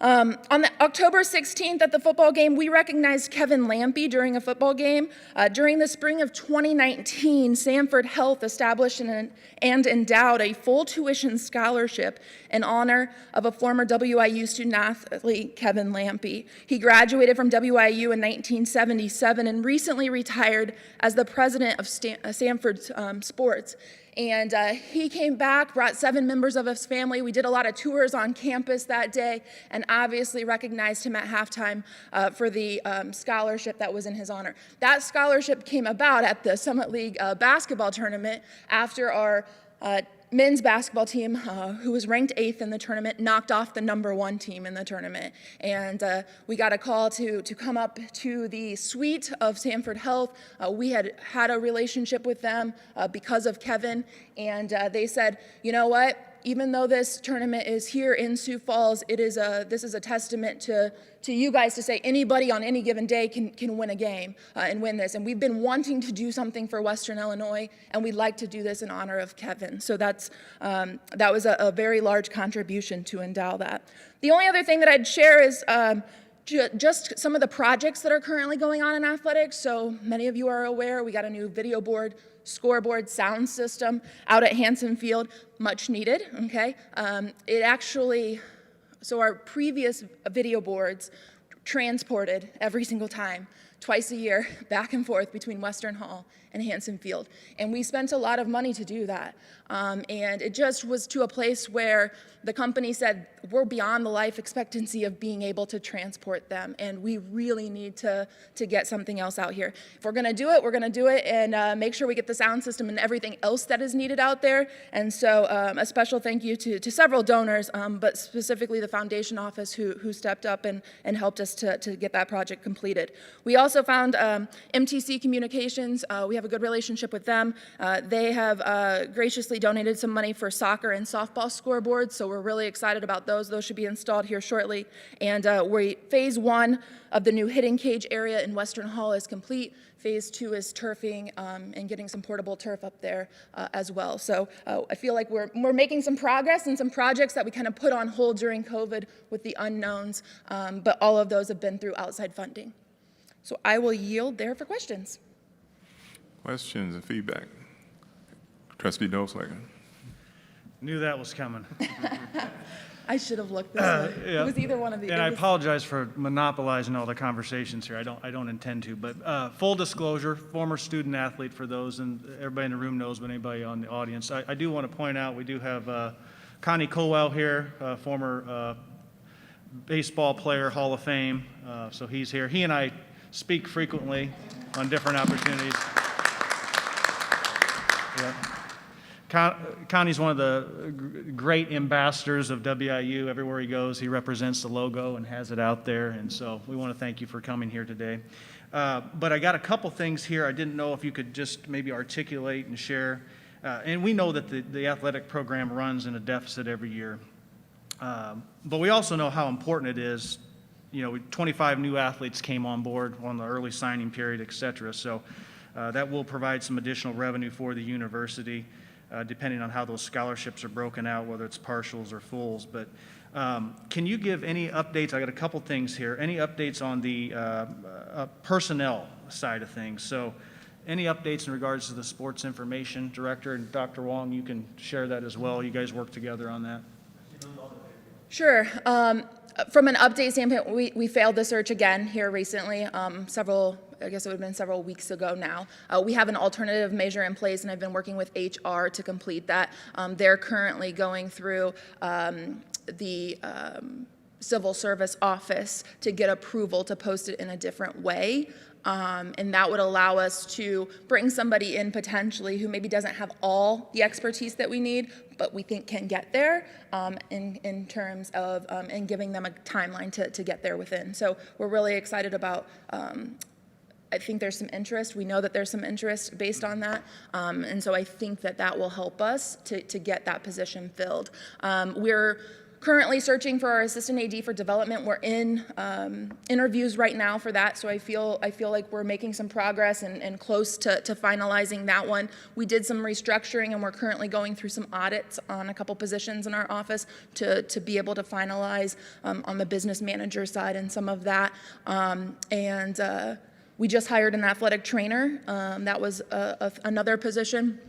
On the October 16th at the football game, we recognized Kevin Lampy during a football game. During the spring of 2019, Sanford Health established and endowed a full tuition scholarship in honor of a former WIU student athlete, Kevin Lampy. He graduated from WIU in 1977 and recently retired as the president of Sanford Sports. And he came back, brought 7 members of his family. We did a lot of tours on campus that day and obviously recognized him at halftime for the scholarship that was in his honor. That scholarship came about at the Summit League basketball tournament after our men's basketball team, who was ranked 8th in the tournament, knocked off the #1 team in the tournament. And we got a call to come up to the suite of Sanford Health. We had a relationship with them because of Kevin, and they said, you know what? Even though this tournament is here in Sioux Falls, this is a testament to you guys to say anybody on any given day can win a game and win this. And we've been wanting to do something for Western Illinois, and we'd like to do this in honor of Kevin. So that was a very large contribution to endow that. The only other thing that I'd share is just some of the projects that are currently going on in athletics. So many of you are aware, we got a new video board, scoreboard, sound system out at Hanson Field, much needed, okay? So our previous video boards transported every single time, twice a year, back and forth between Western Hall and Hanson Field. And we spent a lot of money to do that. And it just was to a place where the company said, we're beyond the life expectancy of being able to transport them, and we really need to get something else out here. If we're gonna do it, we're gonna do it and make sure we get the sound system and everything else that is needed out there. And so a special thank you to several donors, but specifically the foundation office who stepped up and helped us to get that project completed. We also found MTC Communications. We have a good relationship with them. They have graciously donated some money for soccer and softball scoreboards, so we're really excited about those. Those should be installed here shortly. And phase 1 of the new hitting cage area in Western Hall is complete. Phase 2 is turfing and getting some portable turf up there as well. So I feel like we're making some progress and some projects that we kind of put on hold during COVID with the unknowns, but all of those have been through outside funding. So I will yield there for questions. Questions and feedback? Trustee Dolslager. Knew that was coming. I should have looked this way. Yeah. It was either one of the. And I apologize for monopolizing all the conversations here. I don't intend to. But full disclosure, former student athlete for those, and everybody in the room knows, but anybody on the audience. I do want to point out we do have Connie Colwell here, former baseball player, Hall of Fame. So he's here. He and I speak frequently on different opportunities. Yeah. Connie's one of the great ambassadors of WIU. Everywhere he goes, he represents the logo and has it out there. And so we want to thank you for coming here today. But I got a couple things here I didn't know if you could just maybe articulate and share. And we know that the athletic program runs in a deficit every year. But we also know how important it is. 25 new athletes came on board on the early signing period, et cetera. So that will provide some additional revenue for the university. Depending on how those scholarships are broken out, whether it's partials or fulls. But can you give any updates? I got a couple things here. Any updates on the personnel side of things? So any updates in regards to the sports information director? And Dr. Wong, you can share that as well. You guys work together on that. Sure. From an update standpoint, we failed the search again here recently, I guess it would have been several weeks ago now. We have an alternative measure in place, and I've been working with HR to complete that. They're currently going through the civil service office to get approval to post it in a different way. And that would allow us to bring somebody in potentially who maybe doesn't have all the expertise that we need, but we think can get there in terms of, and giving them a timeline to get there within. So we're really excited about, I think there's some interest. We know that there's some interest based on that. And so I think that will help us to get that position filled. We're currently searching for our assistant AD for development. We're in interviews right now for that, so I feel like we're making some progress and close to finalizing that one. We did some restructuring, and we're currently going through some audits on a couple positions in our office to be able to finalize on the business manager side and some of that. We just hired an athletic trainer. That was another position.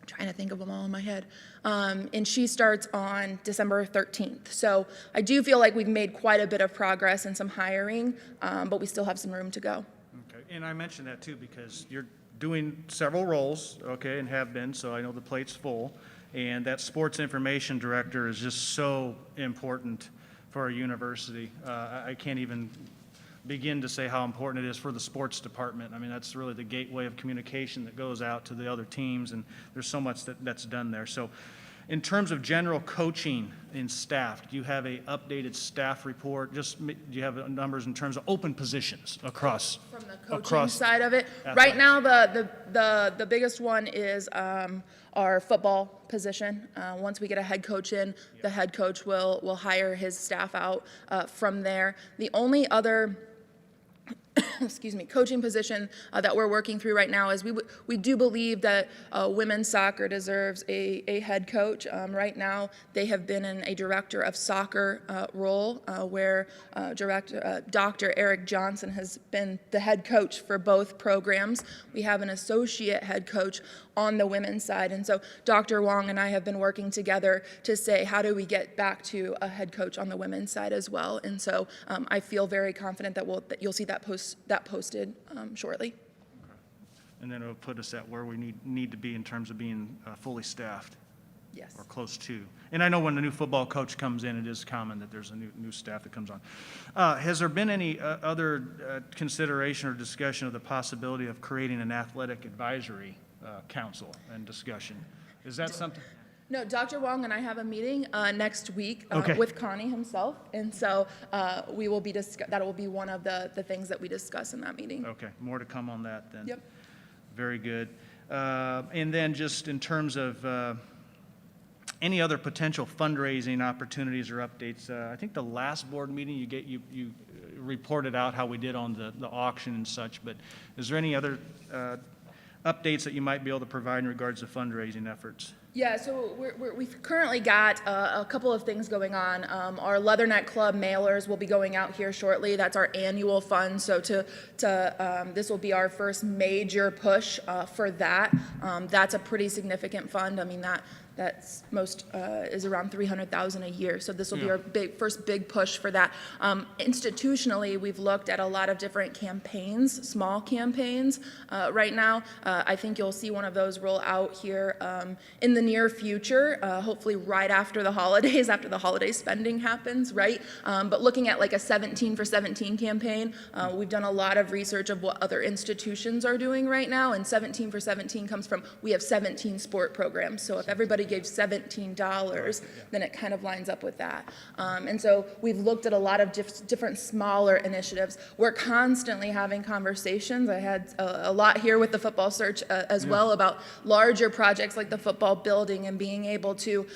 I'm trying to think of them all in my head. And she starts on December 13th. So I do feel like we've made quite a bit of progress in some hiring, but we still have some room to go. Okay, and I mentioned that too because you're doing several roles, okay, and have been, so I know the plate's full. And that sports information director is just so important for our university. I can't even begin to say how important it is for the sports department. I mean, that's really the gateway of communication that goes out to the other teams, and there's so much that's done there. So in terms of general coaching in staff, do you have a updated staff report? Do you have numbers in terms of open positions across? From the coaching side of it? athletics? Right now, the biggest one is our football position. Once we get a head coach in, the head coach will hire his staff out from there. The only other coaching position that we're working through right now is we do believe that women's soccer deserves a head coach. Right now, they have been in a director of soccer role where Dr. Eric Johnson has been the head coach for both programs. We have an associate head coach on the women's side. And so Dr. Wong and I have been working together to say, how do we get back to a head coach on the women's side as well? And so I feel very confident that you'll see that posted shortly. And then it'll put us at where we need to be in terms of being fully staffed. Yes. Or close to. And I know when the new football coach comes in, it is common that there's a new staff that comes on. Has there been any other consideration or discussion of the possibility of creating an athletic advisory council and discussion? Is that something? No, Dr. Wong and I have a meeting next week Okay. with Connie himself, and so we will be that will be one of the things that we discuss in that meeting. Okay, more to come on that then. Yep. Very good. And then just in terms of any other potential fundraising opportunities or updates, I think the last board meeting you reported out how we did on the auction and such, but is there any other updates that you might be able to provide in regards to fundraising efforts? Yeah, so we've currently got a couple of things going on. Our Leatherneck Club mailers will be going out here shortly. That's our annual fund. So this will be our first major push for that. That's a pretty significant fund. I mean, that's most is around $300,000 a year. So this will be our first big push for that. Institutionally, we've looked at a lot of different campaigns, small campaigns right now. I think you'll see one of those roll out here in the near future, hopefully right after the holidays, after the holiday spending happens, right? But looking at like a 17 for 17 campaign, we've done a lot of research of what other institutions are doing right now, and 17 for 17 comes from, we have 17 sport programs. So if everybody gave $17, then it kind of lines up with that. And so we've looked at a lot of different smaller initiatives. We're constantly having conversations. I had a lot here with the football search as well about larger projects like the football building and being able to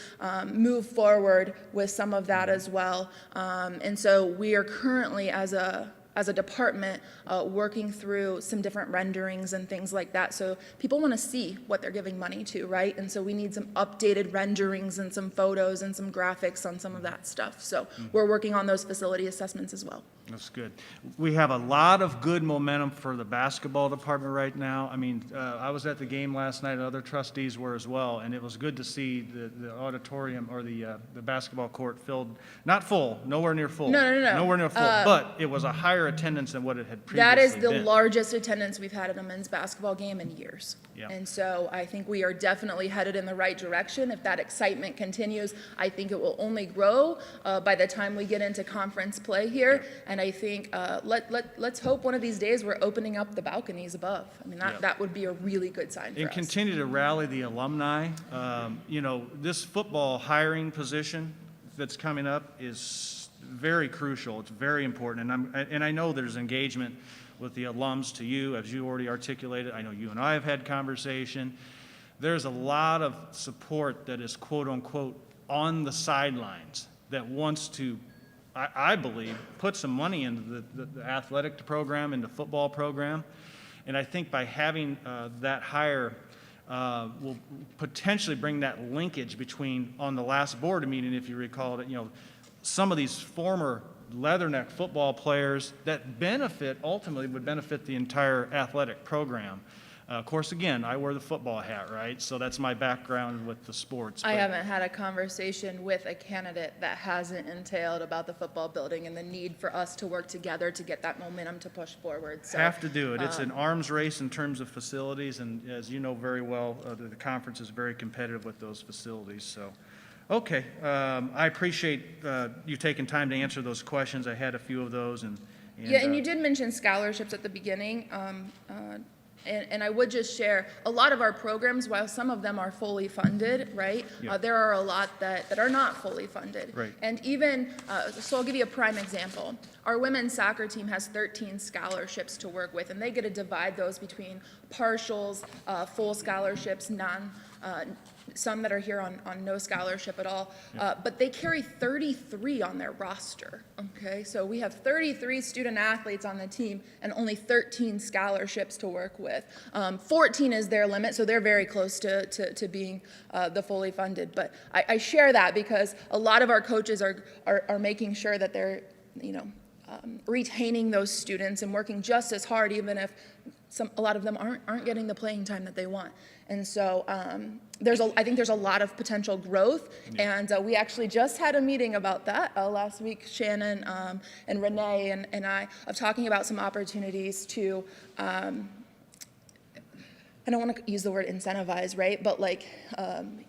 move forward with some of that as well. And so we are currently, as a department, working through some different renderings and things like that. So people want to see what they're giving money to, right? And so we need some updated renderings and some photos and some graphics on some of that stuff. So we're working on those facility assessments as well. That's good. We have a lot of good momentum for the basketball department right now. I mean, I was at the game last night, and other trustees were as well, and it was good to see the auditorium or the basketball court filled, not full, nowhere near full. No. Nowhere near full, but it was a higher attendance than what it had previously That is the been. largest attendance we've had at a men's basketball game in years. Yeah. And so I think we are definitely headed in the right direction. If that excitement continues, I think it will only grow by the time we get into conference play here. And I think let's hope one of these days we're opening up the balconies above. I mean, that would be a really good sign for And us. continue to rally the alumni. You know, this football hiring position that's coming up is very crucial. It's very important. And I know there's engagement with the alums to you, as you already articulated. I know you and I have had conversation. There's a lot of support that is quote unquote on the sidelines that wants to, I believe, put some money into the athletic program, into football program. And I think by having that hire will potentially bring that linkage between, on the last board meeting, if you recall, that, some of these former Leatherneck football players that ultimately would benefit the entire athletic program. Of course, again, I wear the football hat, right? So that's my background with the sports. I but- haven't had a conversation with a candidate that hasn't entailed about the football building and the need for us to work together to get that momentum to push forward. So, Have to do it. It's an arms race in terms of facilities, and as you know very well, the conference is very competitive with those facilities. So, okay, I appreciate you taking time to answer those questions. I had a few of those, and yeah, and you did mention scholarships at the beginning. And I would just share, a lot of our programs, while some of them are fully funded, right, Yeah. there are a lot that are not fully funded. Right. And even, so I'll give you a prime example. Our women's soccer team has 13 scholarships to work with, and they get to divide those between partials, full scholarships, some that are here on no scholarship at all. But they carry 33 on their roster, okay? So we have 33 student athletes on the team and only 13 scholarships to work with. 14 is their limit, so they're very close to being the fully funded. But I share that because a lot of our coaches are making sure that they're, retaining those students and working just as hard, even if a lot of them aren't getting the playing time that they want. And so I think there's a lot of potential growth, and we actually just had a meeting about that last week, Shannon and Renee and I, of talking about some opportunities to, I don't want to use the word incentivize, right? But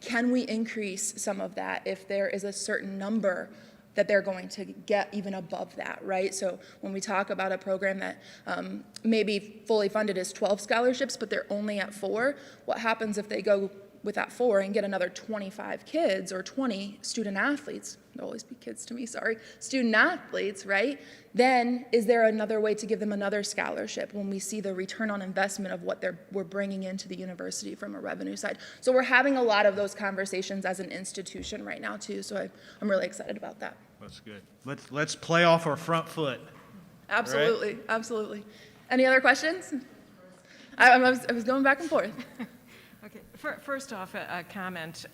can we increase some of that if there is a certain number that they're going to get even above that, right? So when we talk about a program that maybe fully funded is 12 scholarships, but they're only at 4, what happens if they go with that 4 and get another 25 kids or 20 student athletes? They'll always be kids to me, sorry. Student athletes, right? Then is there another way to give them another scholarship when we see the return on investment of what we're bringing into the university from a revenue side? So we're having a lot of those conversations as an institution right now too, so I'm really excited about that. That's good. Let's play off our front foot. Absolutely, right? Absolutely. Any other questions? I was going back and forth. Okay, first off, a comment.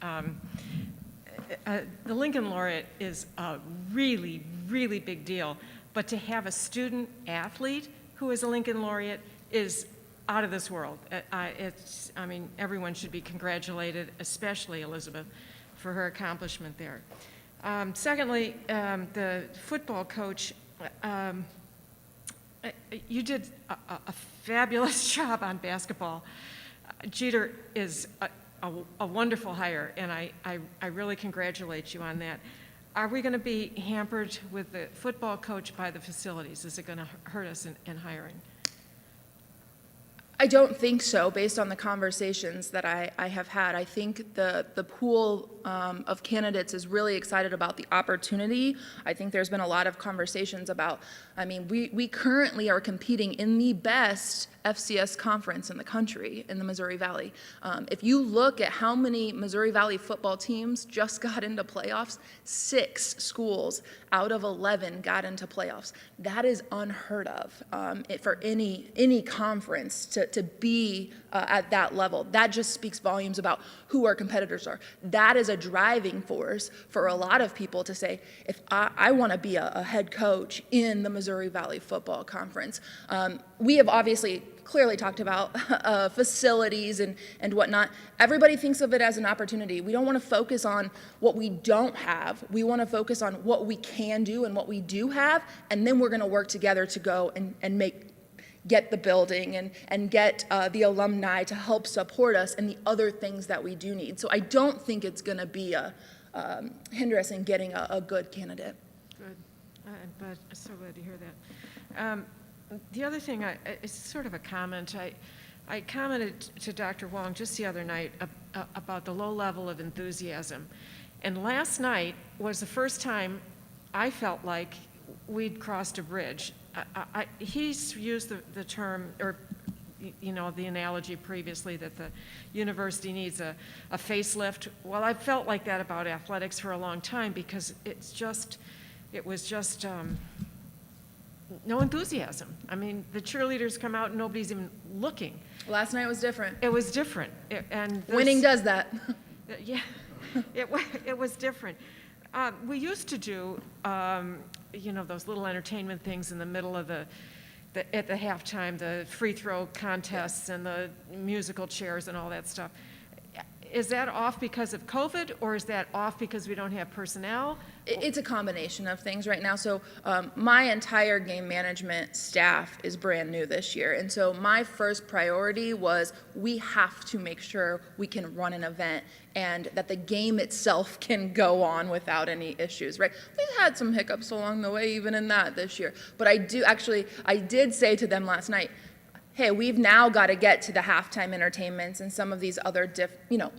The Lincoln Laureate is a really, really big deal, but to have a student athlete who is a Lincoln Laureate is out of this world. Everyone should be congratulated, especially Elizabeth, for her accomplishment there. Secondly, the football coach, you did a fabulous job on basketball. Jeter is a wonderful hire, and I really congratulate you on that. Are we going to be hampered with the football coach by the facilities? Is it going to hurt us in hiring? I don't think so, based on the conversations that I have had. I think the pool of candidates is really excited about the opportunity. I think there's been a lot of conversations about, we currently are competing in the best FCS conference in the country, in the Missouri Valley. If you look at how many Missouri Valley football teams just got into playoffs, 6 schools out of 11 got into playoffs. That is unheard of for any conference to be at that level. That just speaks volumes about who our competitors are. That is a driving force for a lot of people to say, if I want to be a head coach in the Missouri Valley Football Conference. We have obviously clearly talked about facilities and whatnot. Everybody thinks of it as an opportunity. We don't want to focus on what we don't have. We want to focus on what we can do and what we do have, and then we're going to work together to go and get the building and get the alumni to help support us and the other things that we do need. So I don't think it's going to be hinder us in getting a good candidate. Good. But I'm so glad to hear that. The other thing, it's sort of a comment. I commented to Dr. Wong just the other night about the low level of enthusiasm. And last night was the first time I felt like we'd crossed a bridge. He's used the term, or the analogy previously that the university needs a facelift. Well, I've felt like that about athletics for a long time because it was just no enthusiasm. I mean, the cheerleaders come out and nobody's even looking. Last night was different. It was different. Winning does that. Yeah, it was different. We used to do, those little entertainment things in the middle of at the halftime, the free throw contests and the musical chairs and all that stuff. Is that off because of COVID, or is that off because we don't have personnel? It's a combination of things right now. So my entire game management staff is brand new this year. And so my first priority was we have to make sure we can run an event and that the game itself can go on without any issues, right? We've had some hiccups along the way, even in that this year. But I did say to them last night, hey, we've now got to get to the halftime entertainments and some of these other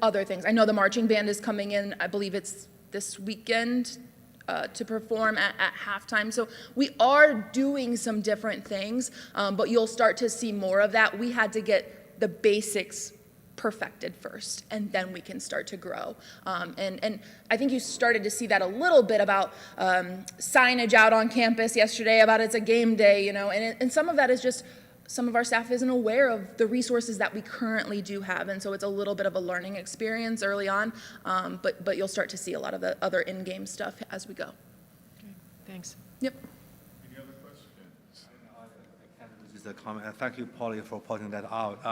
other things. I know the marching band is coming in, I believe it's this weekend, to perform at halftime. So we are doing some different things, but you'll start to see more of that. We had to get the basics perfected first, and then we can start to grow. And I think you started to see that a little bit about signage out on campus yesterday about it's a game day, and some of that is just some of our staff isn't aware of the resources that we currently do have, and so it's a little bit of a learning experience early on, but you'll start to see a lot of the other in-game stuff as we go. Okay, thanks. Yep. Any other questions? This is a comment. Thank you, Polly, for pointing that out.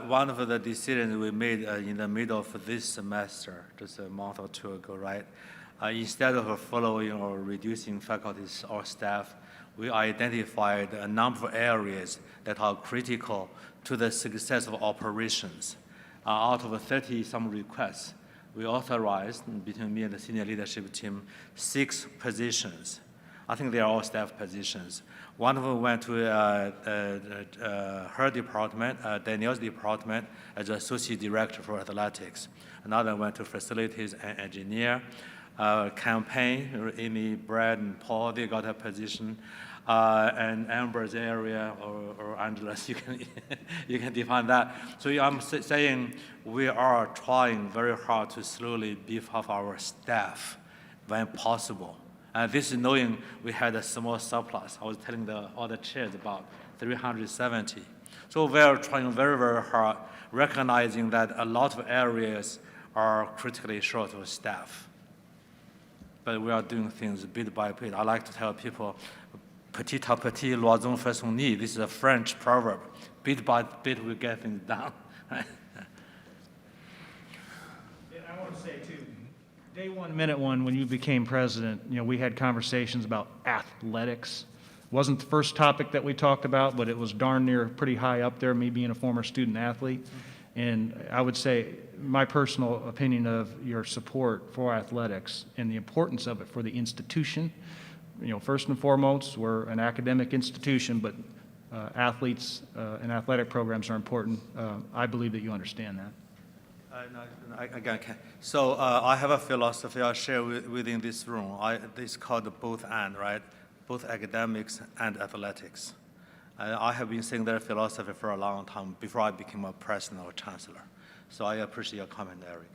One of the decisions we made in the middle of this semester, just a month or two ago, right? Instead of following or reducing faculties or staff, we identified a number of areas that are critical to the success of operations. Out of 30-some requests, we authorized, between me and the senior leadership team, 6 positions. I think they are all staff positions. One of them went to her department, Danielle's department, as associate director for athletics. Another went to facilities and engineer. Campaign, Amy, Brad, and Paul, they got a position. And Amber's area, or Angela's, you can define that. So I'm saying we are trying very hard to slowly beef up our staff when possible. And this is knowing we had a small surplus. I was telling all the chairs about 370. So we are trying very, very hard, recognizing that a lot of areas are critically short of staff. But we are doing things bit by bit. I like to tell people, petit à petit, l'oison fait son nid. This is a French proverb. Bit by bit, we get things done. I want to say, too, day one, minute one, when you became president, we had conversations about athletics. It wasn't the first topic that we talked about, but it was darn near pretty high up there, me being a former student athlete. And I would say my personal opinion of your support for athletics and the importance of it for the institution. First and foremost, we're an academic institution, but athletes and athletic programs are important. I believe that you understand that. So I have a philosophy I share within this room. It's called both and, right? Both academics and athletics. I have been saying that philosophy for a long time before I became a president or chancellor. So I appreciate your comment, Eric.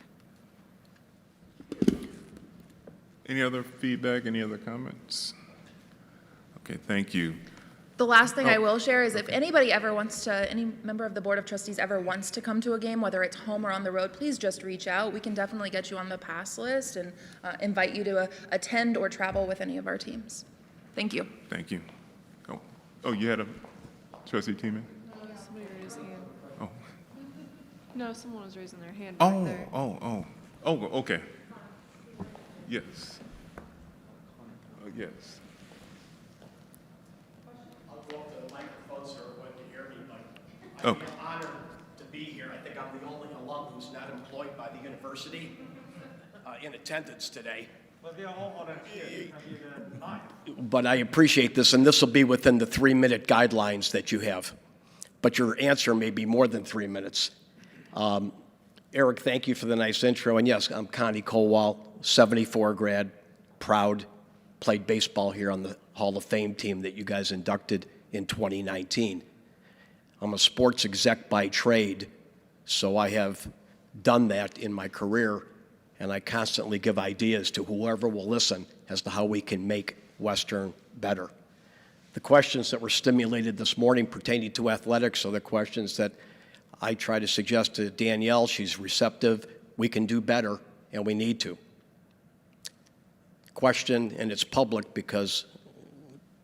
Any other feedback, any other comments? Okay, thank you. The last thing I will share is if anybody ever any member of the Board of Trustees ever wants to come to a game, whether it's home or on the road, please just reach out. We can definitely get you on the pass list and invite you to attend or travel with any of our teams. Thank you. Thank you. Oh, you had a trustee Teeman? No, somebody raised their hand. Oh. No, someone was raising their hand back there. Oh, okay. Yes. Yes. I'll go up to the microphone so everyone can hear me, but I'm honored to be here. I think I'm the only alum who's not employed by the university in attendance today. But I appreciate this, and this will be within the 3-minute guidelines that you have. But your answer may be more than 3 minutes. Eric, thank you for the nice intro. And yes, I'm Connie Colwell, 74 grad, proud, played baseball here on the Hall of Fame team that you guys inducted in 2019. I'm a sports exec by trade, so I have done that in my career, and I constantly give ideas to whoever will listen as to how we can make Western better. The questions that were stimulated this morning pertaining to athletics are the questions that I try to suggest to Danielle. She's receptive. We can do better, and we need to. Question, and it's public because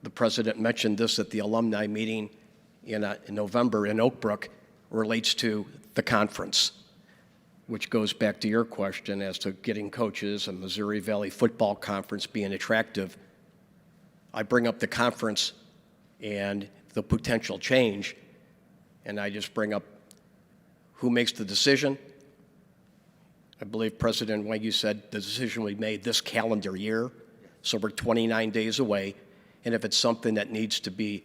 the president mentioned this at the alumni meeting in November in Oak Brook, relates to the conference, which goes back to your question as to getting coaches and Missouri Valley Football Conference being attractive. I bring up the conference and the potential change, and I just bring up who makes the decision. I believe President WIU said the decision will be made this calendar year, so we're 29 days away, and if it's something that needs to be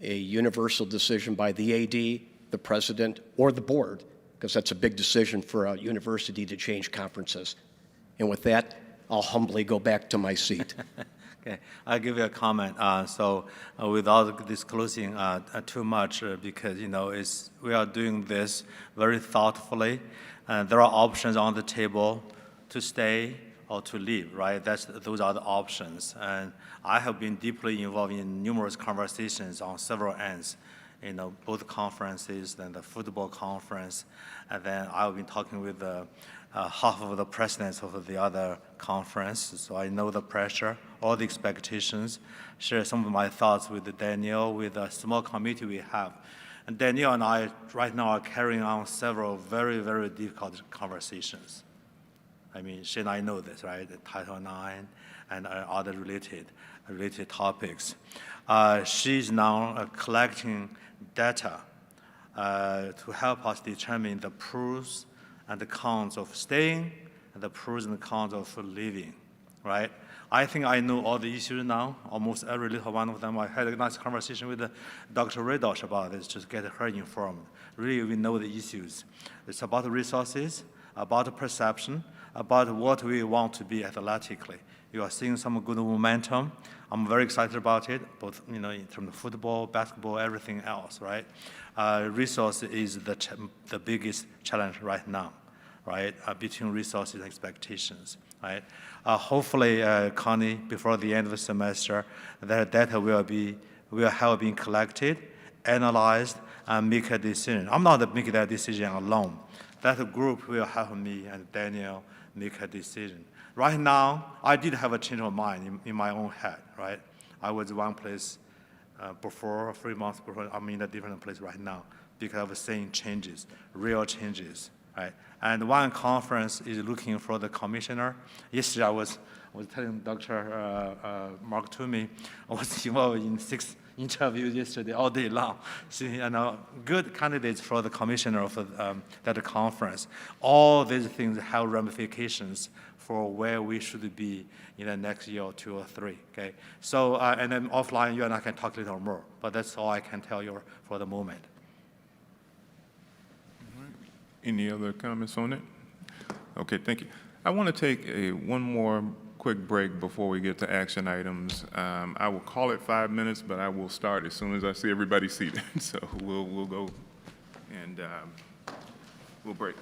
a universal decision by the AD, the president, or the board, because that's a big decision for a university to change conferences. And with that, I'll humbly go back to my seat. Okay, I'll give you a comment. Without disclosing too much, because we are doing this very thoughtfully. There are options on the table to stay or to leave, right? Those are the options. And I have been deeply involved in numerous conversations on several ends. Both conferences, then the football conference, and then I've been talking with half of the presidents of the other conference, so I know the pressure, all the expectations, share some of my thoughts with Danielle, with a small committee we have. And Danielle and I right now are carrying on several very, very difficult conversations. I mean, she and I know this, right? The Title IX and other related topics. She's now collecting data to help us determine the pros and the cons of staying and the pros and the cons of leaving, right? I think I know all the issues now, almost every little one of them. I had a nice conversation with Dr. Radosh about this, just get her informed. Really, we know the issues. It's about the resources, about the perception, about what we want to be athletically. You are seeing some good momentum. I'm very excited about it, both in terms of football, basketball, everything else, right? Resource is the biggest challenge right now, right? Between resources and expectations, right? Hopefully, Connie, before the end of the semester, that data will have been collected, analyzed, and make a decision. I'm not making that decision alone. That group will help me and Daniel make a decision. Right now, I did have a change of mind in my own head, right? I was one place before, 3 months before. I'm in a different place right now because I was seeing changes, real changes, right? And one conference is looking for the commissioner. Yesterday, I was telling Dr. Mark Toomey, I was involved in 6 interviews yesterday, all day long. See, good candidates for the commissioner of that conference. All these things have ramifications for where we should be in the next year or 2 or 3, okay? So, and then offline, you and I can talk a little more, but that's all I can tell you for the moment. Any other comments on it? Okay, thank you. I want to take one more quick break before we get to action items. I will call it 5 minutes, but I will start as soon as I see everybody seated. So we'll go and we'll break.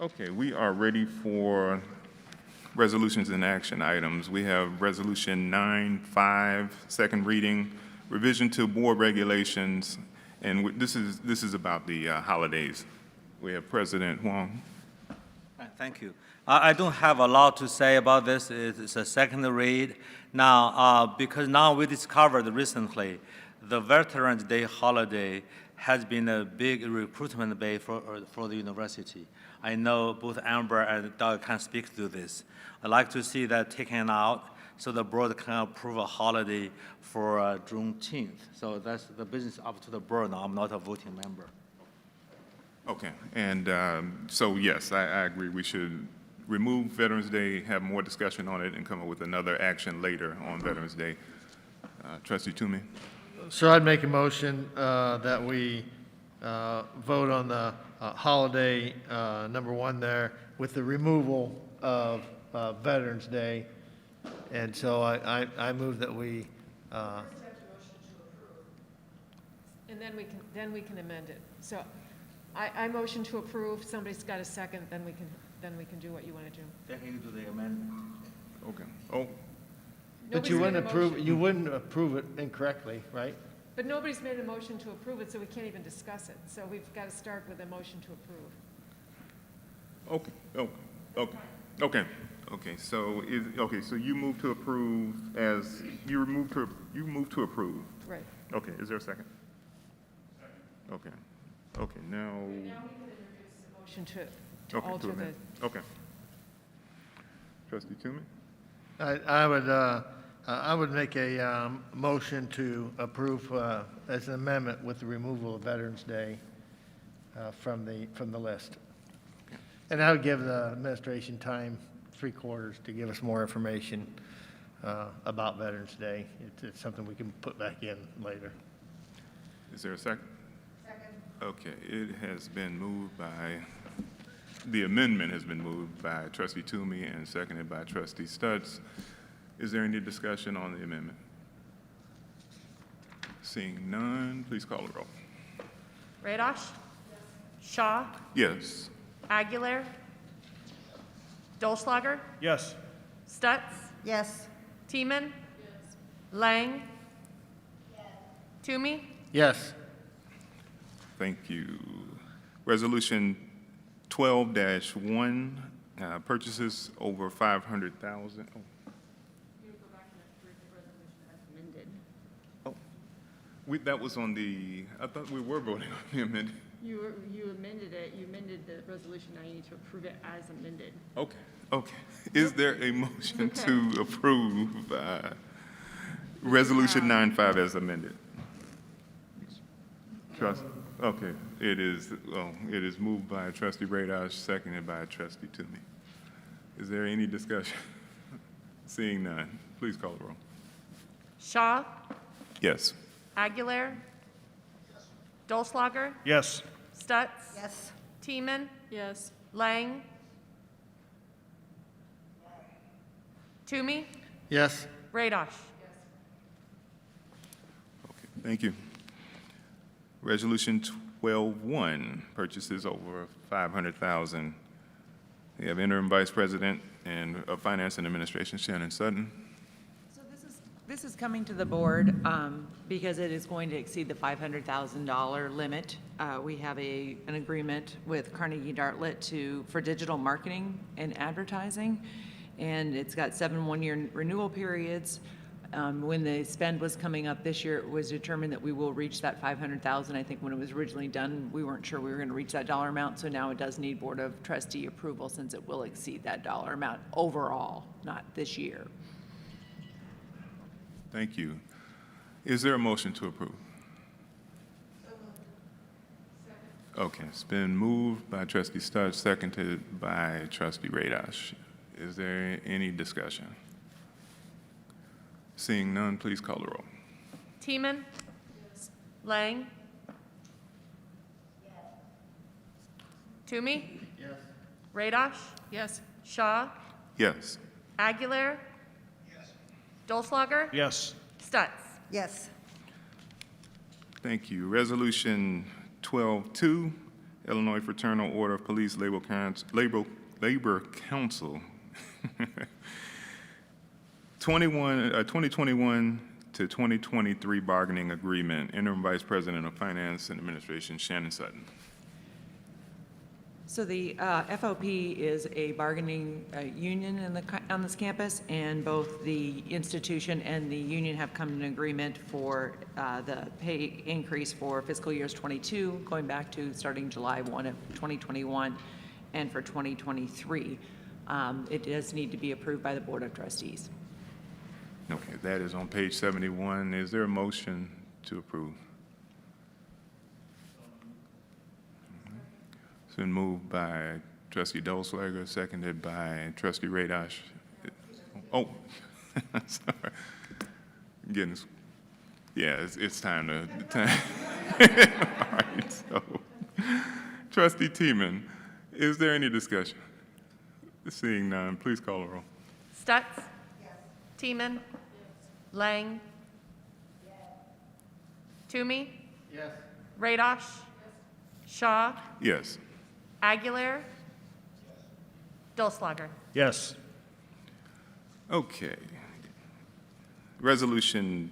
Okay, we are ready for resolutions and action items. We have Resolution 9-5, second reading, revision to board regulations, and this is about the holidays. We have President Huang. Thank you. I don't have a lot to say about this. It's a second read. Now, because now we discovered recently the Veterans Day holiday has been a big recruitment base for the university. I know both Amber and Doug can speak to this. I'd like to see that taken out so the board can approve a holiday for Juneteenth. So that's the business up to the board now. I'm not a voting member. Okay, and so yes, I agree. We should remove Veterans Day, have more discussion on it, and come up with another action later on Veterans Day. Trustee Toomey. So I'd make a motion that we vote on the holiday number 1 there with the removal of Veterans Day. And so I move that we. And then we can amend it. So I motion to approve. Somebody's got a second, then we can do what you want to do. Then you do the amendment. Okay. Oh, But you wouldn't approve it incorrectly, right? But nobody's made a motion to approve it, so we can't even discuss it. So we've got to start with a motion to approve. okay. So you move to approve as you move to approve. Right. Okay. Is there a second? Okay. Okay. Now. Now we can introduce a motion to Okay. alter amend. the. Okay. Trustee Toomey. I would make a motion to approve as an amendment with the removal of Veterans Day from the list. And I would give the administration time, 3/4, to give us more information about Veterans Day. It's something we can put back in later. Is there a second? Second. Okay. It has been moved by. The amendment has been moved by Trustee Toomey and seconded by Trustee Stutz. Is there any discussion on the amendment? Seeing none, please call the roll. Radosh? Shaw? Yes. Aguilar? Dolschlager? Yes. Stutz? Yes. Teeman? Lang? Toomey? Yes. Thank you. Resolution 12-1, purchases over 500,000. That was on the, I thought we were voting on the amendment. You amended it, you amended the resolution, now you need to approve it as amended. Okay. Is there a motion to approve Resolution 9-5 as amended? Okay, it is moved by Trustee Radosh, seconded by Trustee Toomey. Is there any discussion? Seeing none, please call the roll. Shaw? Yes. Aguilar? Dolschlager? Yes. Stutz? Yes. Teeman? Yes. Lang? Toomey? Yes. Radosh? Okay, thank you. Resolution 12-1, purchases over 500,000. We have Interim Vice President of Finance and Administration, Shannon Sutton. So this is coming to the board because it is going to exceed the $500,000 limit. We have an agreement with Carnegie Dartlet for digital marketing and advertising, and it's got 7 one-year renewal periods. When the spend was coming up this year, it was determined that we will reach that $500,000. I think when it was originally done, we weren't sure we were going to reach that dollar amount, so now it does need Board of Trustee approval since it will exceed that dollar amount overall, not this year. Thank you. Is there a motion to approve? Okay, it's been moved by Trustee Stutz, seconded by Trustee Radosh. Is there any discussion? Seeing none, please call the roll. Teeman? Lang? Toomey? Yes. Radosh? Yes. Shaw? Yes. Aguilar? Dolschlager? Yes. Stutz? Yes. Thank you. Resolution 12-2 Illinois Fraternal Order of Police Labor Council 2021 to 2023 bargaining agreement. Interim Vice President of Finance and Administration, Shannon Sutton. So the FOP is a bargaining union on this campus, and both the institution and the union have come to an agreement for the pay increase for fiscal years 22, going back to starting July 1 of 2021, and for 2023. It does need to be approved by the Board of Trustees. Okay, that is on page 71. Is there a motion to approve? It's been moved by Trustee Dolzweiger, seconded by Trustee Radosh. Oh, sorry. It's time to. All right, so, Trustee Teeman, is there any discussion? Seeing none, please call the roll. Stutz? Yes. Teeman? Lang? Yes. Toomey? Yes. Radosh? Yes. Shaw? Yes. Aguilar? Dolzweiger? Yes. Okay. Resolution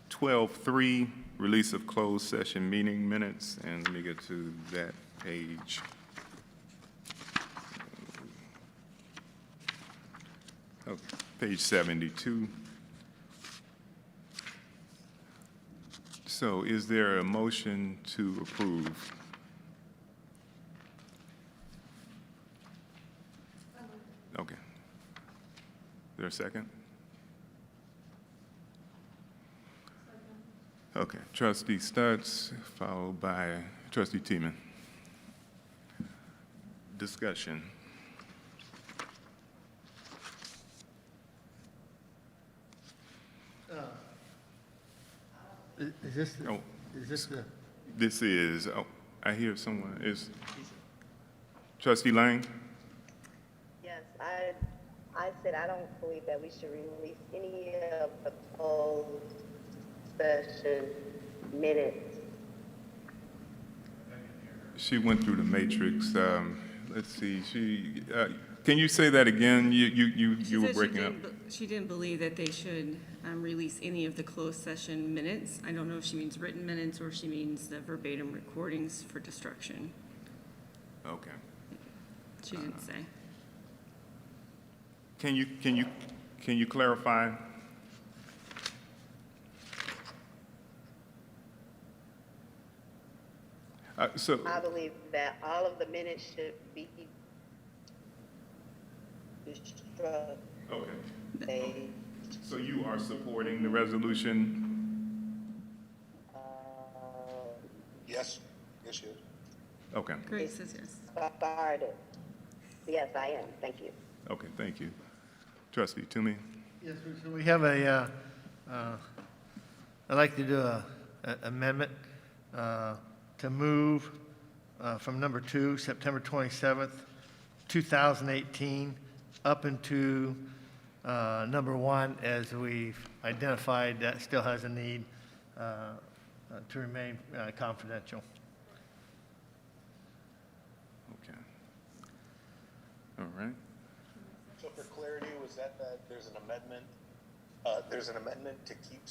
12-3, release of closed session meeting minutes, and let me get to that page. Okay, page 72. So is there a motion to approve? Okay. Is there a second? Okay, Trustee Stutz, followed by Trustee Teeman. Discussion. Is this the? This is, I hear someone, is Trustee Lang? Yes, I said I don't believe that we should release any of the closed session minutes. She went through the matrix. Let's see, can you say that again? You were breaking up. She didn't believe that they should release any of the closed session minutes. I don't know if she means written minutes or she means the verbatim recordings for destruction. Okay. She didn't say. Can you clarify? So I believe that all of the minutes should be destroyed. Okay. So you are supporting the resolution? Yes. Yes, you. Okay. Greg says yes. Started. Yes, I am. Thank you. Okay, thank you. Trustee Toomey? Yes, so we have I'd like to do an amendment to move from number 2, September 27th, 2018, up into number 1, as we've identified that still has a need to remain confidential. Okay. All right. So for clarity, was that there's an amendment? There's an amendment to keep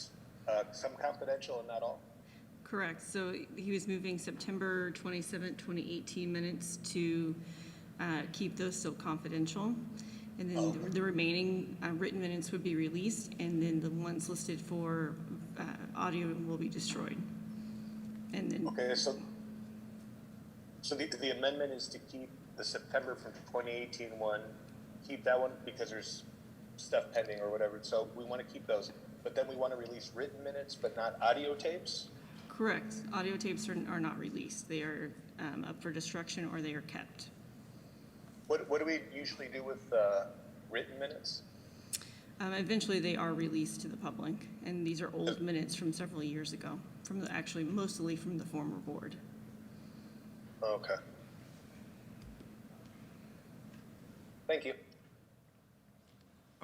some confidential and not all? Correct. So he was moving September 27, 2018 minutes to keep those still confidential. And then the remaining written minutes would be released, and then the ones listed for audio will be destroyed. And then. Okay, so the amendment is to keep the September from 2018 one, keep that one because there's stuff pending or whatever. So we want to keep those, but then we want to release written minutes, but not audio tapes? Correct. Audio tapes are not released. They are up for destruction or they are kept. What do we usually do with written minutes? Eventually, they are released to the public, and these are old minutes from several years ago, actually mostly from the former board. Okay. Thank you.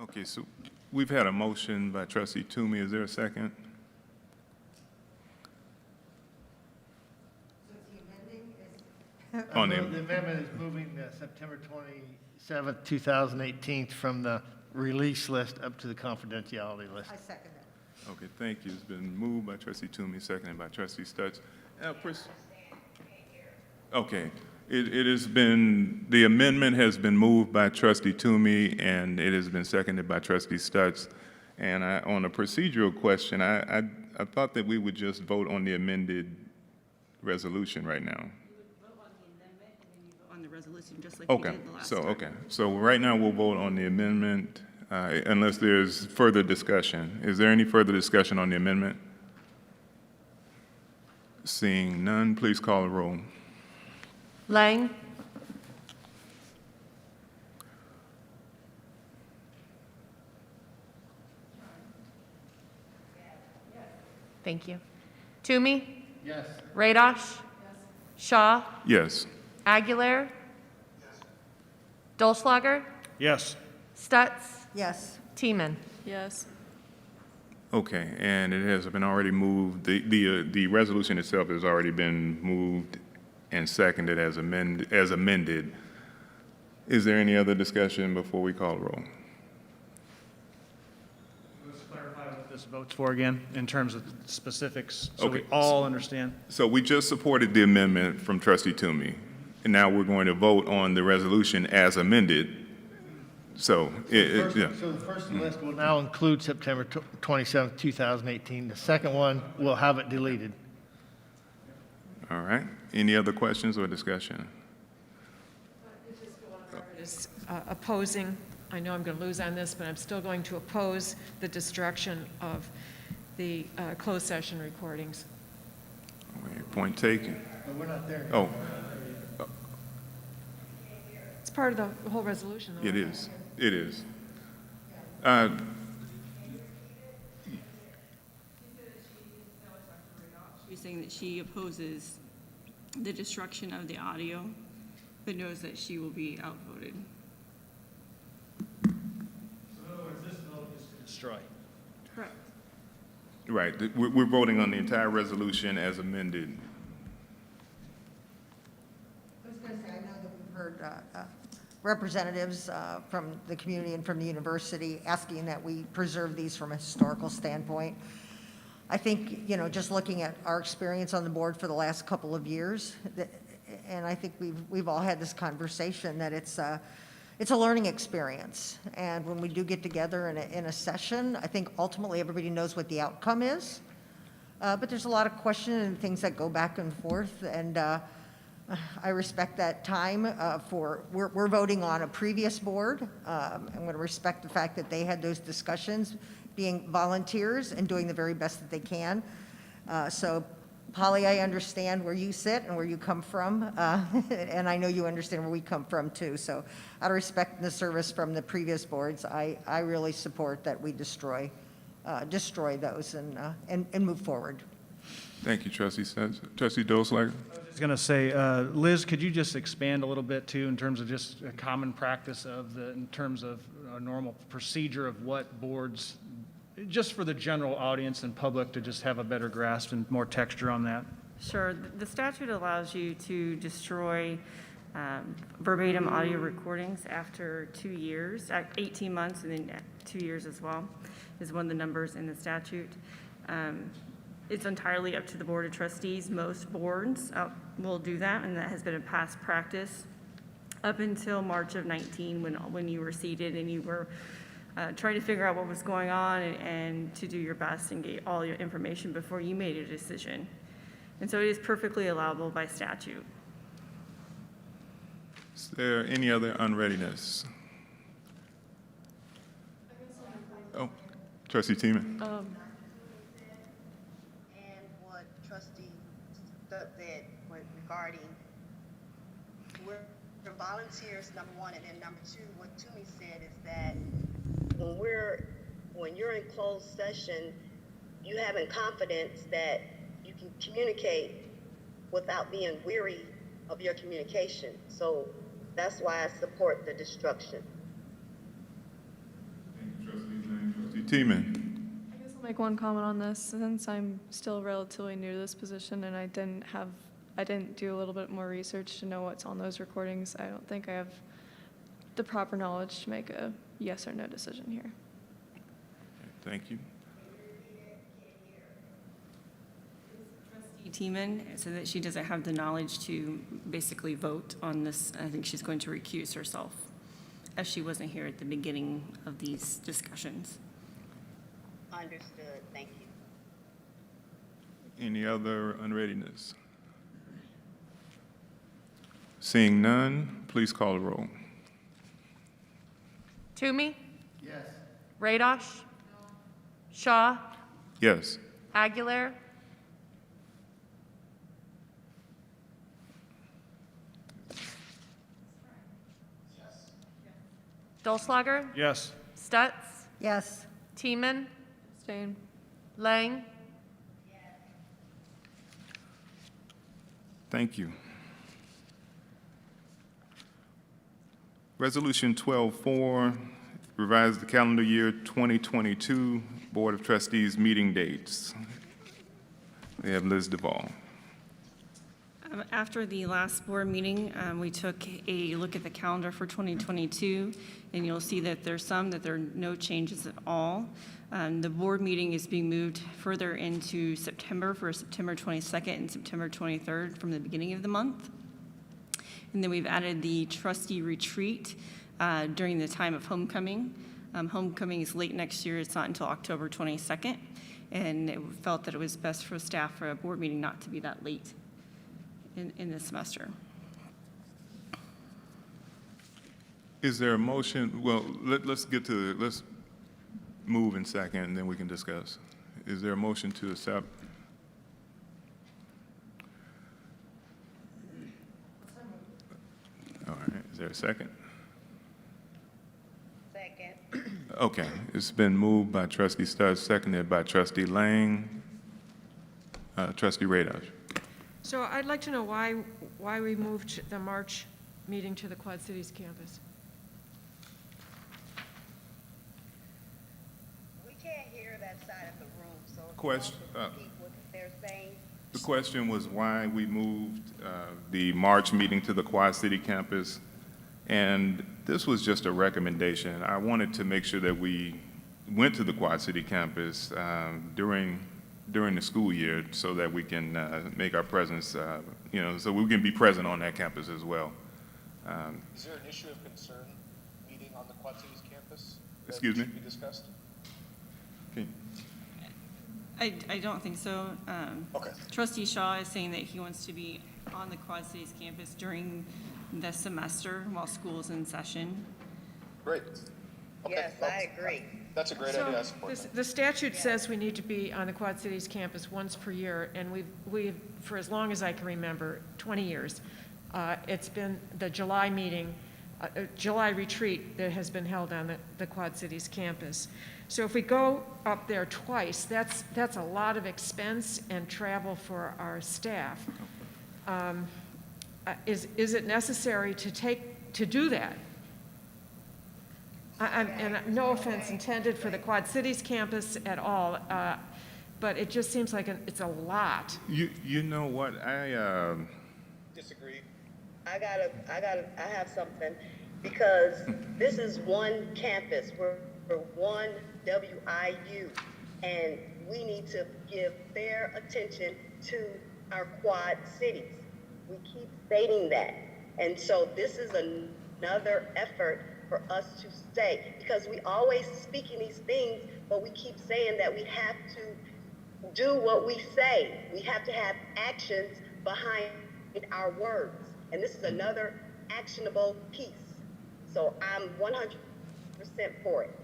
Okay, so we've had a motion by Trustee Toomey. Is there a second? On The the, amendment is moving September 27th, 2018 from the release list up to the confidentiality list. I second that. okay, thank you. It's been moved by trustee Toomey, seconded by trustee Stutz. Okay, it has been, the amendment has been moved by trustee Toomey, and it has been seconded by trustee Stutz. And on a procedural question, I thought that we would just vote on the amended resolution right now. On the resolution, just like we Okay, did the last so, time. okay. So right now, we'll vote on the amendment, unless there's further discussion. Is there any further discussion on the amendment? Seeing none, please call the roll. Lang. Thank you. Toomey. Yes. Radosh. Shaw. Yes. Aguilar. Dolschlager. Yes. Stutz. Yes. Teeman. Yes. Okay, and it has been already moved, the resolution itself has already been moved and seconded as amended. Is there any other discussion before we call the roll? Let's clarify what this vote's for again, in terms of specifics, so we Okay. all understand. So we just supported the amendment from trustee Toomey, and now we're going to vote on the resolution as amended. So, yeah. So the first list will now include September 27th, 2018. The second one will have it deleted. All right. Any other questions or discussion? Is opposing, I know I'm going to lose on this, but I'm still going to oppose the destruction of the closed session recordings. Point taken. But we're not there. Oh, It's part of the whole resolution, though. it is. It is. She's saying that she opposes the destruction of the audio, but knows that she will be outvoted. In other words, this vote is to destroy. Correct. Right. We're voting on the entire resolution as amended. I was going to say, I know that we've heard representatives from the community and from the university asking that we preserve these from a historical standpoint. I think, you know, just looking at our experience on the board for the last couple of years, and I think we've all had this conversation, that it's a learning experience. And when we do get together in a session, I think ultimately everybody knows what the outcome is. But there's a lot of questions and things that go back and forth, and I respect that time we're voting on a previous board. I'm going to respect the fact that they had those discussions, being volunteers and doing the very best that they can. So Polly, I understand where you sit and where you come from, and I know you understand where we come from too. So out of respect and the service from the previous boards, I really support that we destroy those and move forward. Thank you, trustee Stutz. Trustee Dolschlager? I was going to say, Liz, could you just expand a little bit too, in terms of just a common practice in terms of a normal procedure of what boards, just for the general audience and public to just have a better grasp and more texture on that? Sure. The statute allows you to destroy verbatim audio recordings after 2 years, 18 months, and then 2 years as well, is one of the numbers in the statute. It's entirely up to the Board of Trustees. Most boards will do that, and that has been a past practice up until March of 19, when you were seated and you were trying to figure out what was going on and to do your best and get all your information before you made a decision. And so it is perfectly allowable by statute. Is there any other unreadiness? Oh, trustee Teeman. And what trustee Stutt said regarding we're volunteers, number one, and then number two, what Toomey said is that when you're in closed session, you having confidence that you can communicate without being weary of your communication. So that's why I support the destruction. Trustee Teeman. I guess I'll make one comment on this. Since I'm still relatively new to this position and I didn't have I didn't do a little bit more research to know what's on those recordings. I don't think I have the proper knowledge to make a yes or no decision here. Thank you. Trustee Teeman said that she doesn't have the knowledge to basically vote on this. I think she's going to recuse herself, as she wasn't here at the beginning of these discussions. Understood, thank you. Any other unreadiness? Seeing none, please call the roll. Toomey, Yes. Radosh, Shaw, Yes. Aguilar, Dolschlager, Yes. Stutz, Yes. Teeman, Abstain. Lang, Thank you. Resolution 12-4, revise the calendar year 2022 Board of Trustees meeting dates. We have Liz Duvall. After the last board meeting, we took a look at the calendar for 2022, and you'll see that there are no changes at all. The board meeting is being moved further into September for September 22nd and September 23rd from the beginning of the month. And then we've added the trustee retreat during the time of homecoming. Homecoming is late next year. It's not until October 22nd. And it felt that it was best for staff for a board meeting not to be that late in the semester. Is there a motion? Well, let's move in second, and then we can discuss. Is there a motion to accept? All right, is there a second? Second. Okay, it's been moved by Trustee Stutz, seconded by Trustee Lang. Trustee Radosh. So I'd like to know why we moved the March meeting to the Quad Cities campus. We can't hear that side of the room, so if Question. you want to repeat what they're saying. The question was why we moved the March meeting to the Quad City campus, and this was just a recommendation. I wanted to make sure that we went to the Quad City campus during the school year so that we can make our presence, so we can be present on that campus as well. Is there an issue of concern meeting on the Quad Cities campus? that Excuse me? should be discussed? Okay. I don't think so. Okay. Trustee Shaw is saying that he wants to be on the Quad Cities campus during the semester while school is in session. Great. Okay. Yes, I agree. That's a great idea. I support that. The statute says we need to be on the Quad Cities campus once per year, and we've for as long as I can remember, 20 years, it's been the July meeting, July retreat that has been held on the Quad Cities campus. So if we go up there twice, that's a lot of expense and travel for our staff. Is it necessary to do that? And no offense intended for the Quad Cities campus at all, but it just seems like it's a lot. You know what, I Disagree. I have something, because this is one campus, we're one WIU, and we need to give fair attention to our quad cities. We keep stating that, and so this is another effort for us to stay, because we always speaking these things, but we keep saying that we have to do what we say. We have to have actions behind our words. And this is another actionable piece. So I'm 100% for it.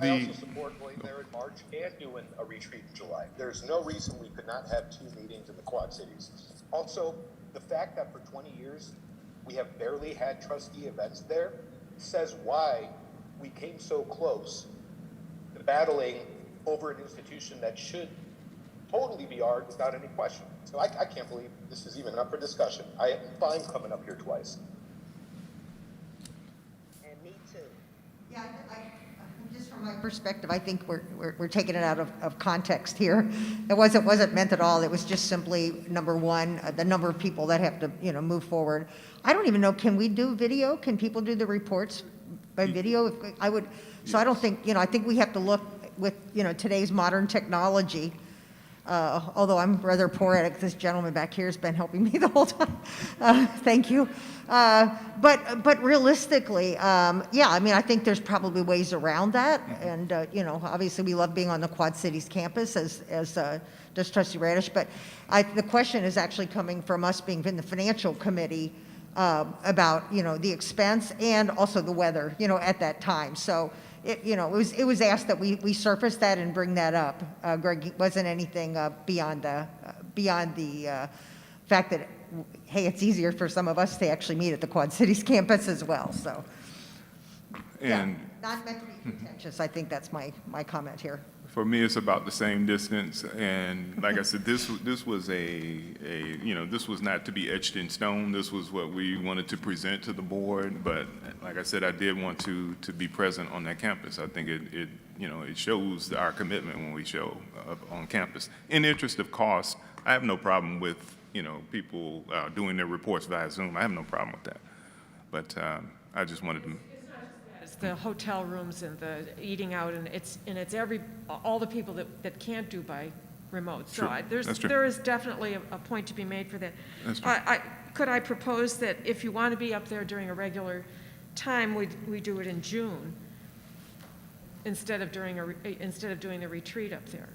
I also support going there in March and doing a retreat in July. There's no reason we could not have two meetings in the Quad Cities. Also, the fact that for 20 years we have barely had trustee events there says why we came so close to battling over an institution that should totally be ours without any question. So I can't believe this is even up for discussion. I am fine coming up here twice. And me too. Yeah, Just from my perspective, I think we're taking it out of context here. It wasn't meant at all. It was just simply, number one, the number of people that have to, move forward. I don't even know, can we do video? Can people do the reports by video? So I don't think, I think we have to look with, today's modern technology. Although I'm rather poor at it, this gentleman back here has been helping me the whole time. Thank you. But realistically, yeah, I mean, I think there's probably ways around that. And, obviously we love being on the Quad Cities campus as does Trustee Radish. But the question is actually coming from us being in the financial committee about, the expense and also the weather, at that time. So it was asked that we surface that and bring that up. Greg, it wasn't anything beyond the fact that, hey, it's easier for some of us to actually meet at the Quad Cities campus as well. So, And not meant to be contentious. I think that's my comment here. for me, it's about the same distance. And like I said, this was this was not to be etched in stone. This was what we wanted to present to the board. But like I said, I did want to be present on that campus. I think it shows our commitment when we show up on campus. In the interest of cost, I have no problem with, people doing their reports via Zoom. I have no problem with that. But I just wanted to. It's the hotel rooms and the eating out, and it's all the people that can't do by remote. So That's true. there is definitely a point to be made for that. That's true. Could I propose that if you want to be up there during a regular time, we do it in June instead of doing the retreat up there?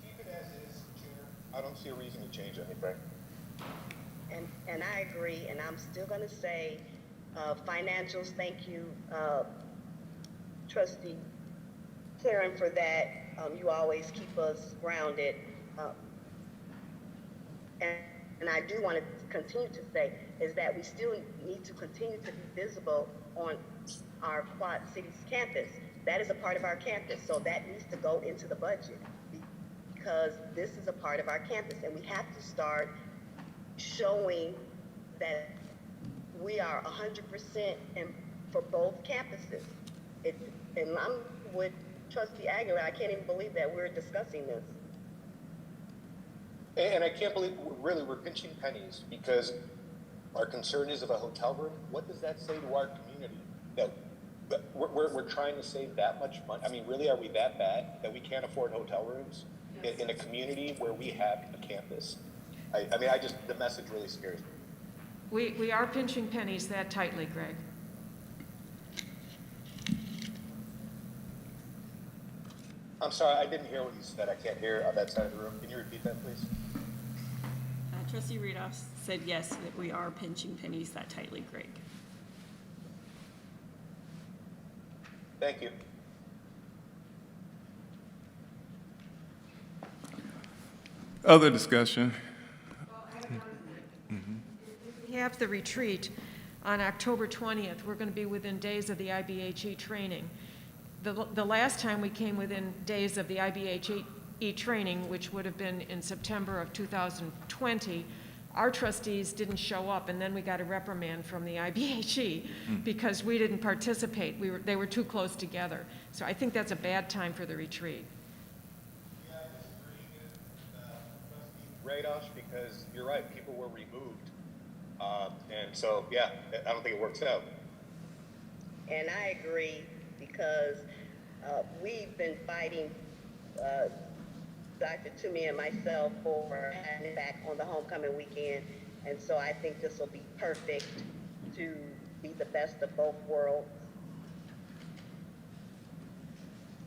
Keep it as is, Chair. I don't see a reason to change anything. And I agree, and I'm still going to say financials, thank you, Trustee Karen, for that. You always keep us grounded. And I do want to continue to say is that we still need to continue to be visible on our Quad Cities campus. That is a part of our campus, so that needs to go into the budget because this is a part of our campus, and we have to start showing that we are 100% for both campuses. And I'm with Trustee Aguilar. I can't even believe that we're discussing this. And I can't believe, really, we're pinching pennies because our concern is of a hotel room. What does that say to our community? That we're trying to save that much money? I mean, really, are we that bad that we can't afford hotel rooms in a community where we have a campus? I mean, the message really scares me. We are pinching pennies that tightly, Greg. I'm sorry, I didn't hear what you said. I can't hear on that side of the room. Can you repeat that, please? Trustee Radoff said yes, that we are pinching pennies that tightly, Greg. Thank you. Other discussion? Have the retreat on October 20th. We're going to be within days of the IBHE training. The last time we came within days of the IBHE training, which would have been in September of 2020, our trustees didn't show up, and then we got a reprimand from the IBHE because we didn't participate. They were too close together. So I think that's a bad time for the retreat. Yeah, I disagree with Trustee Radosh because you're right, people were removed. And so, yeah, I don't think it works out. And I agree because we've been fighting, Dr. Toomey and myself, for having it back on the homecoming weekend. And so I think this will be perfect to be the best of both worlds.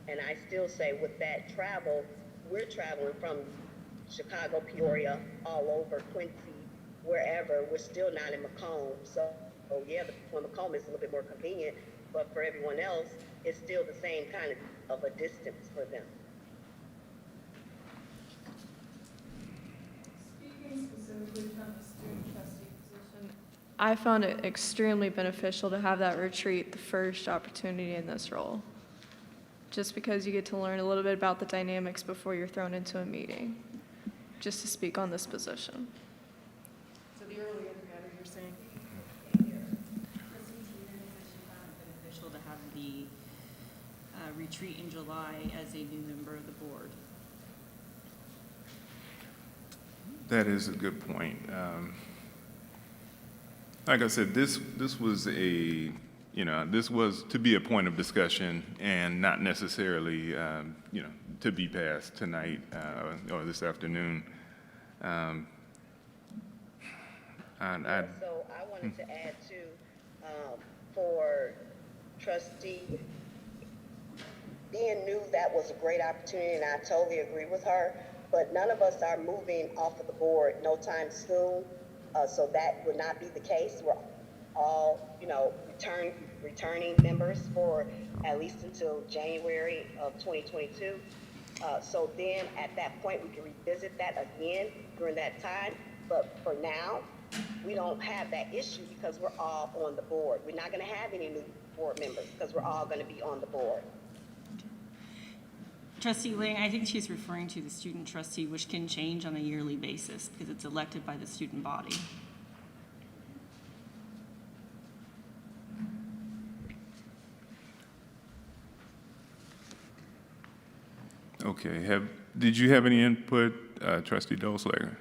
And I still say with that travel, we're traveling from Chicago, Peoria, all over, Quincy, wherever. We're still not in Macomb. So yeah, Macomb is a little bit more convenient, but for everyone else, it's still the same kind of a distance for them. Speaking specifically from the student trustee position, I found it extremely beneficial to have that retreat the first opportunity in this role. Just because you get to learn a little bit about the dynamics before you're thrown into a meeting, just to speak on this position. So the earlier the better, you're saying? beneficial to have the retreat in July as a new member of the board. That is a good point. Like I said, this was this was to be a point of discussion and not necessarily, to be passed tonight or this afternoon. So I wanted to add too, for trustee, Dan knew that was a great opportunity, and I totally agree with her, but none of us are moving off of the board no time soon, so that would not be the case. We're all, returning members for at least until January of 2022. So then at that point, we can revisit that again during that time, but for now, we don't have that issue because we're all on the board. We're not gonna have any new board members because we're all gonna be on the board. Trustee Lang, I think she's referring to the student trustee, which can change on a yearly basis because it's elected by the student body. Okay, did you have any input, Trustee Dolslager?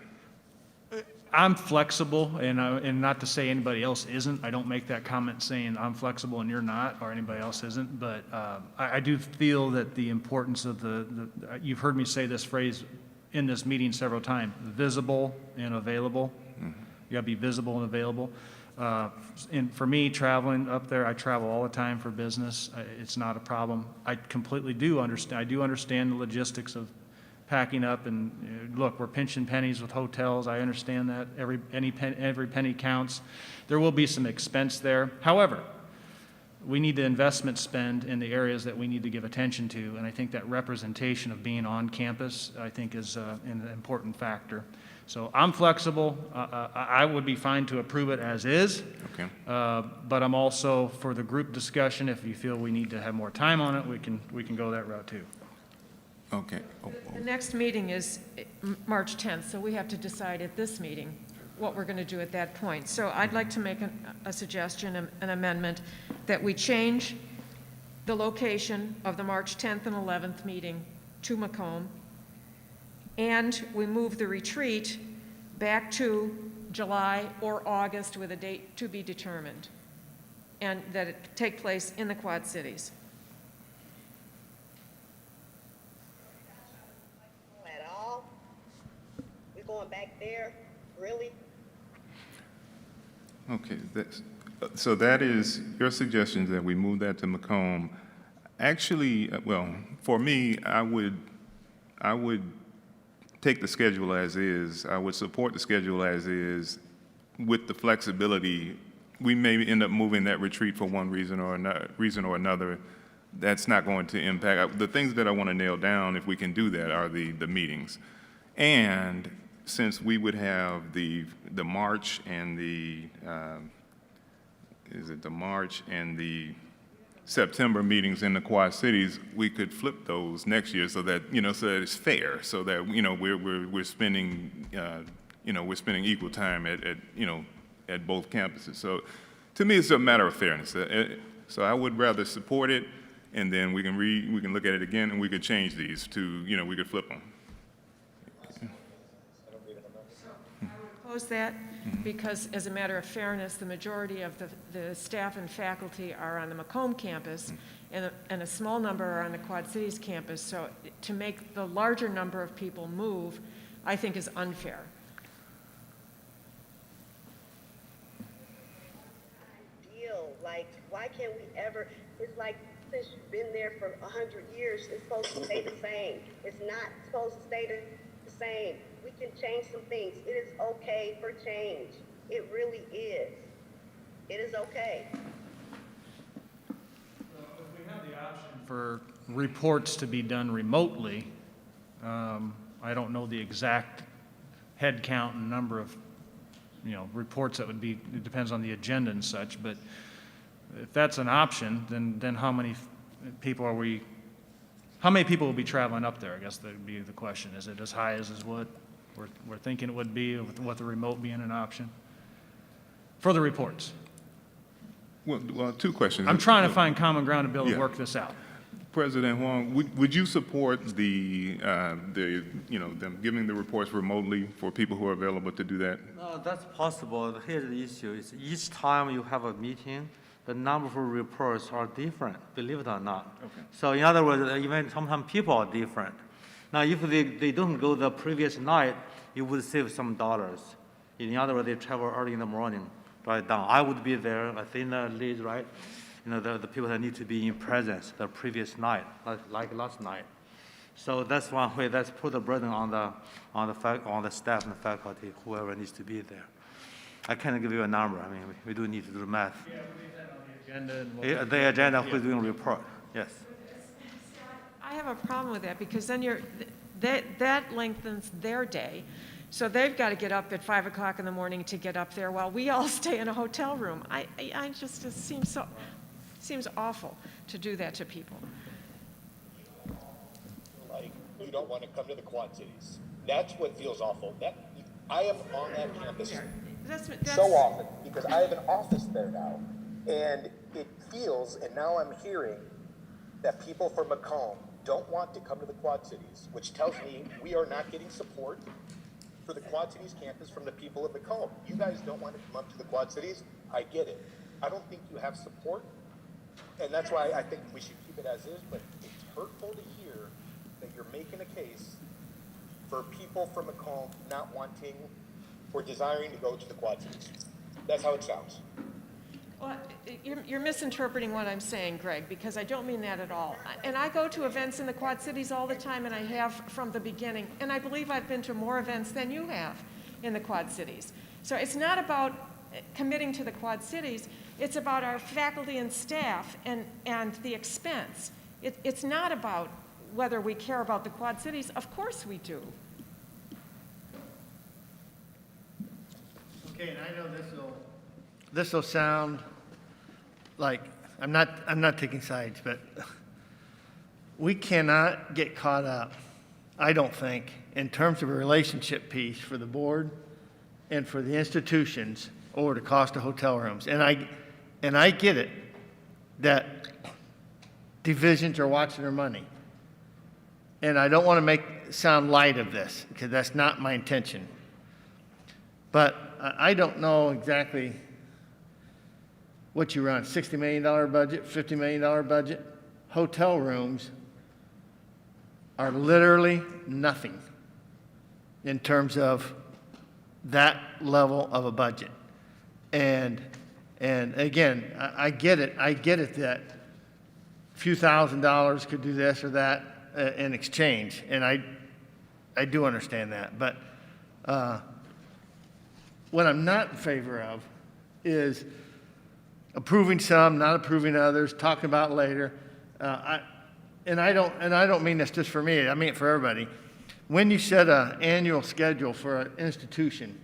I'm flexible, and not to say anybody else isn't. I don't make that comment saying I'm flexible and you're not, or anybody else isn't. But I do feel that the importance of you've heard me say this phrase in this meeting several times: visible and available. You got to be visible and available. And for me, traveling up there, I travel all the time for business. It's not a problem. I completely do understand. I do understand the logistics of packing up, and look, we're pinching pennies with hotels. I understand that every penny counts. There will be some expense there. However, we need the investment spend in the areas that we need to give attention to, and I think that representation of being on campus, I think, is an important factor. So I'm flexible. I would be fine to approve it as is. Okay. But I'm also for the group discussion. If you feel we need to have more time on it, we can go that route too. Okay. The next meeting is March 10th, so we have to decide at this meeting what we're going to do at that point. So I'd like to make a suggestion, an amendment, that we change the location of the March 10th and 11th meeting to Macomb, and we move the retreat back to July or August with a date to be determined, and that it take place in the Quad Cities. Going back there, really? Okay, so that is your suggestion that we move that to Macomb. Actually, well, for me, I would take the schedule as is. I would support the schedule as is with the flexibility. We may end up moving that retreat for one reason or another. That's not going to impact. The things that I want to nail down, if we can do that, are the meetings. And since we would have the March and the March and the September meetings in the Quad Cities, we could flip those next year so that so that it's fair, so that we're spending we're spending equal time at both campuses. So to me, it's a matter of fairness. So I would rather support it, and then we can look at it again, and we could change these to we could flip them. Oppose that because, as a matter of fairness, the majority of the staff and faculty are on the Macomb campus, and a small number are on the Quad Cities campus. So to make the larger number of people move, I think is unfair. Like, why can't we ever? It's like, since you've been there for 100 years, it's supposed to stay the same. It's not supposed to stay the same. We can change some things. It is okay for change. It really is. It is okay. Well, if we have the option for reports to be done remotely, I don't know the exact head count and number of reports that would be. It depends on the agenda and such. But if that's an option, then how many people are we? How many people will be traveling up there? I guess that would be the question. Is it as high as what we're thinking it would be with the remote being an option for the reports? Well, two questions. I'm trying to find common ground to be able to Yeah. work this out. President Huang, would you support them giving the reports remotely for people who are available to do that? No, that's possible. Here's the issue: is each time you have a meeting, the number of reports are different. Believe it or not. Okay. So in other words, even sometimes people are different. Now, if they don't go the previous night, you would save some dollars. In other words, they travel early in the morning, right down. I would be there. I think Liz, right? You know, the people that need to be in presence the previous night, like last night. So that's one way. That's put the burden on the staff and the faculty, whoever needs to be there. I can't give you a number. I mean, we do need to do the math. Yeah, we need that on the agenda. And we'll The agenda, who's doing a report? Yes. I have a problem with that because then that lengthens their day. So they've got to get up at 5 o'clock in the morning to get up there while we all stay in a hotel room. I just, it seems awful to do that to people. Like, you don't want to come to the Quad Cities. That's what feels awful. I am on that campus so often because I have an office there now. And it feels, and now I'm hearing that people from Macomb don't want to come to the Quad Cities, which tells me we are not getting support for the Quad Cities campus from the people of Macomb. You guys don't want to come up to the Quad Cities. I get it. I don't think you have support, and that's why I think we should keep it as is, but it's hurtful to hear that you're making a case for people from Macomb not wanting or desiring to go to the Quad Cities. That's how it sounds. Well, you're misinterpreting what I'm saying, Greg, because I don't mean that at all. And I go to events in the Quad Cities all the time, and I have from the beginning. And I believe I've been to more events than you have in the Quad Cities. So it's not about committing to the Quad Cities. It's about our faculty and staff and the expense. It's not about whether we care about the Quad Cities. Of course we do. Okay, and I know this will sound like I'm not taking sides, but we cannot get caught up, I don't think, in terms of a relationship piece for the board and for the institutions over the cost of hotel rooms. And I get it that divisions are watching their money. And I don't want to sound light of this because that's not my intention. But I don't know exactly what you run, $60 million budget, $50 million budget. Hotel rooms are literally nothing in terms of that level of a budget. And again, I get it. I get it that a few $1,000s could do this or that in exchange. And I do understand that. But what I'm not in favor of is approving some, not approving others, talking about later. And I don't mean this just for me. I mean it for everybody. When you set an annual schedule for an institution,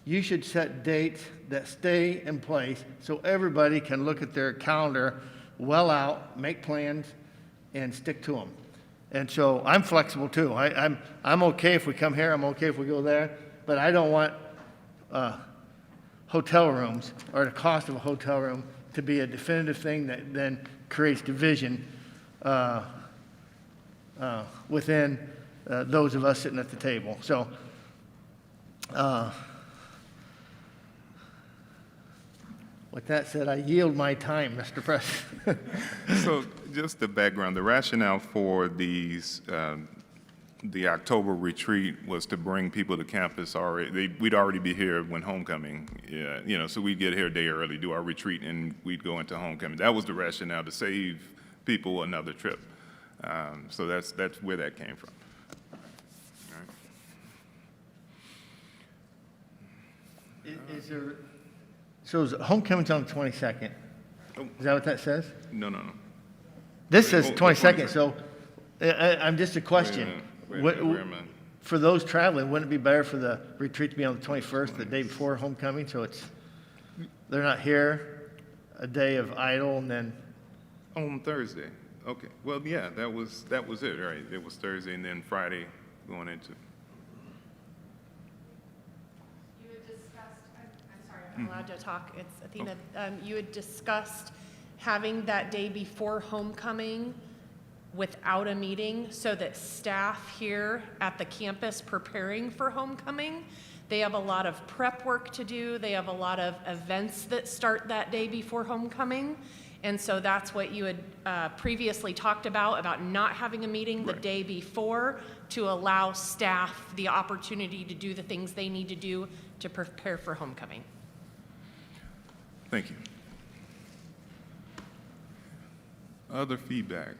you should set dates that stay in place so everybody can look at their calendar well out, make plans, and stick to them. And so I'm flexible too. I'm okay if we come here. I'm okay if we go there. But I don't want hotel rooms or the cost of a hotel room to be a definitive thing that then creates division within those of us sitting at the table. So with that said, I yield my time, Mr. President. So just the background, the rationale for these, the October retreat was to bring people to campus already. We'd already be here when homecoming, so we'd get here a day early, do our retreat, and we'd go into homecoming. That was the rationale, to save people another trip. So that's where that came from. All right. Is there, so is homecoming's on the 22nd? Is that what that says? No. This says 22nd, so I'm just a question. Wait a minute. For those traveling, wouldn't it be better for the retreat to be on the 21st, the day before homecoming, so they're not here a day of idle and then? On Thursday. Okay. Well, yeah, that was it, right? It was Thursday and then Friday going into. You had discussed, I'm sorry, I'm allowed to talk. It's Athena. You had discussed having that day before homecoming without a meeting so that staff here at the campus preparing for homecoming, they have a lot of prep work to do. They have a lot of events that start that day before homecoming. And so that's what you had previously talked about not having a meeting the day before to allow staff the opportunity to do the things they need to do to prepare for homecoming. Thank you. Other feedback?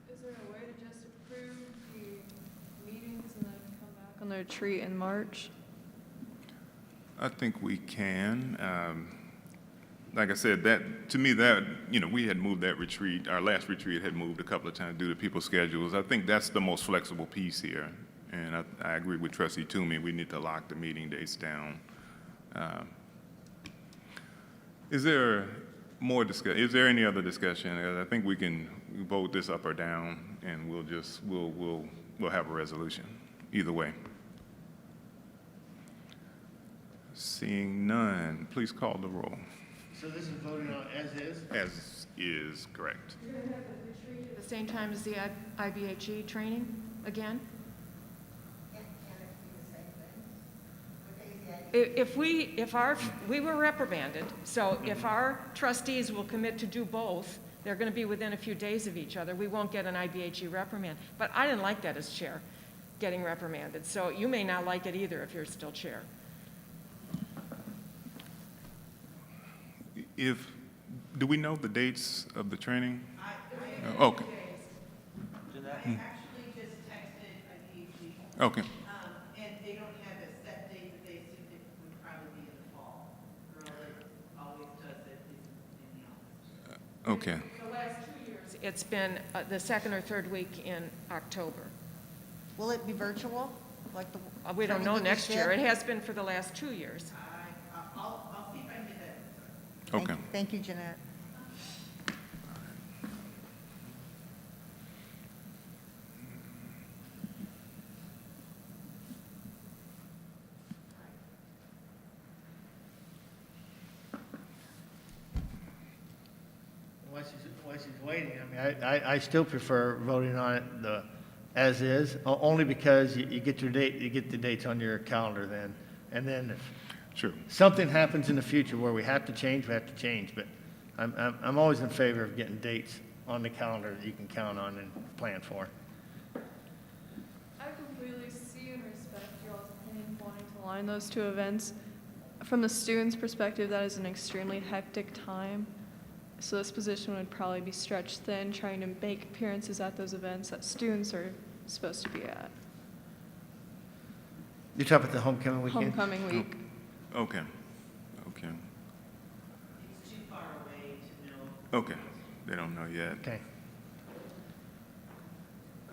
Is there a way to just approve the meetings and then come back on the retreat in March? I think we can. Like I said, that to me, that we had moved that retreat. Our last retreat had moved a couple of times due to people's schedules. I think that's the most flexible piece here, and I agree with Trustee Toomey. We need to lock the meeting dates down. Is there more discussion? Is there any other discussion? I think we can vote this up or down, and we'll have a resolution either way. Seeing none, please call the roll. So this is voting on as is? As is correct. You're going to have the retreat at the same time as the IBHE training again? If we were reprimanded, so if our trustees will commit to do both, they're going to be within a few days of each other, we won't get an IBHE reprimand. But I didn't like that as chair, getting reprimanded. So you may not like it either if you're still chair. Do we know the dates of the training? Okay. I actually just texted IBHE. Okay. And they don't have a set date, but they assumed it would probably be in the fall. Girl always does it in the office. Okay. The last 2 years, it's been the second or third week in October. Will it be virtual? Like the We don't training know that you next year. said? It has been for the last 2 years. I'll see if I can get that. Okay. Thank you, Jeanette. While she's waiting, I mean, I still prefer voting on it as is, only because you get your date, you get the dates on your calendar then. And then if something happens in the future where we have to change, we have to change. But I'm always in favor of getting dates on the calendar that you can count on and plan for. I completely see and respect y'all's opinion wanting to align those two events. From the student's perspective, that is an extremely hectic time. So this position would probably be stretched thin, trying to make appearances at those events that students are supposed to be at. You're talking about the homecoming weekend? Homecoming week. Okay. Okay. It's too far away to know. Okay. They don't know yet. Okay.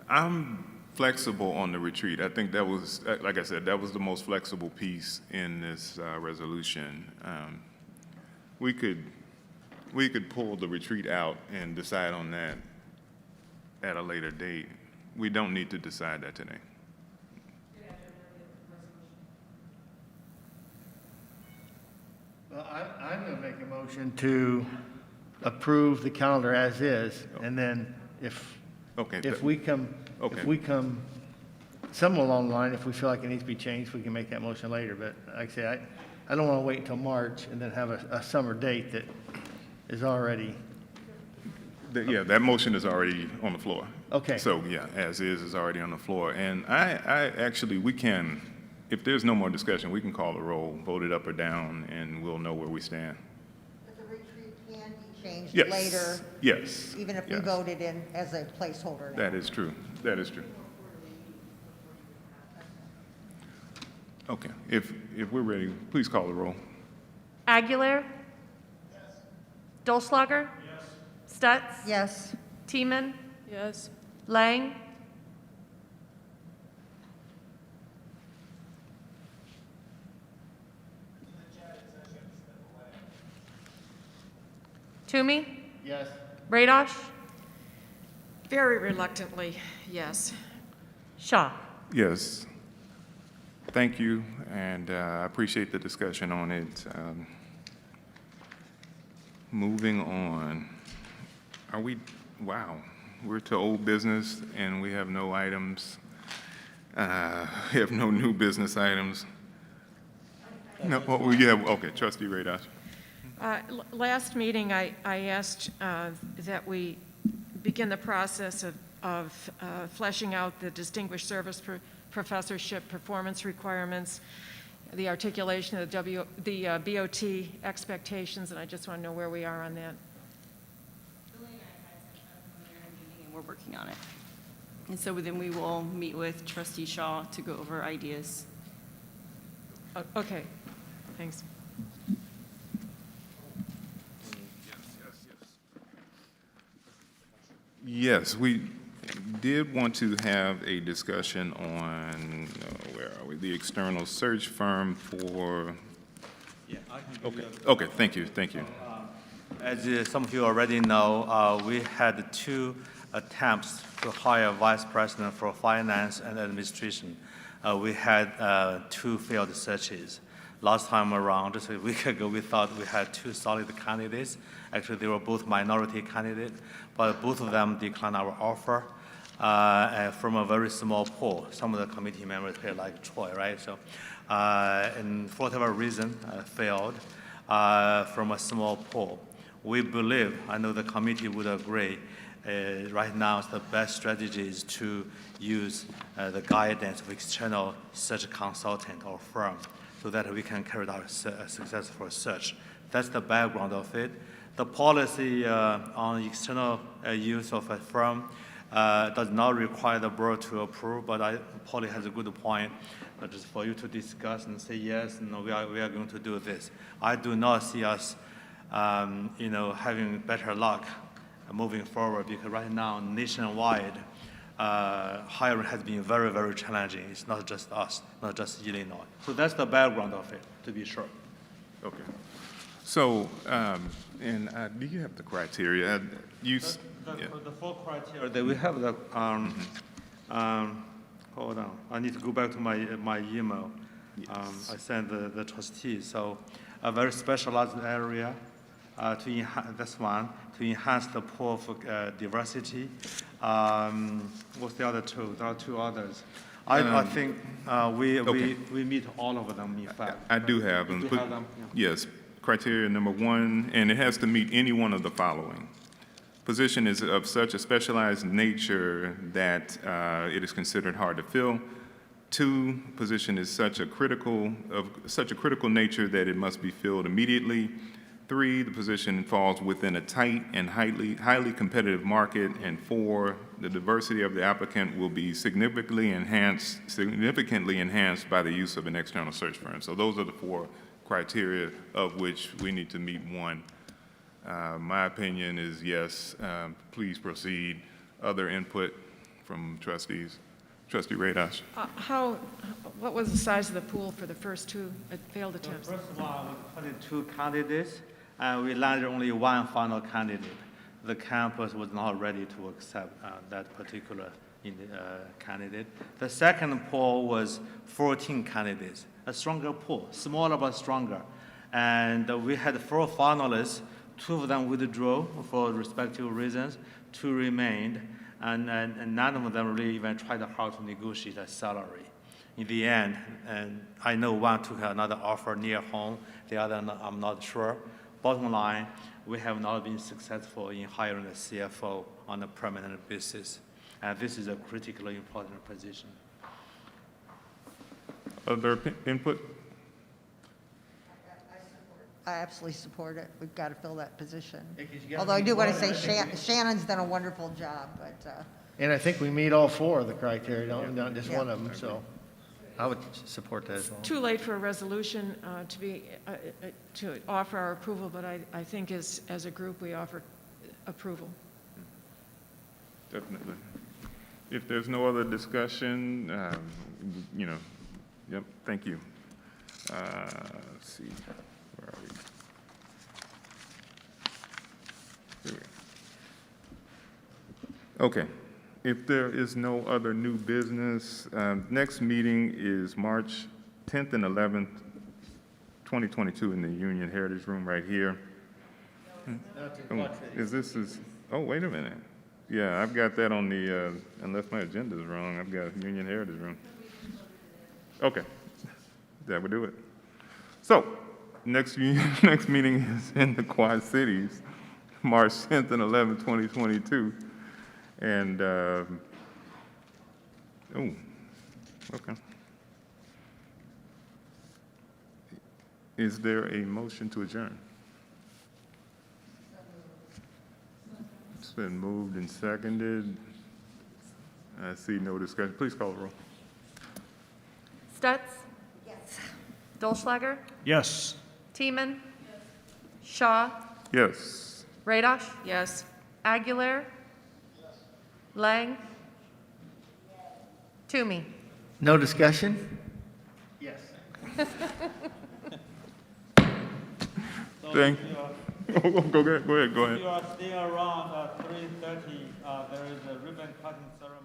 I'm flexible on the retreat. I think that was, like I said, that was the most flexible piece in this resolution. We could pull the retreat out and decide on that at a later date. We don't need to decide that today. Well, I'm going to make a motion to approve the calendar as is, and then if we come somewhere along the line, if we feel like it needs to be changed, we can make that motion later. But like I say, I don't want to wait until March and then have a summer date that is already. Yeah, that motion is already on the floor. Okay. So, yeah, as is already on the floor. And I actually, we can, if there's no more discussion, we can call the roll, vote it up or down, and we'll know where we stand. But the retreat can be changed Yes. later. Yes. Even if we Yes. voted in as a placeholder now. That is true. That is true. Okay. If we're ready, please call the roll. Aguilar? Yes. Dolschlager? Yes. Stutz? Yes. Teeman? Yes. Lang? Toomey? Yes. Radosh? Very reluctantly, yes. Shaw? Yes. thank you, and I appreciate the discussion on it. Moving on. Are we, wow, we're to old business, and we have no items. We have no new business items. No, oh, yeah, okay, Trustee Radash. Last meeting, I asked that we begin the process of fleshing out the distinguished service professorship performance requirements, the articulation of the BOT expectations, and I just want to know where we are on that. And we're working on it. And so then we will meet with Trustee Shaw to go over ideas. Okay, thanks. Yes, we did want to have a discussion on, where are we, the external search firm for, Yeah, I can give you okay, thank you. As some of you already know, we had 2 attempts to hire vice president for finance and administration. We had 2 failed searches. Last time around, just a week ago, we thought we had 2 solid candidates. Actually, they were both minority candidates, but both of them declined our offer from a very small pool. Some of the committee members here, like Troy, right? So, and for whatever reason, failed from a small pool. We believe, I know the committee would agree, right now the best strategy is to use the guidance of external search consultant or firm so that we can carry out a successful search. That's the background of it. The policy on external use of a firm does not require the board to approve, but Polly has a good point. Just for you to discuss and say, yes, no, we are going to do this. I do not see us having better luck moving forward, because right now, nationwide, hiring has been very, very challenging. It's not just us, not just Illinois. So that's the background of it, to be sure. Okay. So, and do you have the criteria? The full criteria that we have, hold on, I need to go back to my email. Yes. I sent the trustees. So a very specialized area to enhance, that's one, to enhance the pool for diversity. What's the other 2? There are 2 others. I think we meet all of them, in fact. I do have them. You have them? Yeah. Yes, criteria number 1, and it has to meet any one of the following. Position is of such a specialized nature that it is considered hard to fill. 2, position is such a critical nature that it must be filled immediately. 3, the position falls within a tight and highly competitive market. And 4, the diversity of the applicant will be significantly enhanced by the use of an external search firm. So those are the 4 criteria, of which we need to meet 1. My opinion is yes, please proceed. Other input from trustees? Trustee Radash. What was the size of the pool for the first 2 failed attempts? First of all, we put in 2 candidates, and we landed only 1 final candidate. The campus was not ready to accept that particular candidate. The second pool was 14 candidates, a stronger pool, smaller but stronger. And we had 4 finalists. 2 of them withdrew for respective reasons, 2 remained, and none of them really even tried hard to negotiate a salary. In the end, and I know 1 took another offer near home, the other I'm not sure. Bottom line, we have not been successful in hiring a CFO on a permanent basis, and this is a critically important position. Other input? I absolutely support it. We've got to fill that position. Yeah, 'cause you gotta Although I meet do want to one, say I think Shannon's done a wonderful job, but And I think we meet all 4 of the criteria, not just Yeah. one of them, so I would support that as well. Too late for a resolution to offer our approval, but I think as a group, we offer approval. Definitely. If there's no other discussion, yep, thank you. Let's see, where are we? Here we go. Okay, if there is no other new business, next meeting is March 10th and 11th, 2022 in the Union Heritage Room right here. Oh, oh, wait a minute. Yeah, I've got that on the, unless my agenda is wrong, I've got Union Heritage Room. Okay, that would do it. So, next meeting is in the Quad Cities, March 10th and 11th, 2022. And, oh, okay. Is there a motion to adjourn? It's been moved and seconded. I see no discussion. Please call the roll. Stutz? Yes. Dolschlager? Yes. Teeman? Shaw? Yes. Radosh? Yes. Aguilar? Lang? Toomey? No discussion? Yes. Thank you. Go ahead. If you are still around 3:30, there is a ribbon cutting ceremony.